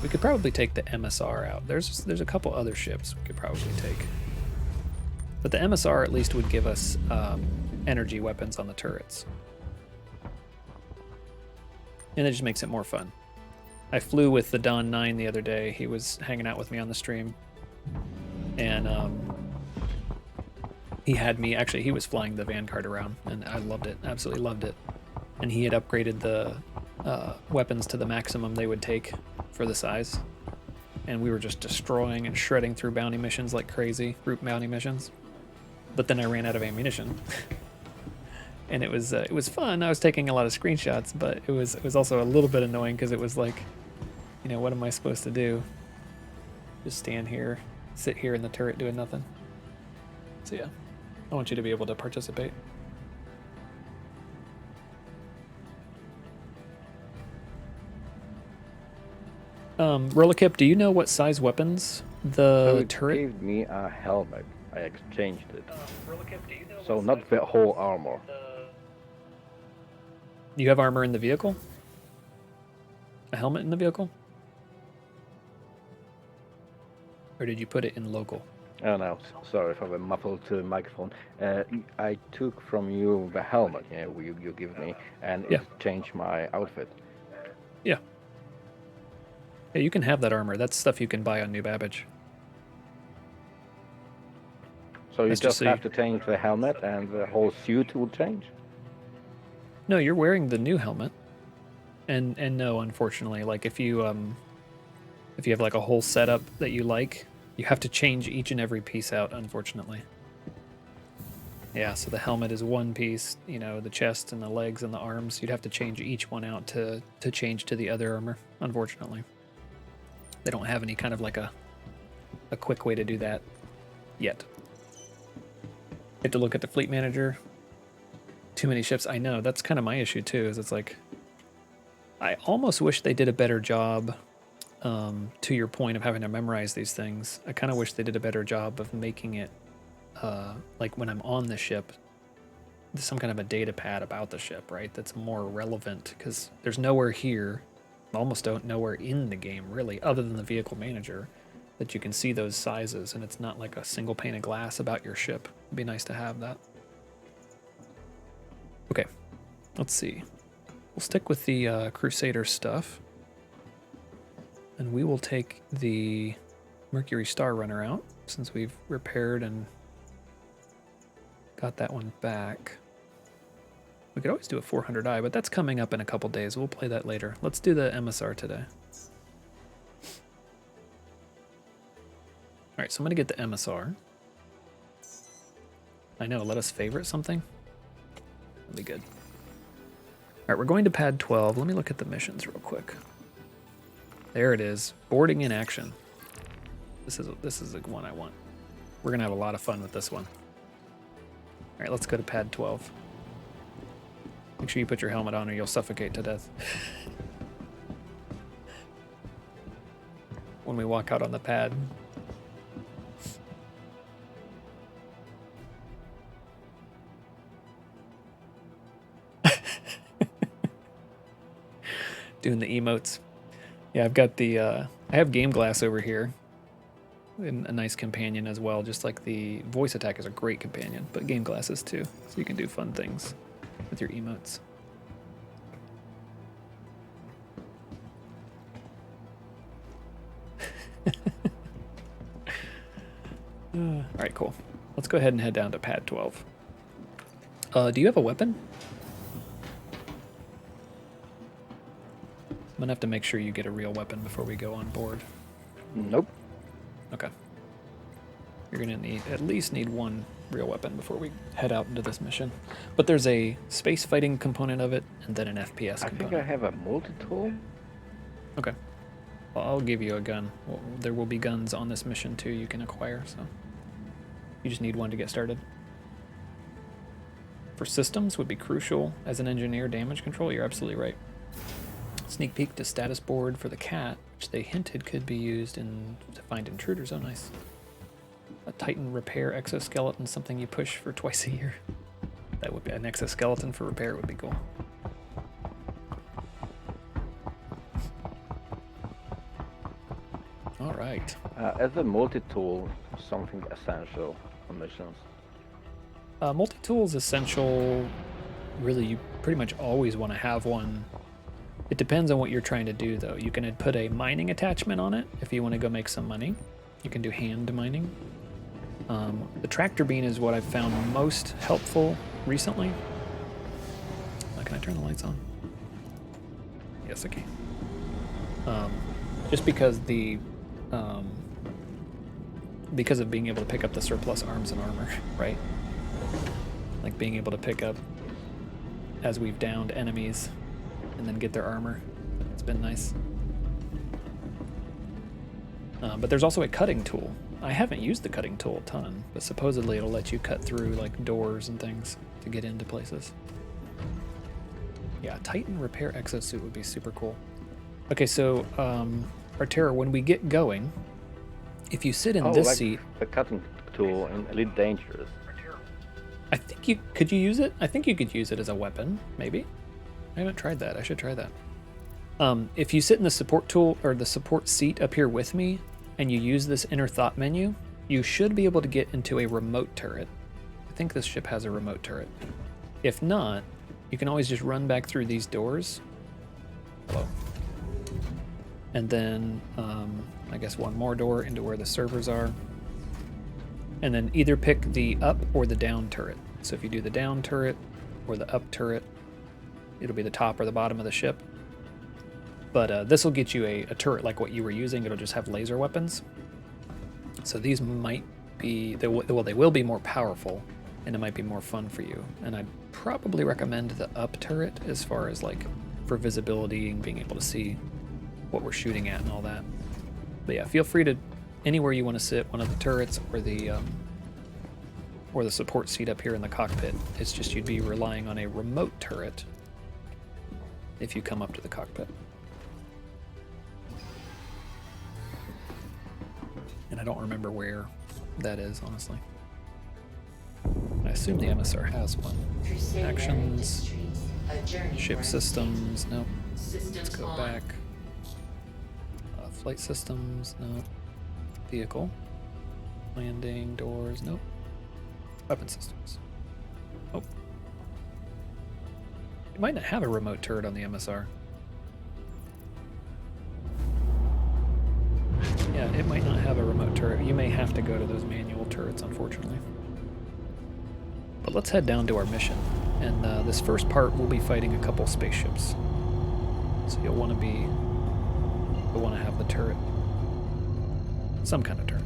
We could probably take the MSR out. There's a couple other ships we could probably take. But the MSR at least would give us energy weapons on the turrets. And it just makes it more fun. I flew with the Don 9 the other day. He was hanging out with me on the stream. And he had me, actually he was flying the Vanguard around and I loved it, absolutely loved it. And he had upgraded the weapons to the maximum they would take for the size. And we were just destroying and shredding through bounty missions like crazy, group bounty missions. But then I ran out of ammunition. And it was fun. I was taking a lot of screenshots, but it was also a little bit annoying because it was like, you know, what am I supposed to do? Just stand here, sit here in the turret doing nothing. So yeah, I want you to be able to participate. Rollikip, do you know what size weapons the turret? Gave me a helmet. I exchanged it. So not the whole armor. You have armor in the vehicle? A helmet in the vehicle? Or did you put it in local? Oh no, sorry for the muffled microphone. I took from you the helmet you give me, and Yeah. it changed my outfit. Yeah. Yeah, you can have that armor. That's stuff you can buy on New Babbage. So you That's just so have to change the helmet, and the whole suit will change? No, you're wearing the new helmet. And no, unfortunately, like if you have like a whole setup that you like, you have to change each and every piece out, unfortunately. Yeah, so the helmet is one piece, you know, the chest and the legs and the arms, you'd have to change each one out to change to the other armor, unfortunately. They don't have any kind of like a quick way to do that yet. You have to look at the fleet manager. Too many ships. I know, that's kind of my issue too, is it's like, I almost wish they did a better job, to your point of having to memorize these things. I kind of wish they did a better job of making it, like when I'm on the ship, there's some kind of a data pad about the ship, right? That's more relevant, because there's nowhere here, almost nowhere in the game really, other than the vehicle manager, that you can see those sizes, and it's not like a single pane of glass about your ship. It'd be nice to have that. Okay, let's see. We'll stick with the Crusader stuff, and we will take the Mercury Star Runner out, since we've repaired and got that one back. We could always do a 400i, but that's coming up in a couple days. We'll play that later. Let's do the MSR today. All right, so I'm going to get the MSR. I know, let us favorite something. That'll be good. All right, we're going to pad 12. Let me look at the missions real quick. There it is, boarding in action. This is the one I want. We're going to have a lot of fun with this one. All right, let's go to pad 12. Make sure you put your helmet on or you'll suffocate to death. When we walk out on the pad. Doing the emotes. Yeah, I've got the, I have Game Glass over here. And a nice companion as well, just like the voice attack is a great companion, but Game Glass is too, so you can do fun things with your emotes. All right, cool. Let's go ahead and head down to pad 12. Do you have a weapon? I'm gonna have to make sure you get a real weapon before we go on board. Nope. Okay. You're gonna at least need one real weapon before we head out into this mission. But there's a space fighting component of it, and then an FPS component. I think I have a multi-tool. Okay. Well, I'll give you a gun. Well, there will be guns on this mission too you can acquire, so you just need one to get started. For systems would be crucial as an engineer. Damage control, you're absolutely right. Sneak peek to status board for the cat, which they hinted could be used to find intruders. Oh, nice. A Titan repair exoskeleton, something you push for twice a year. That would be an exoskeleton for repair would be cool. All right. As a multi-tool, something essential for missions. Multi-tool is essential. Really, you pretty much always want to have one. It depends on what you're trying to do, though. You can put a mining attachment on it if you want to go make some money. You can do hand mining. The tractor beam is what I've found most helpful recently. Can I turn the lights on? Yes, I can. Just because because of being able to pick up the surplus arms and armor, right? Like being able to pick up as we've downed enemies and then get their armor. It's been nice. But there's also a cutting tool. I haven't used the cutting tool a ton, but supposedly it'll let you cut through like doors and things to get into places. Yeah, Titan repair exosuit would be super cool. Okay, so Artera, when we get going, if you sit in this seat, the cutting tool in Elite Dangerous. I think could you use it? I think you could use it as a weapon, maybe. I haven't tried that. I should try that. If you sit in the support tool or the support seat up here with me and you use this inner thought menu, you should be able to get into a remote turret. I think this ship has a remote turret. If not, you can always just run back through these doors. Hello. And then, I guess one more door into where the servers are. And then either pick the up or the down turret. So if you do the down turret or the up turret, it'll be the top or the bottom of the ship. But this will get you a turret like what you were using. It'll just have laser weapons. So these might be, they will be more powerful, and it might be more fun for you. And I'd probably recommend the up turret as far as like for visibility and being able to see what we're shooting at and all that. But yeah, feel free to anywhere you want to sit, one of the turrets or the support seat up here in the cockpit. It's just you'd be relying on a remote turret if you come up to the cockpit. And I don't remember where that is, honestly. I assume the MSR has one. Actions, ship systems, nope. Let's go back. Flight systems, nope. Vehicle, landing, doors, nope. Weapon systems, nope. You might not have a remote turret on the MSR. Yeah, it might not have a remote turret. You may have to go to those manual turrets, unfortunately. But let's head down to our mission. And this first part, we'll be fighting a couple spaceships. So you'll want to have the turret. Some kind of turret.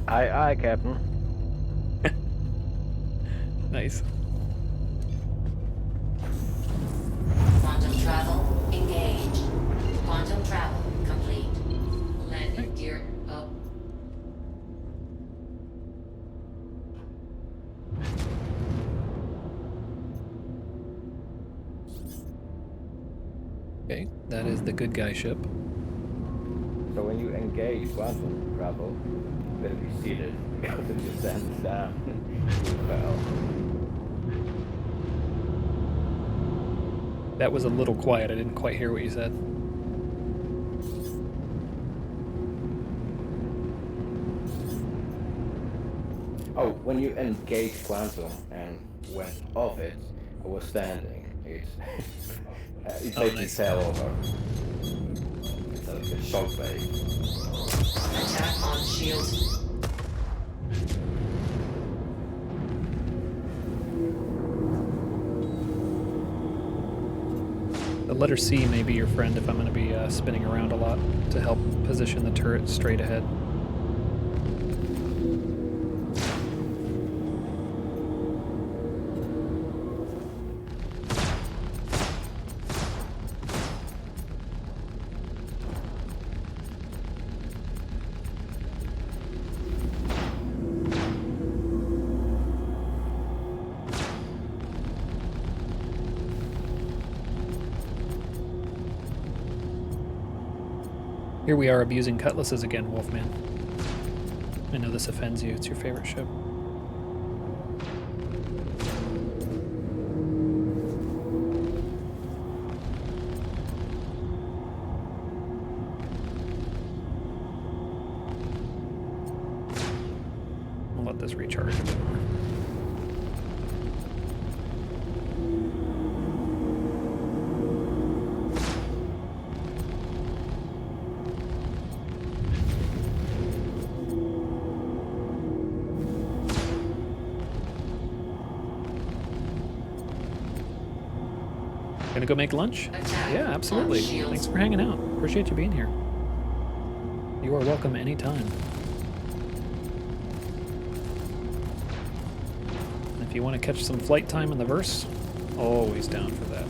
Aye, Captain. Nice. Quantum travel engaged. Quantum travel complete. Landing gear up. Okay, that is the good guy ship. So when you engage quantum travel, then you see it because if you stand down, you fell. That was a little quiet. I didn't quite hear what you said. Oh, when you engage quantum and went off it, I was standing. It basically fell over. So it's a shockwave. Attack on shields. The letter C may be your friend if I'm going to be spinning around a lot to help position the turret straight ahead. Here we are abusing cutlasses again, Wolfman. I know this offends you. It's your favorite ship. I'll let this recharge a bit more. Gonna go make lunch? Yeah, absolutely. Thanks for hanging out. Appreciate you being here. You are welcome anytime. If you want to catch some flight time in the verse, always down for that.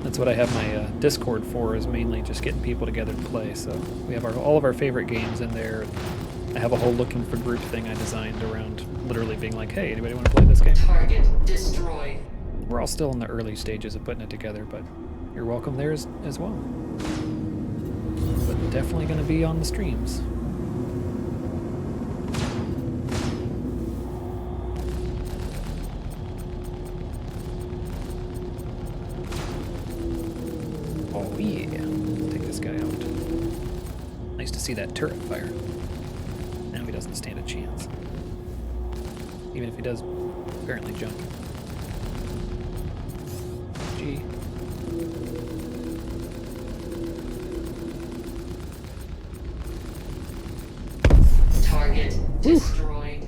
That's what I have my Discord for, is mainly just getting people together to play. So we have all of our favorite games in there. I have a whole looking for group thing I designed around literally being like, hey, anybody want to play this game? Target destroyed. We're all still in the early stages of putting it together, but you're welcome there as well. But definitely going to be on the streams. see that turret fire. Now he doesn't stand a chance. Even if he does apparently jump. Gee. Target destroyed.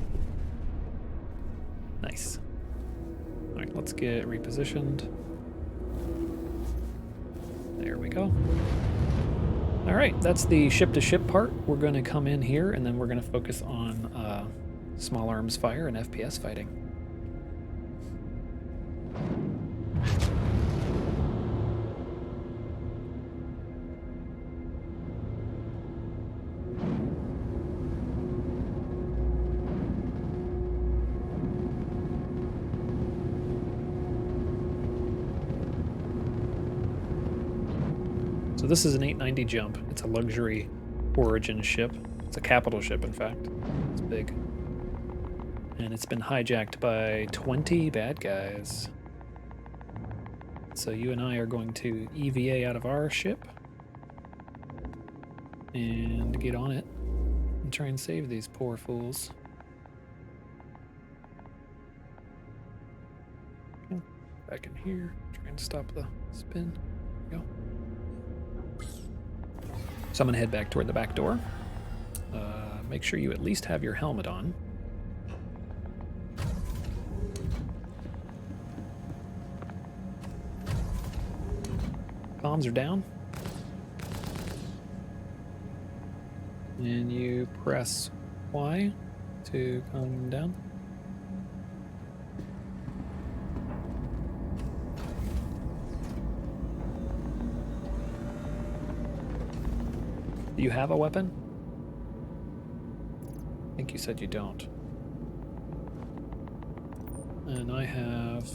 Nice. Alright, let's get repositioned. There we go. Alright, that's the ship-to-ship part. We're going to come in here, and then we're going to focus on small arms fire and FPS fighting. So this is an 890 jump. It's a luxury origin ship. It's a capital ship, in fact. It's big. And it's been hijacked by 20 bad guys. So you and I are going to EVA out of our ship and get on it and try and save these poor fools. Okay, back in here, try and stop the spin. There we go. So I'm going to head back toward the back door. Make sure you at least have your helmet on. Comms are down. And you press Y to come down. Do you have a weapon? I think you said you don't. And I have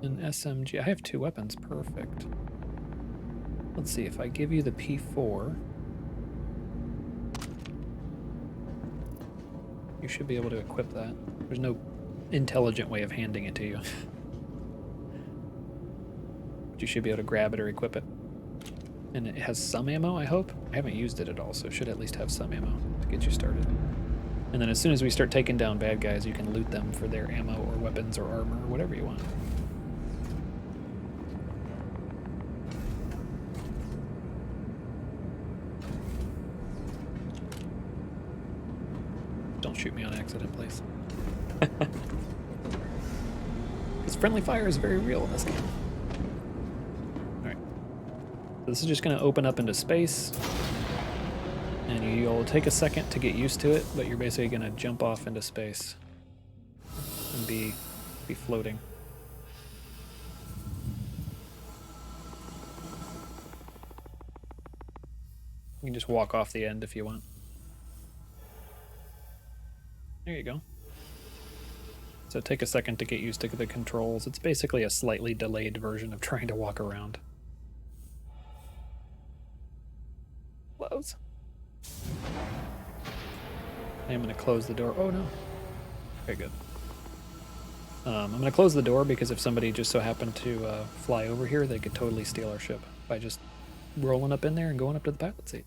an SMG. I have 2 weapons. Perfect. Let's see, if I give you the P4, you should be able to equip that. There's no intelligent way of handing it to you. But you should be able to grab it or equip it. And it has some ammo, I hope. I haven't used it at all, so it should at least have some ammo to get you started. And then as soon as we start taking down bad guys, you can loot them for their ammo or weapons or armor or whatever you want. Don't shoot me on accident, please. Because friendly fire is very real in this game. Alright. So this is just going to open up into space. And you'll take a second to get used to it, but you're basically going to jump off into space and be floating. You can just walk off the end if you want. There you go. So take a second to get used to the controls. It's basically a slightly delayed version of trying to walk around. Close. I am going to close the door. Oh no. Very good. I'm going to close the door because if somebody just so happened to fly over here, they could totally steal our ship by just rolling up in there and going up to the pilot seat.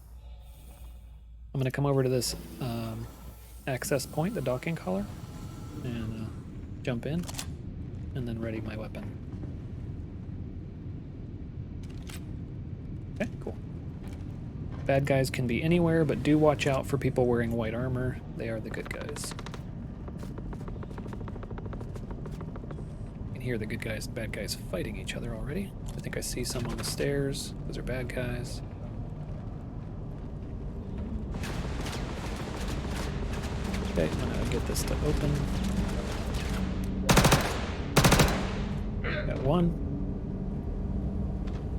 I'm going to come over to this access point, the docking collar, and jump in, and then ready my weapon. Okay, cool. Bad guys can be anywhere, but do watch out for people wearing white armor. They are the good guys. You can hear the good guys and bad guys fighting each other already. I think I see some on the stairs. Those are bad guys. Okay, I'm gonna get this to open. Got one.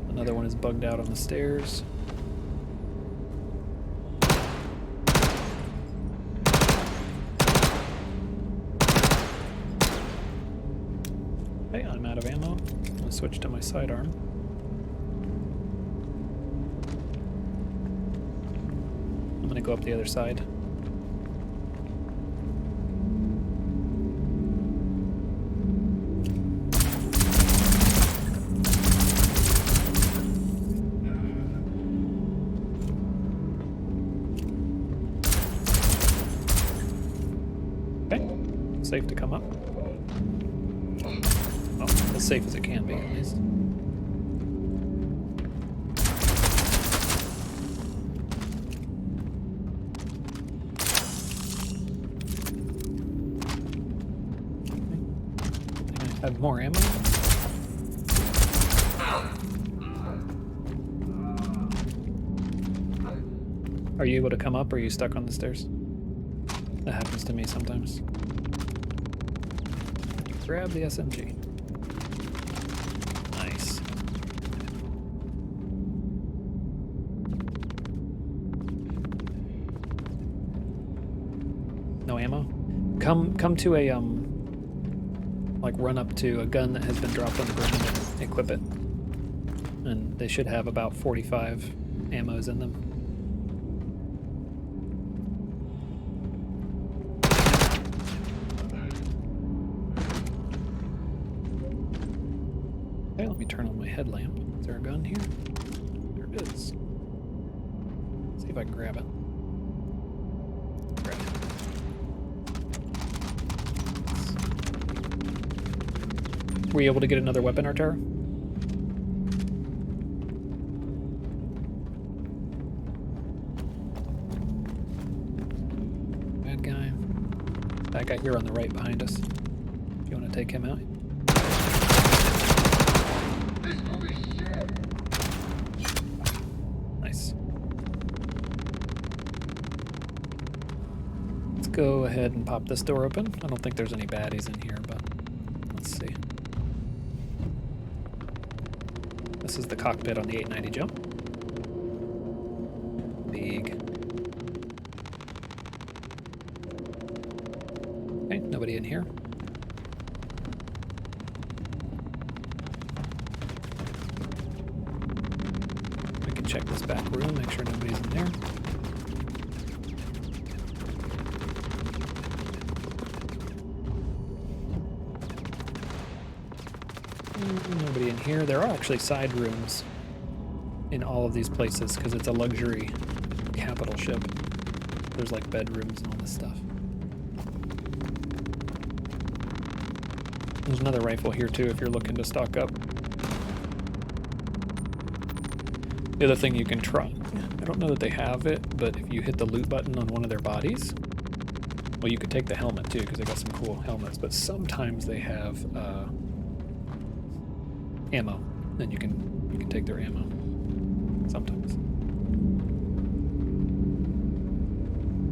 Another one is bugged out on the stairs. Okay, I'm out of ammo. I'm gonna switch to my sidearm. I'm gonna go up the other side. safe to come up. Well, as safe as it can be, at least. I have more ammo. Are you able to come up, or are you stuck on the stairs? That happens to me sometimes. Grab the SMG. Nice. No ammo? Come to a like run up to a gun that has been dropped on the ground and equip it. And they should have about 45 ammos in them. Okay, let me turn on my headlamp. Is there a gun here? There it is. Let's see if I can grab it. Grab it. Were you able to get another weapon, Arturo? Bad guy. That guy here on the right behind us. If you want to take him out. Nice. Let's go ahead and pop this door open. I don't think there's any baddies in here, but let's see. This is the cockpit on the 890 jump. Big. Okay, nobody in here. We can check this back room, make sure nobody's in there. Nobody in here. There are actually side rooms in all of these places because it's a luxury capital ship. There's like bedrooms and all this stuff. There's another rifle here too if you're looking to stock up. The other thing you can try, I don't know that they have it, but if you hit the loot button on one of their bodies, well, you could take the helmet too because they got some cool helmets, but sometimes they have ammo, then you can take their ammo. Sometimes.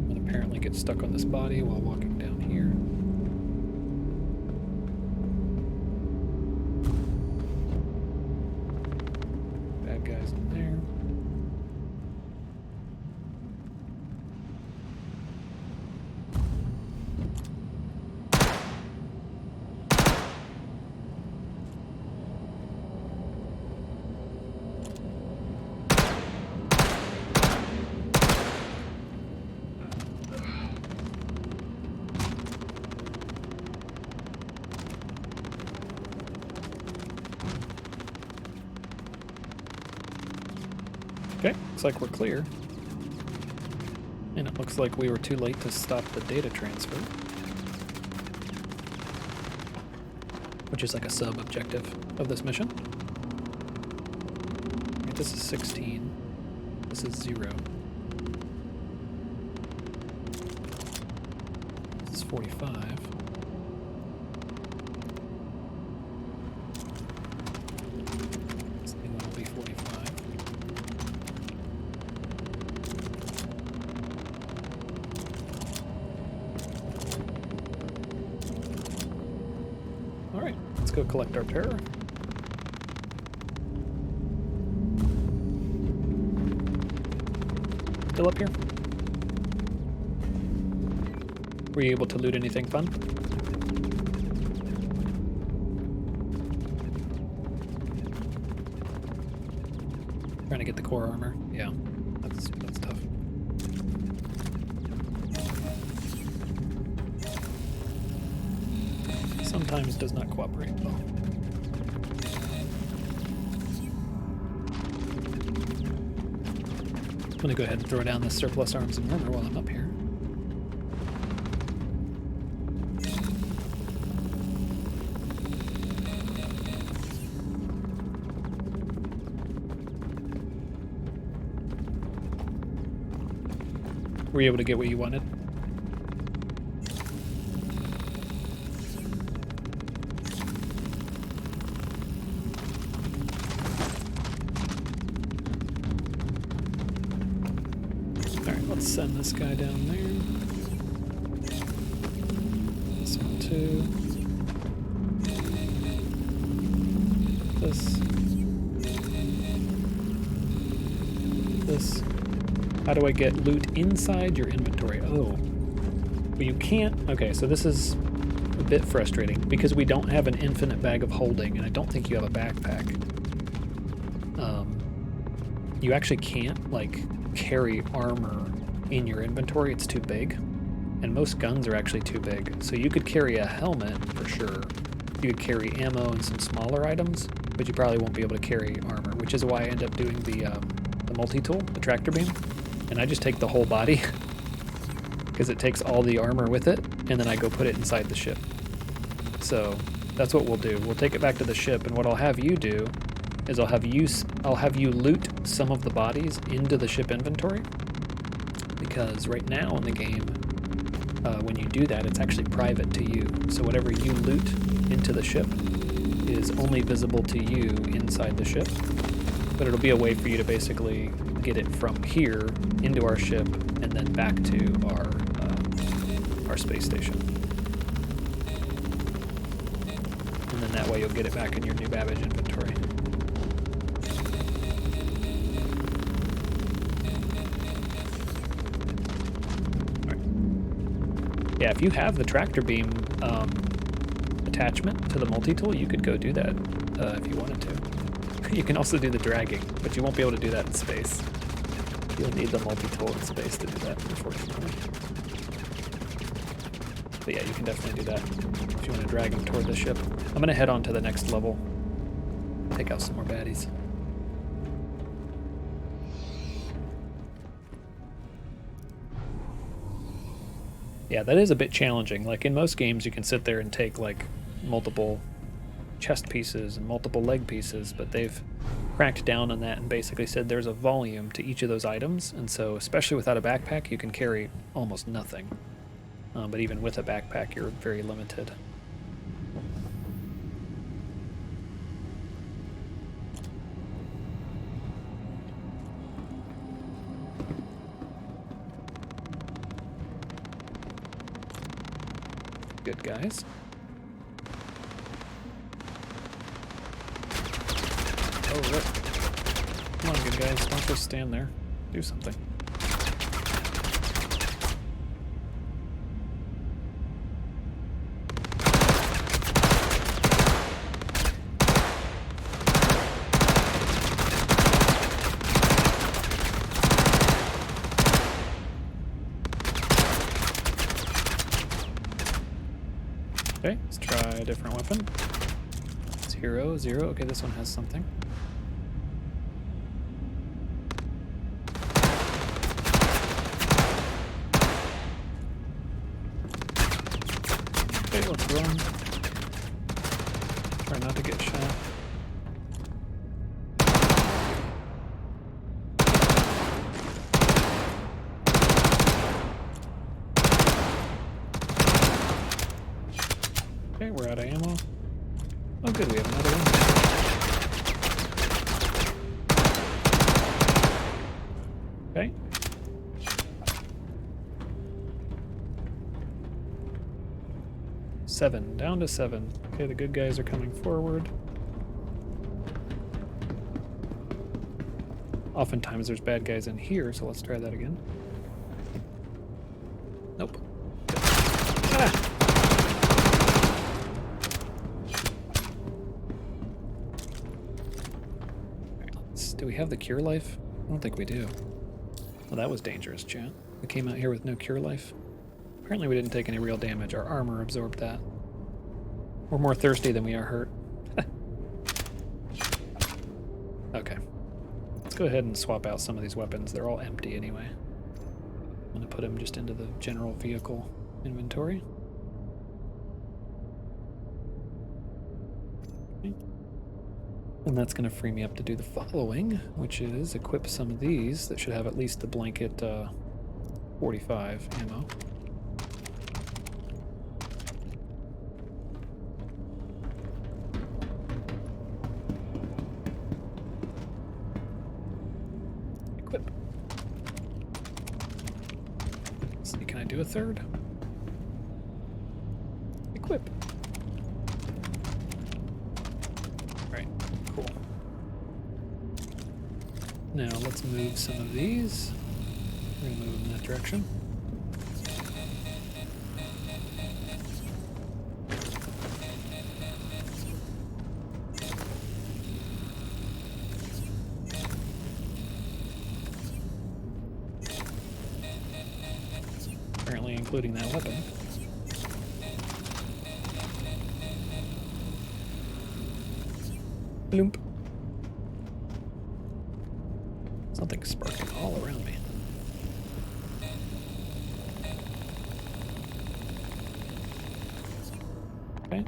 And apparently get stuck on this body while walking down here. Bad guys in there. Okay, looks like we're clear. And it looks like we were too late to stop the data transfer. Which is like a sub-objective of this mission. Right, this is 16. This is 0. This is 45. This thing will be 45. Alright, let's go collect our terror. Still up here? Were you able to loot anything fun? Trying to get the core armor. Yeah, that's tough. Sometimes does not cooperate well. I'm gonna go ahead and throw down this surplus arms and armor while I'm up here. Were you able to get what you wanted? Alright, let's send this guy down there. This one too. This. How do I get loot inside your inventory? Oh. Well, you can't. Okay, so this is a bit frustrating because we don't have an infinite bag of holding, and I don't think you have a backpack. You actually can't, like, carry armor in your inventory. It's too big. And most guns are actually too big. So you could carry a helmet, for sure. You could carry ammo and some smaller items, but you probably won't be able to carry armor, which is why I end up doing the multi-tool, the tractor beam. And I just take the whole body, because it takes all the armor with it, and then I go put it inside the ship. So that's what we'll do. We'll take it back to the ship, and what I'll have you do is I'll have you loot some of the bodies into the ship inventory, because right now in the game, when you do that, it's actually private to you. So whatever you loot into the ship is only visible to you inside the ship, but it'll be a way for you to basically get it from here into our ship and then back to our space station. And then that way you'll get it back in your new Babbage inventory. Yeah, if you have the tractor beam attachment to the multi-tool, you could go do that if you wanted to. You can also do the dragging, but you won't be able to do that in space. You'll need the multi-tool in space to do that, unfortunately. But yeah, you can definitely do that if you want to drag them toward the ship. I'm going to head on to the next level, take out some more baddies. Yeah, that is a bit challenging. Like in most games, you can sit there and take like multiple chest pieces and multiple leg pieces, but they've cracked down on that and basically said there's a volume to each of those items, and so especially without a backpack, you can carry almost nothing. But even with a backpack, you're very limited. Good guys. Oh, rip. Come on, good guys. Don't just stand there. Do something. Okay, let's try a different weapon. 0, 0. Okay, this one has something. Okay, let's run. Try not to get shot. Okay, we're out of ammo. Oh good, we have another one. Okay. Seven, down to 7. Okay, the good guys are coming forward. Oftentimes there's bad guys in here, so let's try that again. Nope. Ah! Do we have the cure life? I don't think we do. Well, that was dangerous, chat. We came out here with no cure life. Apparently we didn't take any real damage. Our armor absorbed that. We're more thirsty than we are hurt. Okay. Let's go ahead and swap out some of these weapons. They're all empty anyway. I'm going to put them just into the general vehicle inventory. Okay. And that's going to free me up to do the following, which is equip some of these that should have at least the blanket 45 ammo. Equip. Let's see, can I do a third? Equip. Right, cool. Now let's move some of these. We're gonna move in that direction. Apparently including that weapon. Bloomp. Something's sparking all around me. Okay.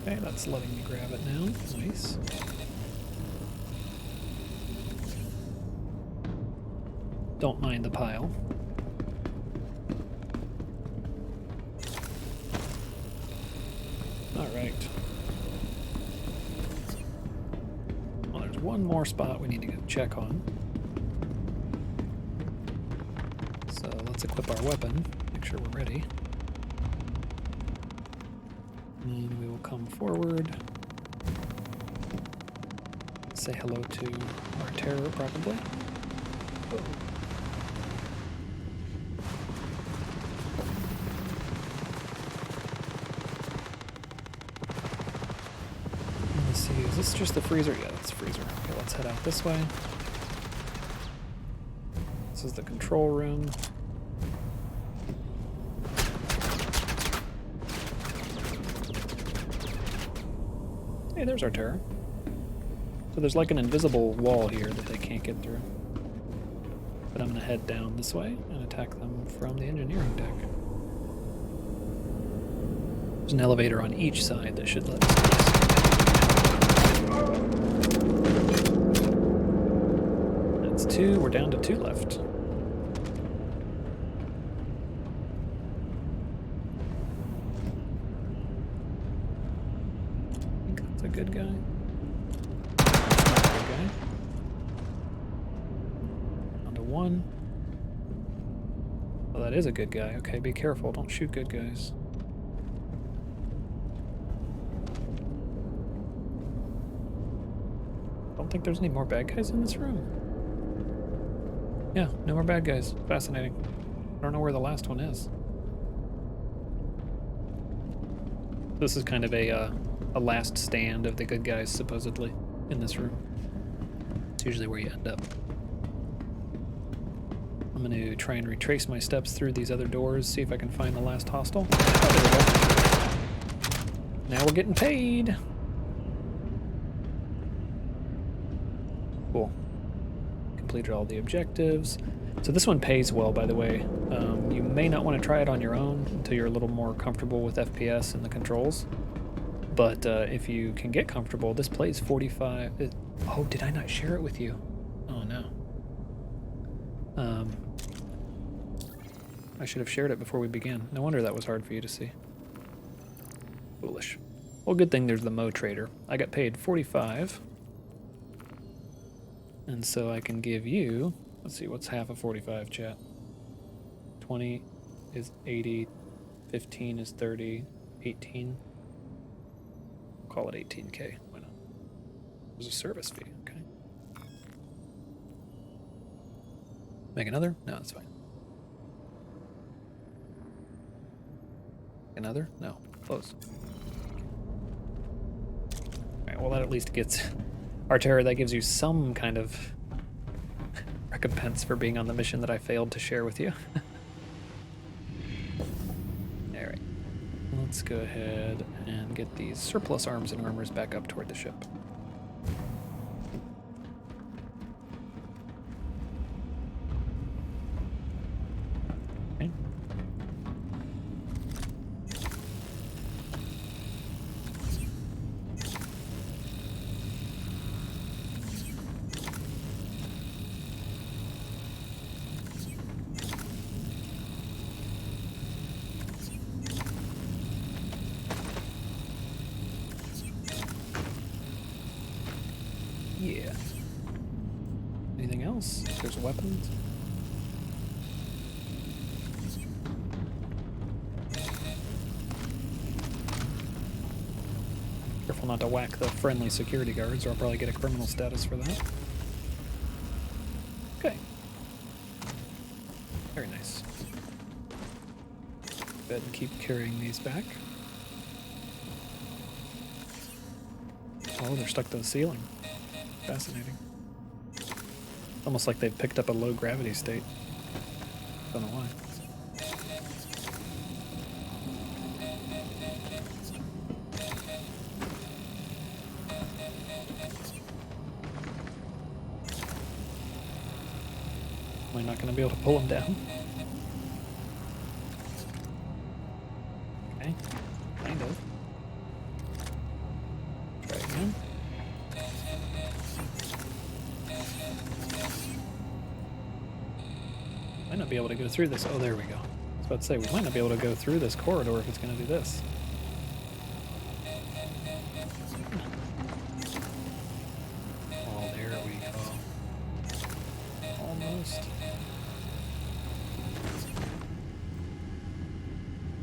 Okay, that's letting me grab it now. Nice. Don't mind the pile. Alright. Well, there's one more spot we need to go check on. So let's equip our weapon, make sure we're ready. And then we will come forward. Say hello to our terror, probably. Oh. Let's see, is this just the freezer? Yeah, that's the freezer. Okay, let's head out this way. This is the control room. Hey, there's our terror. So there's like an invisible wall here that they can't get through. But I'm gonna head down this way and attack them from the engineering deck. There's an elevator on each side that should let us pass. That's 2, we're down to 2 left. I think that's a good guy. One. Well, that is a good guy. Okay, be careful. Don't shoot good guys. Don't think there's any more bad guys in this room. Yeah, no more bad guys. Fascinating. I don't know where the last one is. This is kind of a last stand of the good guys, supposedly, in this room. It's usually where you end up. I'm going to try and retrace my steps through these other doors, see if I can find the last hostile. Oh, there we go. Now we're getting paid. Cool. Completed all the objectives. So this one pays well, by the way. You may not want to try it on your own until you're a little more comfortable with FPS and the controls. But if you can get comfortable, this plays 45. Oh, did I not share it with you? Oh, no. I should have shared it before we began. No wonder that was hard for you to see. Foolish. Well, good thing there's the Mo Trader. I got paid 45. And so I can give you... Let's see, what's half of 45, chat? 20 is 80. 15 is 30. 18. Call it 18K. Why not? There's a service fee, okay. Make another? No, that's fine. Another? No. Close. Alright, well that at least gets our terror. That gives you some kind of recompense for being on the mission that I failed to share with you. Alright. Let's go ahead and get these surplus arms and armors back up toward the ship. weapons. Careful not to whack the friendly security guards, or I'll probably get a criminal status for that. Okay. Very nice. Go ahead and keep carrying these back. Oh, they're stuck to the ceiling. Fascinating. Almost like they've picked up a low gravity state. Don't know why. Am I not going to be able to pull them down? Okay, kind of. Try again. Might not be able to go through this. Oh, there we go. I was about to say, we might not be able to go through this corridor if it's going to do this. Oh, there we go. Almost.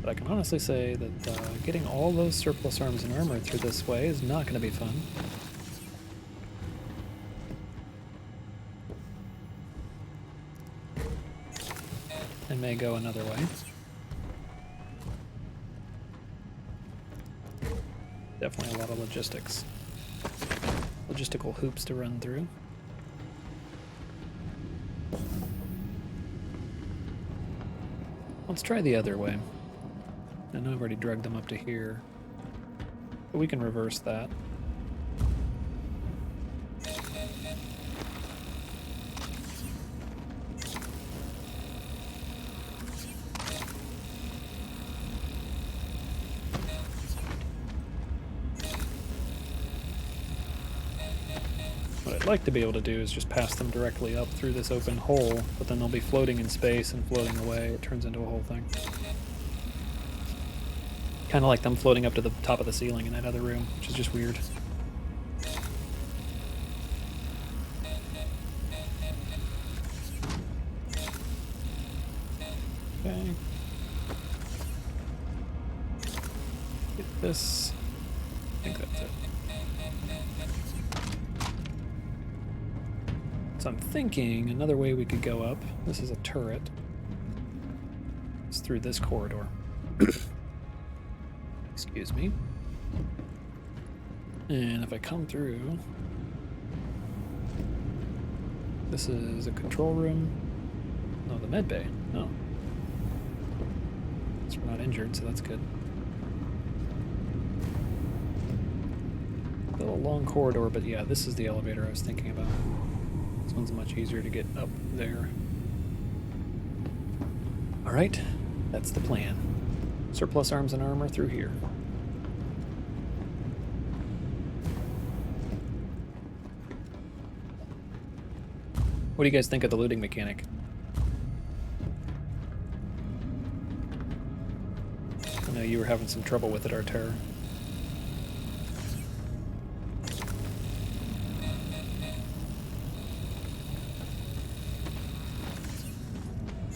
But I can honestly say that getting all those surplus arms and armor through this way is not going to be fun. I may go another way. Definitely a lot of logistics. Logistical hoops to run through. Let's try the other way. I know I've already drugged them up to here, but we can reverse that. What I'd like to be able to do is just pass them directly up through this open hole, but then they'll be floating in space and floating away. It turns into a whole thing. Kind of like them floating up to the top of the ceiling in that other room, which is just weird. Okay. Get this. I think that's it. So I'm thinking another way we could go up. This is a turret. It's through this corridor. Excuse me. And if I come through, this is a control room. No, the med bay. No. So we're not injured, so that's good. Still a long corridor, but yeah, this is the elevator I was thinking about. This one's much easier to get up there. Alright, that's the plan. Surplus arms and armor through here. What do you guys think of the looting mechanic? I know you were having some trouble with it, Arter.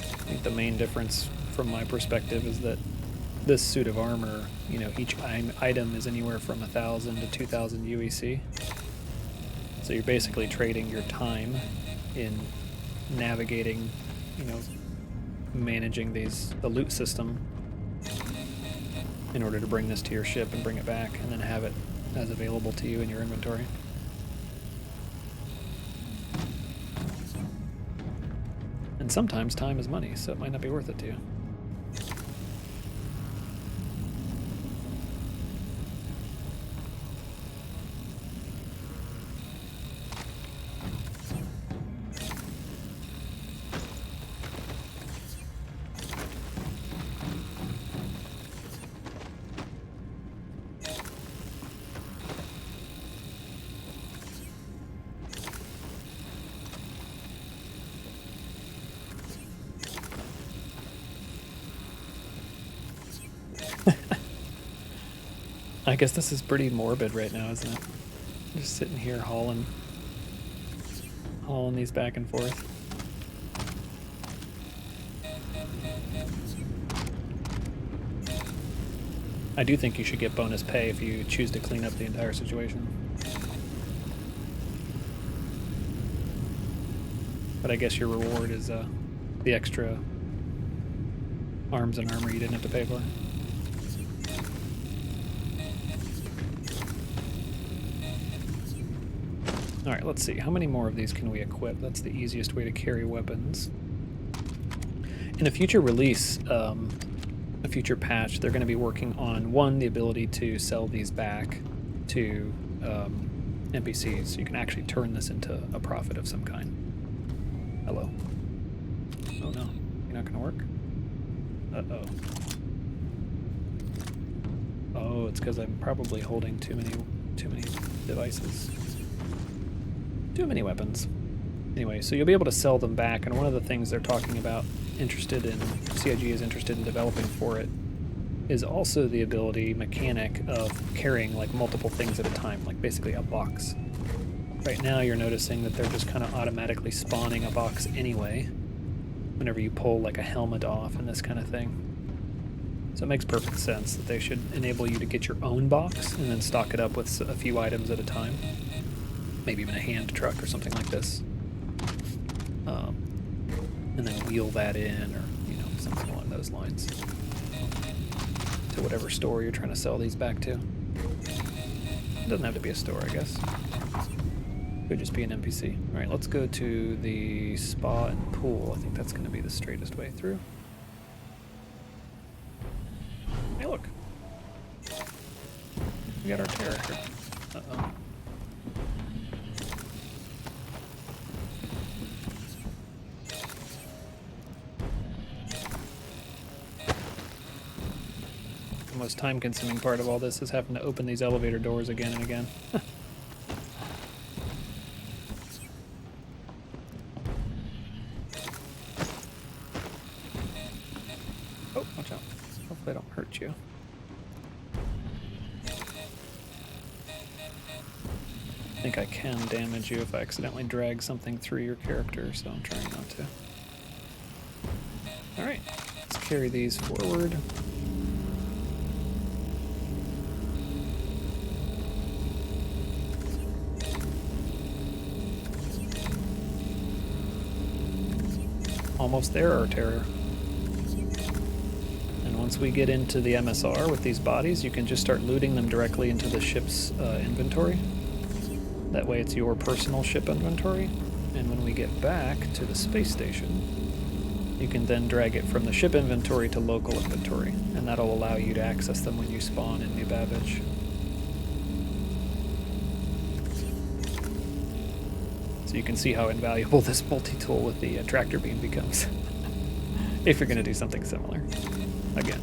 I think the main difference from my perspective is that this suit of armor, you know, each item is anywhere from 1,000 to 2,000 UEC. So you're basically trading your time in navigating, you know, managing the loot system in order to bring this to your ship and bring it back and then have it as available to you in your inventory. And sometimes time is money, so it might not be worth it to you. I guess this is pretty morbid right now, isn't it? Just sitting here hauling these back and forth. I do think you should get bonus pay if you choose to clean up the entire situation. But I guess your reward is the extra arms and armor you didn't have to pay for. Alright, let's see. How many more of these can we equip? That's the easiest way to carry weapons. In a future release, a future patch, they're going to be working on, one, the ability to sell these back to NPCs, so you can actually turn this into a profit of some kind. Hello. Oh no, you're not going to work? Uh-oh. Oh, it's because I'm probably holding too many devices. Too many weapons. Anyway, so you'll be able to sell them back, and one of the things they're talking about, CIG is interested in developing for it, is also the mechanic of carrying like multiple things at a time, like basically a box. Right now you're noticing that they're just kind of automatically spawning a box anyway, whenever you pull like a helmet off and this kind of thing. So it makes perfect sense that they should enable you to get your own box and then stock it up with a few items at a time. Maybe even a hand truck or something like this. And then wheel that in, or something along those lines, to whatever store you're trying to sell these back to. It doesn't have to be a store, I guess. Could just be an NPC. All right, let's go to the spa and pool. I think that's going to be the straightest way through. Hey, look. We got our character. Uh-oh. The most time-consuming part of all this is having to open these elevator doors again and again. Oh, watch out. Hopefully I don't hurt you. I think I can damage you if I accidentally drag something through your character, so I'm trying not to. Alright, let's carry these forward. Almost there, our terror. And once we get into the MSR with these bodies, you can just start looting them directly into the ship's inventory. That way it's your personal ship inventory. And when we get back to the space station, you can then drag it from the ship inventory to local inventory. And that'll allow you to access them when you spawn in New Babbage. So you can see how invaluable this multi-tool with the tractor beam becomes. If you're going to do something similar. Again.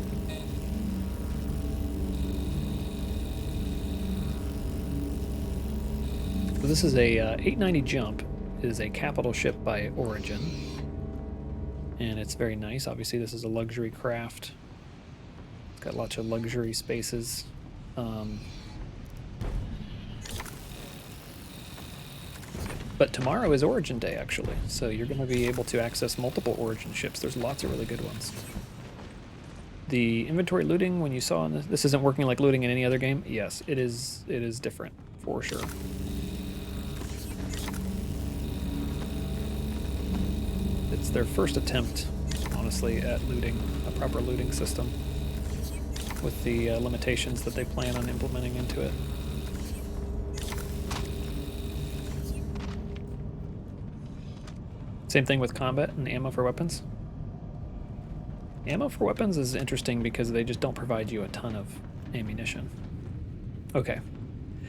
So this is a 890 Jump. It is a capital ship by Origin. And it's very nice. Obviously this is a luxury craft. It's got lots of luxury spaces. But tomorrow is Origin Day, actually, so you're going to be able to access multiple Origin ships. There's lots of really good ones. The inventory looting, when you saw in this isn't working like looting in any other game? Yes, it is different, for sure. It's their first attempt, honestly, at looting, a proper looting system, with the limitations that they plan on implementing into it. Same thing with combat and ammo for weapons. Ammo for weapons is interesting because they just don't provide you a ton of ammunition. Okay.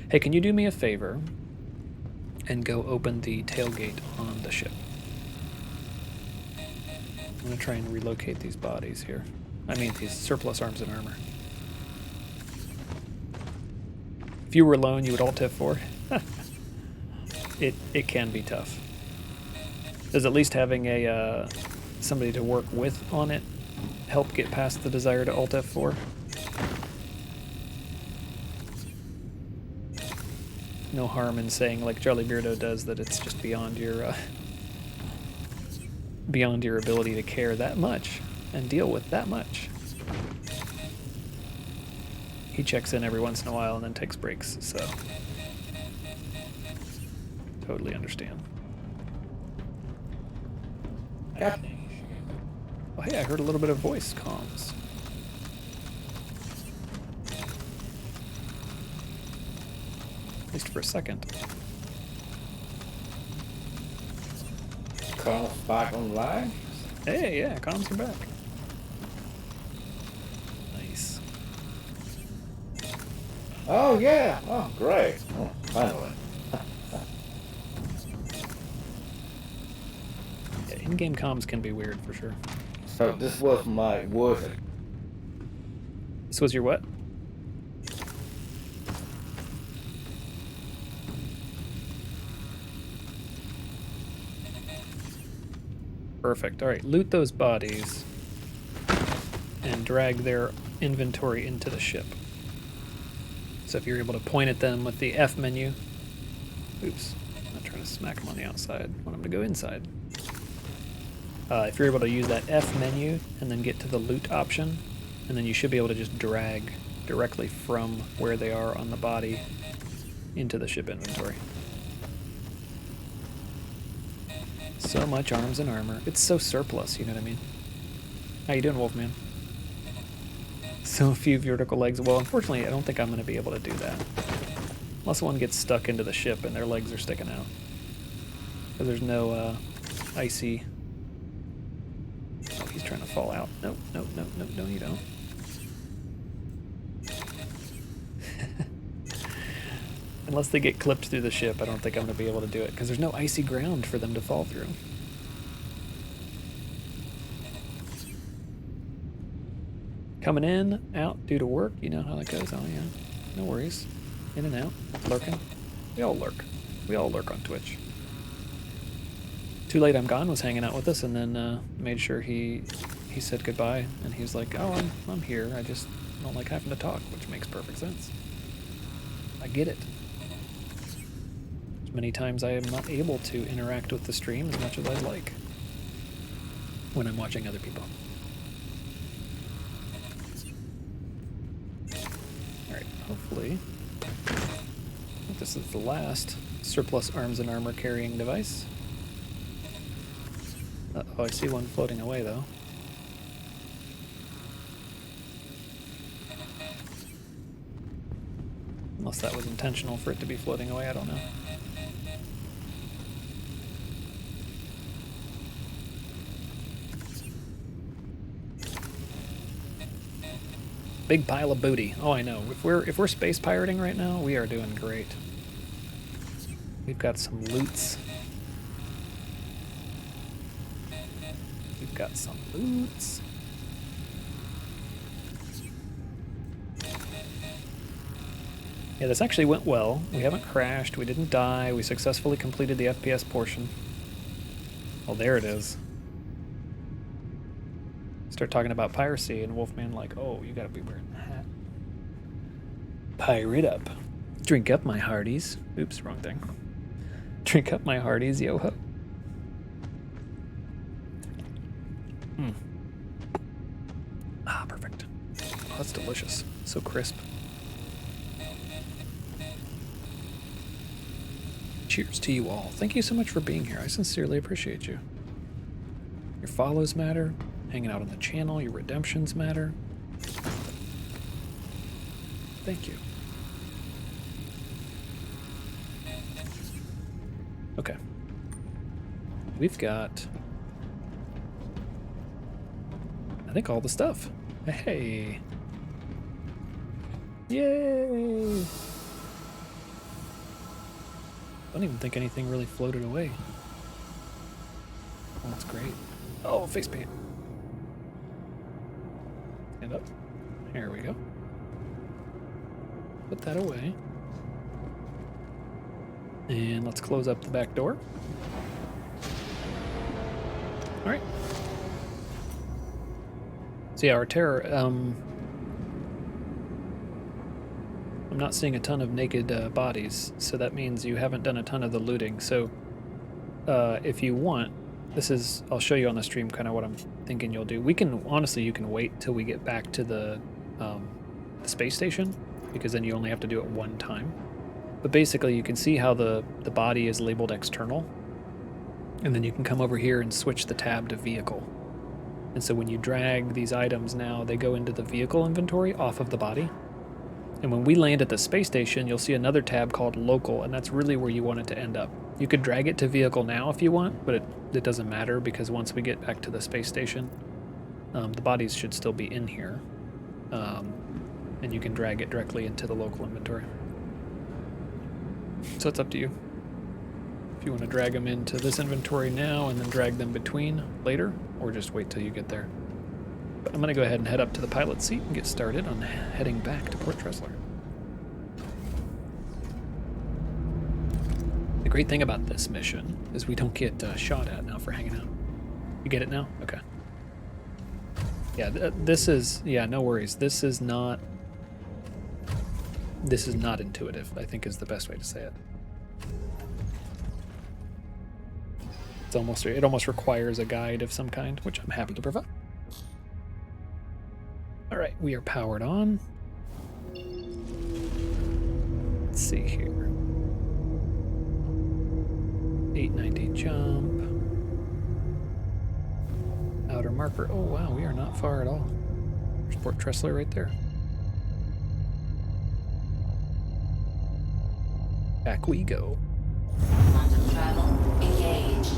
Hey, can you do me a favor and go open the tailgate on the ship? I'm going to try and relocate these bodies here. I mean, these surplus arms and armor. If you were alone, you would Alt F4. It can be tough. Does at least having a somebody to work with on it help get past the desire to Alt F4? No harm in saying, like Charlie Beardo does, that it's just beyond your ability to care that much. and deal with that much. He checks in every once in a while and then takes breaks, so totally understand. Yeah. Oh, hey, I heard a little bit of voice comms. At least for a second. Comms back online? Hey, yeah, comms are back. Nice. Oh, yeah. Oh, great. Oh, finally. Yeah, in-game comms can be weird for sure. So this was my worst. This was your what? Perfect. All right, loot those bodies and drag their inventory into the ship. So if you're able to point at them with the F menu, oops, I'm not trying to smack them on the outside. I want them to go inside. If you're able to use that F menu and then get to the loot option, and then you should be able to just drag directly from where they are on the body into the ship inventory. So much arms and armor. It's so surplus, you know what I mean? How you doing, Wolfman? So few vertical legs. Well, unfortunately, I don't think I'm going to be able to do that. Unless one gets stuck into the ship and their legs are sticking out. Because there's no icy... Oh, he's trying to fall out. No, no, no, no, no, you don't. Unless they get clipped through the ship, I don't think I'm going to be able to do it, because there's no icy ground for them to fall through. Coming in, out, due to work, you know how that goes. Oh yeah, no worries. In and out, lurking. We all lurk. We all lurk on Twitch. Too Late I'm Gone was hanging out with us, and then made sure he said goodbye, and he was like, oh, I'm here, I just don't like having to talk, which makes perfect sense. I get it. Many times I am not able to interact with the stream as much as I'd like when I'm watching other people. Alright, hopefully this is the last surplus arms and armor carrying device. Uh-oh, I see one floating away though. Unless that was intentional for it to be floating away, I don't know. Big pile of booty. Oh, I know. If we're space pirating right now, we are doing great. We've got some loots. We've got some loots. Yeah, this actually went well. We haven't crashed. We didn't die. We successfully completed the FPS portion. Well, there it is. Start talking about piracy, and Wolfman like, oh, you gotta be wearing the hat. Pirate up. Drink up, my hearties. Oops, wrong thing. Drink up, my hearties, yo-ho. Ah, perfect. Oh, that's delicious. So crisp. Cheers to you all. Thank you so much for being here. I sincerely appreciate you. Your follows matter. Hanging out on the channel, your redemptions matter. Thank you. Okay. We've got, I think, all the stuff. Hey. Yay. I don't even think anything really floated away. Oh, that's great. Oh, face paint. Stand up. Here we go. Put that away. And let's close up the back door. All right. So yeah, our terror, I'm not seeing a ton of naked bodies, so that means you haven't done a ton of the looting. So if you want, this is, I'll show you on the stream kind of what I'm thinking you'll do. We can, honestly, you can wait till we get back to the space station, because then you only have to do it one time. But basically you can see how the body is labeled external, and then you can come over here and switch the tab to vehicle. And so when you drag these items now, they go into the vehicle inventory off of the body. And when we land at the space station, you'll see another tab called local, and that's really where you want it to end up. You could drag it to vehicle now if you want, but it doesn't matter, because once we get back to the space station, the bodies should still be in here. And you can drag it directly into the local inventory. So it's up to you. If you want to drag them into this inventory now and then drag them between later, or just wait till you get there. But I'm going to go ahead and head up to the pilot seat and get started on heading back to Port Tressler. The great thing about this mission is we don't get shot at now for hanging out. You get it now? Okay. Yeah, this is, yeah, no worries. This is not intuitive, I think is the best way to say it. It almost requires a guide of some kind, which I'm happy to provide. All right, we are powered on. Let's see here. 890 jump. Outer marker. Oh wow, we are not far at all. There's Port Tressler right there. Back we go. Quantum travel engaged.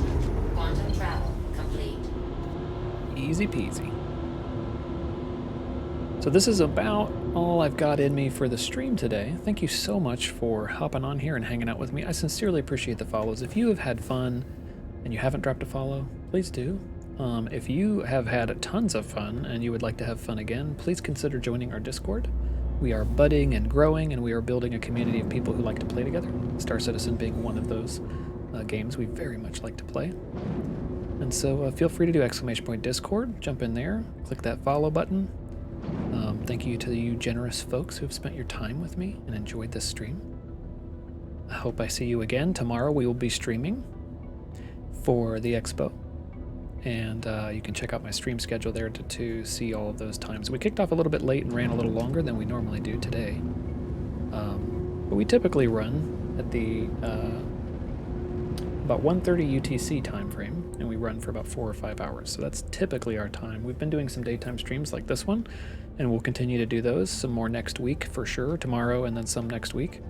Quantum travel complete. Easy peasy. So this is about all I've got in me for the stream today. Thank you so much for hopping on here and hanging out with me. I sincerely appreciate the follows. If you have had fun and you haven't dropped a follow, please do. If you have had tons of fun and you would like to have fun again, please consider joining our Discord. We are budding and growing, and we are building a community of people who like to play together. Star Citizen being one of those games we very much like to play. And so feel free to do !Discord, jump in there, click that follow button. Thank you to you generous folks who have spent your time with me and enjoyed this stream. I hope I see you again. Tomorrow we will be streaming for the Expo. And you can check out my stream schedule there to see all of those times. We kicked off a little bit late and ran a little longer than we normally do today. But we typically run at the about 1:30 UTC time frame, and we run for about 4 or 5 hours. So that's typically our time. We've been doing some daytime streams like this one, and we'll continue to do those. Some more next week for sure, tomorrow, and then some next week.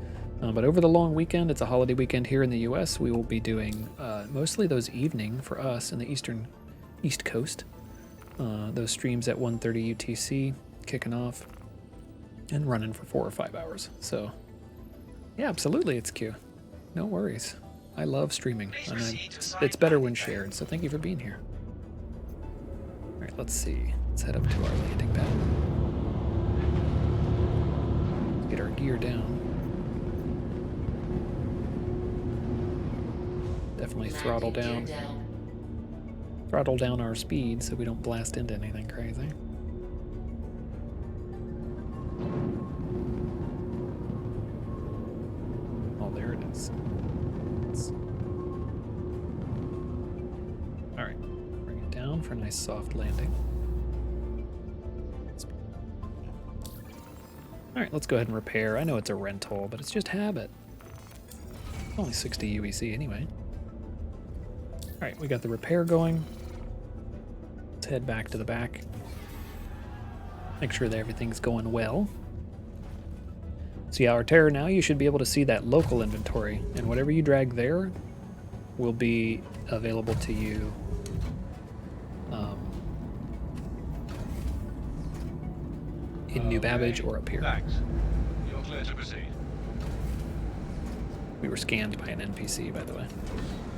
But over the long weekend, it's a holiday weekend here in the US, we will be doing mostly those evening for us in the East Coast. Those streams at 1:30 UTC, kicking off and running for 4 or 5 hours. So yeah, absolutely, it's Q. No worries. I love streaming. It's better when shared, so thank you for being here. All right, let's see. Let's head up to our landing pad. Let's get our gear down. Definitely throttle down. Throttle down our speed so we don't blast into anything crazy. Oh, there it is. All right, bring it down for a nice soft landing. All right, let's go ahead and repair. I know it's a rental, but it's just habit. It's only 60 UEC anyway. All right, we got the repair going. Let's head back to the back. Make sure that everything's going well. So yeah, our terror now, you should be able to see that local inventory, and whatever you drag there will be available to you in New Babbage or up here. Thanks. You're clear to proceed. We were scanned by an NPC, by the way.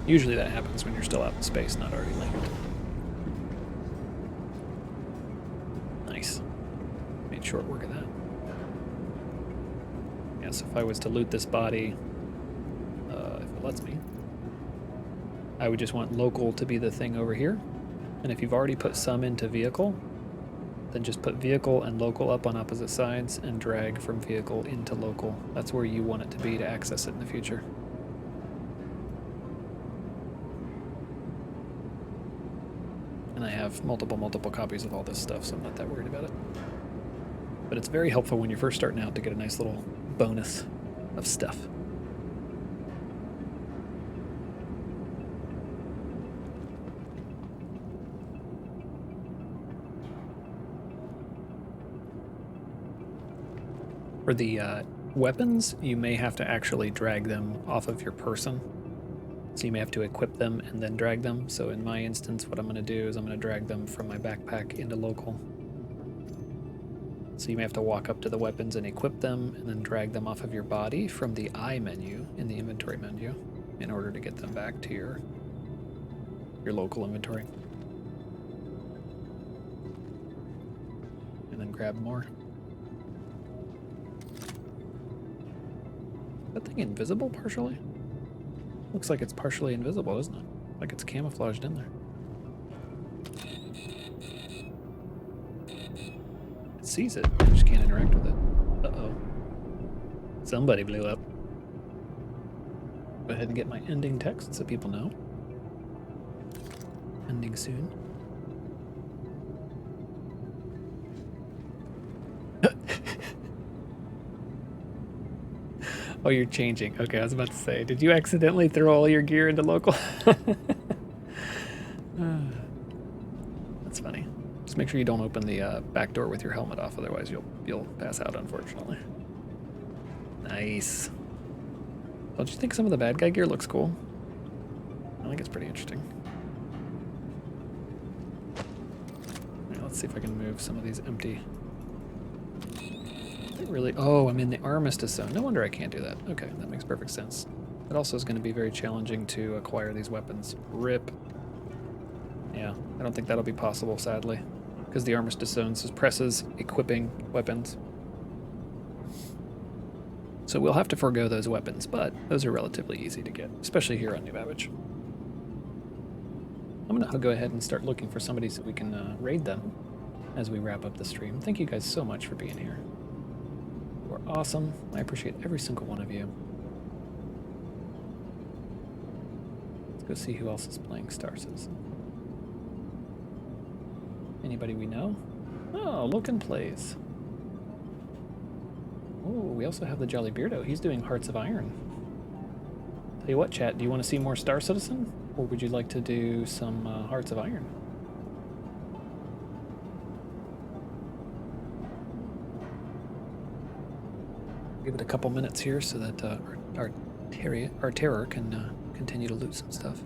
Usually that happens when you're still out in space, not already landed. Nice. Made short work of that. Yeah, so if I was to loot this body, if it lets me, I would just want local to be the thing over here. And if you've already put some into vehicle, then just put vehicle and local up on opposite sides and drag from vehicle into local. That's where you want it to be to access it in the future. And I have multiple copies of all this stuff, so I'm not that worried about it. But it's very helpful when you're first starting out to get a nice little bonus of stuff. For the weapons, you may have to actually drag them off of your person. So you may have to equip them and then drag them. So in my instance, what I'm going to do is I'm going to drag them from my backpack into local. So you may have to walk up to the weapons and equip them and then drag them off of your body from the I menu in the inventory menu in order to get them back to your local inventory. And then grab more. That thing invisible partially? Looks like it's partially invisible, isn't it? Like it's camouflaged in there. It sees it, I just can't interact with it. Uh-oh. Somebody blew up. Go ahead and get my ending text so people know. Ending soon. Oh, you're changing. Okay, I was about to say, did you accidentally throw all your gear into local? That's funny. Just make sure you don't open the back door with your helmet off, otherwise you'll pass out, unfortunately. Nice. Don't you think some of the bad guy gear looks cool? I think it's pretty interesting. Right, let's see if I can move some of these empty. Really? Oh, I'm in the Armistice Zone. No wonder I can't do that. Okay, that makes perfect sense. It also is going to be very challenging to acquire these weapons. RIP. Yeah, I don't think that'll be possible, sadly, because the Armistice Zone presses equipping weapons. So we'll have to forego those weapons, but those are relatively easy to get, especially here on New Babbage. I'm going to go ahead and start looking for somebody so we can raid them as we wrap up the stream. Thank you guys so much for being here. You're awesome. I appreciate every single one of you. Let's go see who else is playing Star Citizen. Anybody we know? Oh, Loken plays. Oh, we also have the Jolly Beardo. He's doing Hearts of Iron. Tell you what, chat, do you want to see more Star Citizen? Or would you like to do some Hearts of Iron? Give it a couple minutes here so that our terror can continue to loot some stuff.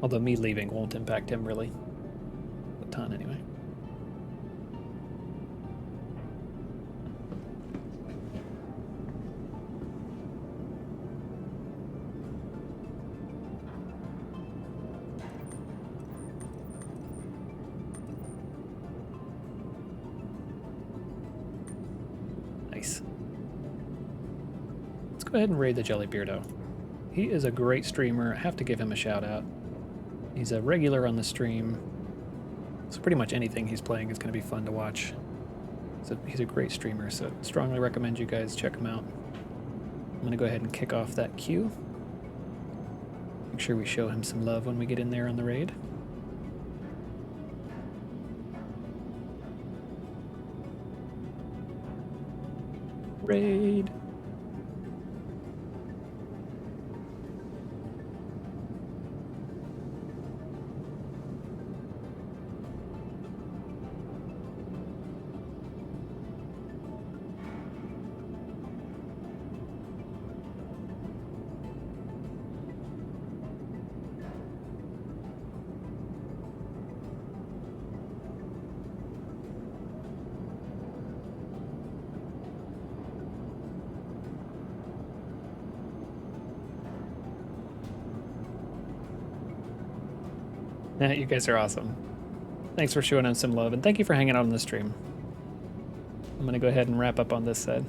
Although me leaving won't impact him really. A ton anyway. Nice. Let's go ahead and raid the Jelly Beardo. He is a great streamer. I have to give him a shout out. He's a regular on the stream. So pretty much anything he's playing is going to be fun to watch. So he's a great streamer, so strongly recommend you guys check him out. I'm going to go ahead and kick off that queue. Make sure we show him some love when we get in there on the raid. Raid! You guys are awesome. Thanks for showing us some love, and thank you for hanging out on the stream. I'm going to go ahead and wrap up on this side.